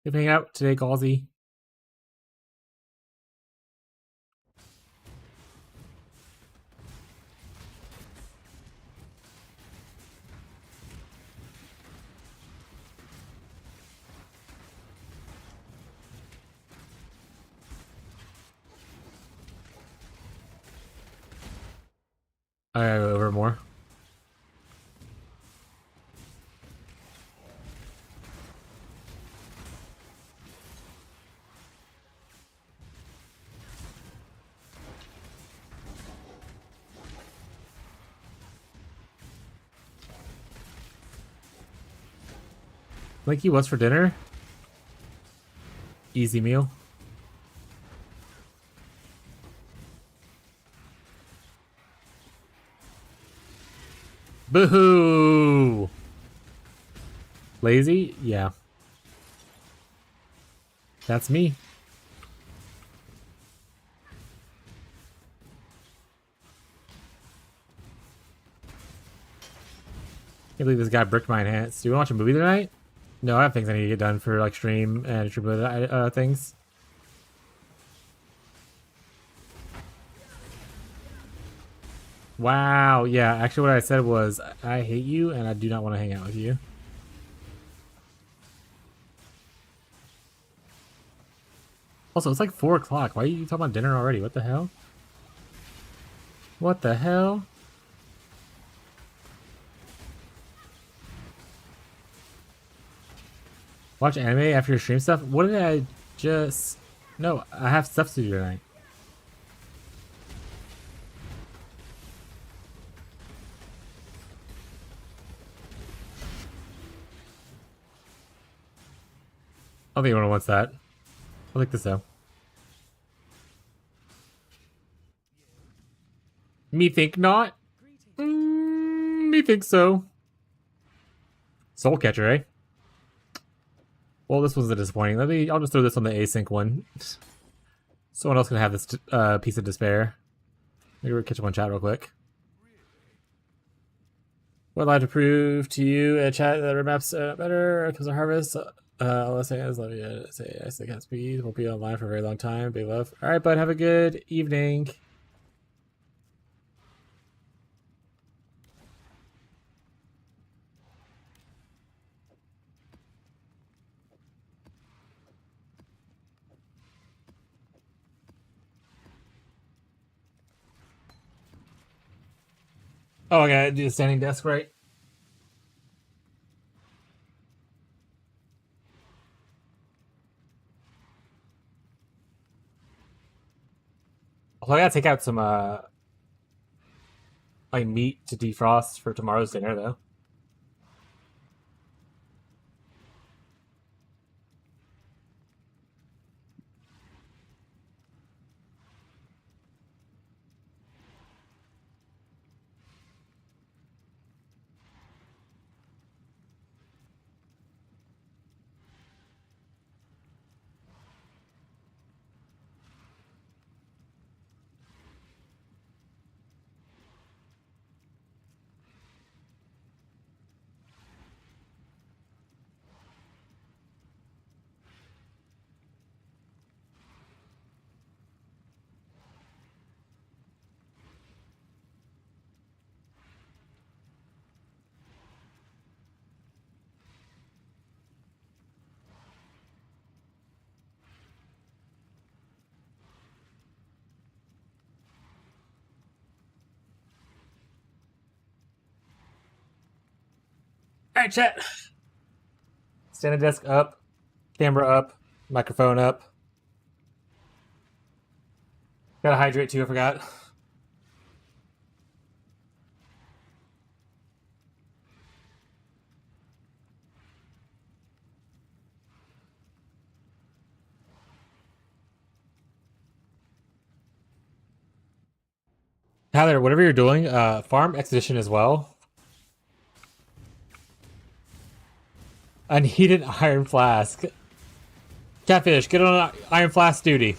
Good hanging out today, Galsy. I gotta go over more. Like what's for dinner? Easy meal. Boo-hoo! Lazy? Yeah. That's me. Can't believe this guy bricked my enhance. Do you want to watch a movie tonight? No, I have things I need to get done for like stream and things. Wow, yeah, actually what I said was, I hate you and I do not want to hang out with you. Also, it's like 4 o'clock. Why are you talking about dinner already? What the hell? What the hell? Watch anime after your stream stuff? What did I just... No, I have stuff to do tonight. I don't think anyone wants that. I like this though. Me think not. Me think so. Soul Catcher, eh? Well, this was a disappointing. I'll just throw this on the async one. Someone else can have this piece of despair. Maybe we'll catch up on chat real quick. What I'd like to prove to you a chat that red maps better because of harvest. All I'm saying is love you. Say I still can't speed. We'll be online for a very long time. Big love. All right, bud. Have a good evening. Oh, I gotta do the standing desk, right? Well, I gotta take out some like meat to defrost for tomorrow's dinner, though. All right, chat. Standing desk up, camera up, microphone up. Gotta hydrate too. I forgot. Tyler, whatever you're doing, farm expedition as well. I need an iron flask. Catfish, get on iron flask duty.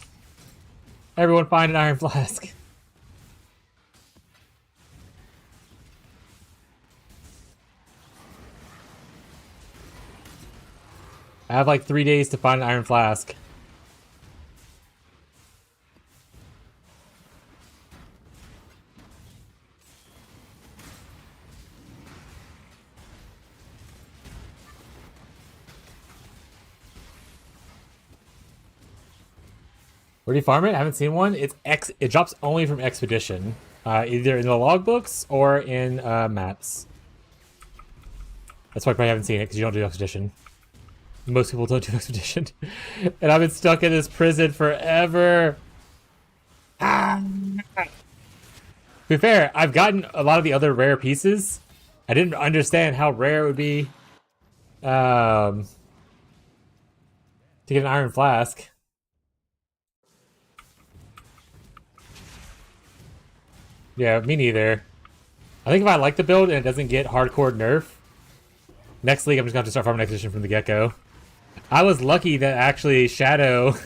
Everyone find an iron flask. I have like 3 days to find an iron flask. Where do you farm it? I haven't seen one. It drops only from expedition, either in the logbooks or in maps. That's why I probably haven't seen it because you don't do expedition. Most people don't do expedition, and I've been stuck in this prison forever. To be fair, I've gotten a lot of the other rare pieces. I didn't understand how rare it would be to get an iron flask. Yeah, me neither. I think if I like the build and it doesn't get hardcore nerf, next league I'm just going to have to start farming expedition from the get-go. I was lucky that actually Shadow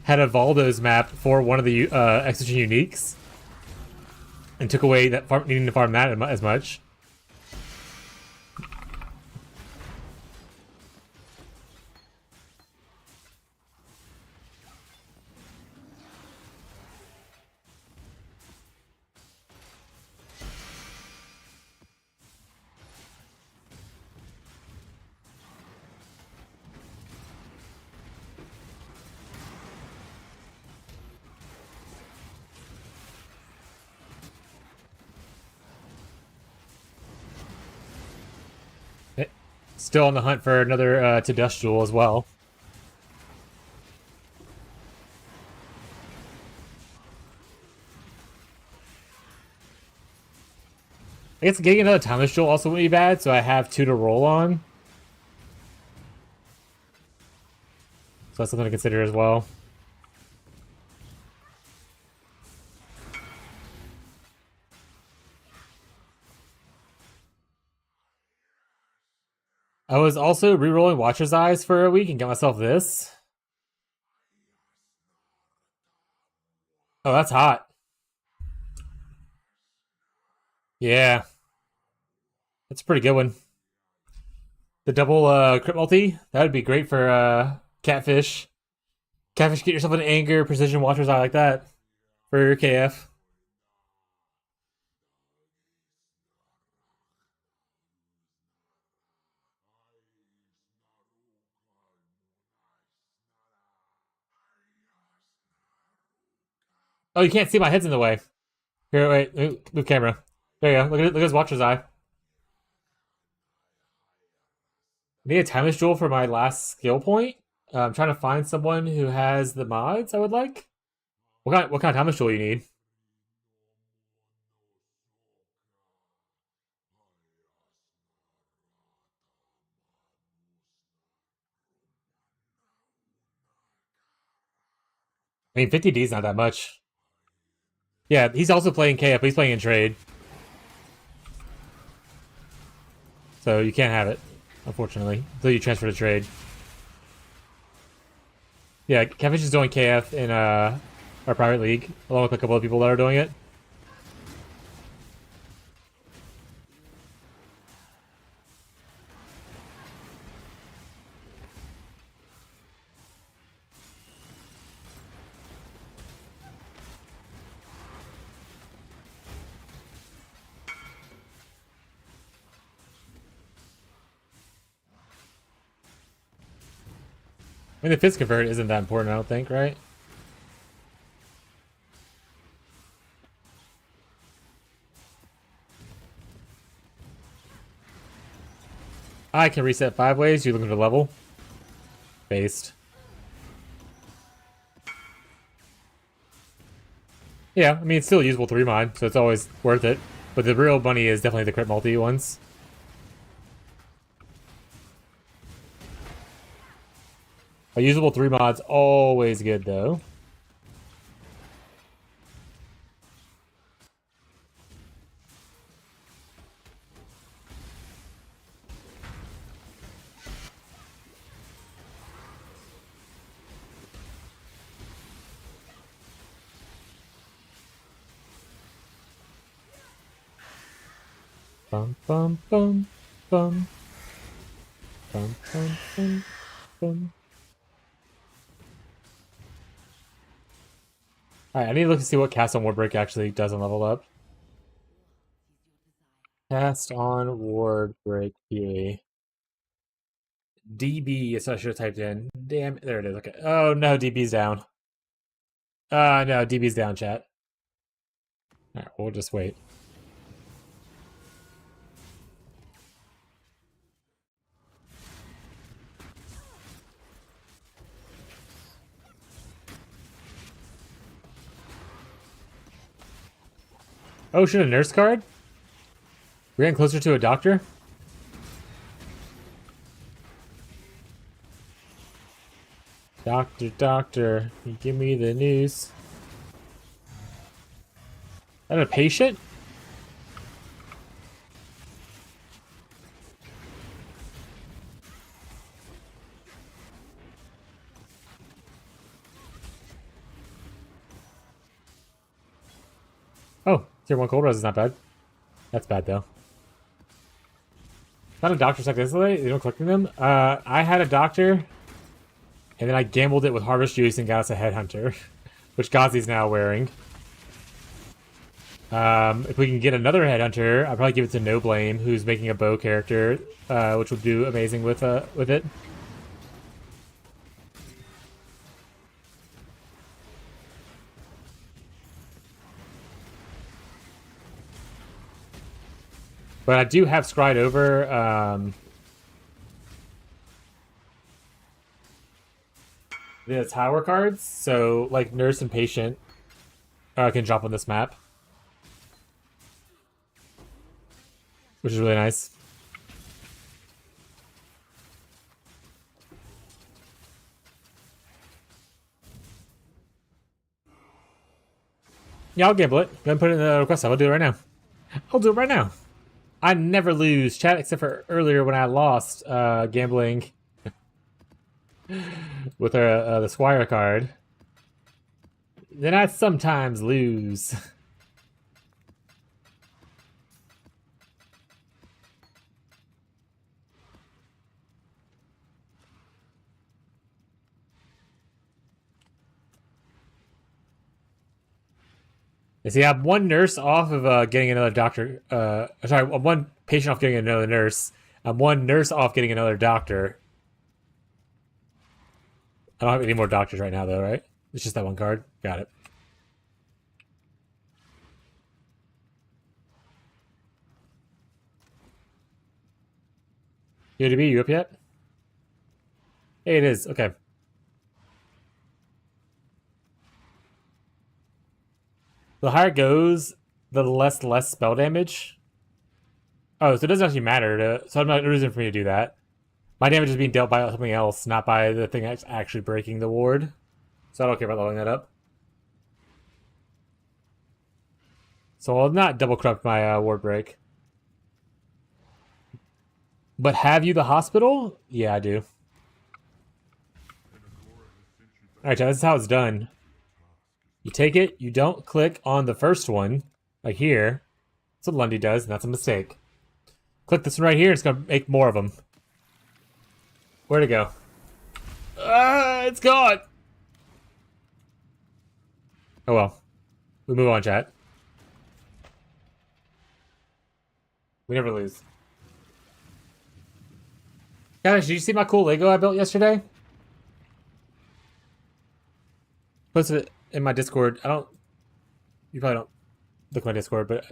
had a Valdo's map for one of the expedition uniques and took away that needing to farm that as much. Still on the hunt for another to dust jewel as well. I guess getting another timeless jewel also wouldn't be bad, so I have 2 to roll on. that's something to consider as well. I was also rerolling Watcher's Eyes for a week and got myself this. Oh, that's hot. Yeah, that's a pretty good one. The double crit multi, that would be great for Catfish. Catfish, get yourself an Anger Precision Watcher's Eye like that for your KF. Oh, you can't see, my head's in the way. Here, wait, move camera. There you go. Look at his Watcher's Eye. I need a Timeless Jewel for my last skill point. I'm trying to find someone who has the mods I would like. What kind of Timeless Jewel you need? I mean, 50D is not that much. Yeah, he's also playing KF, but he's playing in trade. So you can't have it, unfortunately, until you transfer to trade. Yeah, Catfish is doing KF in our private league, along with a couple of people that are doing it. I mean, the fist convert isn't that important, I don't think, right? I can reset 5 ways. You're looking for level? Based. Yeah, I mean, it's still a usable 3 mod, so it's always worth it. But the real money is definitely the crit multi ones. A usable 3 mod's always good, though. Bum bum bum bum bum bum bum bum. Alright, I need to look to see what Cast on Wardbreak actually does on level up. Cast on Wardbreak PA. DB is what I should have typed in. Damn, there it is. Okay. Oh no, DB's down. No, DB's down, chat. Alright, we'll just wait. Oh, should a nurse card? We're getting closer to a doctor? Doctor, you give me the news. Is that a patient? Oh, tier 1 cold res is not bad. That's bad though. Not a doctor successfully. You know, collecting them. I had a doctor, and then I gambled it with harvest juice and got us a headhunter, which Ghazi's now wearing. If we can get another headhunter, I'll probably give it to No Blame, who's making a bow character, which would do amazing with it. But I do have scryed over the tower cards, so like nurse and patient can drop on this map, which is really nice. Yeah, I'll gamble it. Go ahead and put it in the request. I'll do it right now. I'll do it right now. I never lose chat except for earlier when I lost gambling with the Squire card. Then I sometimes lose. You see, I'm one nurse off of getting another doctor. Sorry, I'm one patient off getting another nurse. I'm one nurse off getting another doctor. I don't have any more doctors right now, though, right? It's just that one card. Got it. UDB, you up yet? Hey, it is. Okay. The higher it goes, the less spell damage. Oh, so it doesn't actually matter. So I'm not no reason for me to do that. My damage is being dealt by something else, not by the thing that's actually breaking the ward. So I don't care about leveling that up. So I'll not double corrupt my ward break. But have you the hospital? Yeah, I do. Alright, this is how it's done. You take it, you don't click on the first one, like here. That's what Lundy does, and that's a mistake. Click this one right here, it's gonna make more of them. Where'd it go? It's gone! Oh well. We move on, chat. We never lose. Guys, did you see my cool Lego I built yesterday? Posted it in my Discord. You probably don't look at my Discord, but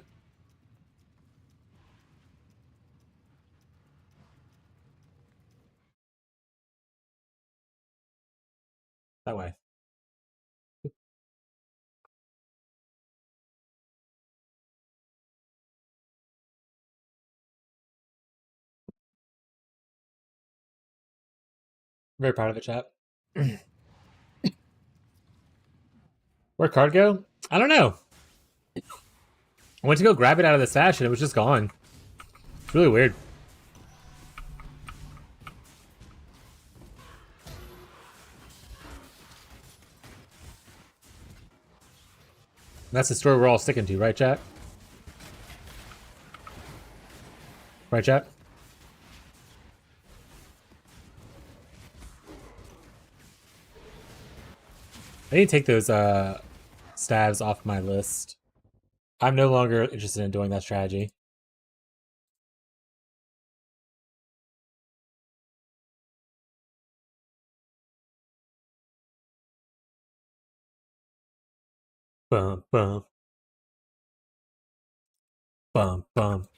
that way. Very proud of it, chat. Where'd card go? I don't know. I went to go grab it out of the stash and it was just gone. It's really weird. That's the story we're all sticking to, right, chat? Right, chat? I need to take those stabs off my list. I'm no longer interested in doing that strategy. Bum, bum. Bum, bum.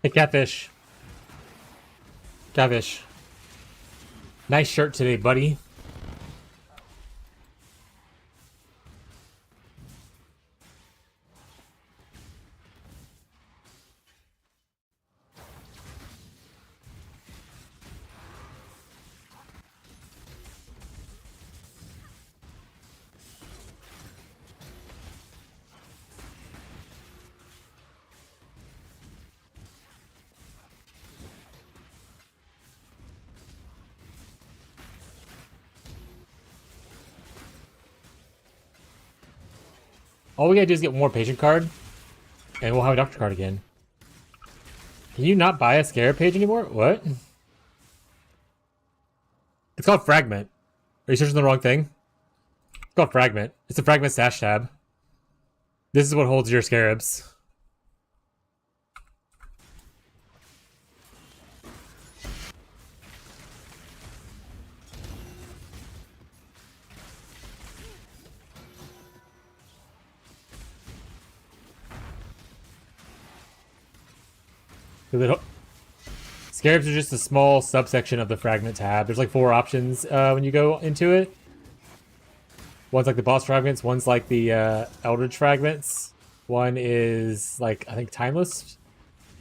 Hey, Catfish. Catfish. Nice shirt today, buddy. All we gotta do is get one more patient card, and we'll have a doctor card again. Can you not buy a Scarab page anymore? What? It's called Fragment. Are you searching the wrong thing? It's called Fragment. It's a Fragment stash tab. This is what holds your Scarabs. Scarabs are just a small subsection of the fragment tab. There's like 4 options when you go into it. One's like the boss fragments, one's like the Eldritch fragments. One is like, I think, timeless.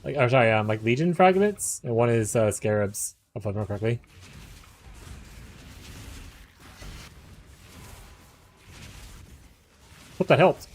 Like, oh, sorry, like Legion fragments. And one is Scarabs, if I remember correctly. Hope that helped.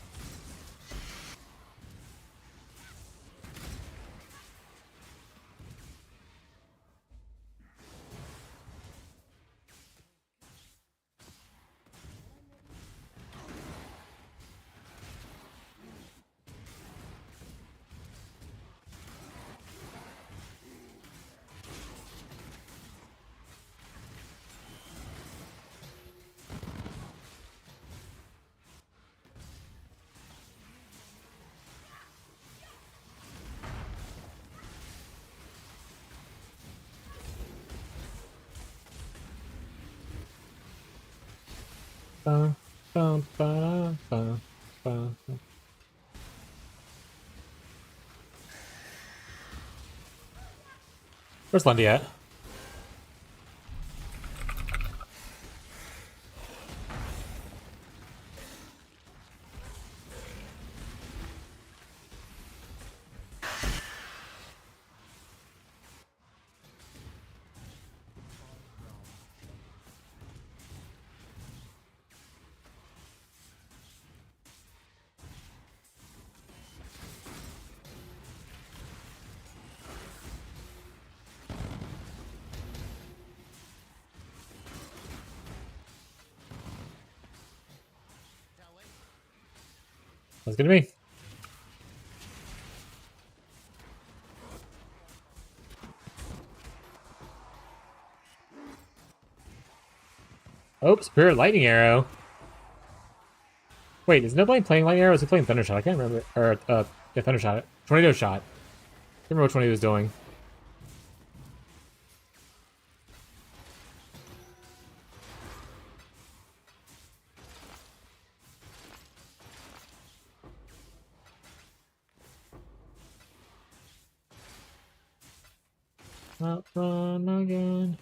Ba, ba, ba, ba, ba. Where's Lundy at? Sounds good to me. Oh, Spirit Lightning Arrow. Wait, is nobody playing Lightning Arrow? Is he playing Thundershot? I can't remember. Or, yeah, Thundershot. Tornado Shot. Can't remember which one he was doing. Not run again.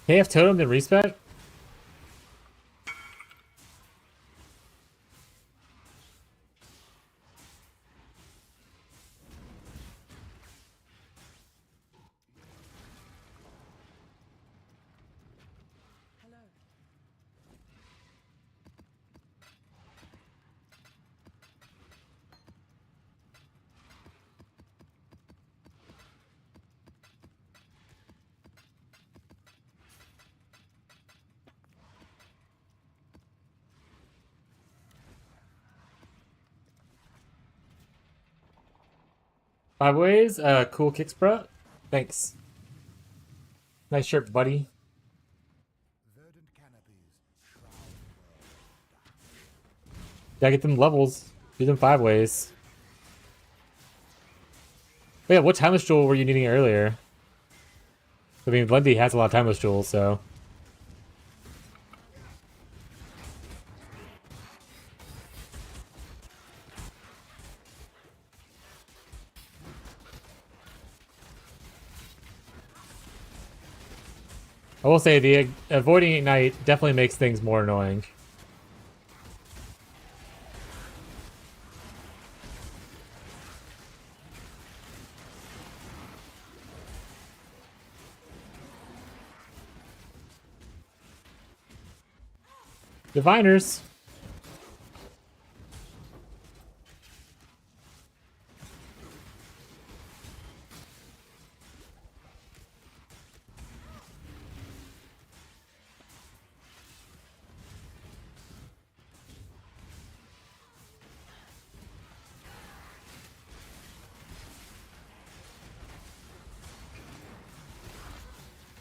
KF Totem then respec? Five ways? Cool kicks, bro. Thanks. Nice shirt, buddy. Verdant canopies shroud Gotta get them levels. Do them 5 ways. But yeah, what timeless jewel were you needing earlier? I mean, Lundy has a lot of timeless jewels, so. I will say the avoiding Ignite definitely makes things more annoying. Diviners.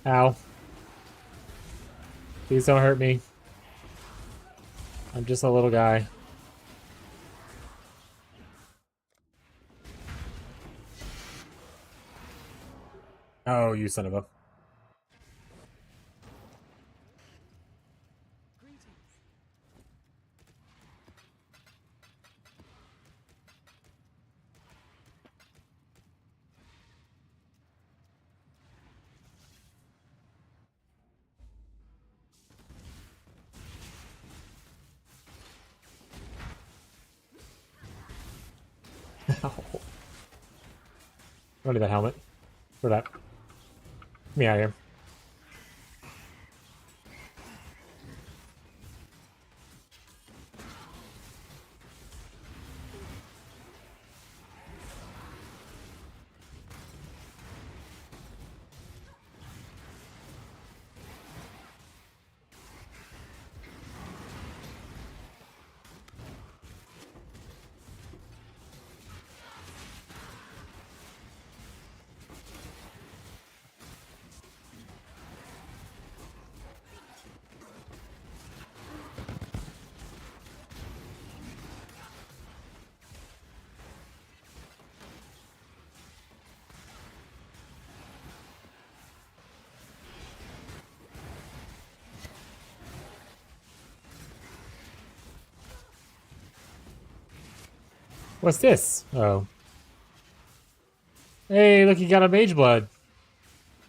Ow. Please don't hurt me. I'm just a little guy. Oh, you son of a... Ow. I don't need that helmet. For that. Get me out of here. What's this? Oh. Hey, look, he got a mage blood.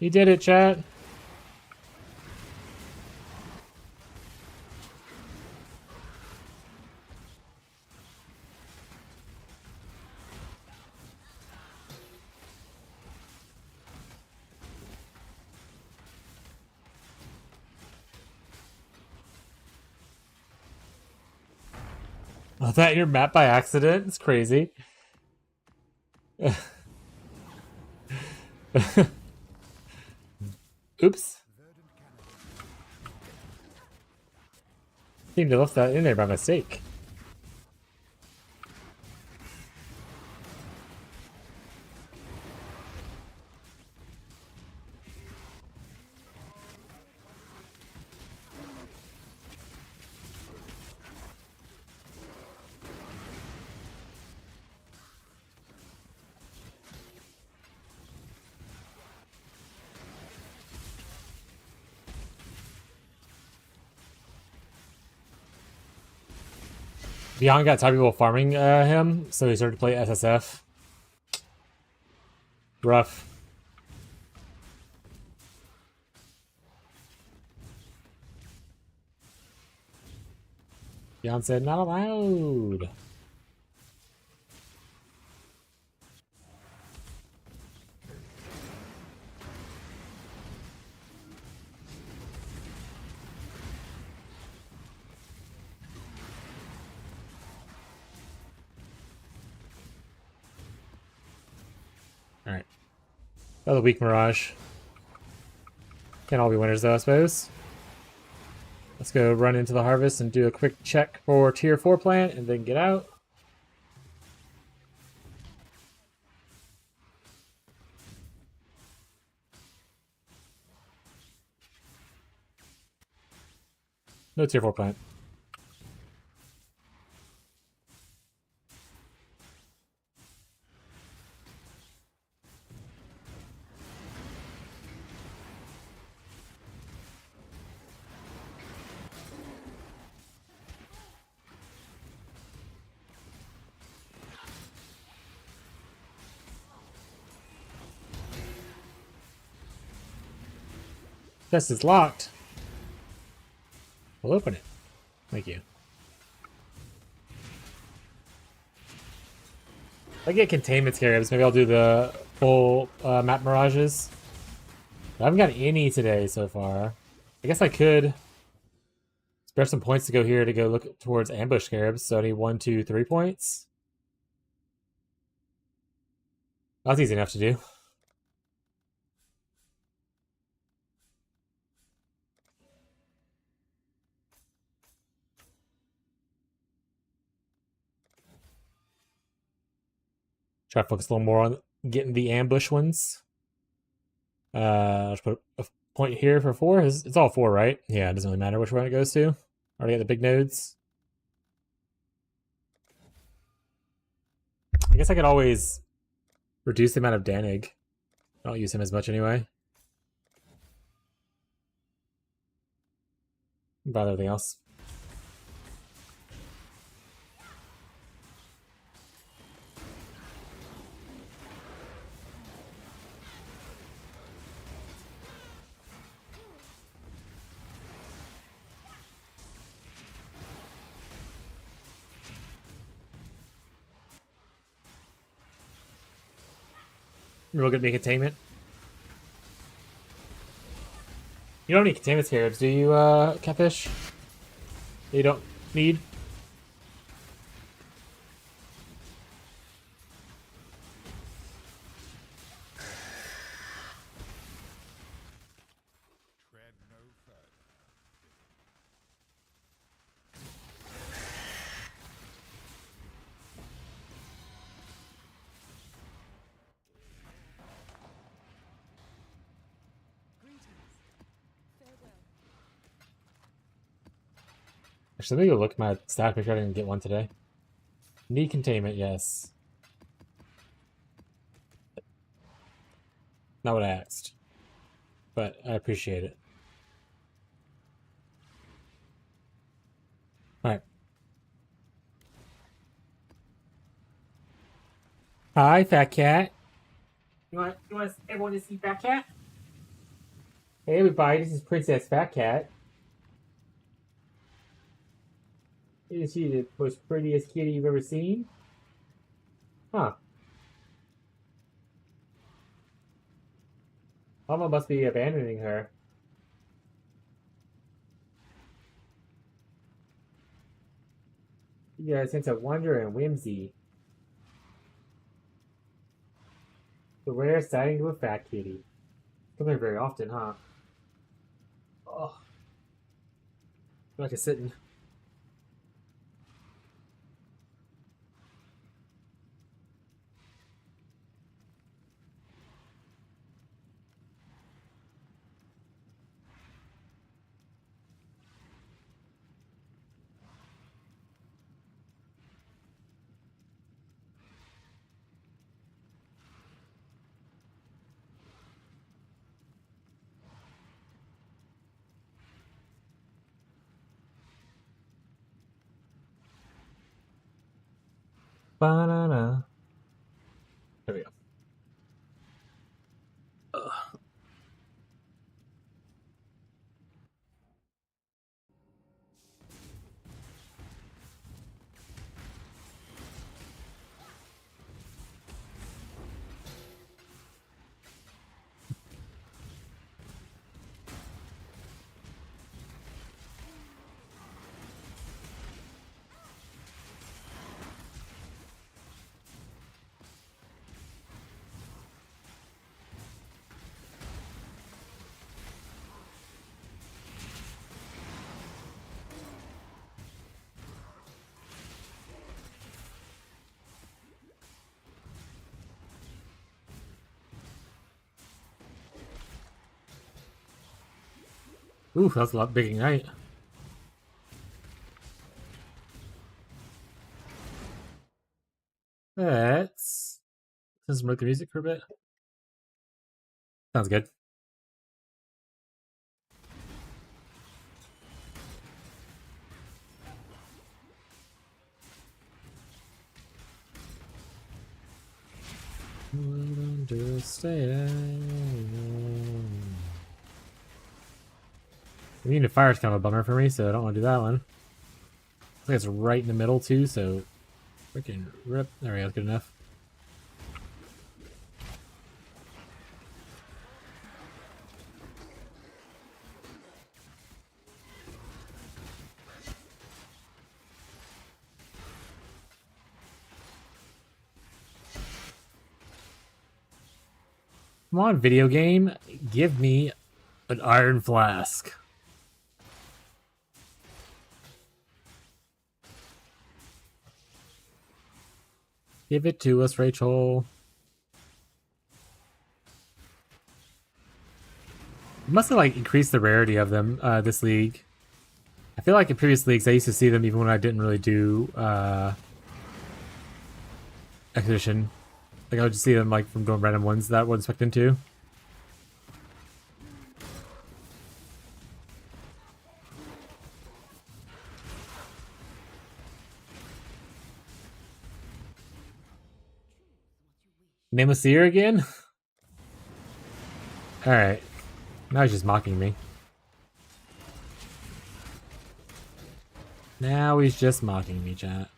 He did it, chat. Oh, that your map by accident? It's crazy. Oops. Seemed to left that in there by mistake. Beyond got tired of people farming him, so he started to play SSF. Rough. Beyond said, not allowed. Alright. Another weak Mirage. Can't all be winners though, I suppose. Let's go run into the harvest and do a quick check for tier 4 plant and then get out. No tier 4 plant. Chest is locked. We'll open it. Thank you. If I get containment scarabs, maybe I'll do the full map mirages. I haven't got any today so far. I guess I could spare some points to go here to go look towards ambush scarabs. So I need 1, 2, 3 points. That's easy enough to do. Try to focus a little more on getting the ambush ones. I'll just put a point here for 4. It's all 4, right? Yeah, it doesn't really matter which one it goes to. Already got the big nodes. I guess I could always reduce the amount of Danig. I don't use him as much anyway. About everything else. Real good at containment. You don't need containment scarabs, do you, Catfish? You don't need? Tread no further. Actually, let me go look at my stack. Make sure I didn't get one today. Need containment, yes. Not what I asked. But I appreciate it. Alright. Hi, Fat Cat. You want everyone to see Fat Cat? Hey, everybody, this is Princess Fat Cat. Isn't she the most prettiest kitty you've ever seen? Huh. Mama must be abandoning her. You got a sense of wonder and whimsy. The rare sighting of a fat kitty. Come here very often, huh? Oh, I like a sitting. Banana. There we go. Ugh. Ooh, that's a lot big Ignite. Let's smoke the music for a bit. Sounds good. Understand. Immune to fire is kind of a bummer for me, so I don't want to do that one. I think it's right in the middle too, so freaking rip. There we go, that's good enough. Come on, video game. Give me an iron flask. Give it to us, Rachel. Must have like increased the rarity of them this league. I feel like in previous leagues I used to see them even when I didn't really do Expedition. Like I would just see them like from doing random ones that I wasn't expecting to. Nameless Seer again? Alright. Now he's just mocking me. Now he's just mocking me, chat.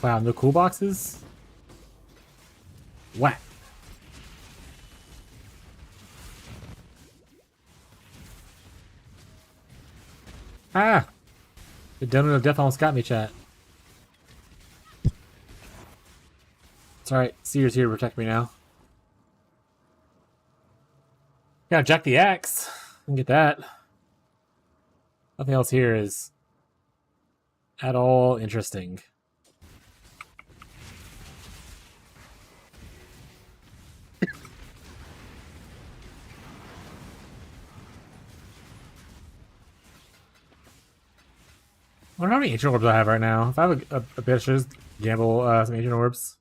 Wow, no cool boxes? Whack. Ah! The donut of death almost got me, chat. It's alright. Seer's here to protect me now. Yeah, Jack the Axe. I can get that. Nothing else here is at all interesting. I wonder how many ancient orbs I have right now. If I have a bit, I should just gamble some ancient orbs.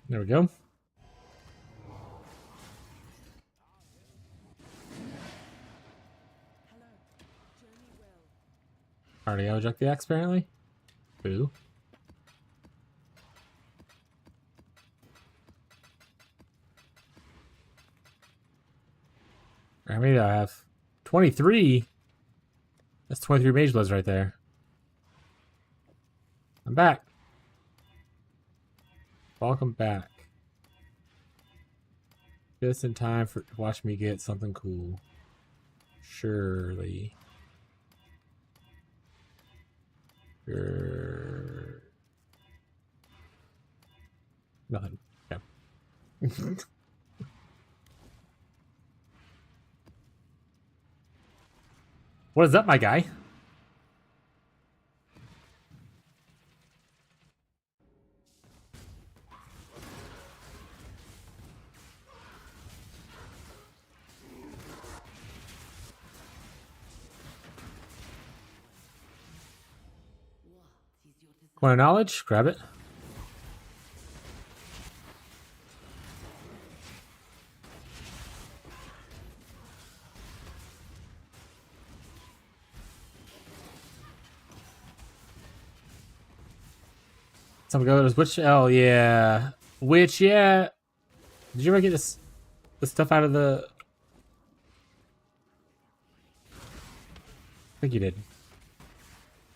There we go. Already got Jack the Axe, apparently. Boo. How many do I have? 23? That's 23 Mage Bloods right there. I'm back. Welcome back. Just in time for to watch me get something cool. Surely. Sure. Nothing. Yeah. What is up, my guy? Want knowledge? Grab it. Someone goes, which L, yeah. Which, yeah. Did you ever get the stuff out of the... I think you did.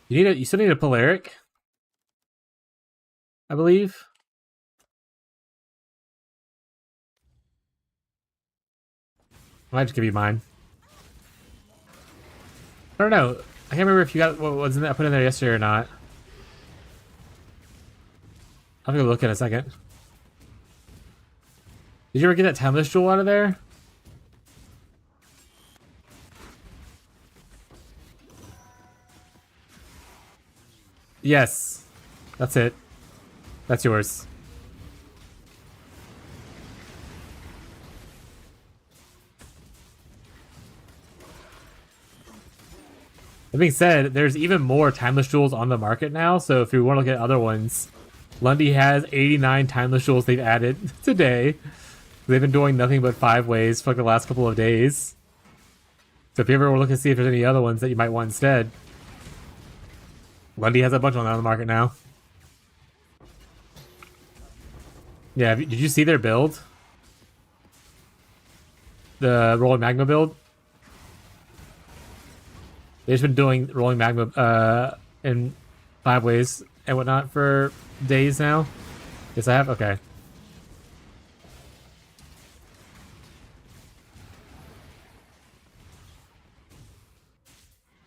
You still need a Polaric, I believe. I might just give you mine. I don't know. I can't remember if you got what was in that I put in there yesterday or not. I'll have to go look in a second. Did you ever get that Timeless Jewel out of there? Yes. That's it. That's yours. That being said, there's even more timeless jewels on the market now, so if you want to look at other ones, Lundy has 89 timeless jewels they've added today. They've been doing nothing but 5 ways for like the last couple of days. So if you ever want to look and see if there's any other ones that you might want instead, Lundy has a bunch on the market now. Yeah, did you see their build? The Rolling Magma build? They've just been doing Rolling Magma in 5 ways and whatnot for days now. Yes, I have? Okay.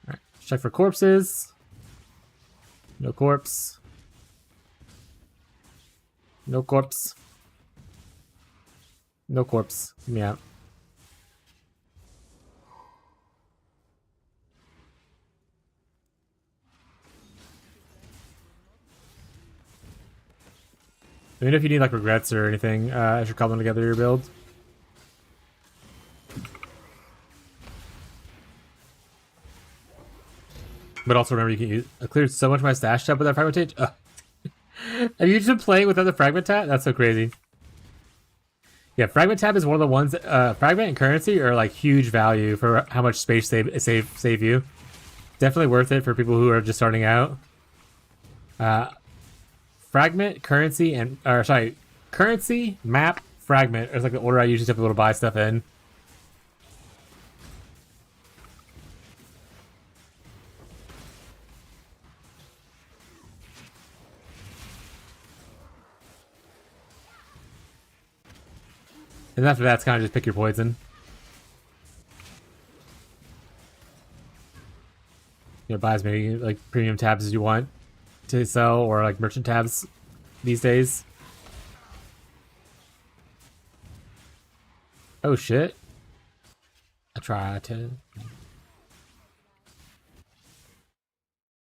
Alright, check for corpses. No corpse. No corpse. No corpse. Get me out. Let me know if you need like regrets or anything as you're cobbling together your build. But also remember you can use. I cleared so much of my stash tab with that fragmentation. Have you just been playing without the fragment tab? That's so crazy. Yeah, fragment tab is one of the ones. Fragment and currency are like huge value for how much space save you. Definitely worth it for people who are just starting out. Fragment, currency, and currency, map, fragment is like the order I usually tell people to buy stuff in. And after that, it's kind of just pick your poison. You know, buy as many like premium tabs as you want to sell, or like merchant tabs these days. Oh shit! I try to.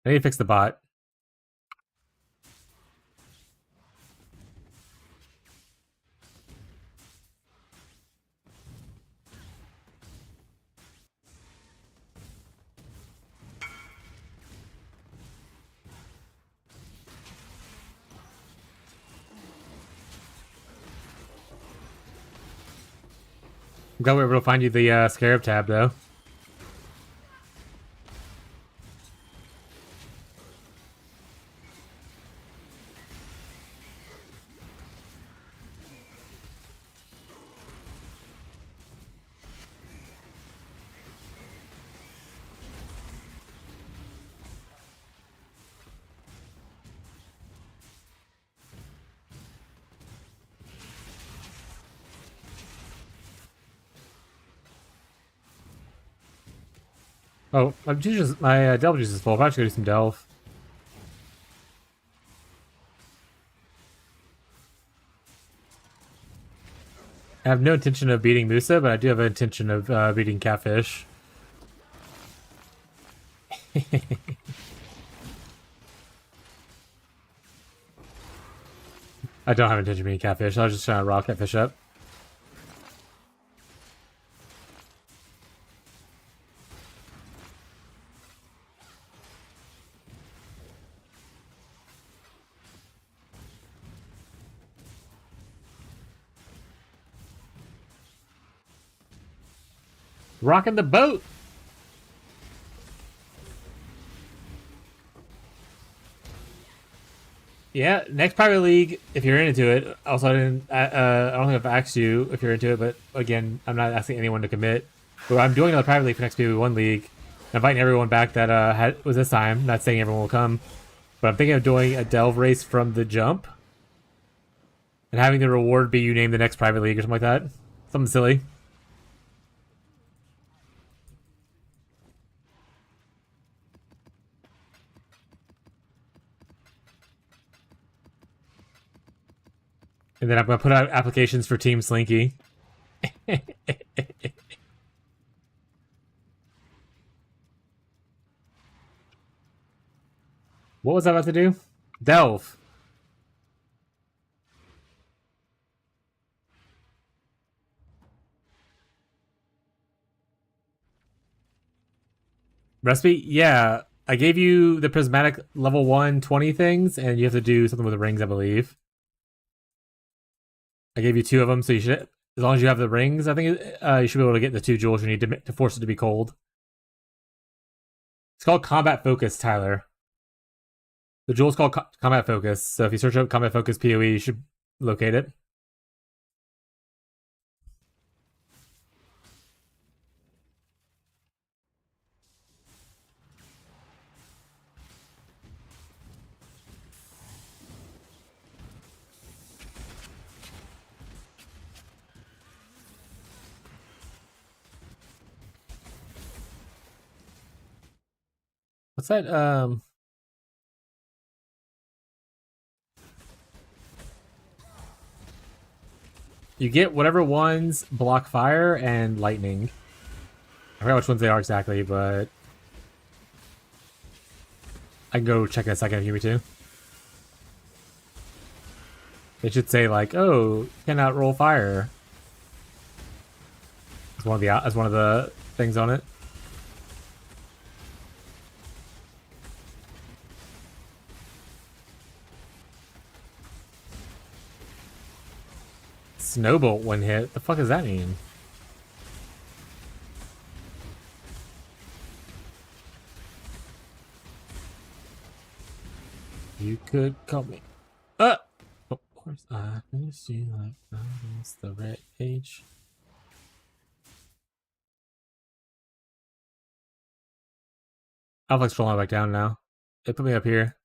I need to fix the bot. I'm glad we were able to find you the Scarab tab, though. Oh, my delve juice is full. I'm actually gonna do some delve. I have no intention of beating Musa, but I do have an intention of beating Catfish. I don't have intention of beating Catfish. I was just trying to rock Catfish up. Rocking the boat! Yeah, next private league, if you're into it. Also, I don't think I've asked you if you're into it, but again, I'm not asking anyone to commit. But I'm doing another private league for next PV1 league. I'm inviting everyone back that was this time. Not saying everyone will come, but I'm thinking of doing a delve race from the jump, and having the reward be you name the next private league or something like that. Something silly. And then I'm going to put out applications for Team Slinky. What was I about to do? Delve. Recipe? Yeah. I gave you the prismatic level 120 things, and you have to do something with the rings, I believe. I gave you 2 of them, so you should, as long as you have the rings, I think you should be able to get the 2 jewels you need to force it to be cold. It's called Combat Focus, Tyler. The jewel's called Combat Focus, so if you search up Combat Focus PoE, you should locate it. What's that? You get whatever ones block fire and lightning. I forgot which ones they are exactly, but I can go check in a second if you need me to. It should say like, "Oh, cannot roll fire." As one of the things on it. Snowbolt when hit. The fuck does that mean? You could call me. Of course, I miss you like I miss the red age. I'll like scrolling back down now. It put me up here.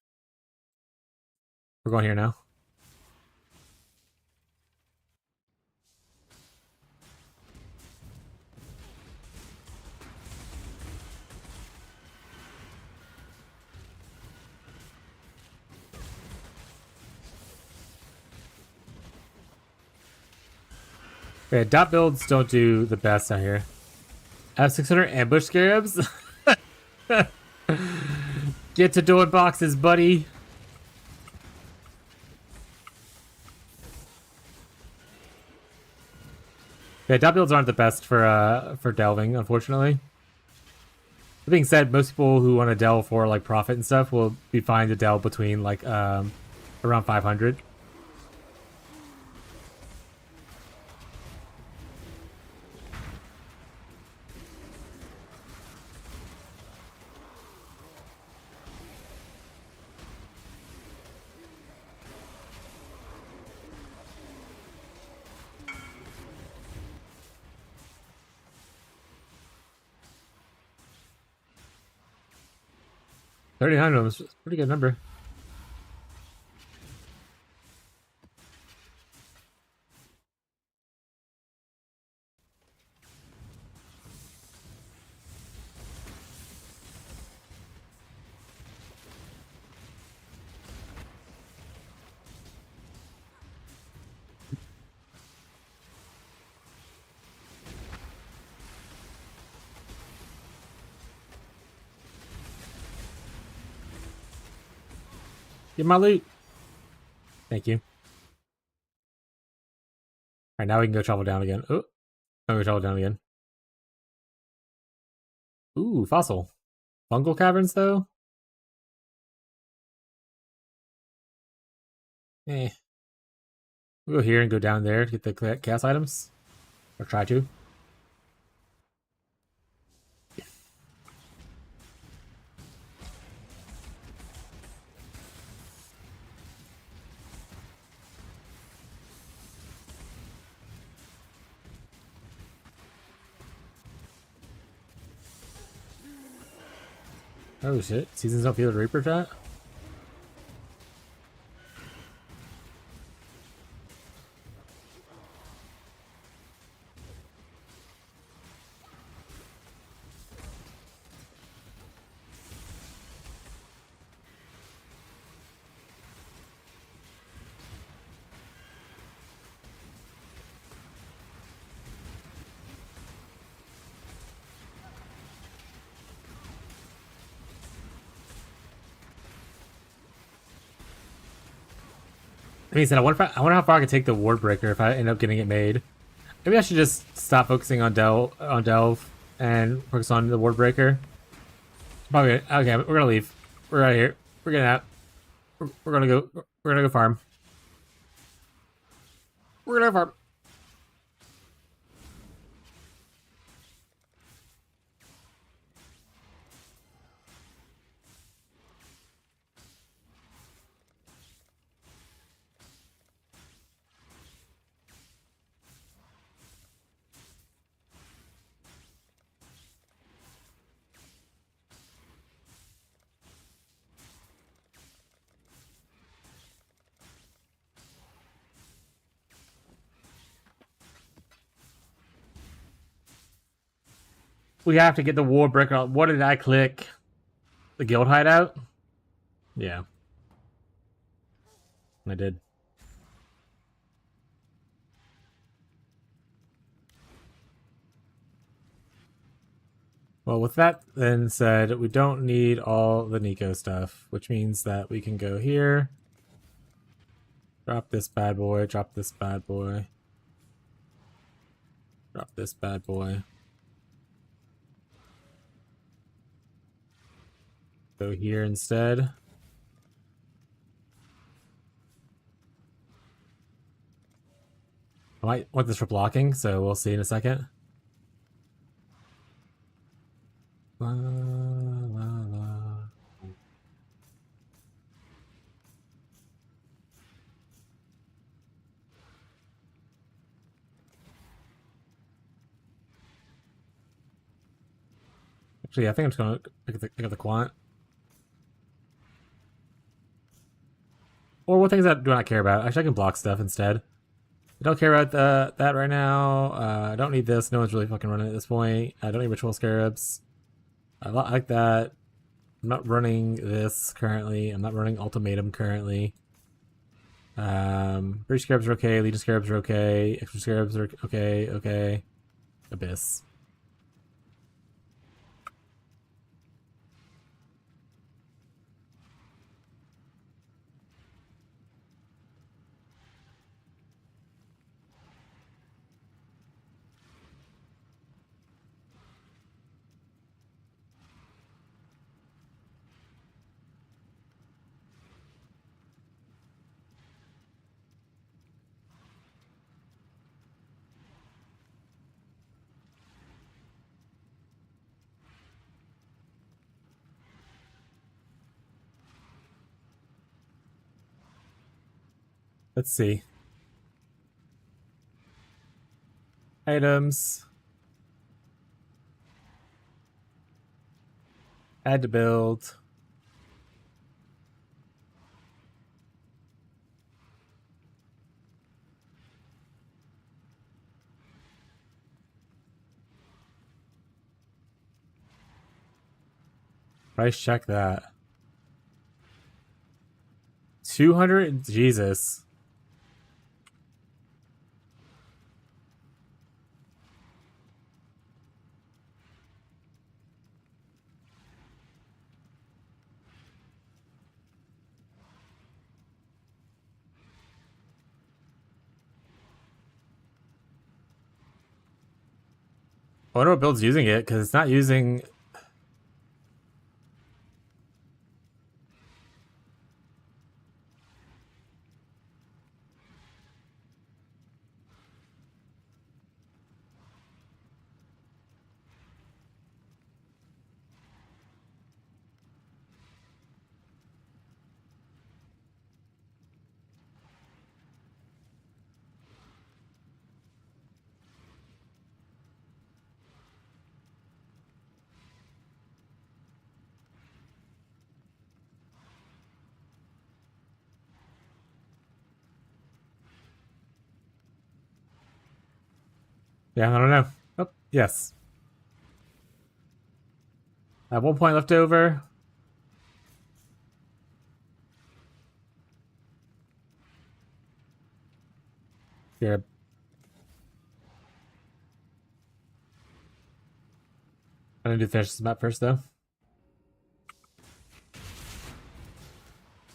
We're going here now. Okay, dot builds don't do the best out here. I have 600 ambush scarabs. Get to doing boxes, buddy. Yeah, dot builds aren't the best for delving, unfortunately. That being said, most people who want to delve for like profit and stuff will be fine to delve between like around 500. $3,900 of them is a pretty good number. Get my loot. Thank you. Alright, now we can go travel down again. Oh, now we travel down again. Ooh, fossil. Fungal caverns, though? Eh. We'll go here and go down there to get the chaos items. Or try to. Oh shit. Seasons don't feel the Reaper chat? mean, I wonder how far I could take the Ward Breaker if I end up getting it made. Maybe I should just stop focusing on Delve and focus on the Ward Breaker. Probably okay. We're gonna leave. We're out of here. We're getting out. We're gonna go. We're gonna go farm. We're gonna go farm. We have to get the Ward Breaker. What did I click? The Guild Hideout? Yeah. I did. Well, with that then said, we don't need all the Nico stuff, which means that we can go here. Drop this bad boy, drop this bad boy. Drop this bad boy. Go here instead. I might want this for blocking, so we'll see in a second. La, la, la. Actually, I think I'm just gonna pick up the quant. Or what things that do I not care about? Actually, I can block stuff instead. I don't care about that right now. I don't need this. No one's really fucking running at this point. I don't need Ritual Scarabs. I like that. I'm not running this currently. I'm not running Ultimatum currently. Breach Scarabs are okay. Legion Scarabs are okay. Extra Scarabs are okay. Okay. Abyss. Let's see. Items. Add to build. Price check that. 200? Jesus. I wonder what build's using it, because it's not using... Yeah, I don't know. Oh, yes. I have 1 point left over. Here. I'm gonna finish this map first, though.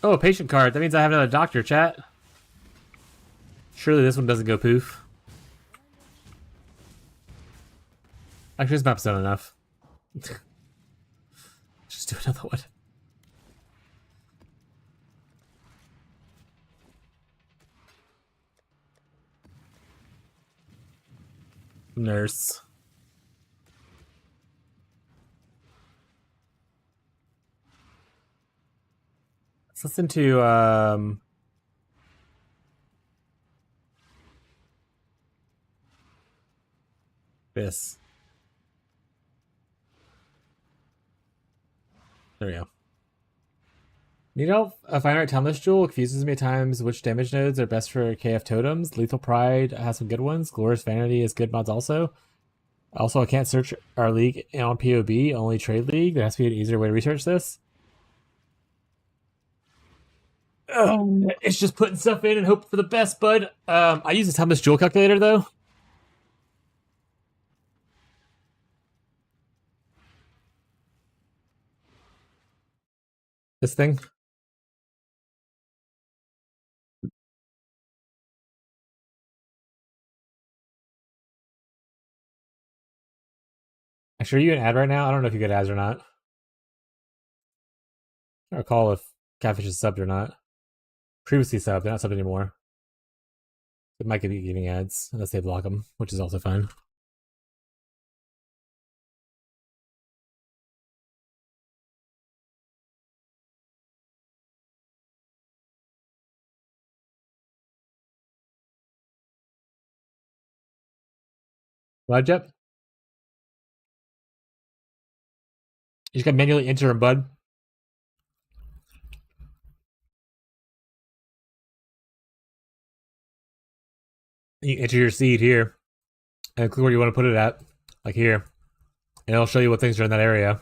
Oh, a patient card. That means I have another doctor, chat. Surely this one doesn't go poof. Actually, this map's done enough. Just do another one. Nurse. Let's listen to this. There we go. Needle, a finite timeless jewel confuses me at times which damage nodes are best for KF totems. Lethal Pride has some good ones. Glorious Vanity is good mods also. Also, I can't search our league on POB, only Trade League. There has to be an easier way to research this. It's just putting stuff in and hope for the best, bud. I use a timeless jewel calculator, though. This thing. Actually, are you an ad right now? I don't know if you get ads or not. I don't recall if Catfish is subbed or not. Previously subbed, they're not subbed anymore. It might be giving ads unless they block them, which is also fine. What, Jep? You just got manually enter them, bud. You enter your seed here and click where you want to put it at, like here, and it'll show you what things are in that area.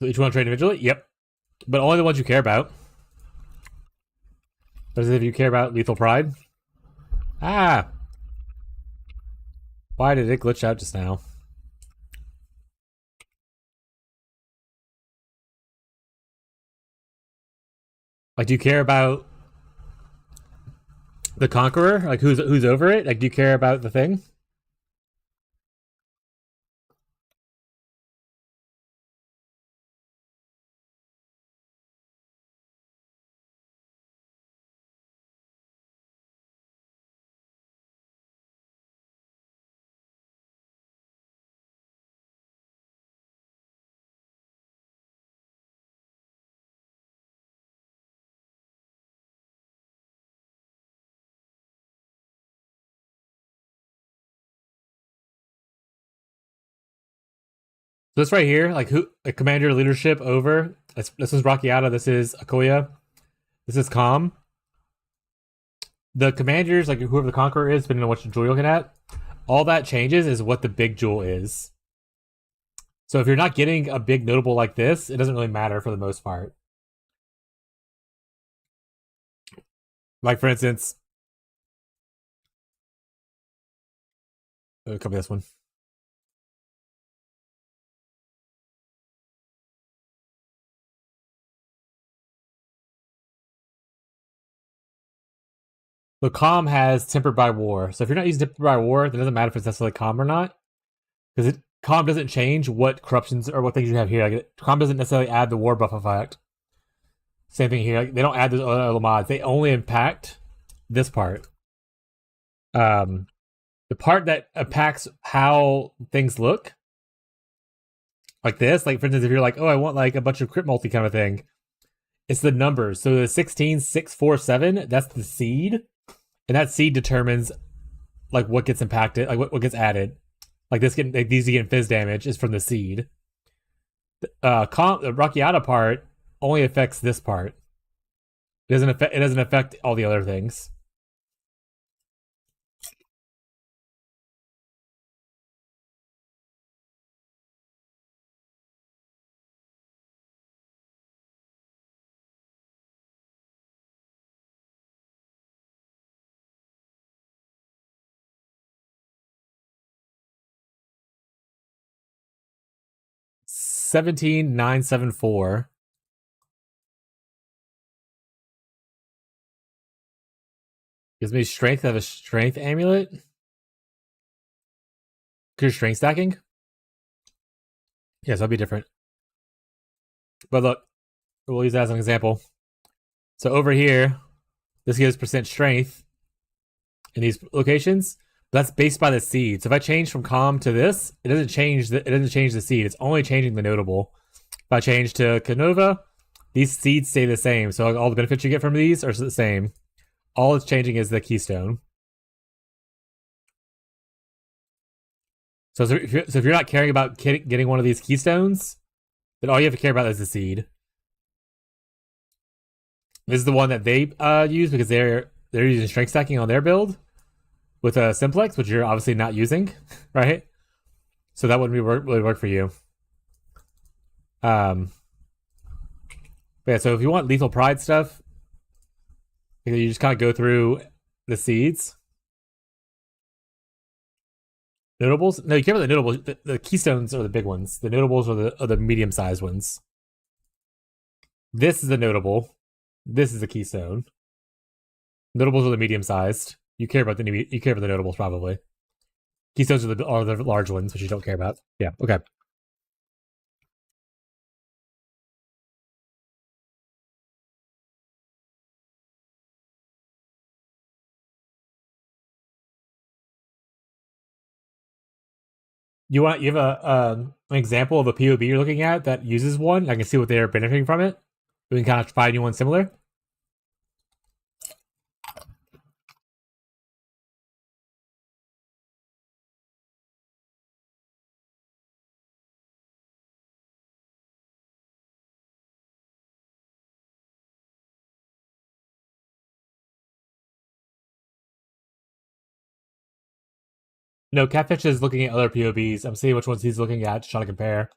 So each one trade individually? Yep. But only the ones you care about. But if you care about Lethal Pride. Ah! Why did it glitch out just now? Like, do you care about the Conqueror? Like, who's over it? Like, do you care about the thing? So this right here, like who, like commander leadership over. This is Rockiata. This is Akoya. This is Calm. The commanders, like whoever the Conqueror is, depending on what jewel you're looking at, all that changes is what the big jewel is. So if you're not getting a big notable like this, it doesn't really matter for the most part. Like for instance, copy this one. The Calm has Tempered by War. So if you're not using Tempered by War, it doesn't matter if it's necessarily Calm or not. Because Calm doesn't change what corruptions or what things you have here. Like, Calm doesn't necessarily add the war buff effect. Same thing here. Like, they don't add those other mods. They only impact this part. The part that impacts how things look, like this, like for instance, if you're like, oh, I want like a bunch of crit multi kind of thing, it's the numbers. So the 16647, that's the seed, and that seed determines like what gets impacted, like what gets added. Like this getting like these getting fizz damage is from the seed. The Rockiata part only affects this part. It doesn't affect all the other things. 17974. Gives me strength of a strength amulet. Because strength stacking? Yes, that'll be different. But look, we'll use that as an example. So over here, this gives percent strength in these locations. But that's based by the seed. So if I change from calm to this, it doesn't change the seed. It's only changing the notable. If I change to Canova, these seeds stay the same. So all the benefits you get from these are the same. All it's changing is the keystone. So if you're not caring about getting one of these keystones, then all you have to care about is the seed. This is the one that they use because they're using strength stacking on their build with a simplex, which you're obviously not using, right? So that wouldn't really work for you. Yeah. So if you want lethal pride stuff, you just kind of go through the seeds. Notables? No, you care about the notables. The keystones are the big ones. The notables are the medium-sized ones. This is the notable. This is the keystone. Notables are the medium-sized. You care about the notables probably. Keystones are the large ones, which you don't care about. Yeah. Okay. You have an example of a POB you're looking at that uses one? I can see what they're benefiting from it. We can kind of find you one similar. No, Catfish is looking at other POBs. I'm seeing which ones he's looking at, trying to compare.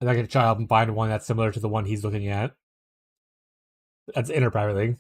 And I can try to help him find one that's similar to the one he's looking at. That's inner private league.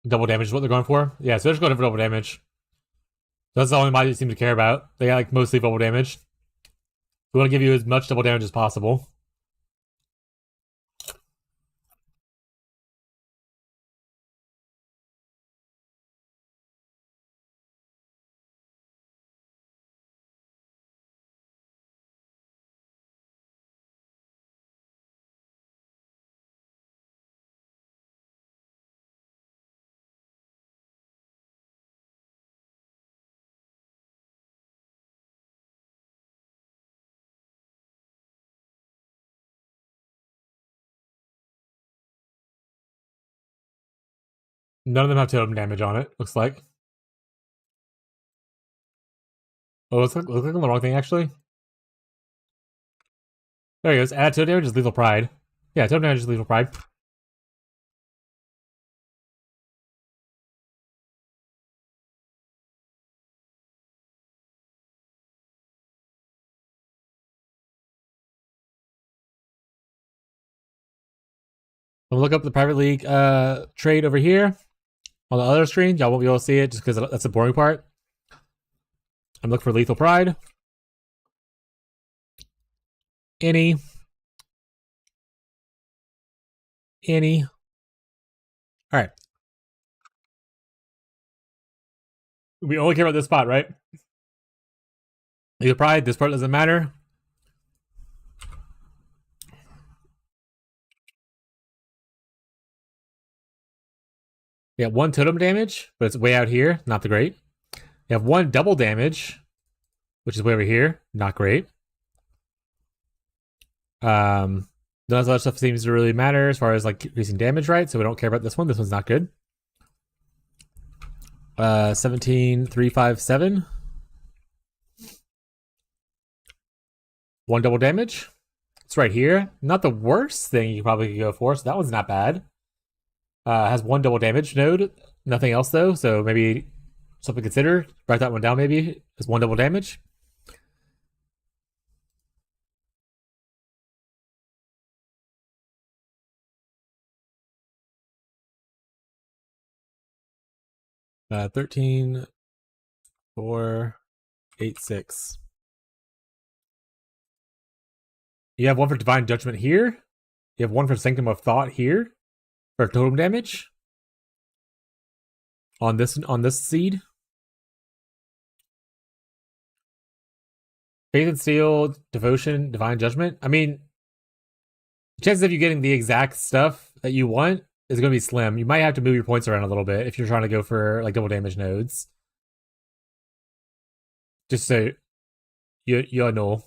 Double damage is what they're going for. Yeah, so they're just going for double damage. That's the only mod you seem to care about. They got like mostly double damage. We want to give you as much double damage as possible. None of them have totem damage on it, looks like. Oh, looks like on the wrong thing, actually. There he goes. Add totem damage is lethal pride. Yeah, totem damage is lethal pride. We'll look up the private league trade over here on the other screen. Y'all won't be able to see it just because that's the boring part. I'm looking for lethal pride. Any. All right. We only care about this spot, right? Lethal pride. This part doesn't matter. You have one totem damage, but it's way out here. Not the great. You have one double damage, which is way over here. Not great. None of that stuff seems to really matter as far as like increasing damage, right? So we don't care about this one. This one's not good. 17357. 1 double damage. It's right here. Not the worst thing you probably could go for, so that one's not bad. Has 1 double damage node. Nothing else though, so maybe something to consider. Write that one down maybe. Has 1 double damage. Uh, 13, 4, 8, 6. You have 1 for Divine Judgment here. You have 1 for Sanctum of Thought here for totem damage on this seed. Faith and Steel, Devotion, Divine Judgment. I mean, chances of you getting the exact stuff that you want is going to be slim. You might have to move your points around a little bit if you're trying to go for like double damage nodes. Just so you know.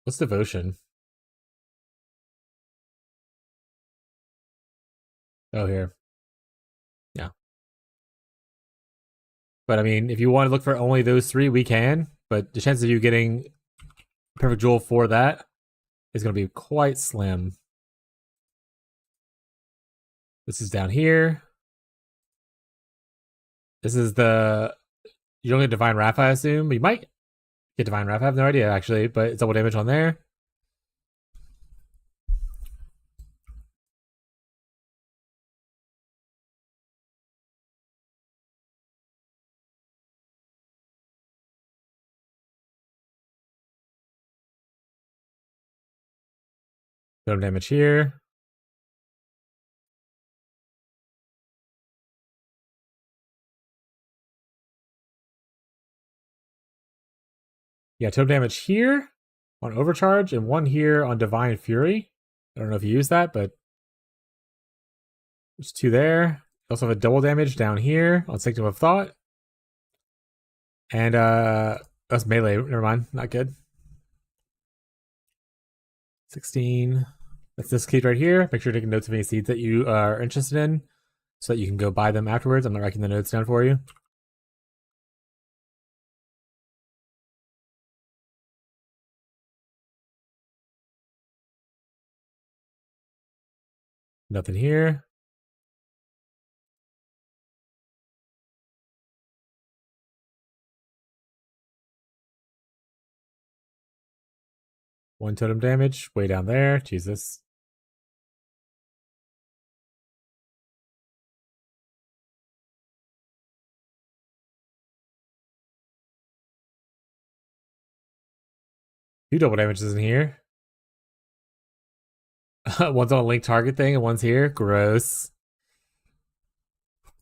What's Devotion? Oh, here. Yeah. But I mean, if you want to look for only those 3, we can. But the chance of you getting Perfect Jewel for that is going to be quite slim. This is down here. This is the... You don't get Divine Wrath, I assume. But you might get Divine Wrath. I have no idea, actually. But it's double damage on there. Double damage here. Yeah, total damage here on Overcharge and 1 here on Divine Fury. I don't know if you use that, but there's 2 there. You also have a double damage down here on Sanctum of Thought. And that's melee. Never mind. Not good. 16. That's this key right here. Make sure to take notes of any seeds that you are interested in so that you can go buy them afterwards. I'm not writing the notes down for you. Nothing here. One totem damage way down there. Jesus. Two double damages in here. One's on a link target thing and one's here. Gross.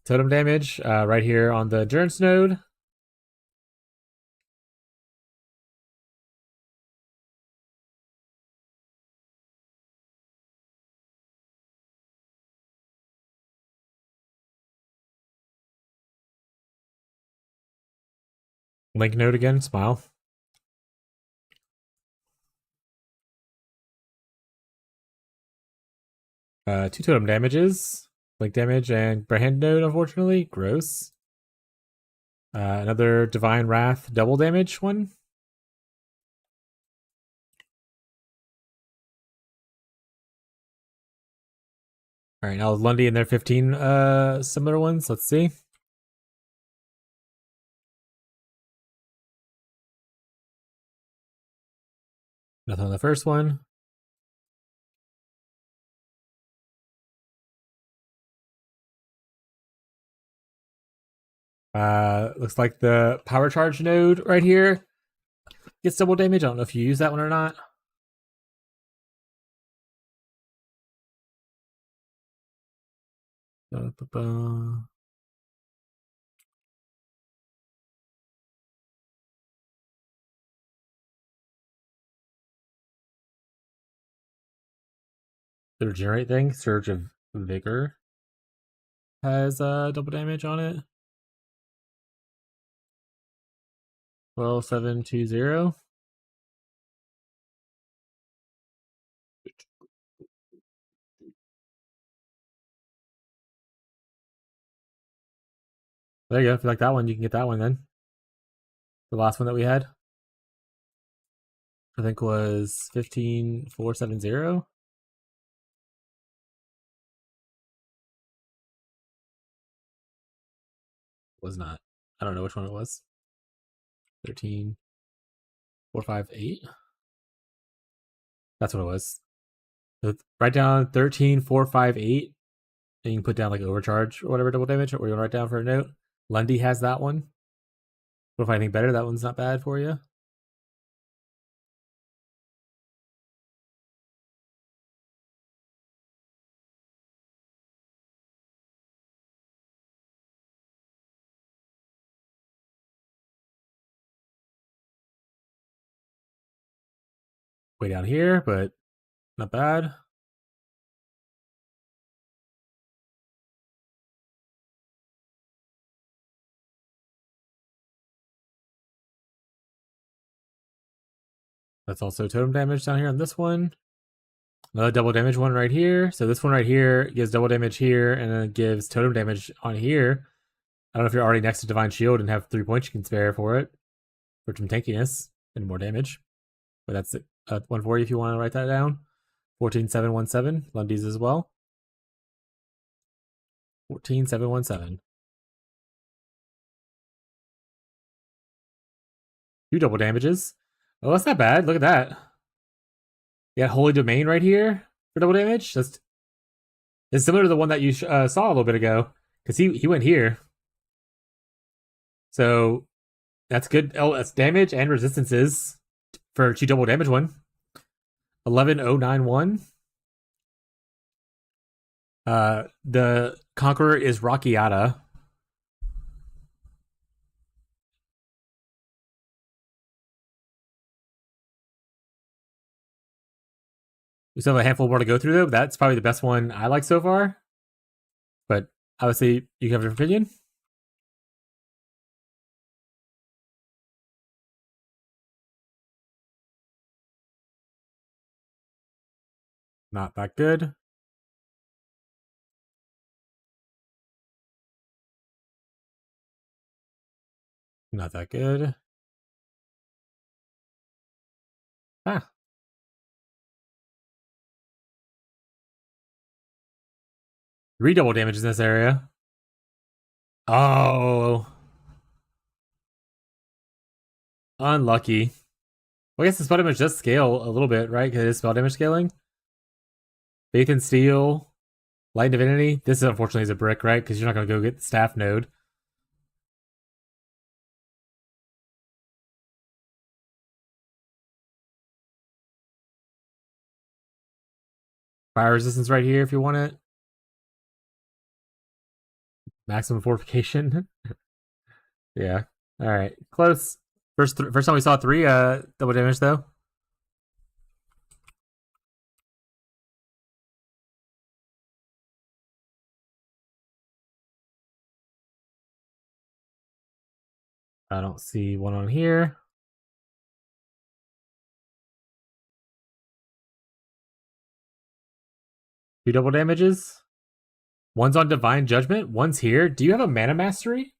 Totem damage right here on the endurance node. Link node again. Smile. Two totem damages. Link damage and brand node, unfortunately. Gross. Another Divine Wrath double damage one. Alright, now Lundy and their 15 similar ones. Let's see. Nothing on the first one. Looks like the power charge node right here gets double damage. I don't know if you use that one or not. The regenerate thing, Surge of Vigor, has double damage on it. 12720. There you go. If you like that one, you can get that one then. The last one that we had, I think, was 15470. Was not. I don't know which one it was. 13458. That's what it was. So write down 13458, and you can put down like overcharge or whatever double damage, or you want to write down for a note. Lundy has that one. What if I think better? That one's not bad for you. Way down here, but not bad. That's also totem damage down here on this one. Another double damage one right here. So this one right here gives double damage here, and then it gives totem damage on here. I don't know if you're already next to Divine Shield and have 3 points you can spare for it. For some tankiness and more damage. But that's one for you if you want to write that down. 14717. Lundy's as well. 14717. 2 double damages. Oh, that's not bad. Look at that. You got Holy Domain right here for double damage. It's similar to the one that you saw a little bit ago, because he went here. So that's good. Oh, that's damage and resistances for 2 double damage one. 11091. The Conqueror is Rockiata. We still have a handful more to go through, though. That's probably the best one I like so far. But obviously, you have a different opinion. Not that good. Not that good. Ah. 3 double damage in this area. Oh. Unlucky. Well, I guess the spell damage does scale a little bit, right? Because it is spell damage scaling. Faith and Steel. Light Divinity. This unfortunately is a brick, right? Because you're not going to go get the staff node. Fire resistance right here if you want it. Maximum fortification. Yeah. All right. Close. First time we saw 3 double damage though. I don't see one on here. Two double damages. One's on Divine Judgment. One's here. Do you have a Mana Mastery?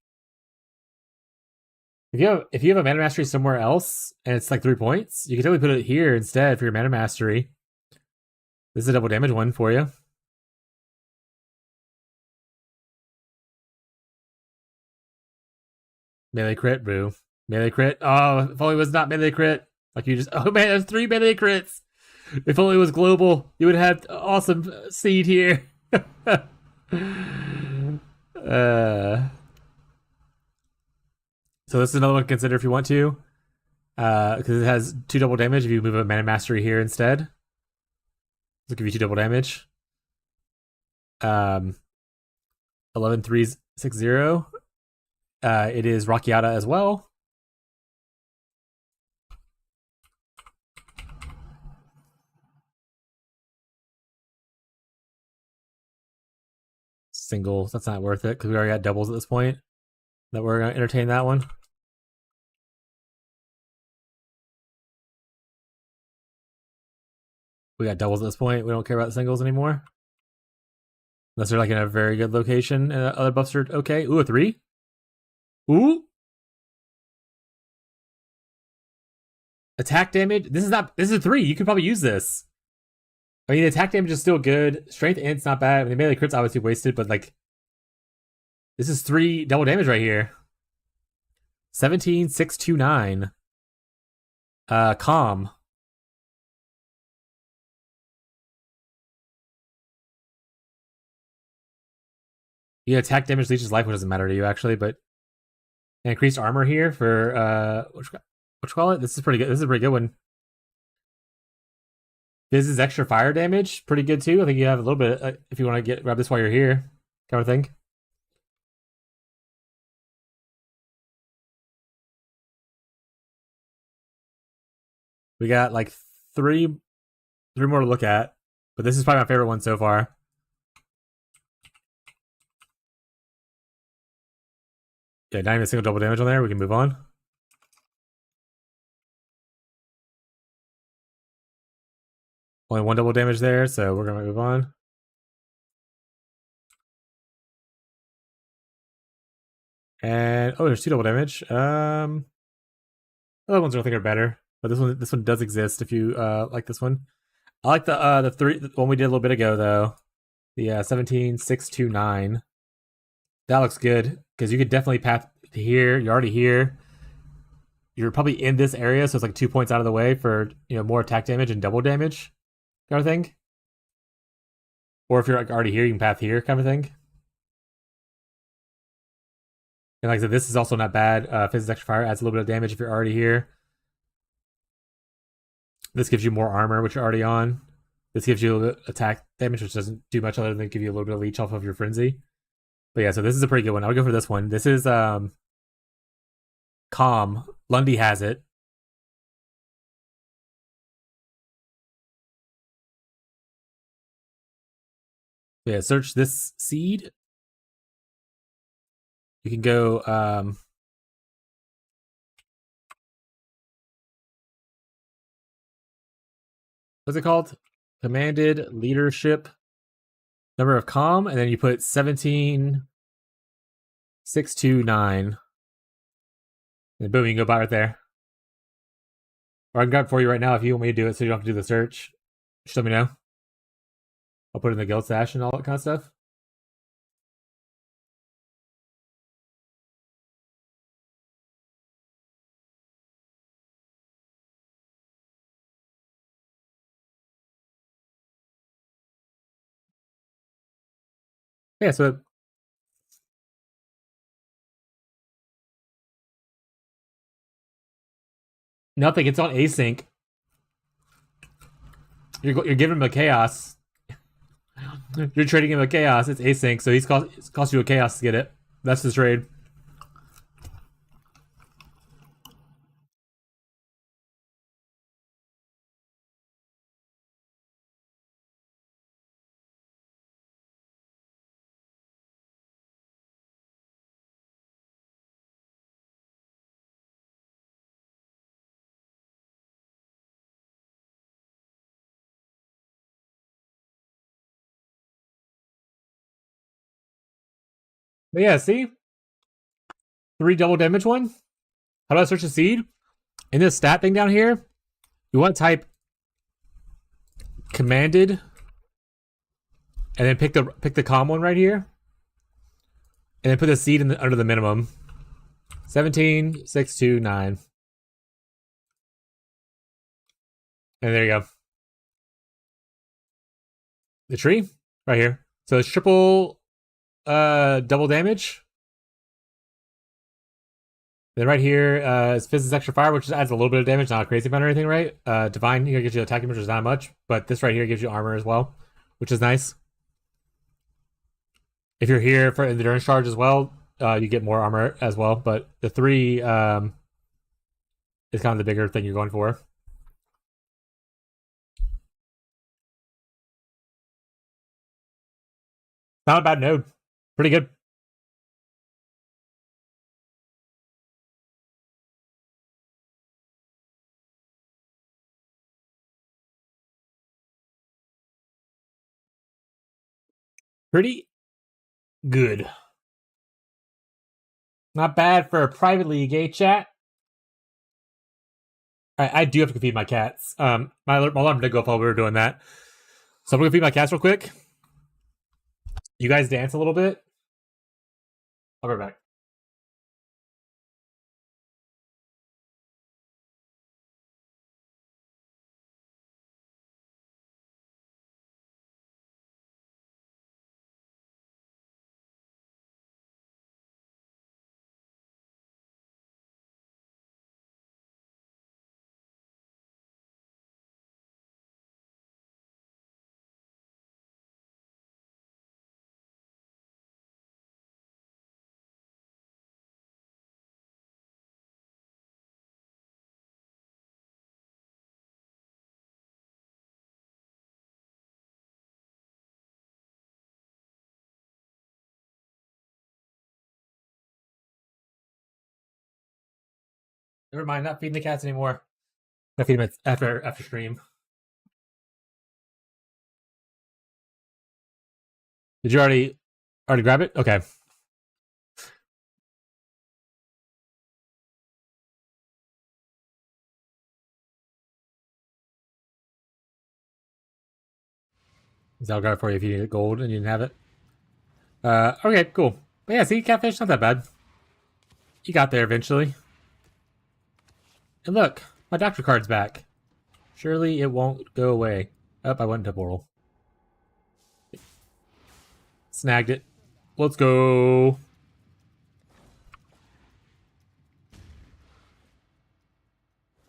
If you have a Mana Mastery somewhere else and it's like 3 points, you can totally put it here instead for your Mana Mastery. This is a double damage one for you. Melee crit, boo. Melee crit. Oh, if only it was not melee crit. Like you just. Oh man, there's 3 melee crits. If only it was global, you would have awesome seed here. So this is another one to consider if you want to. Because it has 2 double damage if you move a Mana Mastery here instead. This will give you 2 double damage. 11360. It is Rockiata as well. Singles, that's not worth it because we already got doubles at this point. That we're gonna entertain that one. We got doubles at this point. We don't care about singles anymore. Unless they're like in a very good location and other buffs are okay. Ooh, a 3. Ooh. Attack damage. This is not. This is a 3. You could probably use this. I mean, the attack damage is still good. Strength int's not bad. I mean, the melee crit's obviously wasted, but like, this is 3 double damage right here. 17,629. Calm. Yeah, attack damage leeches life, which doesn't matter to you actually, but increased armor here for what you call it? This is pretty good. This is a pretty good one. This is extra fire damage, pretty good too. I think you have a little bit if you want to grab this while you're here, kind of thing. We got like three more to look at, but this is probably my favorite one so far. Yeah, not even a single double damage on there. We can move on. Only 1 double damage there, so we're gonna move on. And oh, there's 2 double damage. Other ones I don't think are better, but this one does exist if you like this one. I like the one we did a little bit ago though. The 17,629. That looks good because you could definitely path to here. You're already here. You're probably in this area, so it's like 2 points out of the way for more attack damage and double damage, kind of thing. Or if you're like already here, you can path here, kind of thing. And like I said, this is also not bad. Physics extra fire adds a little bit of damage if you're already here. This gives you more armor, which you're already on. This gives you a little bit attack damage, which doesn't do much other than give you a little bit of leech off of your frenzy. But yeah, so this is a pretty good one. I would go for this one. This is Calm. Lundy has it. Yeah, search this seed. You can go what's it called? Commanded leadership number of calm, and then you put 17,629. And boom, you can go buy right there. Or I can grab it for you right now if you want me to do it so you don't have to do the search. Just let me know. I'll put it in the guild stash and all that kind of stuff. Yeah, so nothing. It's on async. You're giving him a chaos. You're trading him a chaos. It's async, so it's cost you a chaos to get it. That's the trade. But yeah, see? 3 double damage one. How do I search the seed? In this stat thing down here, you want to type commanded and then pick the calm one right here. And then put the seed under the minimum. 17,629. And there you go. The tree right here. So it's triple double damage. Then right here is Fizz's extra fire, which just adds a little bit of damage, not a crazy amount or anything, right? Divine here gives you attack damage, which is not much, but this right here gives you armor as well, which is nice. If you're here for endurance charge as well, you get more armor as well. But the 3 is kind of the bigger thing you're going for. Not a bad node. Pretty good. Pretty good. Not bad for a private league, eh, chat? I do have to go feed my cats. My alarm did go off while we were doing that, so I'm gonna feed my cats real quick. You guys dance a little bit. I'll be right back. Never mind, not feeding the cats anymore. I feed them after stream. Did you already grab it? Okay. I'll grab it for you if you need gold and you didn't have it. Okay, cool. But yeah, see, catfish not that bad. You got there eventually. And look, my doctor card's back. Surely it won't go away. Oh, I went into portal. Snagged it. Let's go.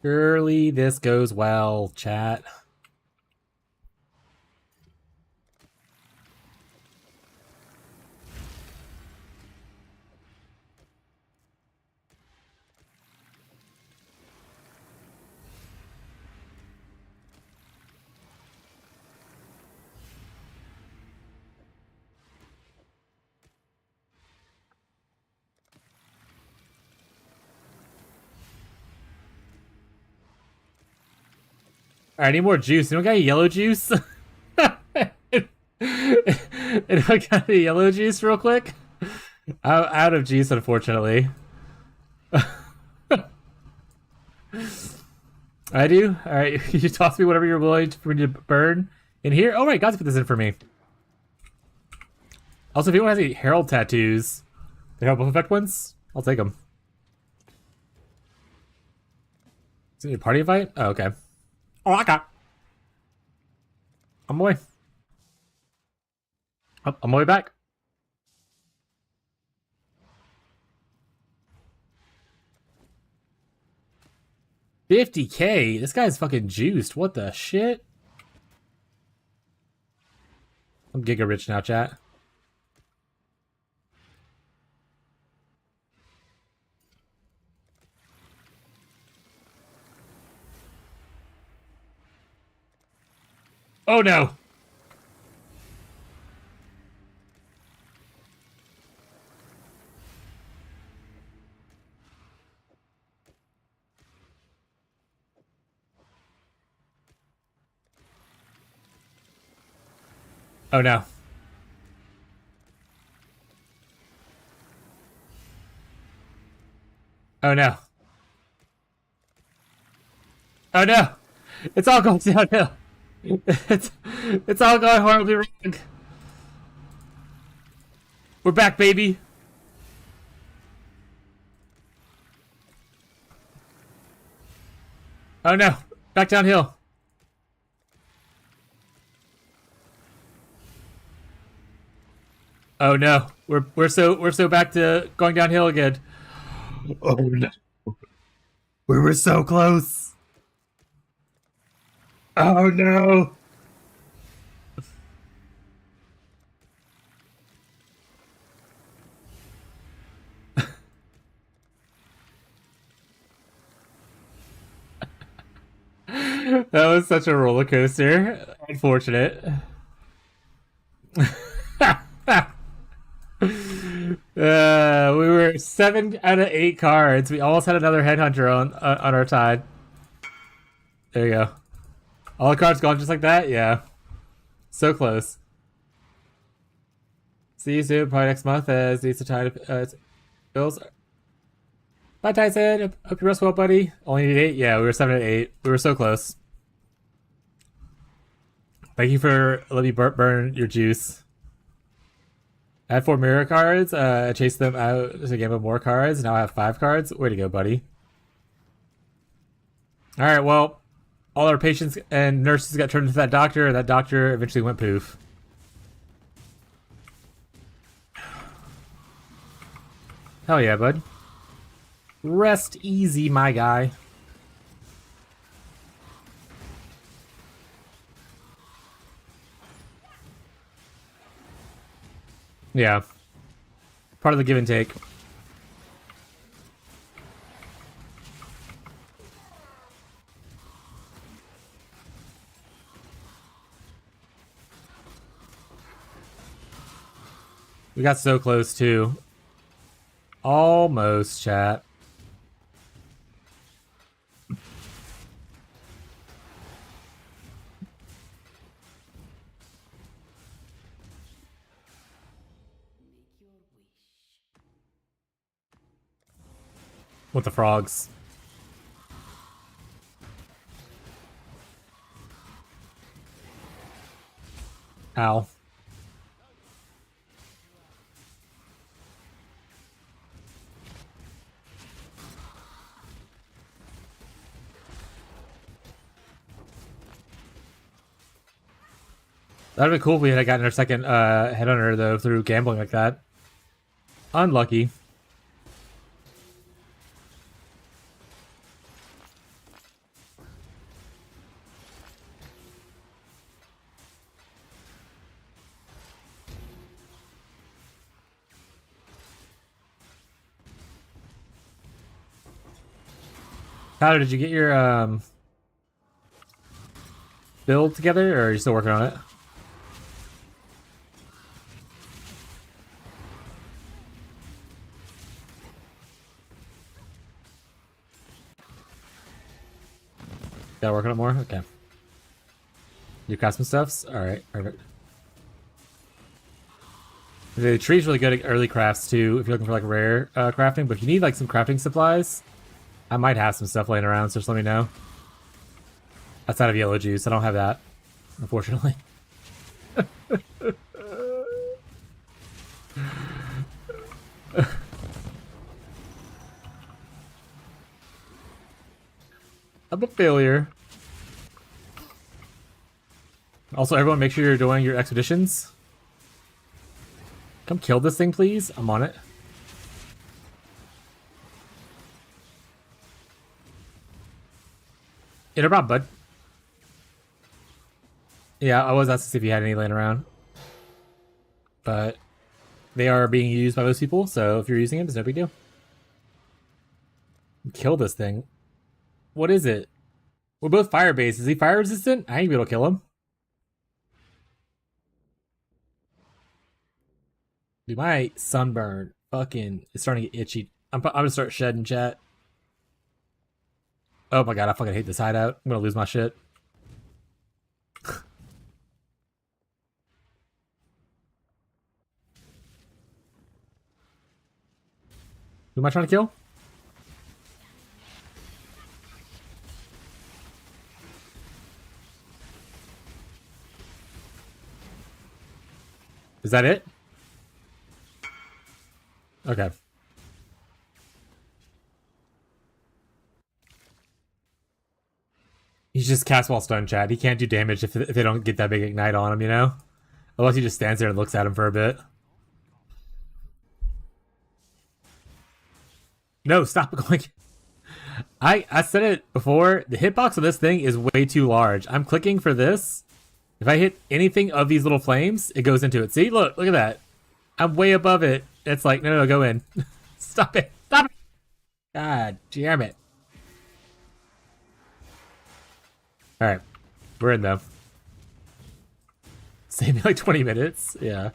Surely this goes well, chat. Alright, I need more juice. Anyone got any yellow juice? Anyone got any yellow juice real quick? I'm out of juice, unfortunately. I do? Alright, you toss me whatever you're willing for me to burn in here. Oh, right, God's put this in for me. Also, if anyone has any Herald tattoos, the Herald buff effect ones, I'll take them. Is it a party invite? Oh, okay. Oh, I got. I'm away. I'm on my way back. $50K? This guy's fucking juiced. What the shit? I'm giga rich now, chat. Oh no! Oh no. Oh no. Oh no! It's all going downhill. It's, it's all going horribly wrong. We're back, baby. Oh no! Back downhill. Oh no! We're so back to going downhill again. Oh no! We were so close. Oh no! That was such a roller coaster. Unfortunate. We were 7 out of 8 cards. We almost had another headhunter on our side. There you go. All the cards gone just like that. Yeah, so close. See you soon. Probably next month as these are tied bills. Bye, Tyson. Hope you rest well, buddy. Only need 8? Yeah, we were 7 and 8. We were so close. Thank you for letting me burn your juice. I had 4 mirror cards. I chased them out to give them more cards. Now I have 5 cards. Way to go, buddy. Alright, well, all our patients and nurses got turned into that doctor, and that doctor eventually went poof. Hell yeah, bud. Rest easy, my guy. Yeah. Part of the give and take. We got so close, too. Almost, chat. With the frogs. Ow. That'd be cool if we had gotten our second headhunter, though, through gambling like that. Unlucky. Tyler, did you get your build together, or are you still working on it? Gotta work on it more? Okay. You craft some stuffs? Alright, perfect. The tree's really good at early crafts, too, if you're looking for, like, rare crafting, but if you need, like, some crafting supplies, I might have some stuff laying around, so just let me know. Outside of yellow juice, I don't have that, unfortunately. I'm a failure. Also, everyone, make sure you're doing your expeditions. Come kill this thing, please. I'm on it. No problem, bud. Yeah, I was asked to see if you had any laying around. But they are being used by most people, so if you're using them, it's no big deal. Kill this thing. What is it? We're both fire-based. Is he fire resistant? I ain't be able to kill him. Dude, my sunburn fucking is starting to get itchy. I'm gonna start shedding, chat. Oh my god, I fucking hate this hideout. I'm gonna lose my shit. Who am I trying to kill? Is that it? Okay. He's just cast while stunned, chat. He can't do damage if they don't get that big ignite on him, you know? Unless he just stands there and looks at him for a bit. No, stop going. I said it before. The hitbox of this thing is way too large. I'm clicking for this. If I hit anything of these little flames, it goes into it. See, look at that. I'm way above it. It's like, no, go in. Stop it. Stop it. God damn it. Alright. We're in though. Save me like 20 minutes. Yeah.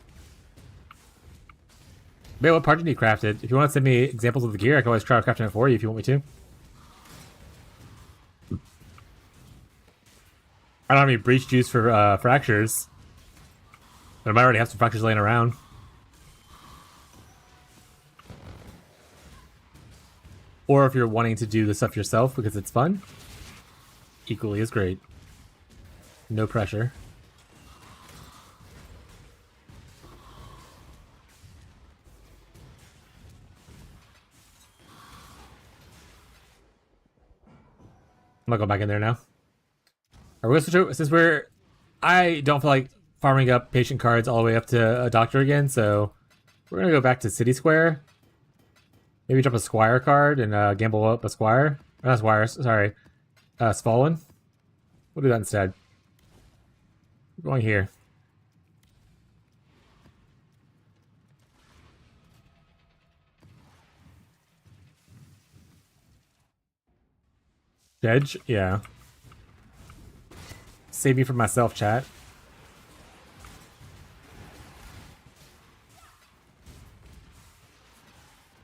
Man, what part did you craft it? If you want to send me examples of the gear, I can always try crafting it for you if you want me to. I don't have any breach juice for fractures. But I might already have some fractures laying around. Or if you're wanting to do the stuff yourself because it's fun, equally as great. No pressure. I'm gonna go back in there now. Are we gonna switch over, since I don't feel like farming up patient cards all the way up to a doctor again, so we're gonna go back to City Square. Maybe drop a Squire card and gamble up a Squire. Or not Squire, sorry. Svalin. We'll do that instead. We're going here. Edge? Yeah. Save me from myself, chat.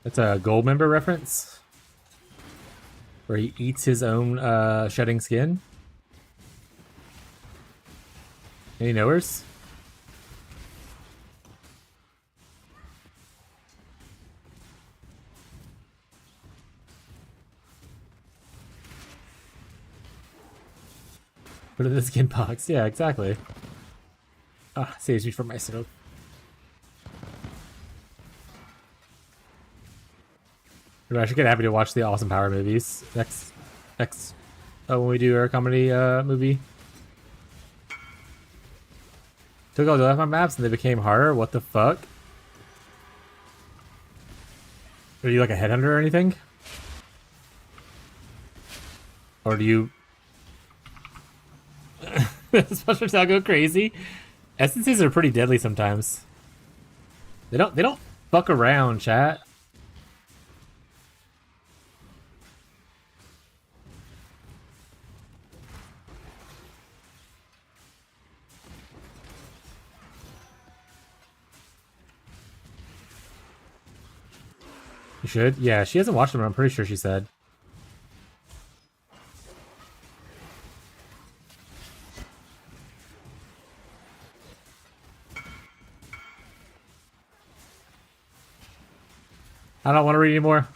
That's a gold member reference. Where he eats his own shedding skin. Any knowers? Put it in the skin box. Yeah, exactly. Ah, saves me from myself. I'm actually get happy to watch the Awesome Power movies next when we do our comedy movie. Took all the my maps and they became harder. What the fuck? Are you like a headhunter or anything? Or do you special shall go crazy? Essences are pretty deadly sometimes. They don't fuck around, chat. You should? Yeah, she hasn't watched them, I'm pretty sure she said. I don't want to read anymore.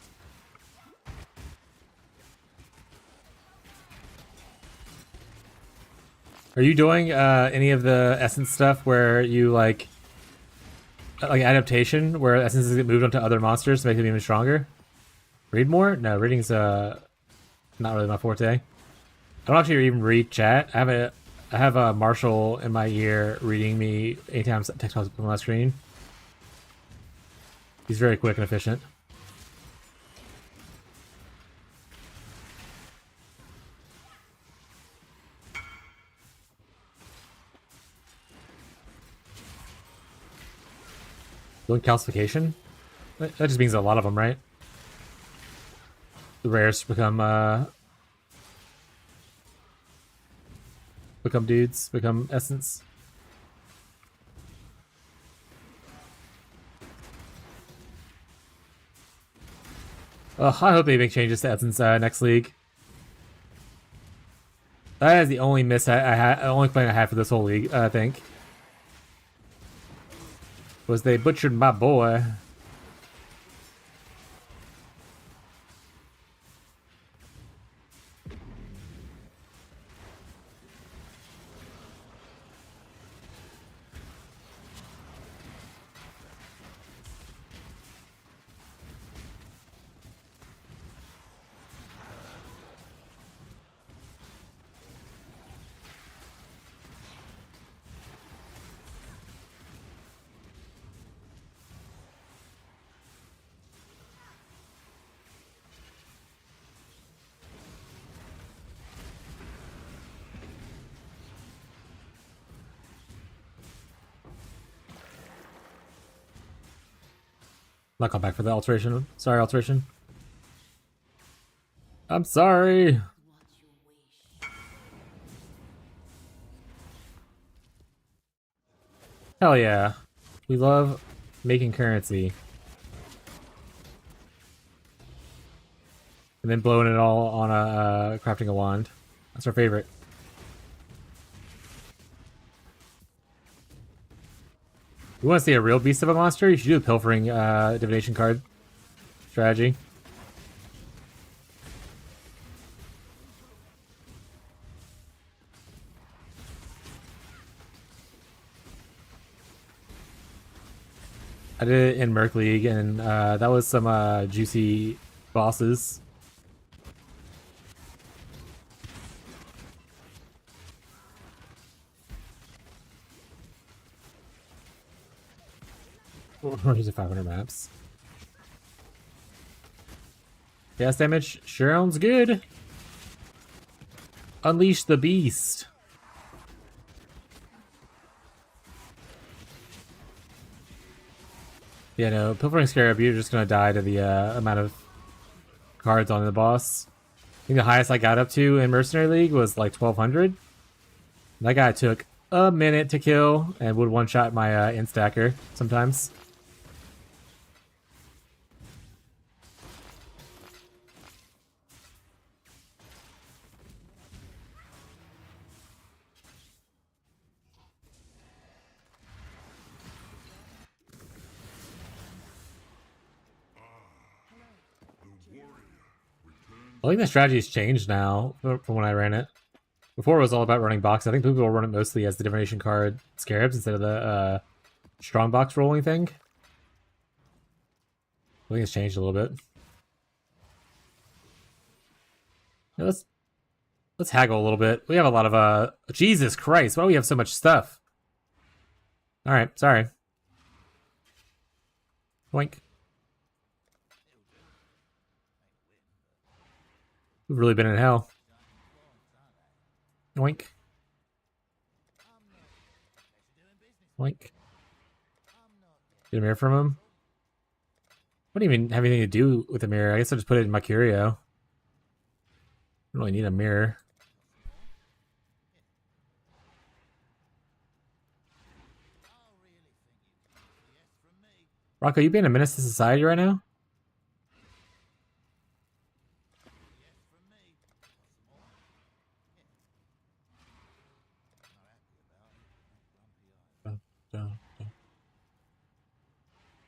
Are you doing any of the essence stuff where you like adaptation, where essences get moved onto other monsters to make them even stronger? Read more? No, reading's not really my forte. I don't actually even read chat. I have a Marshall in my ear reading me anytime text pops up on my screen. He's very quick and efficient. Doing calcification? That just means a lot of them, right? The rares become dudes, become essence. I hope they make changes to essence next league. That is the only miss I had, only complaint I had for this whole league, I think. Was they butchered my boy. Not come back for the alteration. Sorry, alteration. I'm sorry. Hell yeah. We love making currency. And then blowing it all on a crafting a wand. That's our favorite. You want to see a real beast of a monster? You should do a pilfering divination card strategy. I did it in Merc League, and that was some juicy bosses. These are 500 maps. Gas damage sure sounds good. Unleash the beast. Yeah, no, Pilfering Scarab, you're just gonna die to the amount of cards on the boss. I think the highest I got up to in Mercenary League was like 1200. That guy took a minute to kill and would one-shot my instacker sometimes. I think the strategy's changed now from when I ran it. Before it was all about running box. I think people run it mostly as the divination card scarabs instead of the strong box rolling thing. I think it's changed a little bit. Yeah, let's haggle a little bit. We have a lot of Jesus Christ, why do we have so much stuff? Alright, sorry. Boink. We've really been in hell. Oink. Oink. Get a mirror from him. I don't even have anything to do with the mirror. I guess I'll just put it in my curio. I don't really need a mirror. Rocco, you being a menace to society right now?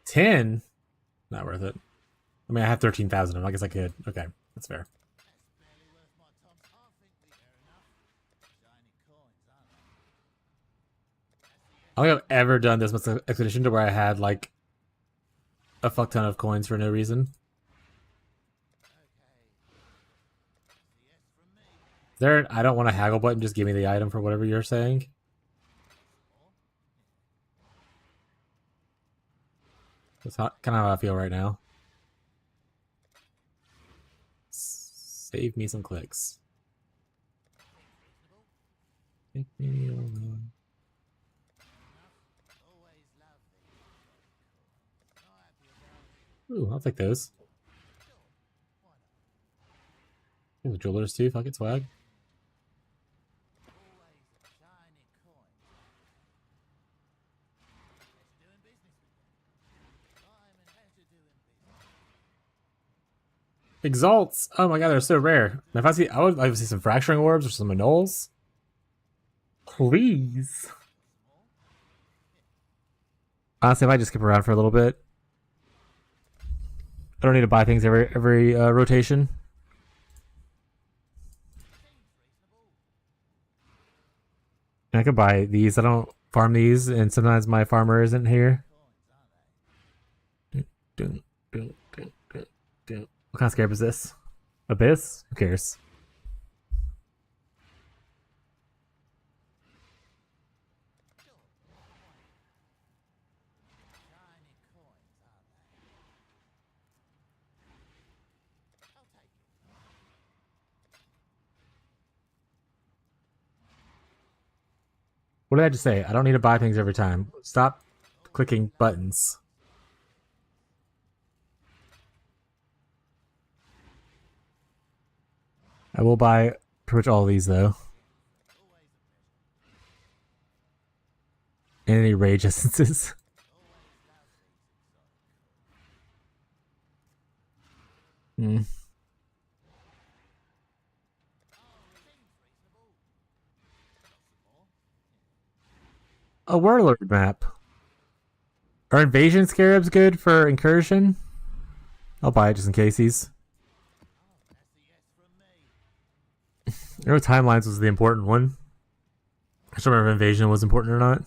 $10? Not worth it. I mean, I have 13,000 of them. I guess I could. Okay, that's fair. I don't think I've ever done this much expedition to where I had like a fuck ton of coins for no reason. There, I don't want a haggle button. Just give me the item for whatever you're saying. That's kind of how I feel right now. Save me some clicks. Make me alone. Ooh, I'll take those. The jewelers too. Fuck it, swag. Exalts! Oh my god, they're so rare. Now if I would like to see some fracturing orbs or some anoles. Please. Honestly, I might just skip around for a little bit. I don't need to buy things every rotation. And I could buy these. I don't farm these, and sometimes my farmer isn't here. What kind of scarab is this? Abyss? Who cares? What did I just say? I don't need to buy things every time. Stop clicking buttons. I will buy pretty much all of these though. And any rage essences. A warlord map. Are invasion scarabs good for incursion? I'll buy it just in case these. I know timelines was the important one. I don't remember if invasion was important or not.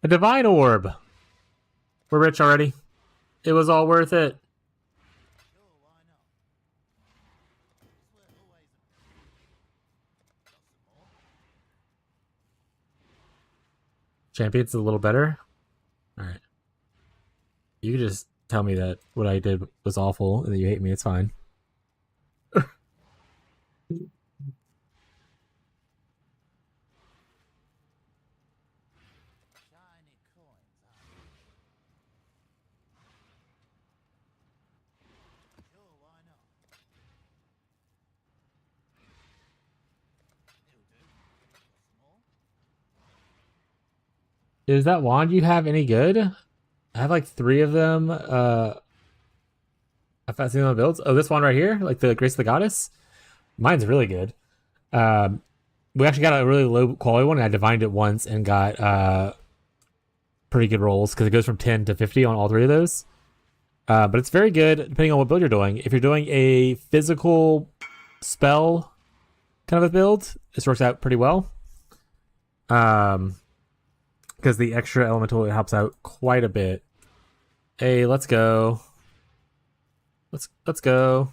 A divine orb. We're rich already. It was all worth it. Sure, why not? It's worth always a got some more. Champion's a little better. Alright. You can just tell me that what I did was awful and that you hate me. It's fine. Shiny coins, huh? Sure, why not? It'll do. Got some more? Is that wand you have any good? I have like 3 of them. I've not seen them on builds. Oh, this one right here, like the Grace of the Goddess. Mine's really good. We actually got a really low quality one, and I divined it once and got pretty good rolls because it goes from 10 to 50 on all 3 of those. But it's very good depending on what build you're doing. If you're doing a physical spell kind of a build, this works out pretty well. Because the extra elemental helps out quite a bit. Hey, let's go. Let's go.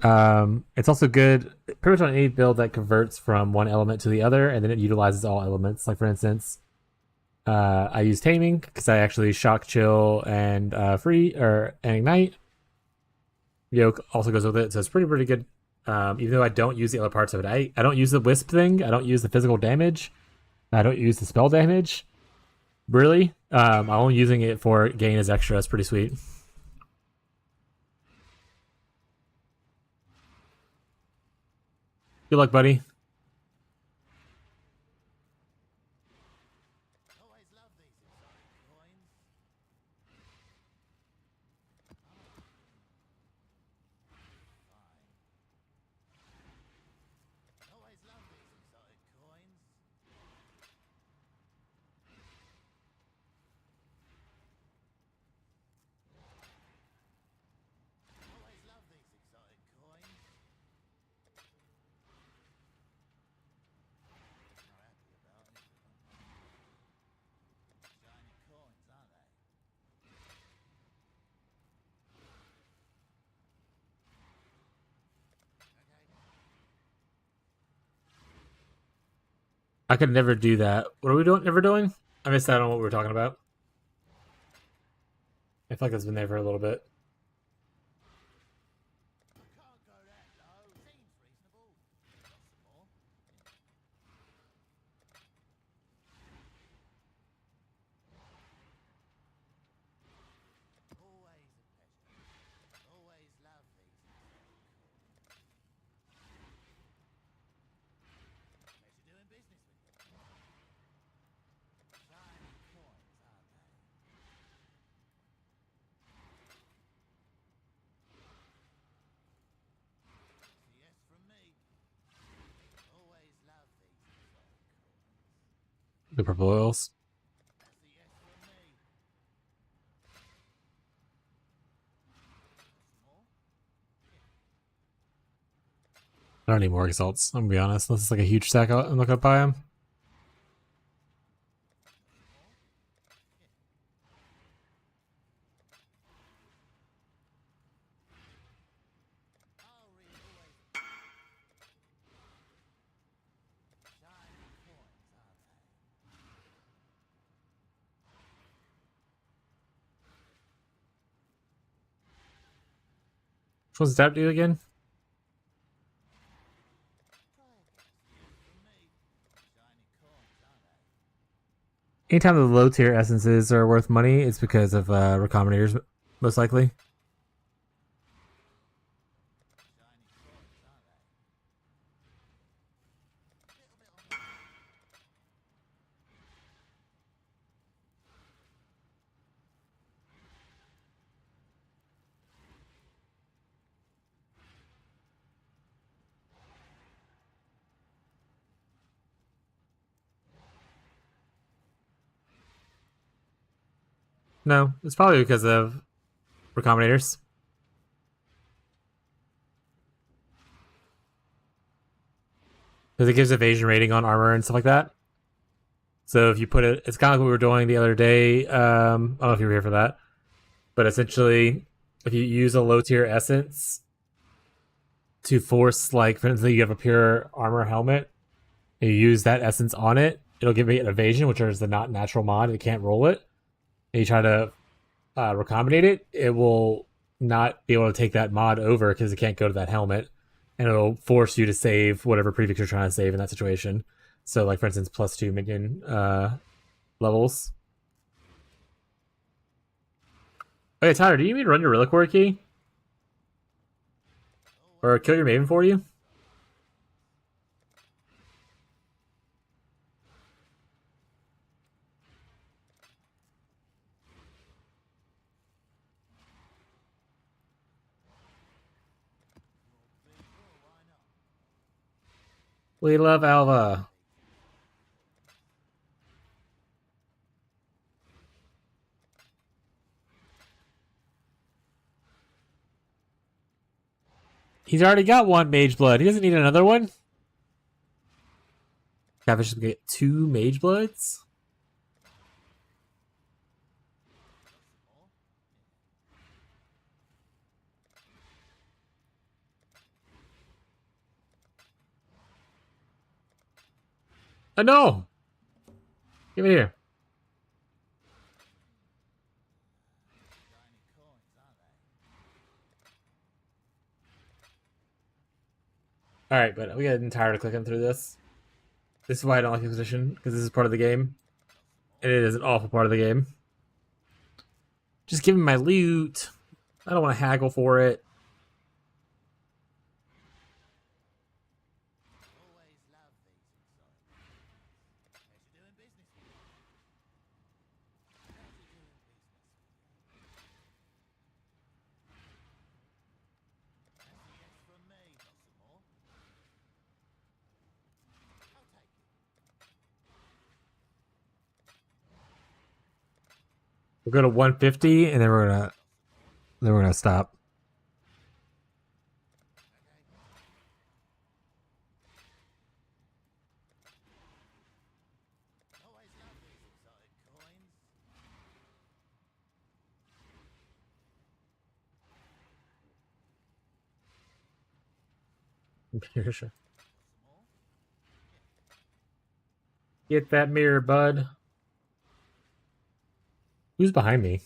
It's also good pretty much on any build that converts from one element to the other, and then it utilizes all elements. Like for instance, I use taming because I actually shock, chill, and and ignite. Yoke also goes with it, so it's pretty good. Even though I don't use the other parts of it, I don't use the wisp thing. I don't use the physical damage. I don't use the spell damage. Really, I'm only using it for gain as extra. That's pretty sweet. Good luck, buddy. Always love these exotic coins. Fine. Always love these exotic coins. Always love these exotic coins. Not happy about any of them. Shiny coins, aren't they? Okay. I could never do that. What are we doing? Never doing? I missed out on what we were talking about. I feel like it's been there for a little bit. Can't go that low. Seems reasonable. Got some more? Always a pleasure. Always love these exotic coins. Pleasure doing business with you. Shiny coins, aren't they? That's a yes from me. Always love these exotic coins. The purple oils. That's a yes from me. Got some more? I don't need more exalts. I'm gonna be honest. This is like a huge stack. I'm not gonna buy them. I'll read always. Shiny coins, aren't they? Which one's that do again? Try again. From me. Shiny coins, aren't they? Anytime the low tier essences are worth money, it's because of recombinators, most likely. Shiny coins, aren't they? Little bit on. No, it's probably because of recombinators. Because it gives evasion rating on armor and stuff like that. So if you put it, it's kind of like what we were doing the other day. I don't know if you were here for that, but essentially, if you use a low tier essence to force, like, for instance, you have a pure armor helmet, and you use that essence on it, it'll give it evasion, which is the not natural mod. It can't roll it. And you try to recombinate it, it will not be able to take that mod over because it can't go to that helmet, and it'll force you to save whatever prefix you're trying to save in that situation. So, like, for instance, +2 minion levels. Okay, Tyler, do you mean to run your reliquary key? Or kill your maven for you? We love Alva. He's already got one mage blood. He doesn't need another one. Cavish is gonna get 2 mage bloods. Oh no! Give it here. Alright, but we getting tired of clicking through this. This is why I don't like Inquisition, because this is part of the game. And it is an awful part of the game. Just give me my loot. I don't want to haggle for it. Always love these exotic. Pleasure doing business with you. Pleasure doing business with you. That's a yes from me, got some more. I'll take it. We'll go to 150, and then we're gonna stop. Always love these exotic coins. Sure. Get that mirror, bud. Who's behind me? Man's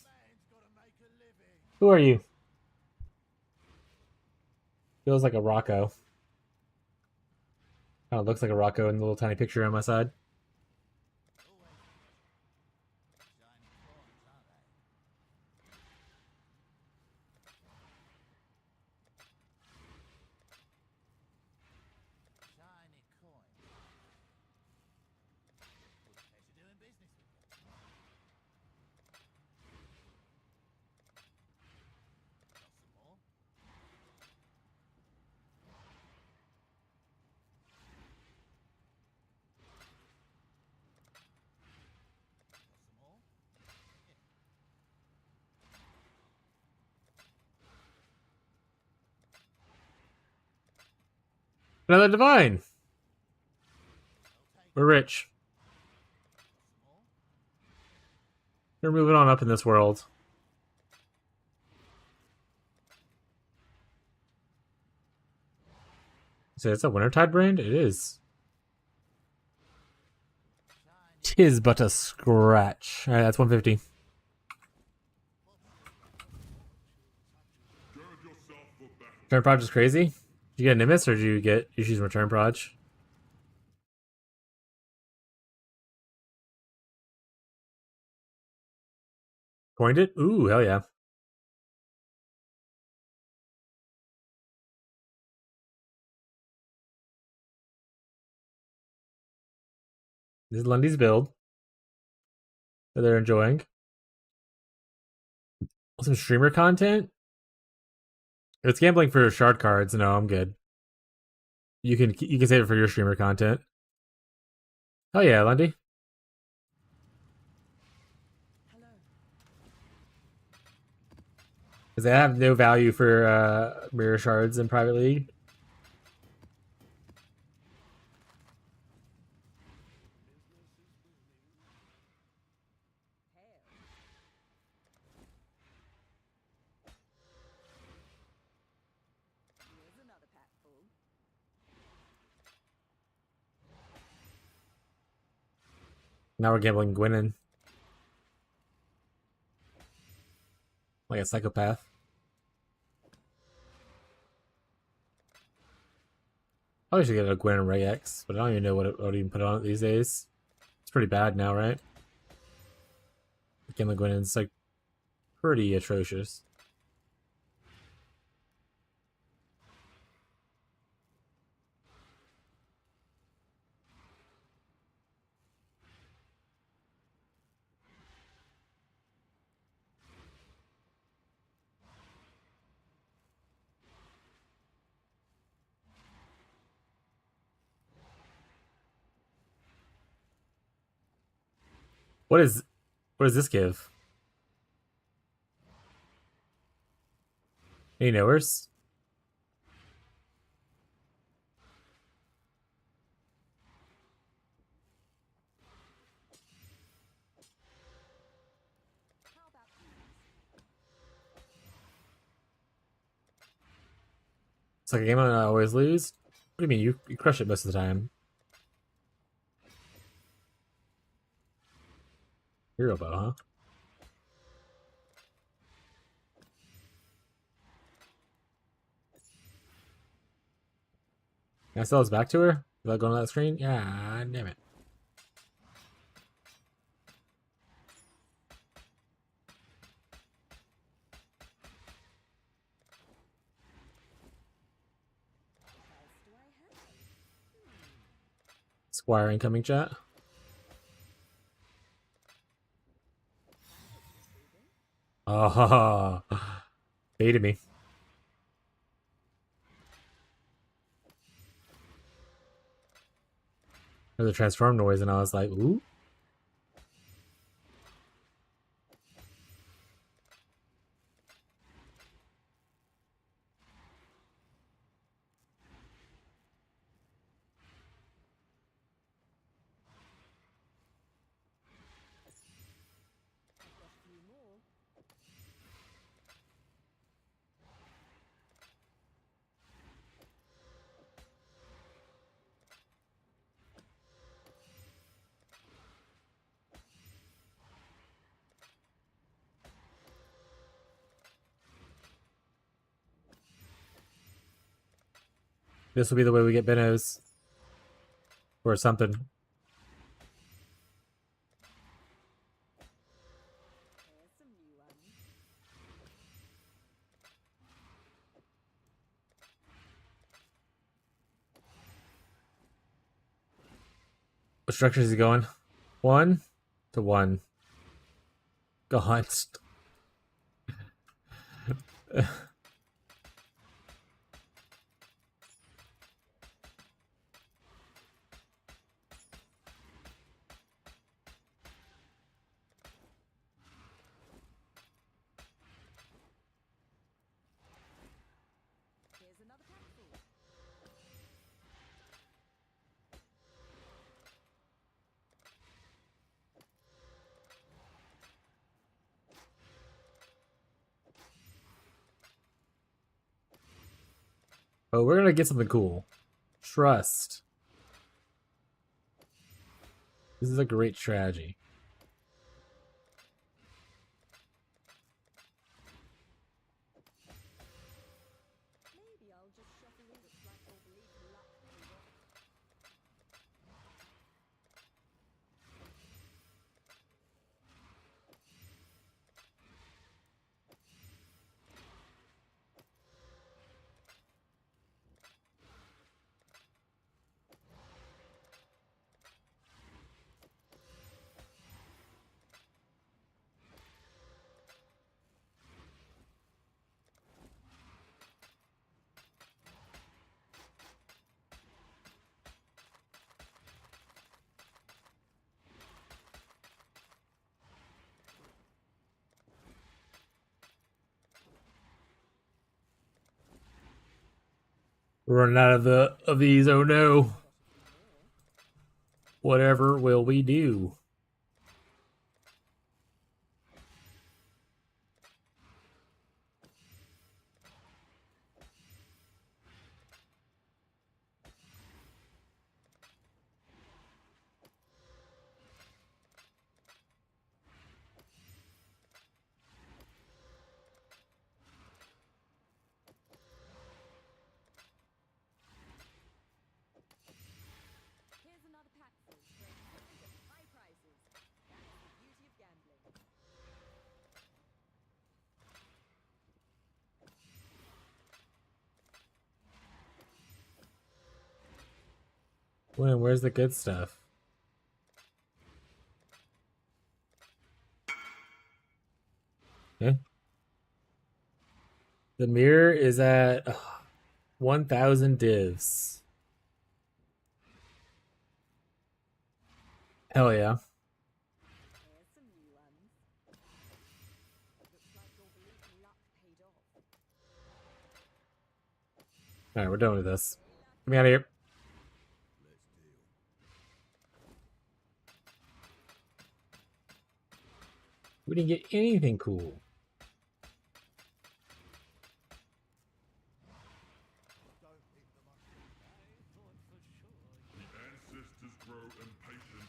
gotta make a living. Who are you? Feels like a Rocco. Oh, it looks like a Rocco in the little tiny picture on my side. Shiny coins, aren't they? Shiny coins. Pleasure doing business with you. Got some more? Got some more? Another divine. I'll take We're rich. some more. We're moving on up in this world. So it's a Wintertide brand? It is. Tis but a scratch. Alright, that's 150. Return Proj is crazy. Did you get a Nimbus or did you get issues in Return Proj? Coined it? Ooh, hell yeah. This is Lundy's build that they're enjoying. Some streamer content. If it's gambling for shard cards, no, I'm good. You can save it for your streamer content. Oh yeah, Lundy. Because they have no value for mirror shards in private league. Now we're gambling Gwynin. Like a psychopath. Probably should get a Gwen and Ray X, but I don't even know what to even put on it these days. It's pretty bad now, right? Gambling Gwynin's like pretty atrocious. What is what does this give? Any knowers? It's like a game I always lose. What do you mean? You crush it most of the time. Hero bow, huh? Can I sell this back to her without going on that screen? Yeah, damn it. Squire incoming chat. Oh, baited me. There's a transform noise, and I was like, ooh. This will be the way we get Benos. Or something. What structure is he going? 1 to 1. God. But we're gonna get something cool. Trust. This is a great strategy. We're running out of these. Oh no! Whatever will we do? Where's the good stuff? Okay. The mirror is at 1,000 divs. Hell yeah. Here's some new ones. Looks like your bleak luck paid off. Alright, we're done with this. Get me out of here. We didn't get anything cool. Ancestors grow impatient.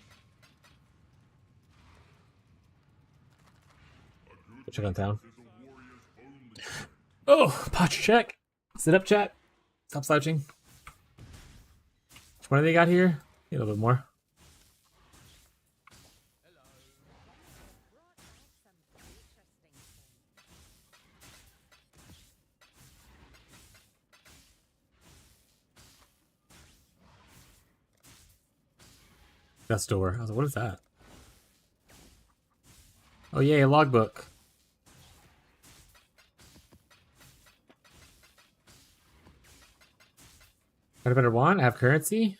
We'll check on town. Is a warrior's only Oh, posture check. Sit up, chat. Stop slouching. Which one do they got here? Need a little bit more. Brought back some interesting things. That door. I was like, what is that? Oh, yay, a logbook. Got a better wand? I have currency?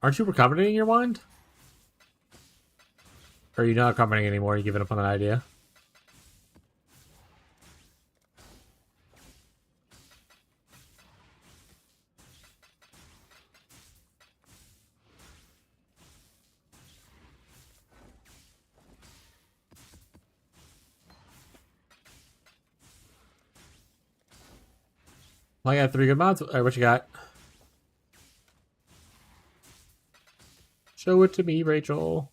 Aren't you recommendating your wand? Or are you not commenting anymore? You giving up on that idea? Well, I got 3 good mods. Alright, what you got? Show it to me, Rachel.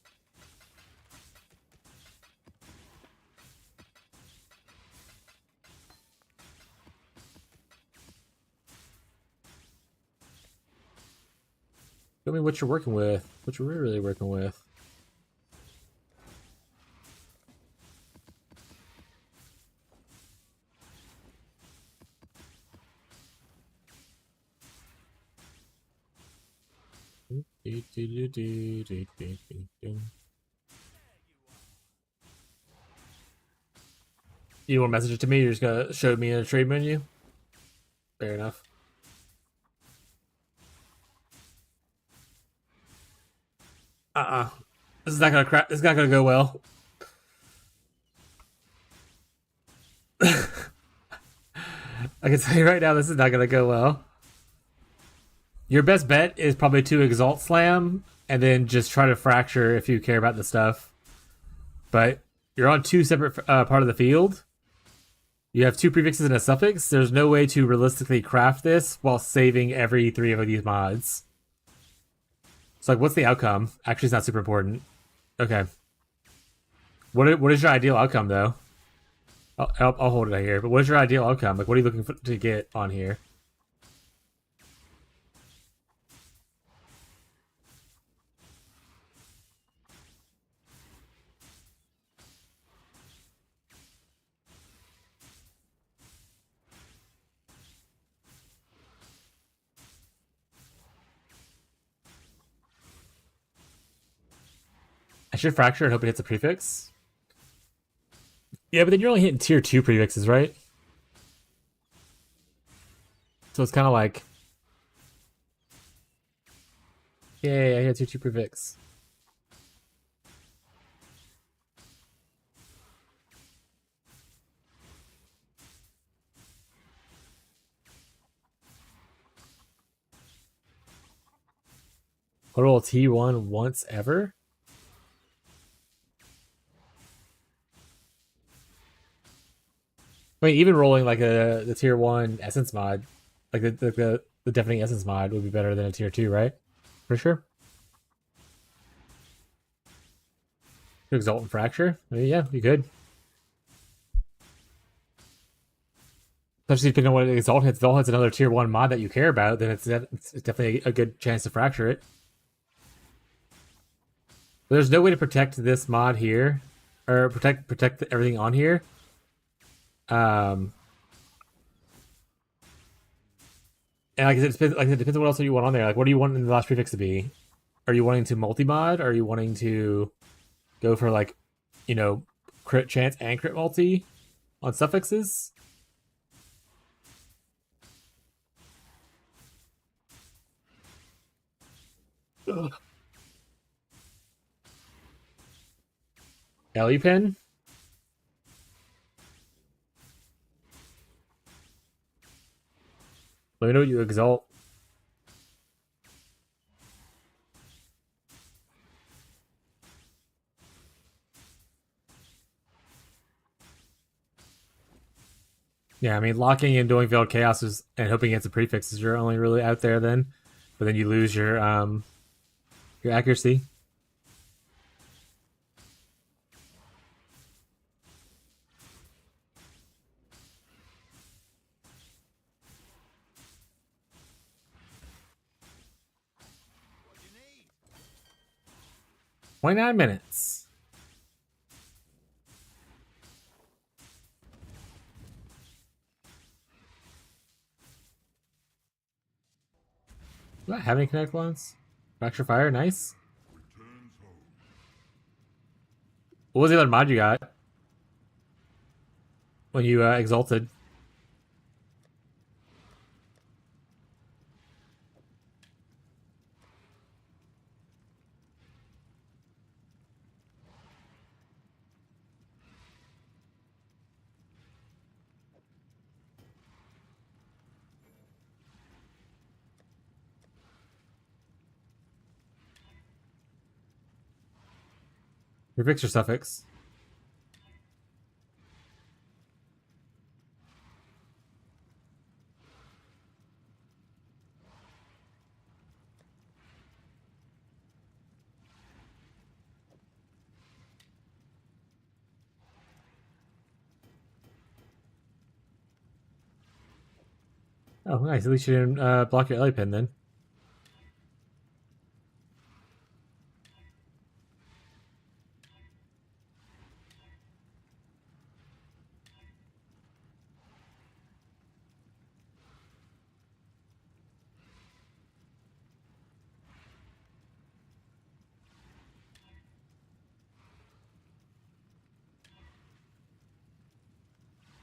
Show me what you're working with. What you're really working with. You want to message it to me? You're just gonna show me in a trade menu? Fair enough. This is not gonna crap. This is not gonna go well. I can tell you right now, this is not gonna go well. Your best bet is probably to Exalt Slam and then just try to Fracture if you care about the stuff. But you're on 2 separate part of the field. You have 2 prefixes and a suffix. There's no way to realistically craft this while saving every 3 of these mods. So, like, what's the outcome? Actually, it's not super important. Okay. What is your ideal outcome, though? I'll hold it here. But what is your ideal outcome? Like, what are you looking to get on here? I should Fracture and hope it hits a prefix. Yeah, but then you're only hitting tier 2 prefixes, right? So it's kind of like... Yay, I hit tier 2 prefix. Total T1 once ever? I mean, even rolling like the tier 1 essence mod, like the deafening essence mod would be better than a tier 2, right? For sure. To Exalt and Fracture? I mean, yeah, you could. Especially depending on what Exalt hits. Exalt hits another tier 1 mod that you care about, then it's definitely a good chance to Fracture it. But there's no way to protect this mod here, or protect everything on here. And like I said, it depends on what else you want on there. Like, what do you want in the last prefix to be? Are you wanting to multi-mod? Are you wanting to go for like, you know, crit chance and crit multi on suffixes? Ugh. Ellie pin? Let me know what you exalt. Yeah, I mean, locking and doing Veiled Chaos and hoping against the prefixes you're only really out there then. But then you lose your accuracy. What do you need? 29 minutes. Do I have any connect ones? Fracture Fire, nice. Returns home. What was the other mod you got when you exalted? Prefix or suffix? Oh, nice. At least you didn't block your Ellie pin then.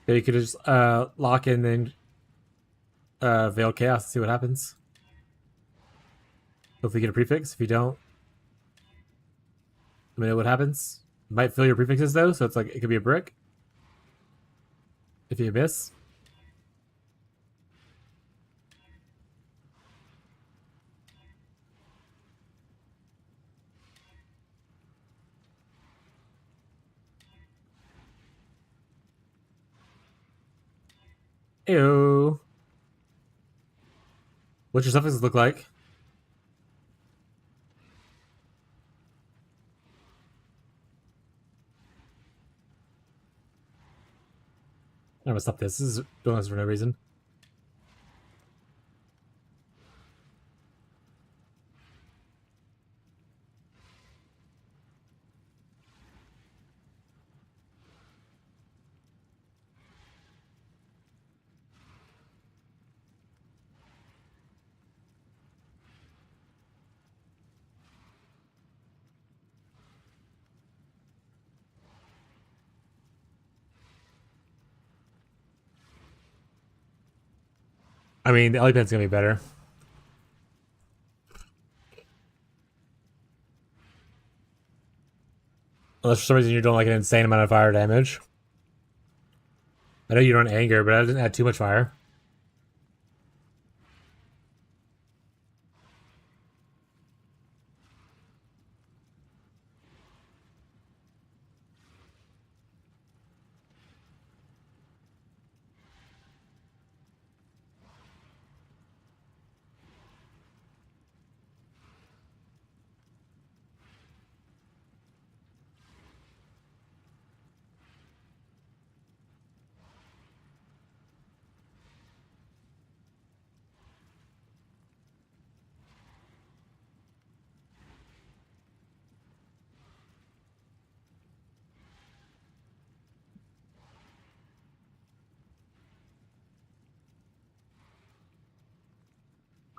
Yeah, you could just lock in and Veil Chaos and see what happens. Hopefully you get a prefix. If you don't, let me know what happens. You might fill your prefixes though, so it's like it could be a brick. If you miss. Ew. What's your suffixes look like? I'm gonna stop this. This is doing this for no reason. I mean, the Ellie pin's gonna be better. Unless for some reason you're doing like an insane amount of fire damage. I know you don't anger, but I didn't add too much fire.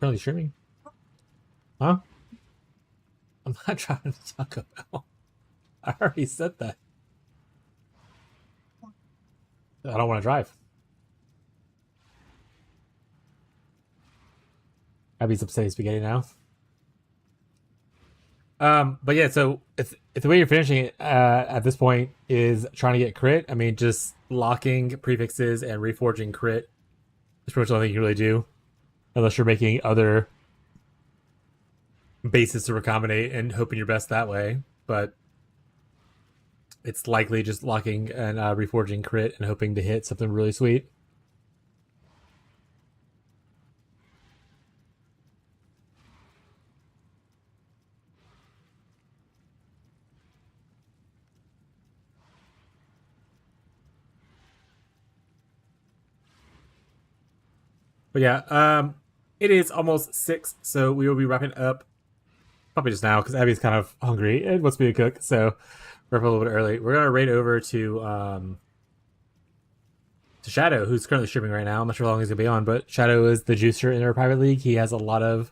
currently streaming. Huh? I'm not trying to talk about. I already said that. I don't want to drive. Abby's upsetting spaghetti now. But yeah, so if the way you're finishing it at this point is trying to get crit, I mean, just locking prefixes and reforging crit is pretty much the only thing you can really do, unless you're making other bases to recombinate and hoping your best that way. But it's likely just locking and reforging crit and hoping to hit something really sweet. But yeah, it is almost 6, so we will be wrapping up probably just now because Abby's kind of hungry and wants me to cook. So wrap up a little bit early. We're gonna raid over to Shadow, who's currently streaming right now. I'm not sure how long he's gonna be on, but Shadow is the juicer in our private league. He has a lot of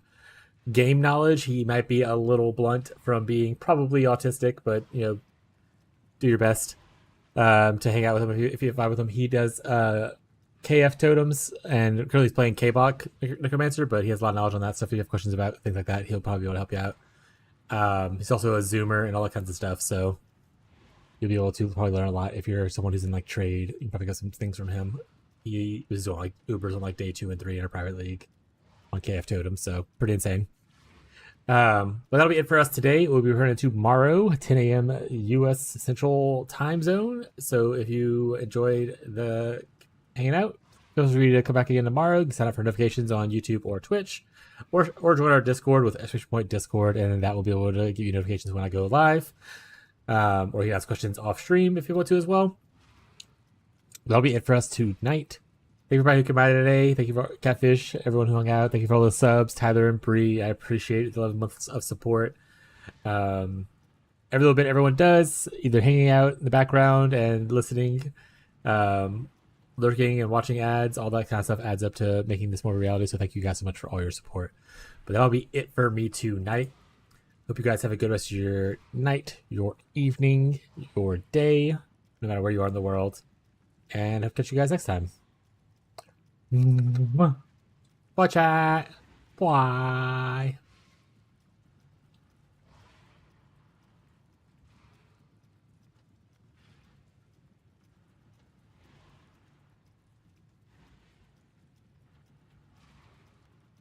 game knowledge. He might be a little blunt from being probably autistic, but do your best to hang out with him if you vibe with him. He does KF totems, and currently he's playing K-Bot Necromancer, but he has a lot of knowledge on that stuff. If you have questions about things like that, he'll probably be able to help you out. He's also a Zoomer and all that kinds of stuff, so you'll be able to probably learn a lot if you're someone who's in like trade. You can probably get some things from him. He was doing like Ubers on like day 2 and 3 in our private league on KF totems, so pretty insane. But that'll be it for us today. We'll be returning tomorrow, 10 a.m. U.S. Central Time Zone. So if you enjoyed the hanging out, feel free to come back again tomorrow. You can sign up for notifications on YouTube or Twitch, or join our Discord with !point Discord, and that will be able to give you notifications when I go live. Or you can ask questions off stream if you want to as well. That'll be it for us tonight. Thank you everybody who came by today. Thank you for Catfish, everyone who hung out. Thank you for all the subs, Tyler and Bree. I appreciate the 11 months of support. Every little bit everyone does, either hanging out in the background and listening, lurking and watching ads, all that kind of stuff adds up to making this more reality. So thank you guys so much for all your support. But that'll be it for me tonight. Hope you guys have a good rest of your night, your evening, your day, no matter where you are in the world. And I'll catch you guys next time. Bye chat. Bye.